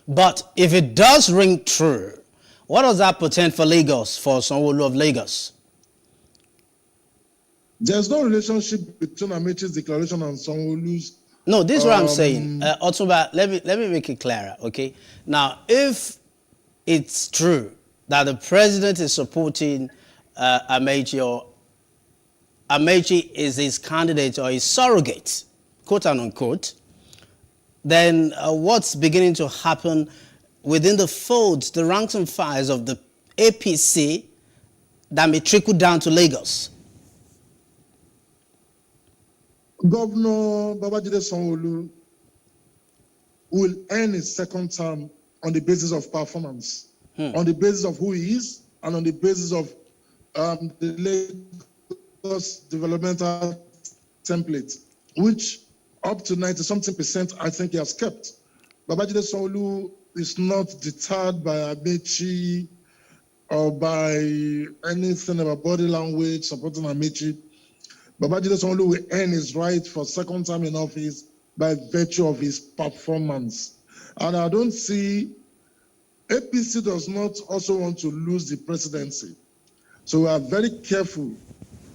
But if it does ring true, what does that portend for Lagos, for Sanwo-Olu of Lagos? There's no relationship between Amechi's declaration and Sanwo-Olu's. No, this is what I'm saying. Otunba, let me make it clearer, okay? Now, if it's true that the president is supporting Amechi, or Amechi is his candidate or his surrogate, quote and unquote, then what's beginning to happen within the folds, the ranks and files of the APC that may trickle down to Lagos? Governor Babajide Sanwo-Olu will earn his second term on the basis of performance, on the basis of who he is, and on the basis of the Lagos developmental template, which up to 90-something% I think he has kept. Babajide Sanwo-Olu is not deterred by Amechi or by anything about body language supporting Amechi. Babajide Sanwo-Olu will earn his right for second time in office by virtue of his performance. And I don't see, APC does not also want to lose the presidency. So we are very careful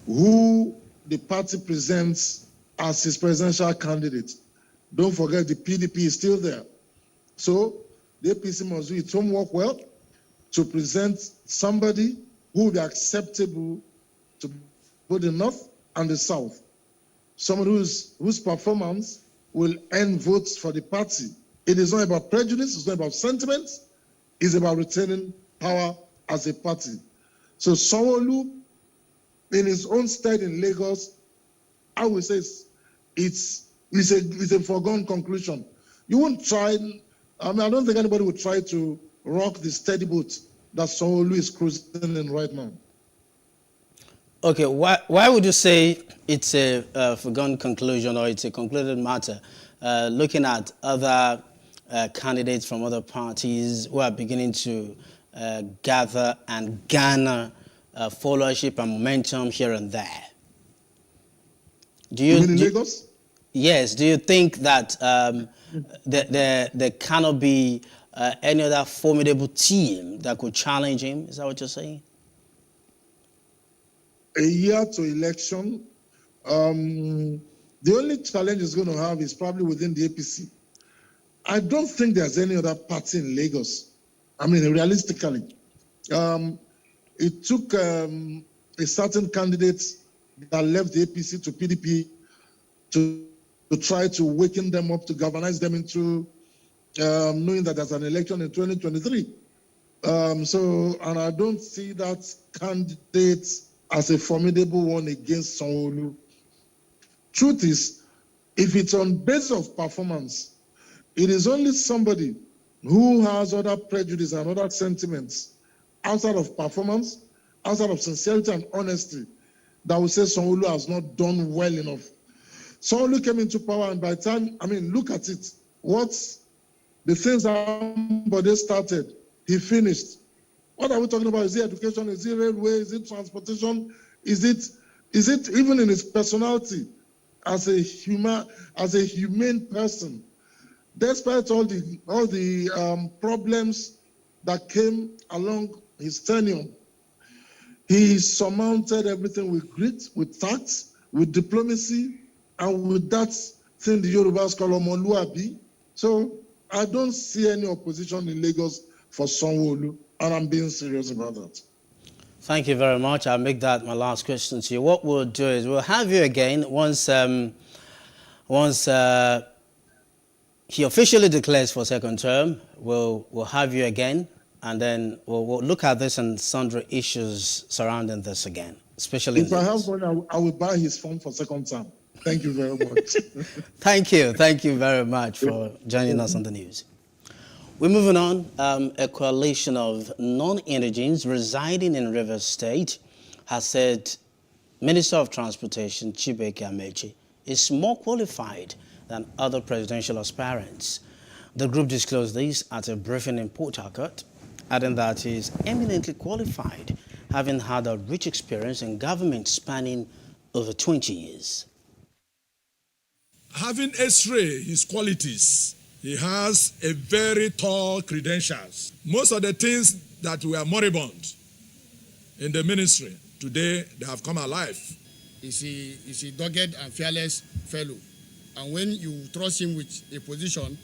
who the party presents as his presidential candidate. Don't forget the PDP is still there. So the APC must do its homework well to present somebody who will be acceptable to both the North and the South. Someone whose performance will earn votes for the party. It is not about prejudice, it's not about sentiments, it's about retaining power as a party. So Sanwo-Olu, in his own stead in Lagos, I would say it's a foregone conclusion. You won't try, I don't think anybody would try to rock the steady boat that Sanwo-Olu is cruising in right now. Okay, why would you say it's a foregone conclusion, or it's a concluded matter, looking at other candidates from other parties who are beginning to gather and garner followership and momentum here and there? You mean in Lagos? Yes. Do you think that there cannot be any other formidable team that could challenge him? Is that what you're saying? A year to election, the only challenge it's going to have is probably within the APC. I don't think there's any other party in Lagos. I mean, realistically, it took a certain candidate that left the APC to PDP to try to waken them up, to galvanize them into knowing that there's an election in 2023. And I don't see that candidate as a formidable one against Sanwo-Olu. Truth is, If it's on basis of performance, it is only somebody who has other prejudice and other sentiments outside of performance, outside of sincerity and honesty, that will say Sanwo-Olu has not done well enough. Sanwo-Olu came into power, and by the time, look at it. The things that somebody started, he finished. What are we talking about? Is it education? Is it railway? Is it transportation? Is it even in his personality as a humane person? Despite all the problems that came along his tenure, he surmounted everything with grit, with tact, with diplomacy, and with that thing the Yorubas call omoluabi. So I don't see any opposition in Lagos for Sanwo-Olu, and I'm being serious about that. Thank you very much. I'll make that my last question to you. What we'll do is we'll have you again once he officially declares for second term. We'll have you again, and then we'll look at this and sundry issues surrounding this again, especially if I have money, I will buy his phone for second term. Thank you very much. Thank you very much for joining us on the news. We're moving on. A coalition of non-indigenes residing in Rivers State has said Minister of Transportation Chibeke Amechi is more qualified than other presidential aspirants. The group disclosed this at a briefing in Port Harcourt, adding that he is eminently qualified, having had a rich experience in government spanning over 20 years. Having X-ray his qualities, he has a very tall credentials. Most of the things that were moribund in the ministry, today they have come alive. He's a dogged and fearless fellow. And when you trust him with a position,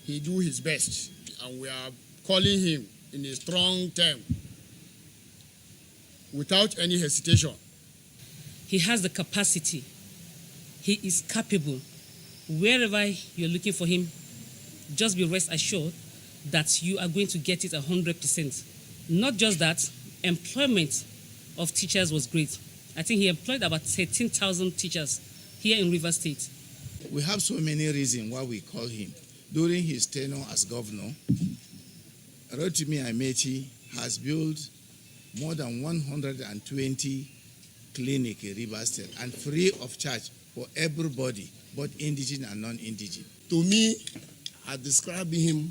he do his best. And we are calling him in a strong term, without any hesitation. He has the capacity. He is capable. Wherever you're looking for him, just be rest assured that you are going to get it 100%. Not just that, employment of teachers was great. I think he employed about 13,000 teachers here in Rivers State. We have so many reasons why we call him. During his tenure as governor, Rotimi Amechi has built more than 120 clinics in Rivers State and free of charge for everybody, both indigenous and non-indigenous. To me, I describe him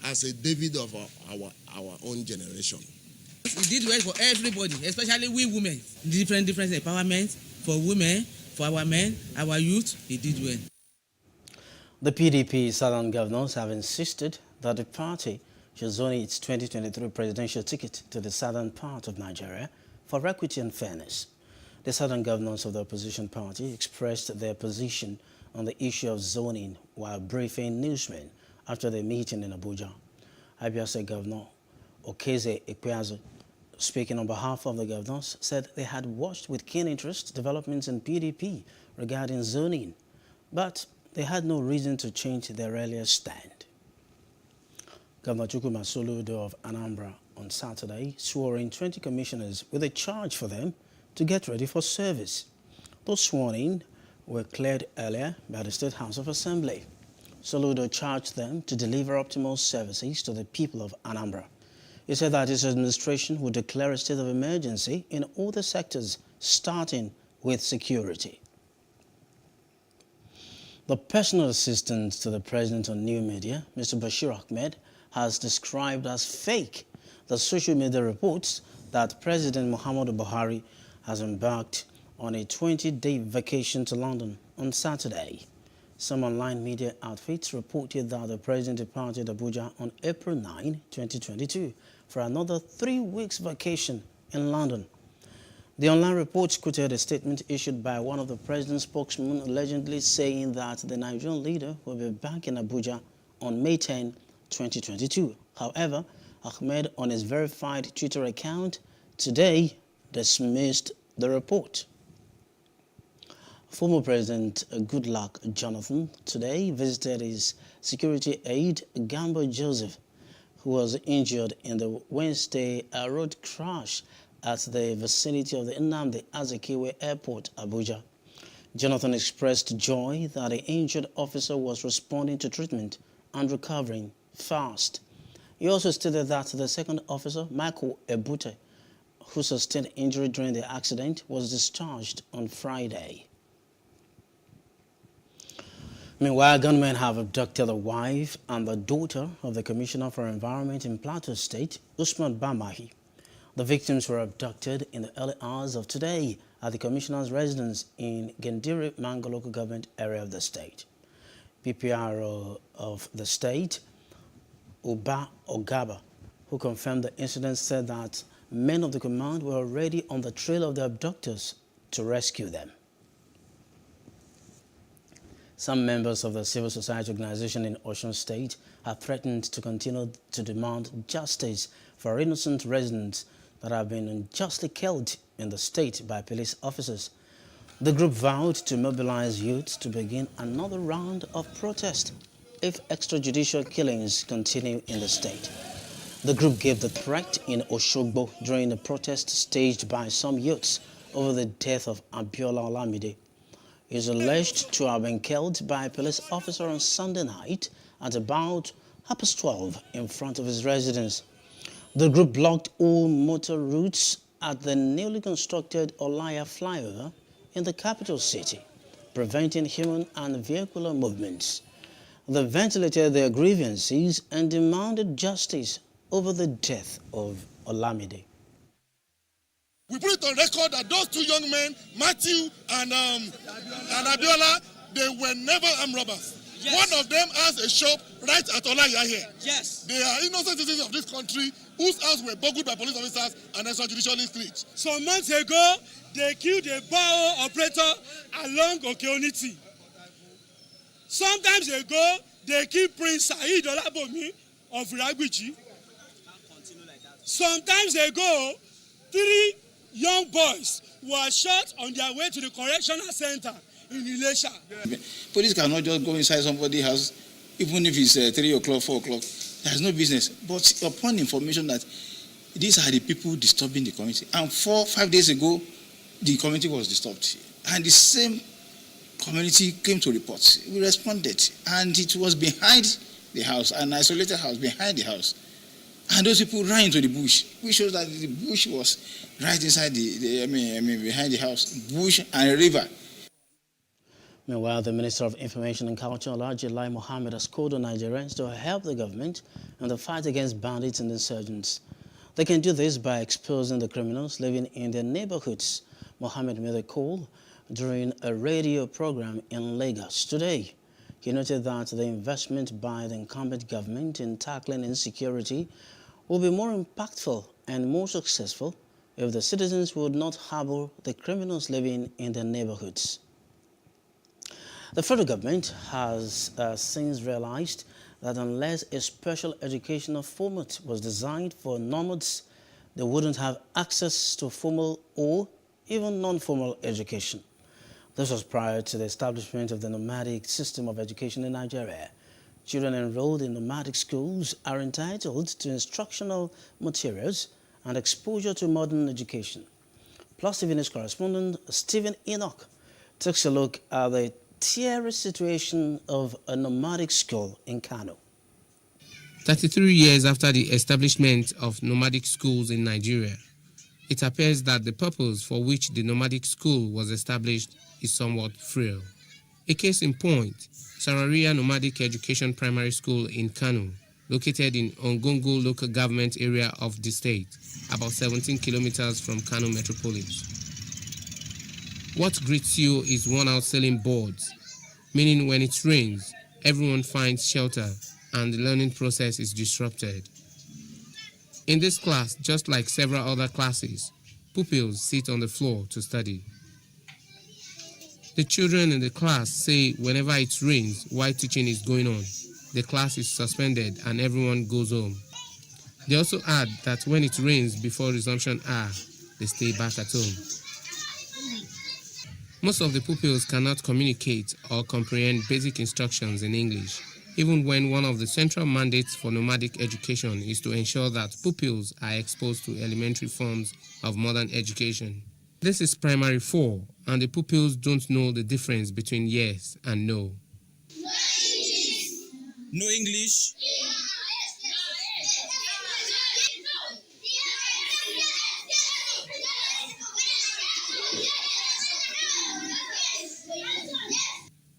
as a David of our own generation. He did well for everybody, especially we women. Different empowerment for women, for our men, our youth. He did well. The PDP Southern governors have insisted that the party should zone its 2023 presidential ticket to the southern part of Nigeria for equity and fairness. The Southern governors of the opposition party expressed their position on the issue of zoning while briefing newsmen after their meeting in Abuja. Abia State Governor Okeze Ikpeazu, speaking on behalf of the governors, said they had watched with keen interest developments in PDP regarding zoning, but they had no reason to change their earlier stand. Governor Chukwuma Soludo of Anambra on Saturday swore in 20 commissioners with a charge for them to get ready for service. Those sworn in were cleared earlier by the State House of Assembly. Soludo charged them to deliver optimal services to the people of Anambra. He said that his administration would declare a state of emergency in all the sectors, starting with security. The personal assistant to the president on new media, Mr. Bashir Ahmed, has described as fake the social media reports that President Muhammadu Buhari has embarked on a 20-day vacation to London on Saturday. Some online media outfits reported that the president departed Abuja on April 9, 2022 for another 3 weeks vacation in London. The online reports quoted a statement issued by one of the president's spokesmen allegedly saying that the Nigerian leader will be back in Abuja on May 10, 2022. However, Ahmed, on his verified Twitter account today, dismissed the report. Former President Goodluck Jonathan today visited his security aide, Gambo Joseph, who was injured in the Wednesday road crash at the vicinity of the Nnamdi Azikiwe Airport, Abuja. Jonathan expressed joy that the injured officer was responding to treatment and recovering fast. He also stated that the second officer, Michael Ebute, who sustained injury during the accident, was discharged on Friday. Meanwhile, gunmen have abducted the wife and the daughter of the Commissioner for Environment in Plateau State, Usman Bamahi. The victims were abducted in the early hours of today at the Commissioner's residence in Gendiri Mango local government area of the state. PPRO of the state, Uba Ogaba, who confirmed the incident, said that men of the command were already on the trail of the abductors to rescue them. Some members of the civil society organization in Osun State have threatened to continue to demand justice for innocent residents that have been unjustly killed in the state by police officers. The group vowed to mobilize youth to begin another round of protest if extrajudicial killings continue in the state. The group gave the threat in Oshogbo during a protest staged by some youths over the death of Abiola Olamide. He is alleged to have been killed by a police officer on Sunday night at about 12:30 in front of his residence. The group blocked all motor routes at the newly constructed Olaya flyover in the capital city, preventing human and vehicular movements. They ventilated their grievances and demanded justice over the death of Olamide. We put it on record that those two young men, Matthew and Abiola, they were never armed robbers. Yes. One of them has a shop right at Olaya here. Yes. They are innocent citizens of this country whose house were burgled by police officers and extrajudicially cleared. Some months ago, they killed a bar operator along Okeoniti. Sometimes ago, they killed Prince Said Olabomi of Iragbichi. Sometimes ago, 3 young boys were shot on their way to the correctional center in Ilesha. Police cannot just go inside somebody's house, even if it's 3 o'clock, 4 o'clock. There's no business. But upon information that these are the people disturbing the community, and 4-5 days ago, the community was disturbed, and the same community came to report. We responded, and it was behind the house, an isolated house behind the house. And those people ran into the bush, which shows that the bush was right inside behind the house, bush and a river. Meanwhile, the Minister of Information and Culture, Alhaji Lai Mohammed, has called on Nigerians to help the government in the fight against bandits and insurgents. They can do this by exposing the criminals living in their neighborhoods. Mohammed made a call during a radio program in Lagos today. He noted that the investment by the incumbent government in tackling insecurity will be more impactful and more successful if the citizens would not harbor the criminals living in their neighborhoods. The federal government has since realized that unless a special educational format was designed for nomads, they wouldn't have access to formal or even non-formal education. This was prior to the establishment of the nomadic system of education in Nigeria. Children enrolled in nomadic schools are entitled to instructional materials and exposure to modern education. PlusTV News correspondent Stephen Enoch takes a look at the teary situation of a nomadic school in Kano. 33 years after the establishment of nomadic schools in Nigeria, it appears that the purpose for which the nomadic school was established is somewhat frail. A case in point, Sararia Nomadic Education Primary School in Kano, located in Ongongo local government area of the state, about 17 kilometers from Kano metropolis. What greets you is worn-out ceiling boards, meaning when it rains, everyone finds shelter and the learning process is disrupted. In this class, just like several other classes, pupils sit on the floor to study. The children in the class say whenever it rains while teaching is going on, the class is suspended and everyone goes home. They also add that when it rains before resumption hour, they stay back at home. Most of the pupils cannot communicate or comprehend basic instructions in English, even when one of the central mandates for nomadic education is to ensure that pupils are exposed to elementary forms of modern education. This is Primary 4 and the pupils don't know the difference between yes and no. No English.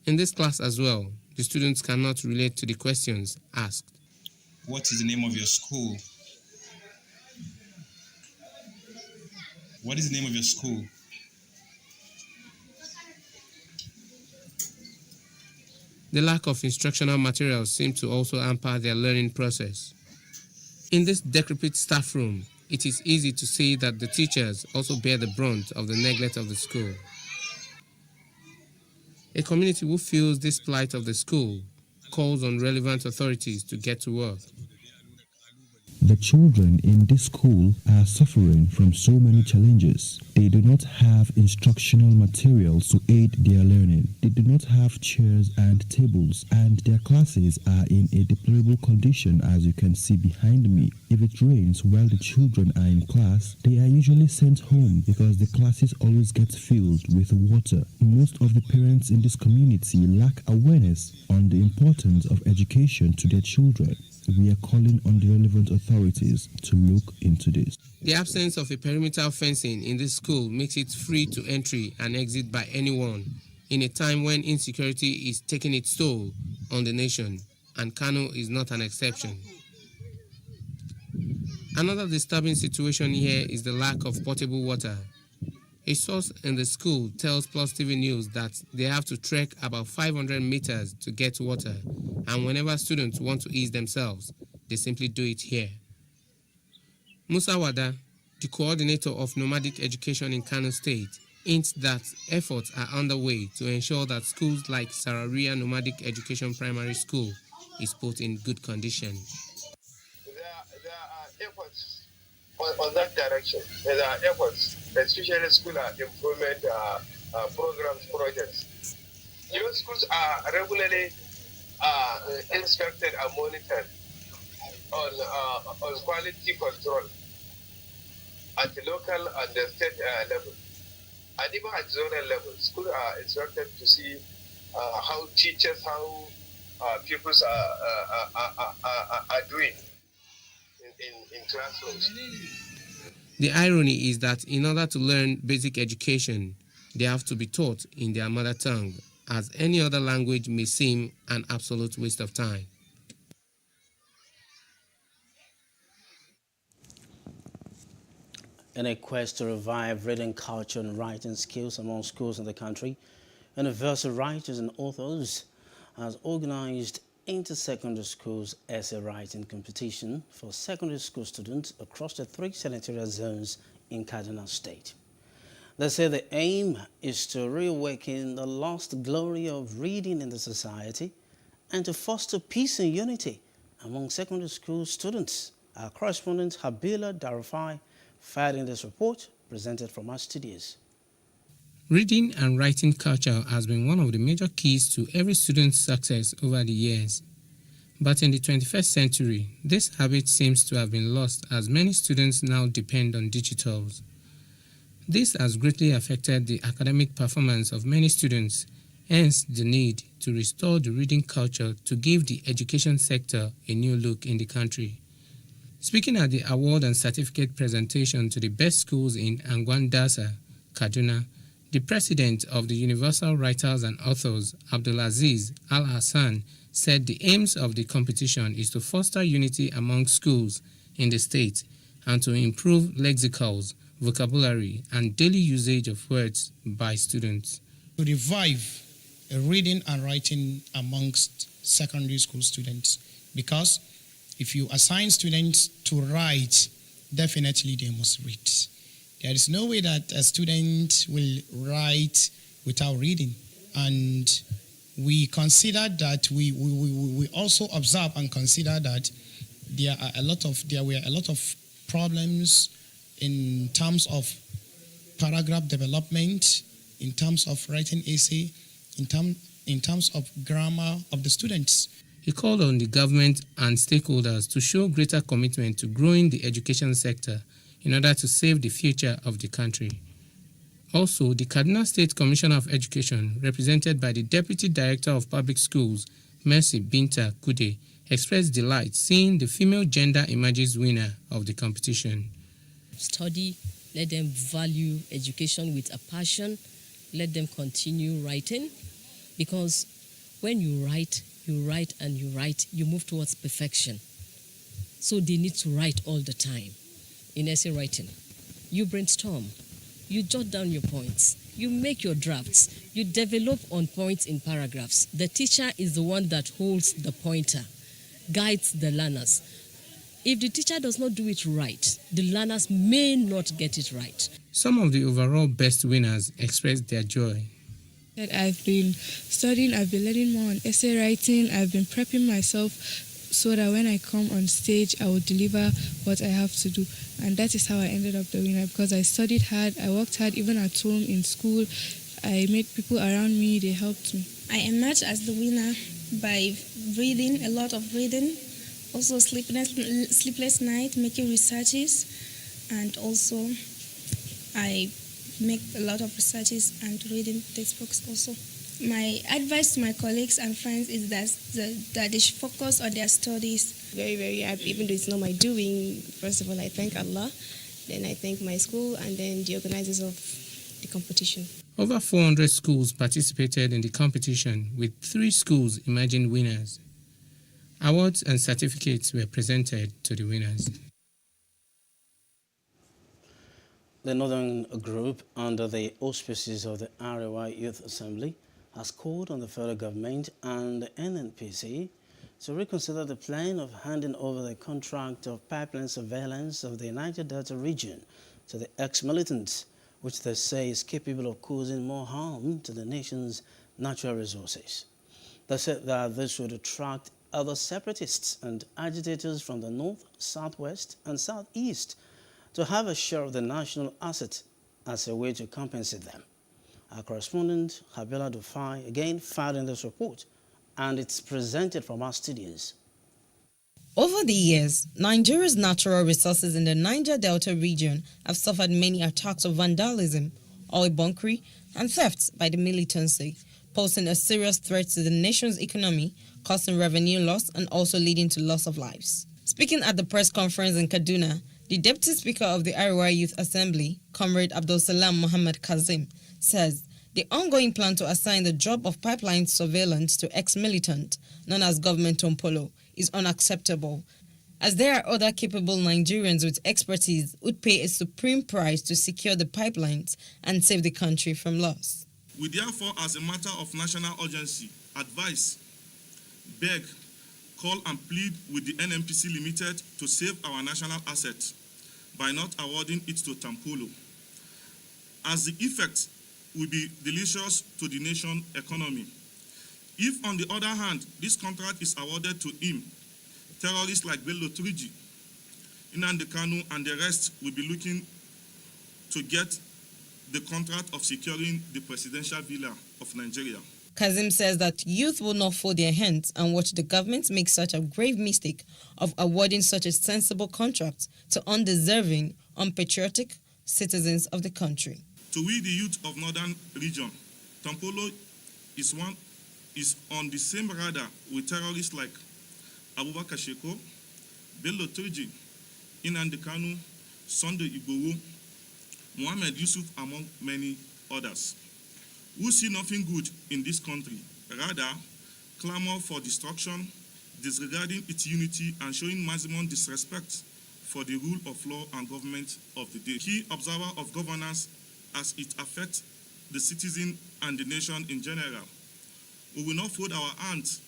In this class as well, the students cannot relate to the questions asked. What is the name of your school? What is the name of your school? The lack of instructional materials seems to also hamper their learning process. In this decrepit staff room, it is easy to see that the teachers also bear the brunt of the neglect of the school. A community who feels this plight of the school calls on relevant authorities to get to work. The children in this school are suffering from so many challenges. They do not have instructional materials to aid their learning. They do not have chairs and tables, and their classes are in a deplorable condition, as you can see behind me. If it rains while the children are in class, they are usually sent home because the classes always get filled with water. Most of the parents in this community lack awareness on the importance of education to their children. We are calling on the relevant authorities to look into this. The absence of a perimeter fencing in this school makes it free to entry and exit by anyone in a time when insecurity is taking its toll on the nation, and Kano is not an exception. Another disturbing situation here is the lack of potable water. A source in the school tells PlusTV News that they have to trek about 500 meters to get water, and whenever students want to ease themselves, they simply do it here. Musa Wada, the coordinator of nomadic education in Kano State, hints that efforts are underway to ensure that schools like Sararia Nomadic Education Primary School is put in good condition. There are efforts on that direction. There are efforts, especially school improvement programs, projects. Schools are regularly inspected and monitored on quality control at the local and the state level. And even at zonal level, schools are inspected to see how teachers, how pupils are doing in classrooms. The irony is that in order to learn basic education, they have to be taught in their mother tongue, as any other language may seem an absolute waste of time. In a quest to revive reading culture and writing skills among schools in the country, Universal Writers and Authors has organized inter-secondary schools essay writing competition for secondary school students across the 3 senatorial zones in Kaduna State. They say the aim is to reawaken the lost glory of reading in the society and to foster peace and unity among secondary school students. Our correspondent Habila Darafai fired in this report presented from our studios. Reading and writing culture has been one of the major keys to every student's success over the years. But in the 21st century, this habit seems to have been lost as many students now depend on digitals. This has greatly affected the academic performance of many students, hence the need to restore the reading culture to give the education sector a new look in the country. Speaking at the award and certificate presentation to the best schools in Angwandasa, Kaduna, the president of the Universal Writers and Authors, Abdulaziz Al-Hassan, said the aims of the competition is to foster unity among schools in the state and to improve lexicals, vocabulary, and daily usage of words by students. To revive reading and writing amongst secondary school students, because if you assign students to write, definitely they must read. There is no way that a student will write without reading. And we consider that, we also observe and consider that there were a lot of problems in terms of paragraph development, in terms of writing essay, in terms of grammar of the students. He called on the government and stakeholders to show greater commitment to growing the education sector in order to save the future of the country. Also, the Kaduna State Commissioner of Education, represented by the Deputy Director of Public Schools, Mercy Binta Kude, expressed delight seeing the female gender emerges winner of the competition. Study, let them value education with a passion, let them continue writing, because when you write and you write, you move towards perfection. So they need to write all the time. In essay writing, you brainstorm, you jot down your points, you make your drafts, you develop on points in paragraphs. The teacher is the one that holds the pointer, guides the learners. If the teacher does not do it right, the learners may not get it right. Some of the overall best winners expressed their joy. I've been studying, I've been learning more on essay writing, I've been prepping myself so that when I come on stage, I will deliver what I have to do. And that is how I ended up the winner, because I studied hard, I worked hard even at home, in school. I made people around me, they helped me. I emerged as the winner by reading, a lot of reading, also sleepless night, making researches, and also I make a lot of researches and reading textbooks also. My advice to my colleagues and friends is that they should focus on their studies. Very, very happy, even though it's not my doing. First of all, I thank Allah, then I thank my school, and then the organizers of the competition. Over 400 schools participated in the competition, with 3 schools emerging winners. Awards and certificates were presented to the winners. The Northern Group, under the auspices of the Arewa Youth Assembly, has called on the federal government and the NNPC to reconsider the plan of handing over the contract of pipeline surveillance of the Niger Delta region to the ex-militants, which they say is capable of causing more harm to the nation's natural resources. They said that this would attract other separatists and agitators from the north, southwest, and southeast to have a share of the national asset as a way to compensate them. Our correspondent, Habila Dufai, again filed in this report, and it's presented from our studios. Over the years, Nigeria's natural resources in the Niger Delta region have suffered many attacks of vandalism, oil bunkering, and thefts by the militancy, posing a serious threat to the nation's economy, causing revenue loss and also leading to loss of lives. Speaking at the press conference in Kaduna, the Deputy Speaker of the Arewa Youth Assembly, Comrade Abdul Salam Muhammad Kazim, says the ongoing plan to assign the job of pipeline surveillance to ex-militant, known as Government Tompolo, is unacceptable, as there are other capable Nigerians with expertise who would pay a supreme price to secure the pipelines and save the country from loss. We therefore, as a matter of national urgency, advise, beg, call and plead with the NNPC Limited to save our national assets by not awarding it to Tampolo, as the effect will be delicious to the nation's economy. If, on the other hand, this contract is awarded to him, terrorists like Bello Turiji, Nnamdi Kanu, and the rest will be looking to get the contract of securing the presidential villa of Nigeria. Kazim says that youth will not fold their hands and watch the government make such a grave mistake of awarding such a sensible contract to undeserving, unpatriotic citizens of the country. To we, the youth of Northern Region, Tampolo is on the same radar with terrorists like Abubakar Sheko, Bello Turji, Nnamdi Kanu, Sunday Igboho, Mohammed Yusuf, among many others, who see nothing good in this country, rather clamor for destruction, disregarding its unity and showing maximum disrespect for the rule of law and government of the day. Key observer of governance as it affects the citizen and the nation in general. We will not fold our hands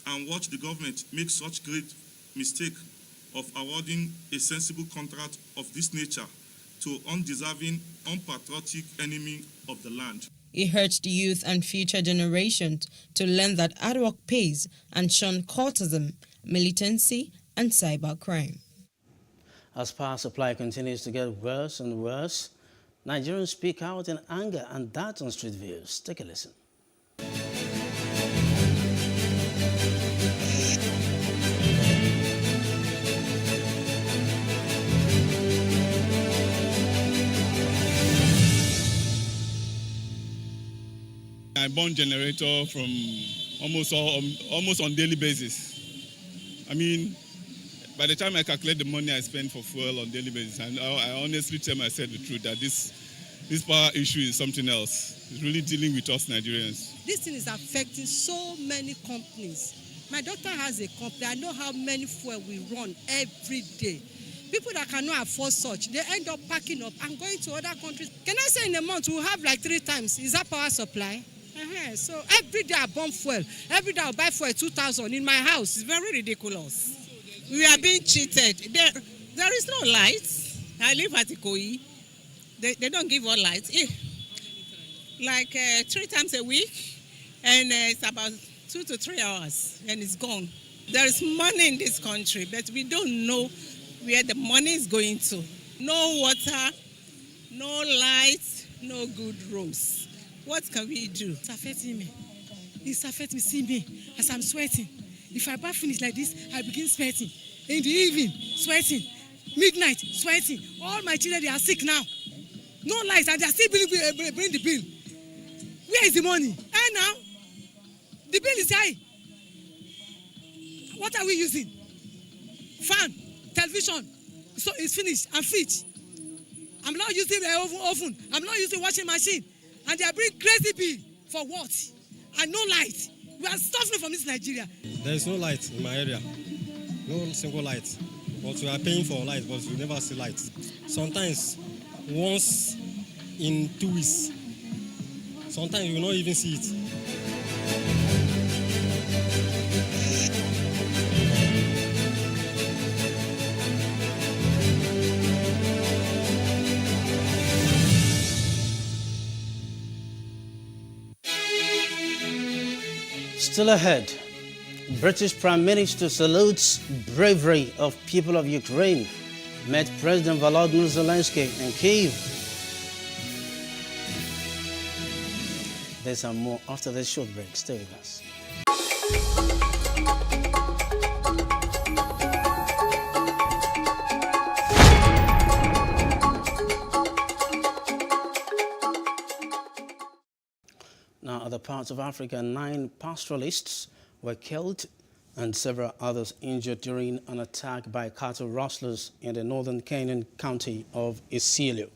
and watch the government make such great mistake of awarding a sensible contract of this nature to undeserving, unpatriotic enemy of the land. He urged the youth and future generations to learn that hard work pays and shun courtism, militancy, and cybercrime. As power supply continues to get worse and worse, Nigerians speak out in anger, and that on Street Views. Take a listen. I burn generator from almost on daily basis. I mean, by the time I calculate the money I spend for fuel on daily basis, and I honestly tell myself the truth that this power issue is something else. It's really dealing with us Nigerians. This thing is affecting so many companies. My daughter has a company. I know how many fuel we run every day. People that cannot afford such, they end up packing up and going to other countries. Can I say in a month we'll have like 3 times? Is that power supply? So every day I burn fuel. Every day I buy fuel 2,000 in my house. It's very ridiculous. We are being cheated. There is no light. I live at Ikoyi. They don't give us light. Like 3 times a week, and it's about 2 to 3 hours, and it's gone. There is money in this country, but we don't know where the money is going to. No water, no light, no good roads. What can we do? It's affecting me. It's affecting me. See me as I'm sweating. If I bath finish like this, I begin sweating. In the evening, sweating. Midnight, sweating. All my children, they are sick now. No lights, and they are still bring the bill. Where is the money? And now, the bill is high. What are we using? Fan, television. So it's finished. I'm fit. I'm not using the oven. I'm not using washing machine. And they are bringing crazy bill. For what? And no light. We are suffering from this Nigeria. There is no light in my area. No single light. But we are paying for light, but we never see light. Sometimes, once in 2 weeks. Sometimes you will not even see it. Still ahead, British Prime Minister salutes bravery of people of Ukraine, met President Volodymyr Zelensky in Kyiv. There's some more after this short break. Stay with us. Now, other parts of Africa, 9 pastoralists were killed and several others injured during an attack by cattle rustlers in the northern Kenyan county of Isiolo.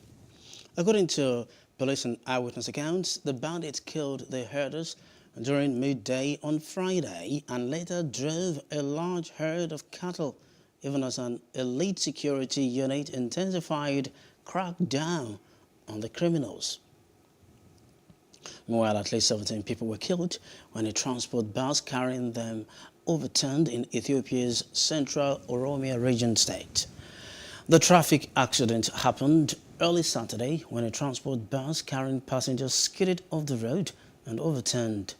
According to police and eyewitness accounts, the bandits killed the herders during midday on Friday and later drove a large herd of cattle, even as an elite security unit intensified crackdown on the criminals. Meanwhile, at least 17 people were killed when a transport bus carrying them overturned in Ethiopia's central Oromia region state. The traffic accident happened early Saturday when a transport bus carrying passengers skidded off the road and overturned.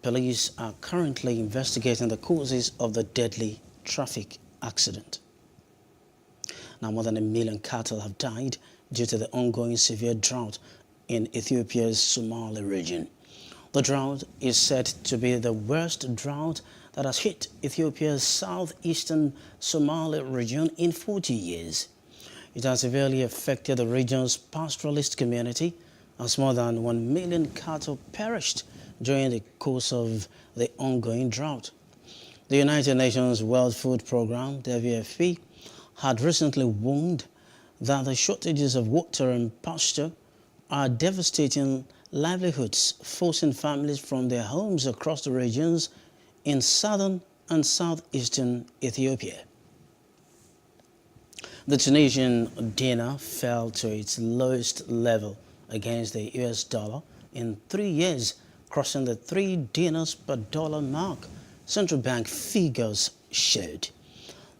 Police are currently investigating the causes of the deadly traffic accident. Now, more than 1 million cattle have died due to the ongoing severe drought in Ethiopia's Somali region. The drought is said to be the worst drought that has hit Ethiopia's southeastern Somali region in 40 years. It has severely affected the region's pastoralist community, as more than 1 million cattle perished during the course of the ongoing drought. The United Nations World Food Programme, WFP, had recently warned that the shortages of water and pasture are devastating livelihoods, forcing families from their homes across the regions in southern and southeastern Ethiopia. The Tunisian dinar fell to its lowest level against the US dollar in 3 years, crossing the 3 dinars per dollar mark, central bank figures showed.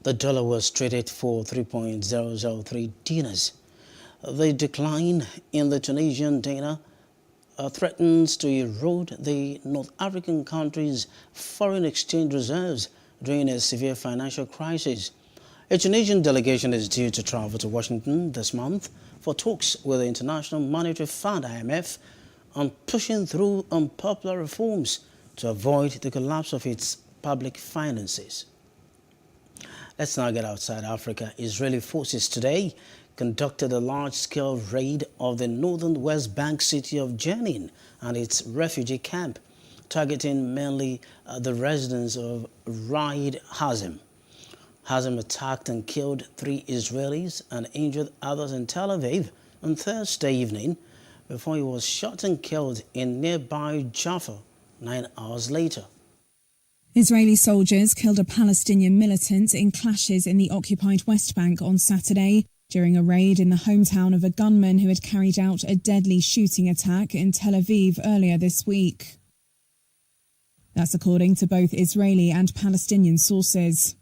The dollar was traded for 3.003 dinars. The decline in the Tunisian dinar threatens to erode the North African country's foreign exchange reserves during a severe financial crisis. A Tunisian delegation is due to travel to Washington this month for talks with the International Monetary Fund, IMF, on pushing through unpopular reforms to avoid the collapse of its public finances. Let's now get outside Africa. Israeli forces today conducted a large-scale raid of the northern West Bank city of Jenin and its refugee camp, targeting mainly the residents of Raid Hazim. Hazim attacked and killed 3 Israelis and injured others in Tel Aviv on Thursday evening before he was shot and killed in nearby Jaffa 9 hours later. Israeli soldiers killed a Palestinian militant in clashes in the occupied West Bank on Saturday during a raid in the hometown of a gunman who had carried out a deadly shooting attack in Tel Aviv earlier this week. That's according to both Israeli and Palestinian sources.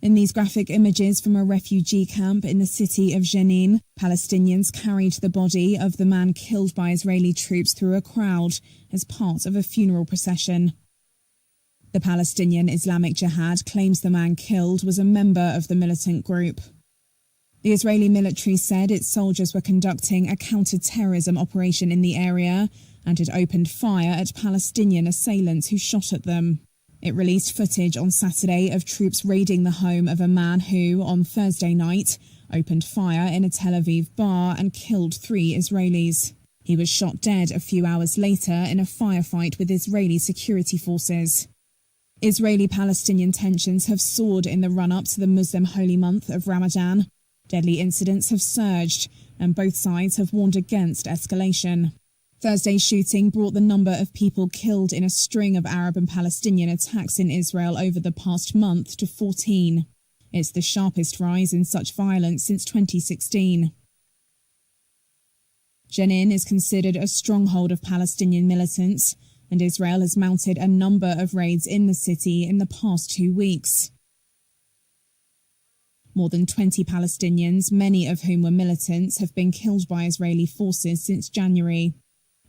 In these graphic images from a refugee camp in the city of Jenin, Palestinians carried the body of the man killed by Israeli troops through a crowd as part of a funeral procession. The Palestinian Islamic Jihad claims the man killed was a member of the militant group. The Israeli military said its soldiers were conducting a counter-terrorism operation in the area and had opened fire at Palestinian assailants who shot at them. It released footage on Saturday of troops raiding the home of a man who, on Thursday night, opened fire in a Tel Aviv bar and killed 3 Israelis. He was shot dead a few hours later in a firefight with Israeli security forces. Israeli-Palestinian tensions have soared in the run-up to the Muslim holy month of Ramadan. Deadly incidents have surged, and both sides have warned against escalation. Thursday's shooting brought the number of people killed in a string of Arab and Palestinian attacks in Israel over the past month to 14. It's the sharpest rise in such violence since 2016. Jenin is considered a stronghold of Palestinian militants, and Israel has mounted a number of raids in the city in the past 2 weeks. More than 20 Palestinians, many of whom were militants, have been killed by Israeli forces since January.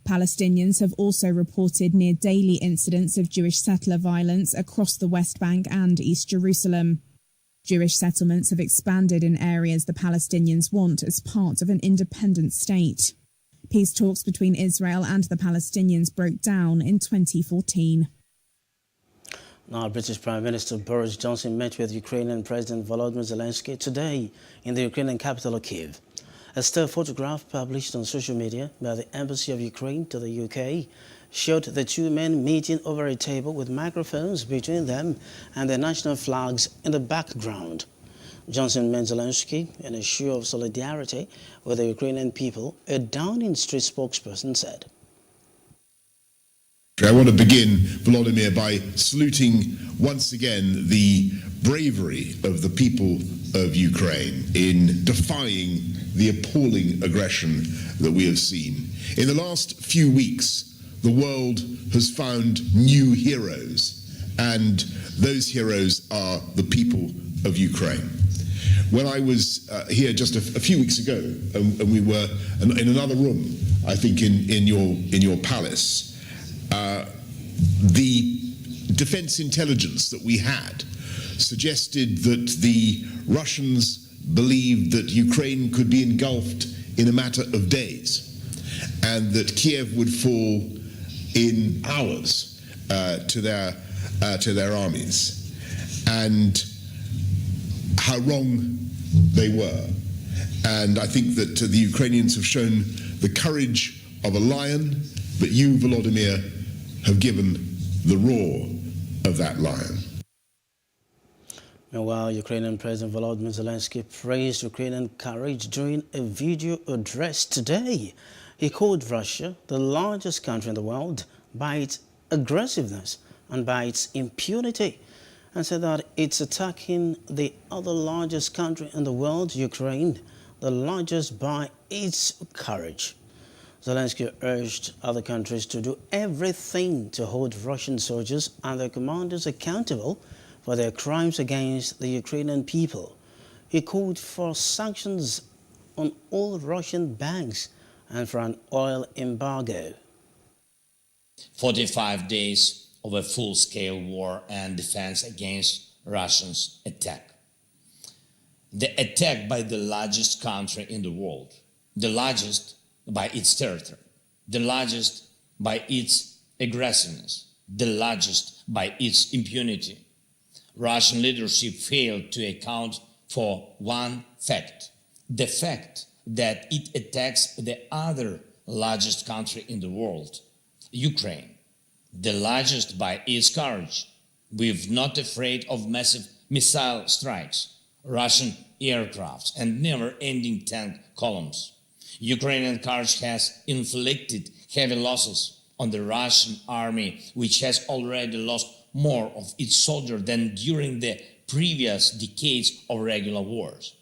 Palestinians have also reported near-daily incidents of Jewish settler violence across the West Bank and East Jerusalem. Jewish settlements have expanded in areas the Palestinians want as part of an independent state. Peace talks between Israel and the Palestinians broke down in 2014. Now, British Prime Minister Boris Johnson met with Ukrainian President Volodymyr Zelensky today in the Ukrainian capital of Kyiv. A still photograph published on social media by the Embassy of Ukraine to the UK showed the 2 men meeting over a table with microphones between them and their national flags in the background. Johnson met Zelensky in a show of solidarity with the Ukrainian people, a Downing Street spokesperson said. I want to begin, Volodymyr, by saluting once again the bravery of the people of Ukraine in defying the appalling aggression that we have seen. In the last few weeks, the world has found new heroes, and those heroes are the people of Ukraine. When I was here just a few weeks ago, and we were in another room, I think in your palace, the defense intelligence that we had suggested that the Russians believed that Ukraine could be engulfed in a matter of days, and that Kiev would fall in hours to their armies, and how wrong they were. And I think that the Ukrainians have shown the courage of a lion, but you, Volodymyr, have given the roar of that lion. Meanwhile, Ukrainian President Volodymyr Zelensky praised Ukrainian courage during a video address today. He called Russia the largest country in the world by its aggressiveness and by its impunity, and said that it's attacking the other largest country in the world, Ukraine, the largest by its courage. Zelensky urged other countries to do everything to hold Russian soldiers and their commanders accountable for their crimes against the Ukrainian people. He called for sanctions on all Russian banks and for an oil embargo. 45 days of a full-scale war and defense against Russia's attack. The attack by the largest country in the world, the largest by its territory, the largest by its aggressiveness, the largest by its impunity. Russian leadership failed to account for one fact: the fact that it attacks the other largest country in the world, Ukraine, the largest by its courage. We're not afraid of massive missile strikes, Russian aircrafts, and never-ending tank columns. Ukrainian courage has inflicted heavy losses on the Russian army, which has already lost more of its soldiers than during the previous decades of regular wars.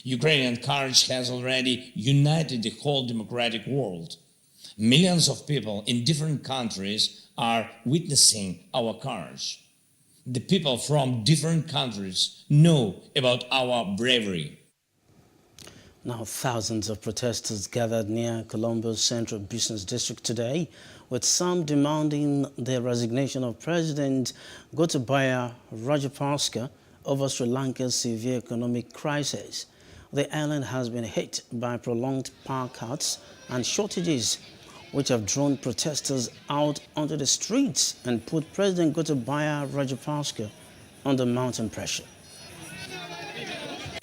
Ukrainian courage has already united the whole democratic world. Millions of people in different countries are witnessing our courage. The people from different countries know about our bravery. Now, thousands of protesters gathered near Colombo's Central Business District today, with some demanding the resignation of President Gotabaya Rajapaksa over Sri Lanka's severe economic crisis. The island has been hit by prolonged power cuts and shortages, which have drawn protesters out onto the streets and put President Gotabaya Rajapaksa under mounting pressure.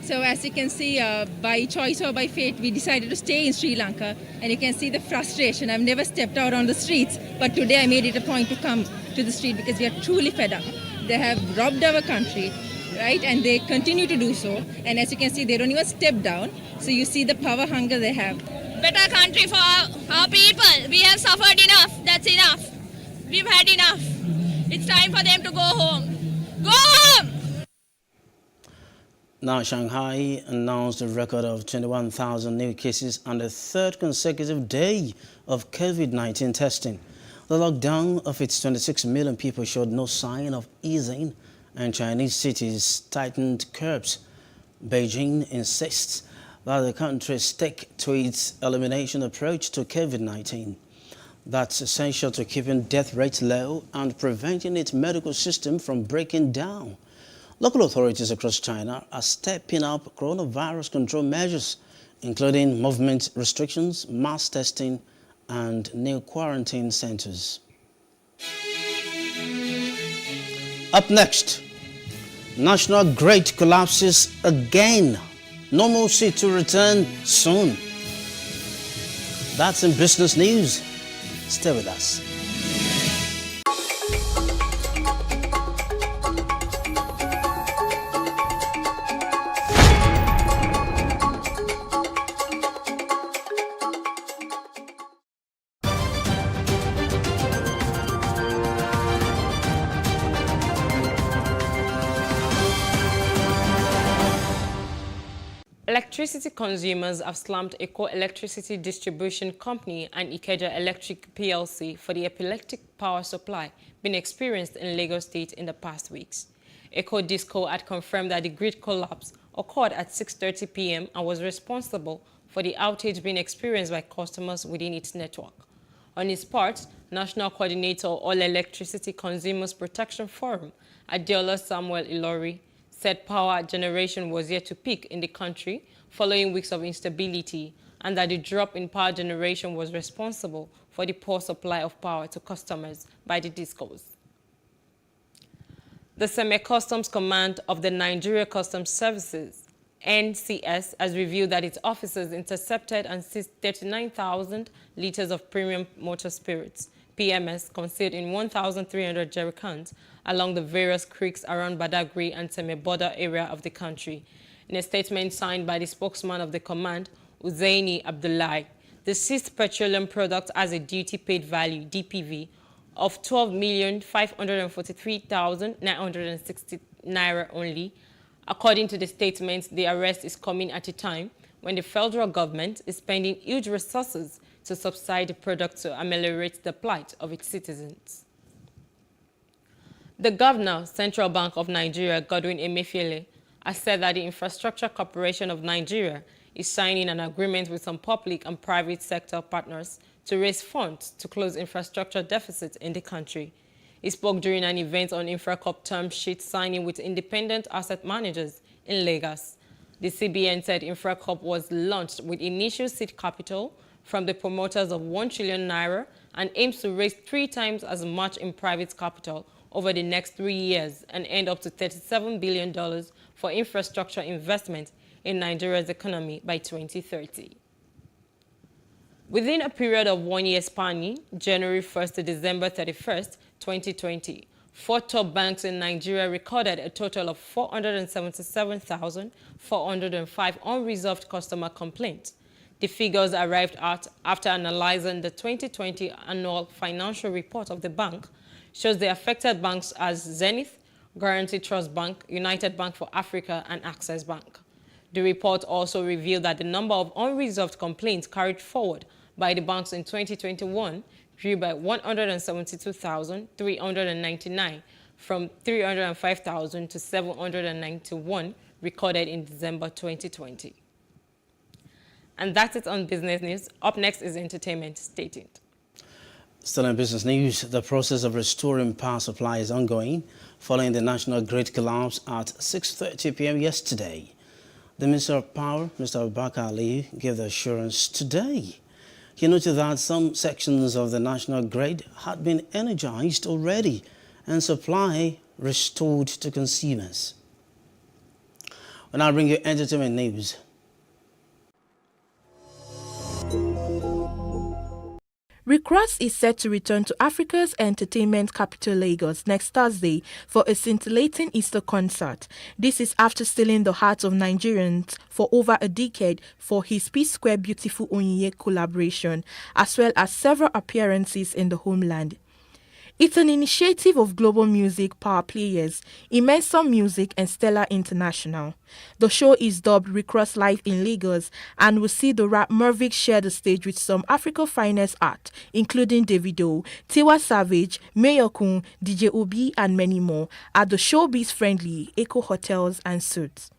So as you can see, by choice or by fate, we decided to stay in Sri Lanka, and you can see the frustration. I've never stepped out on the streets, but today I made it a point to come to the street because we are truly fed up. They have robbed our country, right, and they continue to do so. And as you can see, they don't even step down. So you see the power hunger they have. Better country for our people. We have suffered enough. That's enough. We've had enough. It's time for them to go home. Go home! Now, Shanghai announced a record of 21,000 new cases on the third consecutive day of COVID-19 testing. The lockdown of its 26 million people showed no sign of easing, and Chinese cities tightened curbs. Beijing insists that the country stick to its elimination approach to COVID-19. That's essential to keeping death rates low and preventing its medical system from breaking down. Local authorities across China are stepping up coronavirus control measures, including movement restrictions, mass testing, and new quarantine centers. Up next, national grid collapses again. Normalcy to return soon. That's in business news. Stay with us. Electricity consumers have slammed Eco Electricity Distribution Company and Ikeja Electric PLC for the epileptic power supply being experienced in Lagos State in the past weeks. Eco Disco had confirmed that the grid collapse occurred at 6:30 p.m. and was responsible for the outage being experienced by customers within its network. On his part, National Coordinator All Electricity Consumers Protection Forum, Adeola Samuel Ilori, said power generation was yet to peak in the country following weeks of instability, and that the drop in power generation was responsible for the poor supply of power to customers by the discos. The Semi-Customs Command of the Nigeria Customs Services, NCS, has revealed that its officers intercepted and seized 39,000 liters of premium motor spirits, PMS, concealed in 1,300 jerrycans along the various creeks around Badagry and Seme-Border area of the country. In a statement signed by the spokesman of the command, Uzaini Abdullahi, the seized petroleum product has a duty-paid value, DPV, of 12,543,960 naira only. According to the statement, the arrest is coming at a time when the federal government is spending huge resources to subsidy the product to ameliorate the plight of its citizens. The Governor, Central Bank of Nigeria, Godwin Emefiele, has said that the Infrastructure Corporation of Nigeria is signing an agreement with some public and private sector partners to raise funds to close infrastructure deficits in the country. He spoke during an event on InfraCorp term sheet signing with independent asset managers in Lagos. The CBN said InfraCorp was launched with initial seed capital from the promoters of 1 trillion naira and aims to raise 3 times as much in private capital over the next 3 years and end up to $37 billion for infrastructure investment in Nigeria's economy by 2030. Within a period of 1 year spanning, January 1st to December 31st, 2020, 4 top banks in Nigeria recorded a total of 477,405 unresolved customer complaints. The figures arrived at after analyzing the 2020 annual financial report of the bank, shows the affected banks as Zenith, Guaranty Trust Bank, United Bank for Africa, and Access Bank. The report also revealed that the number of unresolved complaints carried forward by the banks in 2021 grew by 172,399 from 305,000 to 791 recorded in December 2020. And that's it on business news. Up next is entertainment. Stay tuned. Still in business news, the process of restoring power supply is ongoing following the national grid collapse at 6:30 p.m. yesterday. The Minister of Power, Mr. Abubakar Ali, gave the assurance today. He noted that some sections of the national grid had been energized already and supply restored to consumers. We'll now bring you entertainment news. Rick Ross is set to return to Africa's entertainment capital Lagos next Thursday for a scintillating Easter concert. This is after stealing the hearts of Nigerians for over a decade for his P-Square Beautiful Onyinye collaboration, as well as several appearances in the homeland. It's an initiative of Global Music Power Players, Immensa Music and Stella International. The show is dubbed Rick Ross Live in Lagos and will see the rap Mervic share the stage with some Africa's finest art, including Davido, Tiwa Savage, Mayor Kun, DJ Obi and many more at the showbiz-friendly Echo Hotels and Suites.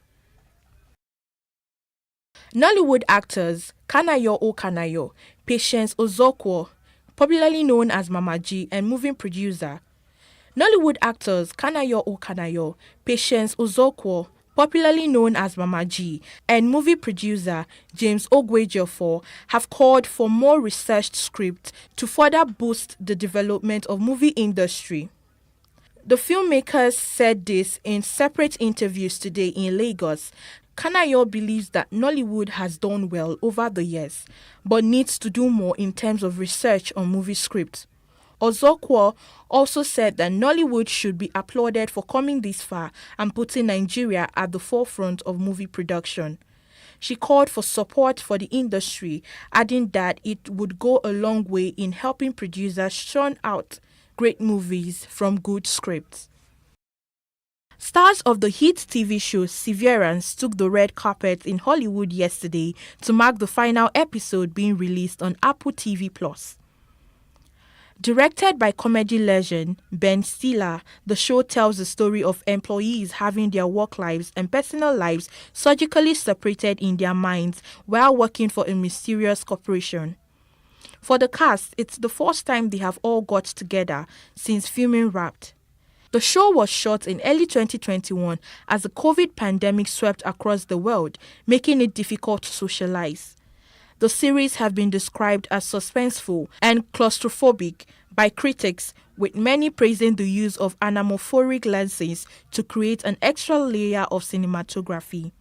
Nollywood actors Kanayo O Kanayo, Patience Ozokwo, popularly known as Mama G, and movie producer. Nollywood actors Kanayo O Kanayo, Patience Ozokwo, popularly known as Mama G, and movie producer James Ogwejofor have called for more researched scripts to further boost the development of movie industry. The filmmakers said this in separate interviews today in Lagos. Kanayo believes that Nollywood has done well over the years, but needs to do more in terms of research on movie scripts. Ozokwo also said that Nollywood should be applauded for coming this far and putting Nigeria at the forefront of movie production. She called for support for the industry, adding that it would go a long way in helping producers churn out great movies from good scripts. Stars of the hit TV show Severance took the red carpet in Hollywood yesterday to mark the final episode being released on Apple TV+. Directed by comedy legend Ben Stiller, the show tells the story of employees having their work lives and personal lives surgically separated in their minds while working for a mysterious corporation. For the cast, it's the first time they have all got together since filming wrapped. The show was shot in early 2021 as the COVID pandemic swept across the world, making it difficult to socialize. The series have been described as suspenseful and claustrophobic by critics, with many praising the use of anamorphic lenses to create an extra layer of cinematography.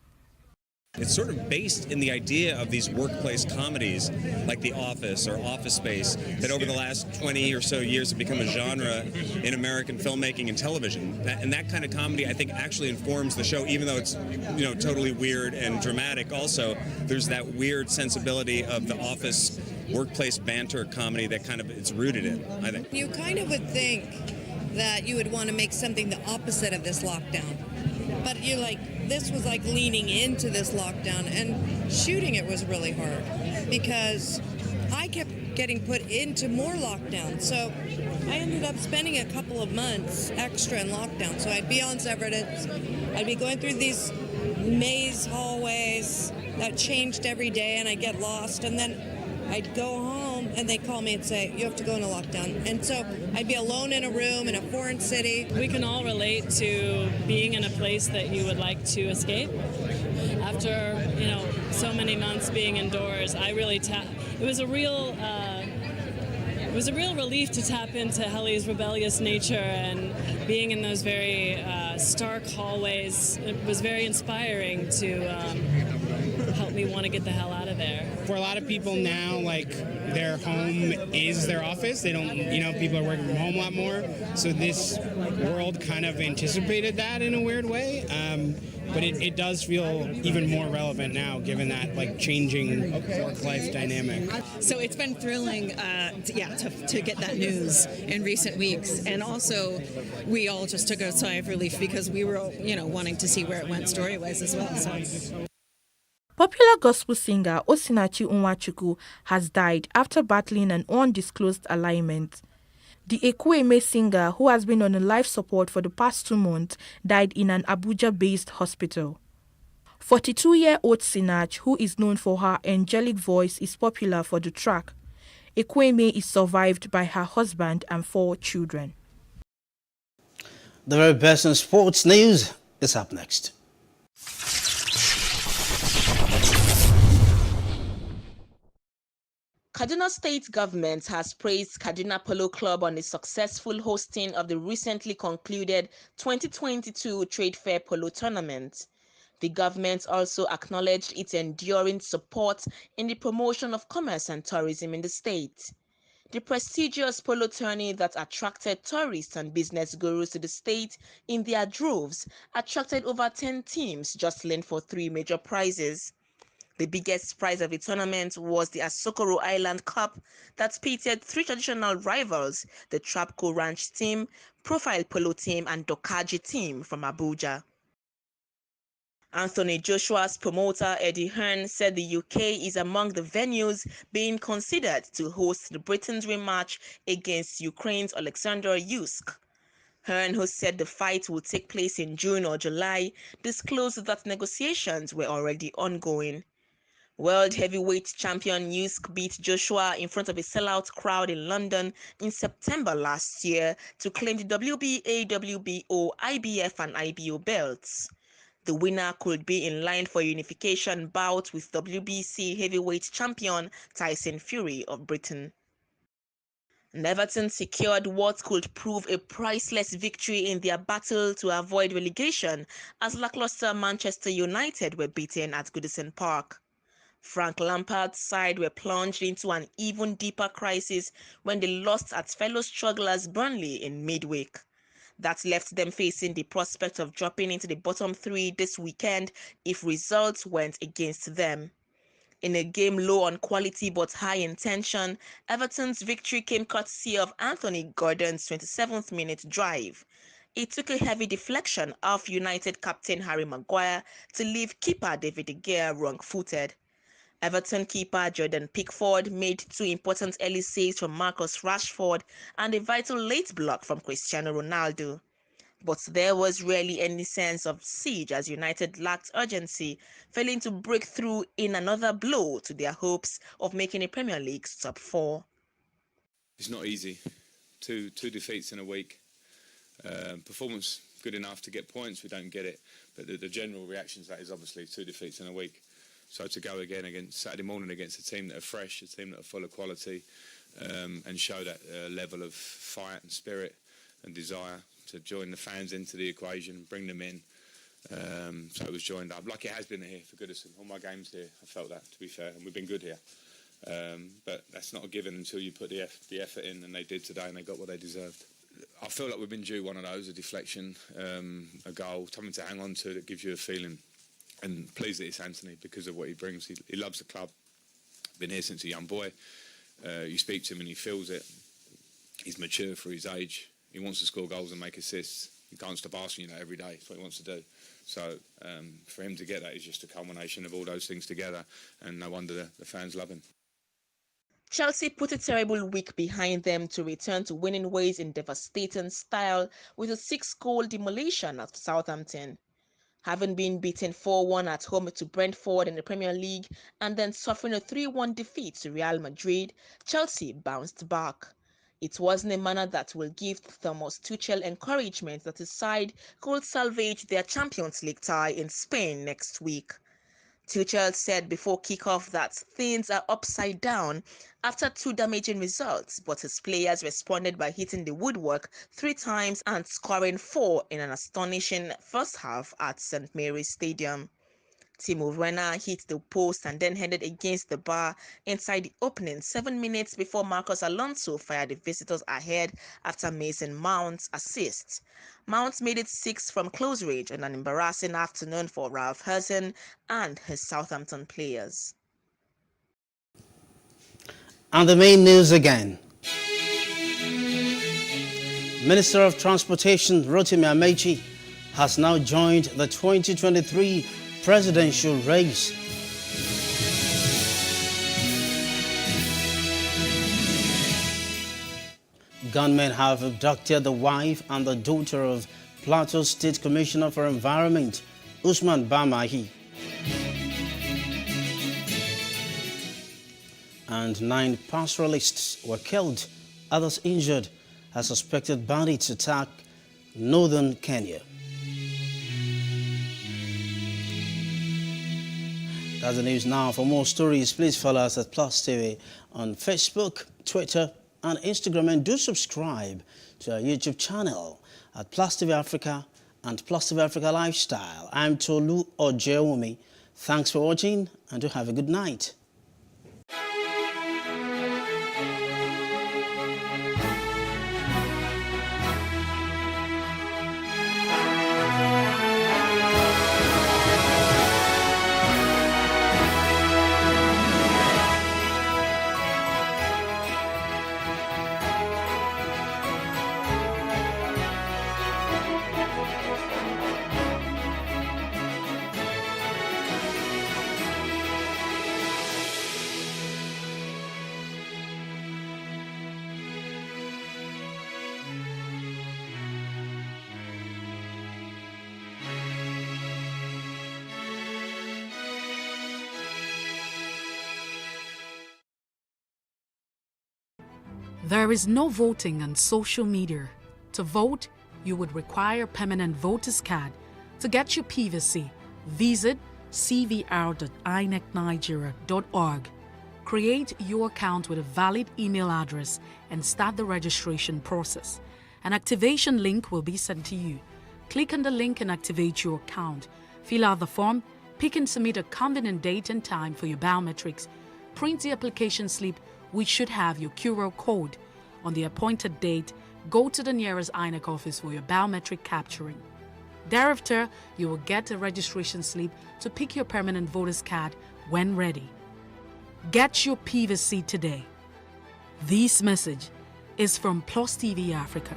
It's sort of based in the idea of these workplace comedies like The Office or Office Space that over the last 20 or so years have become a genre in American filmmaking and television. And that kind of comedy, I think, actually informs the show, even though it's, totally weird and dramatic. Also, there's that weird sensibility of the Office workplace banter comedy that kind of it's rooted in, I think. You kind of would think that you would want to make something the opposite of this lockdown. But this was like leaning into this lockdown, and shooting it was really hard because I kept getting put into more lockdown. So I ended up spending a couple of months extra in lockdown. So I'd be on Severance, I'd be going through these maze hallways that changed every day, and I'd get lost, and then I'd go home and they'd call me and say, you have to go into lockdown. And so I'd be alone in a room in a foreign city. We can all relate to being in a place that you would like to escape. After, so many months being indoors, I really it was a real relief to tap into Helly's rebellious nature, and being in those very stark hallways. It was very inspiring to me want to get the hell out of there. For a lot of people now, like, their home is their office. They don't, people are working from home a lot more. So this world kind of anticipated that in a weird way. But it does feel even more relevant now, given that, like, changing work-life dynamic. So it's been thrilling, to get that news in recent weeks. And also, we all just took a sigh of relief because we were, wanting to see where it went story-wise as well. So. Popular gospel singer Osinachi Onwachukwu has died after battling an undisclosed alignment. The Ekwueme singer, who has been on a life support for the past 2 months, died in an Abuja-based hospital. 42-year-old Sinach, who is known for her angelic voice, is popular for the track. Ekwueme is survived by her husband and 4 children. The very best in sports news is up next. Kaduna State government has praised Kaduna Polo Club on the successful hosting of the recently concluded 2022 Trade Fair Polo Tournament. The government also acknowledged its enduring support in the promotion of commerce and tourism in the state. The prestigious polo tourney that attracted tourists and business gurus to the state in their droves attracted over 10 teams jostling for 3 major prizes. The biggest prize of the tournament was the Asokoro Island Cup that pitted 3 traditional rivals, the Trapco Ranch team, Profile Polo team and Dokaji team from Abuja. Anthony Joshua's promoter Eddie Hearn said the UK is among the venues being considered to host the Britain's rematch against Ukraine's Alexander Usyk. Hearn, who said the fight will take place in June or July, disclosed that negotiations were already ongoing. World heavyweight champion Usyk beat Joshua in front of a sellout crowd in London in September last year to claim the WBA, WBO, IBF and IBO belts. The winner could be in line for a unification bout with WBC heavyweight champion Tyson Fury of Britain. Everton secured what could prove a priceless victory in their battle to avoid relegation as lackluster Manchester United were beaten at Goodison Park. Frank Lampard's side were plunged into an even deeper crisis when they lost at fellow strugglers Burnley in midweek. That left them facing the prospect of dropping into the bottom 3 this weekend if results went against them. In a game low on quality but high in tension, Everton's victory came courtesy of Anthony Gordon's 27th minute drive. It took a heavy deflection off United captain Harry Maguire to leave keeper David De Gea wrong-footed. Everton keeper Jordan Pickford made 2 important early saves from Marcus Rashford and a vital late block from Cristiano Ronaldo. But there was rarely any sense of siege as United lacked urgency, failing to break through in another blow to their hopes of making a Premier League top 4. It's not easy. Two defeats in a week. Performance good enough to get points, we don't get it. But the general reaction to that is obviously 2 defeats in a week. So to go again against Saturday morning against a team that are fresh, a team that are full of quality, and show that level of fight and spirit and desire to join the fans into the equation, bring them in. So it was joined up, like it has been here for Goodison. All my games here, I felt that, to be fair, and we've been good here. But that's not a given until you put the effort in, and they did today, and they got what they deserved. I feel like we've been due one of those, a deflection, a goal, something to hang on to that gives you a feeling. And pleased that it's Anthony because of what he brings. He loves the club. Been here since a young boy. You speak to him and he feels it. He's mature for his age. He wants to score goals and make assists. He can't stop asking you that every day. It's what he wants to do. So for him to get that is just a culmination of all those things together. And no wonder the fans love him. Chelsea put a terrible week behind them to return to winning ways in devastating style with a 6-goal demolition of Southampton. Having been beaten 4-1 at home to Brentford in the Premier League and then suffering a 3-1 defeat to Real Madrid, Chelsea bounced back. It was in a manner that will give Thomas Tuchel encouragement that his side could salvage their Champions League tie in Spain next week. Tuchel said before kickoff that things are upside down after 2 damaging results, but his players responded by hitting the woodwork 3 times and scoring 4 in an astonishing first half at St. Mary's Stadium. Timo Werner hit the post and then headed against the bar inside the opening 7 minutes before Marcos Alonso fired the visitors ahead after Mason Mount's assist. Mount made it 6 from close range on an embarrassing afternoon for Ralph Hazen and his Southampton players. And the main news again. Minister of Transportation Rotimi Amechi has now joined the 2023 presidential race. Gunmen have abducted the wife and the daughter of Plateau State Commissioner for Environment, Usman Bamahi. And 9 pastoralists were killed, others injured as suspected bandits attack northern Kenya. That's the news now. For more stories, please follow us at PlusTV on Facebook, Twitter, and Instagram, and do subscribe to our YouTube channel at PlusTvAfrica and PlusTvAfrica Lifestyle. I'm Tolu Ojewumi. Thanks for watching, and do have a good night. There is no voting on social media. To vote, you would require a permanent voter's card. To get your PVC, visit cvr.inecnigeria.org. Create your account with a valid email address and start the registration process. An activation link will be sent to you. Click on the link and activate your account. Fill out the form, pick and submit a convenient date and time for your biometrics. Print the application slip, which should have your QR code. On the appointed date, go to the nearest INEC office for your biometric capturing. Thereafter, you will get a registration slip to pick your permanent voter's card when ready. Get your PVC today. This message is from PlusTvAfrica.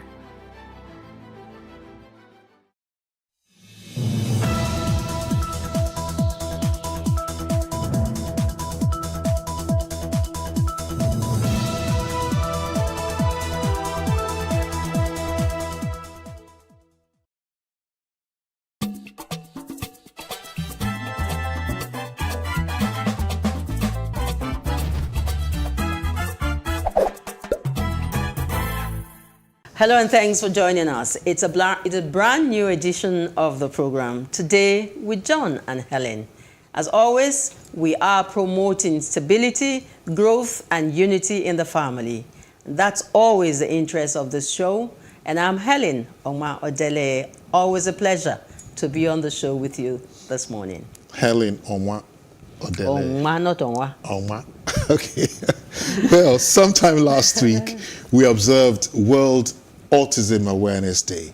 Hello and thanks for joining us. It's a brand new edition of the program, today with John and Helen. As always, we are promoting stability, growth, and unity in the family. That's always the interest of this show. And I'm Helen Oma Odele. Always a pleasure to be on the show with you this morning. Helen Oma Odele. Oma, not Oma. Oma. Okay. Well, sometime last week, we observed World Autism Awareness Day.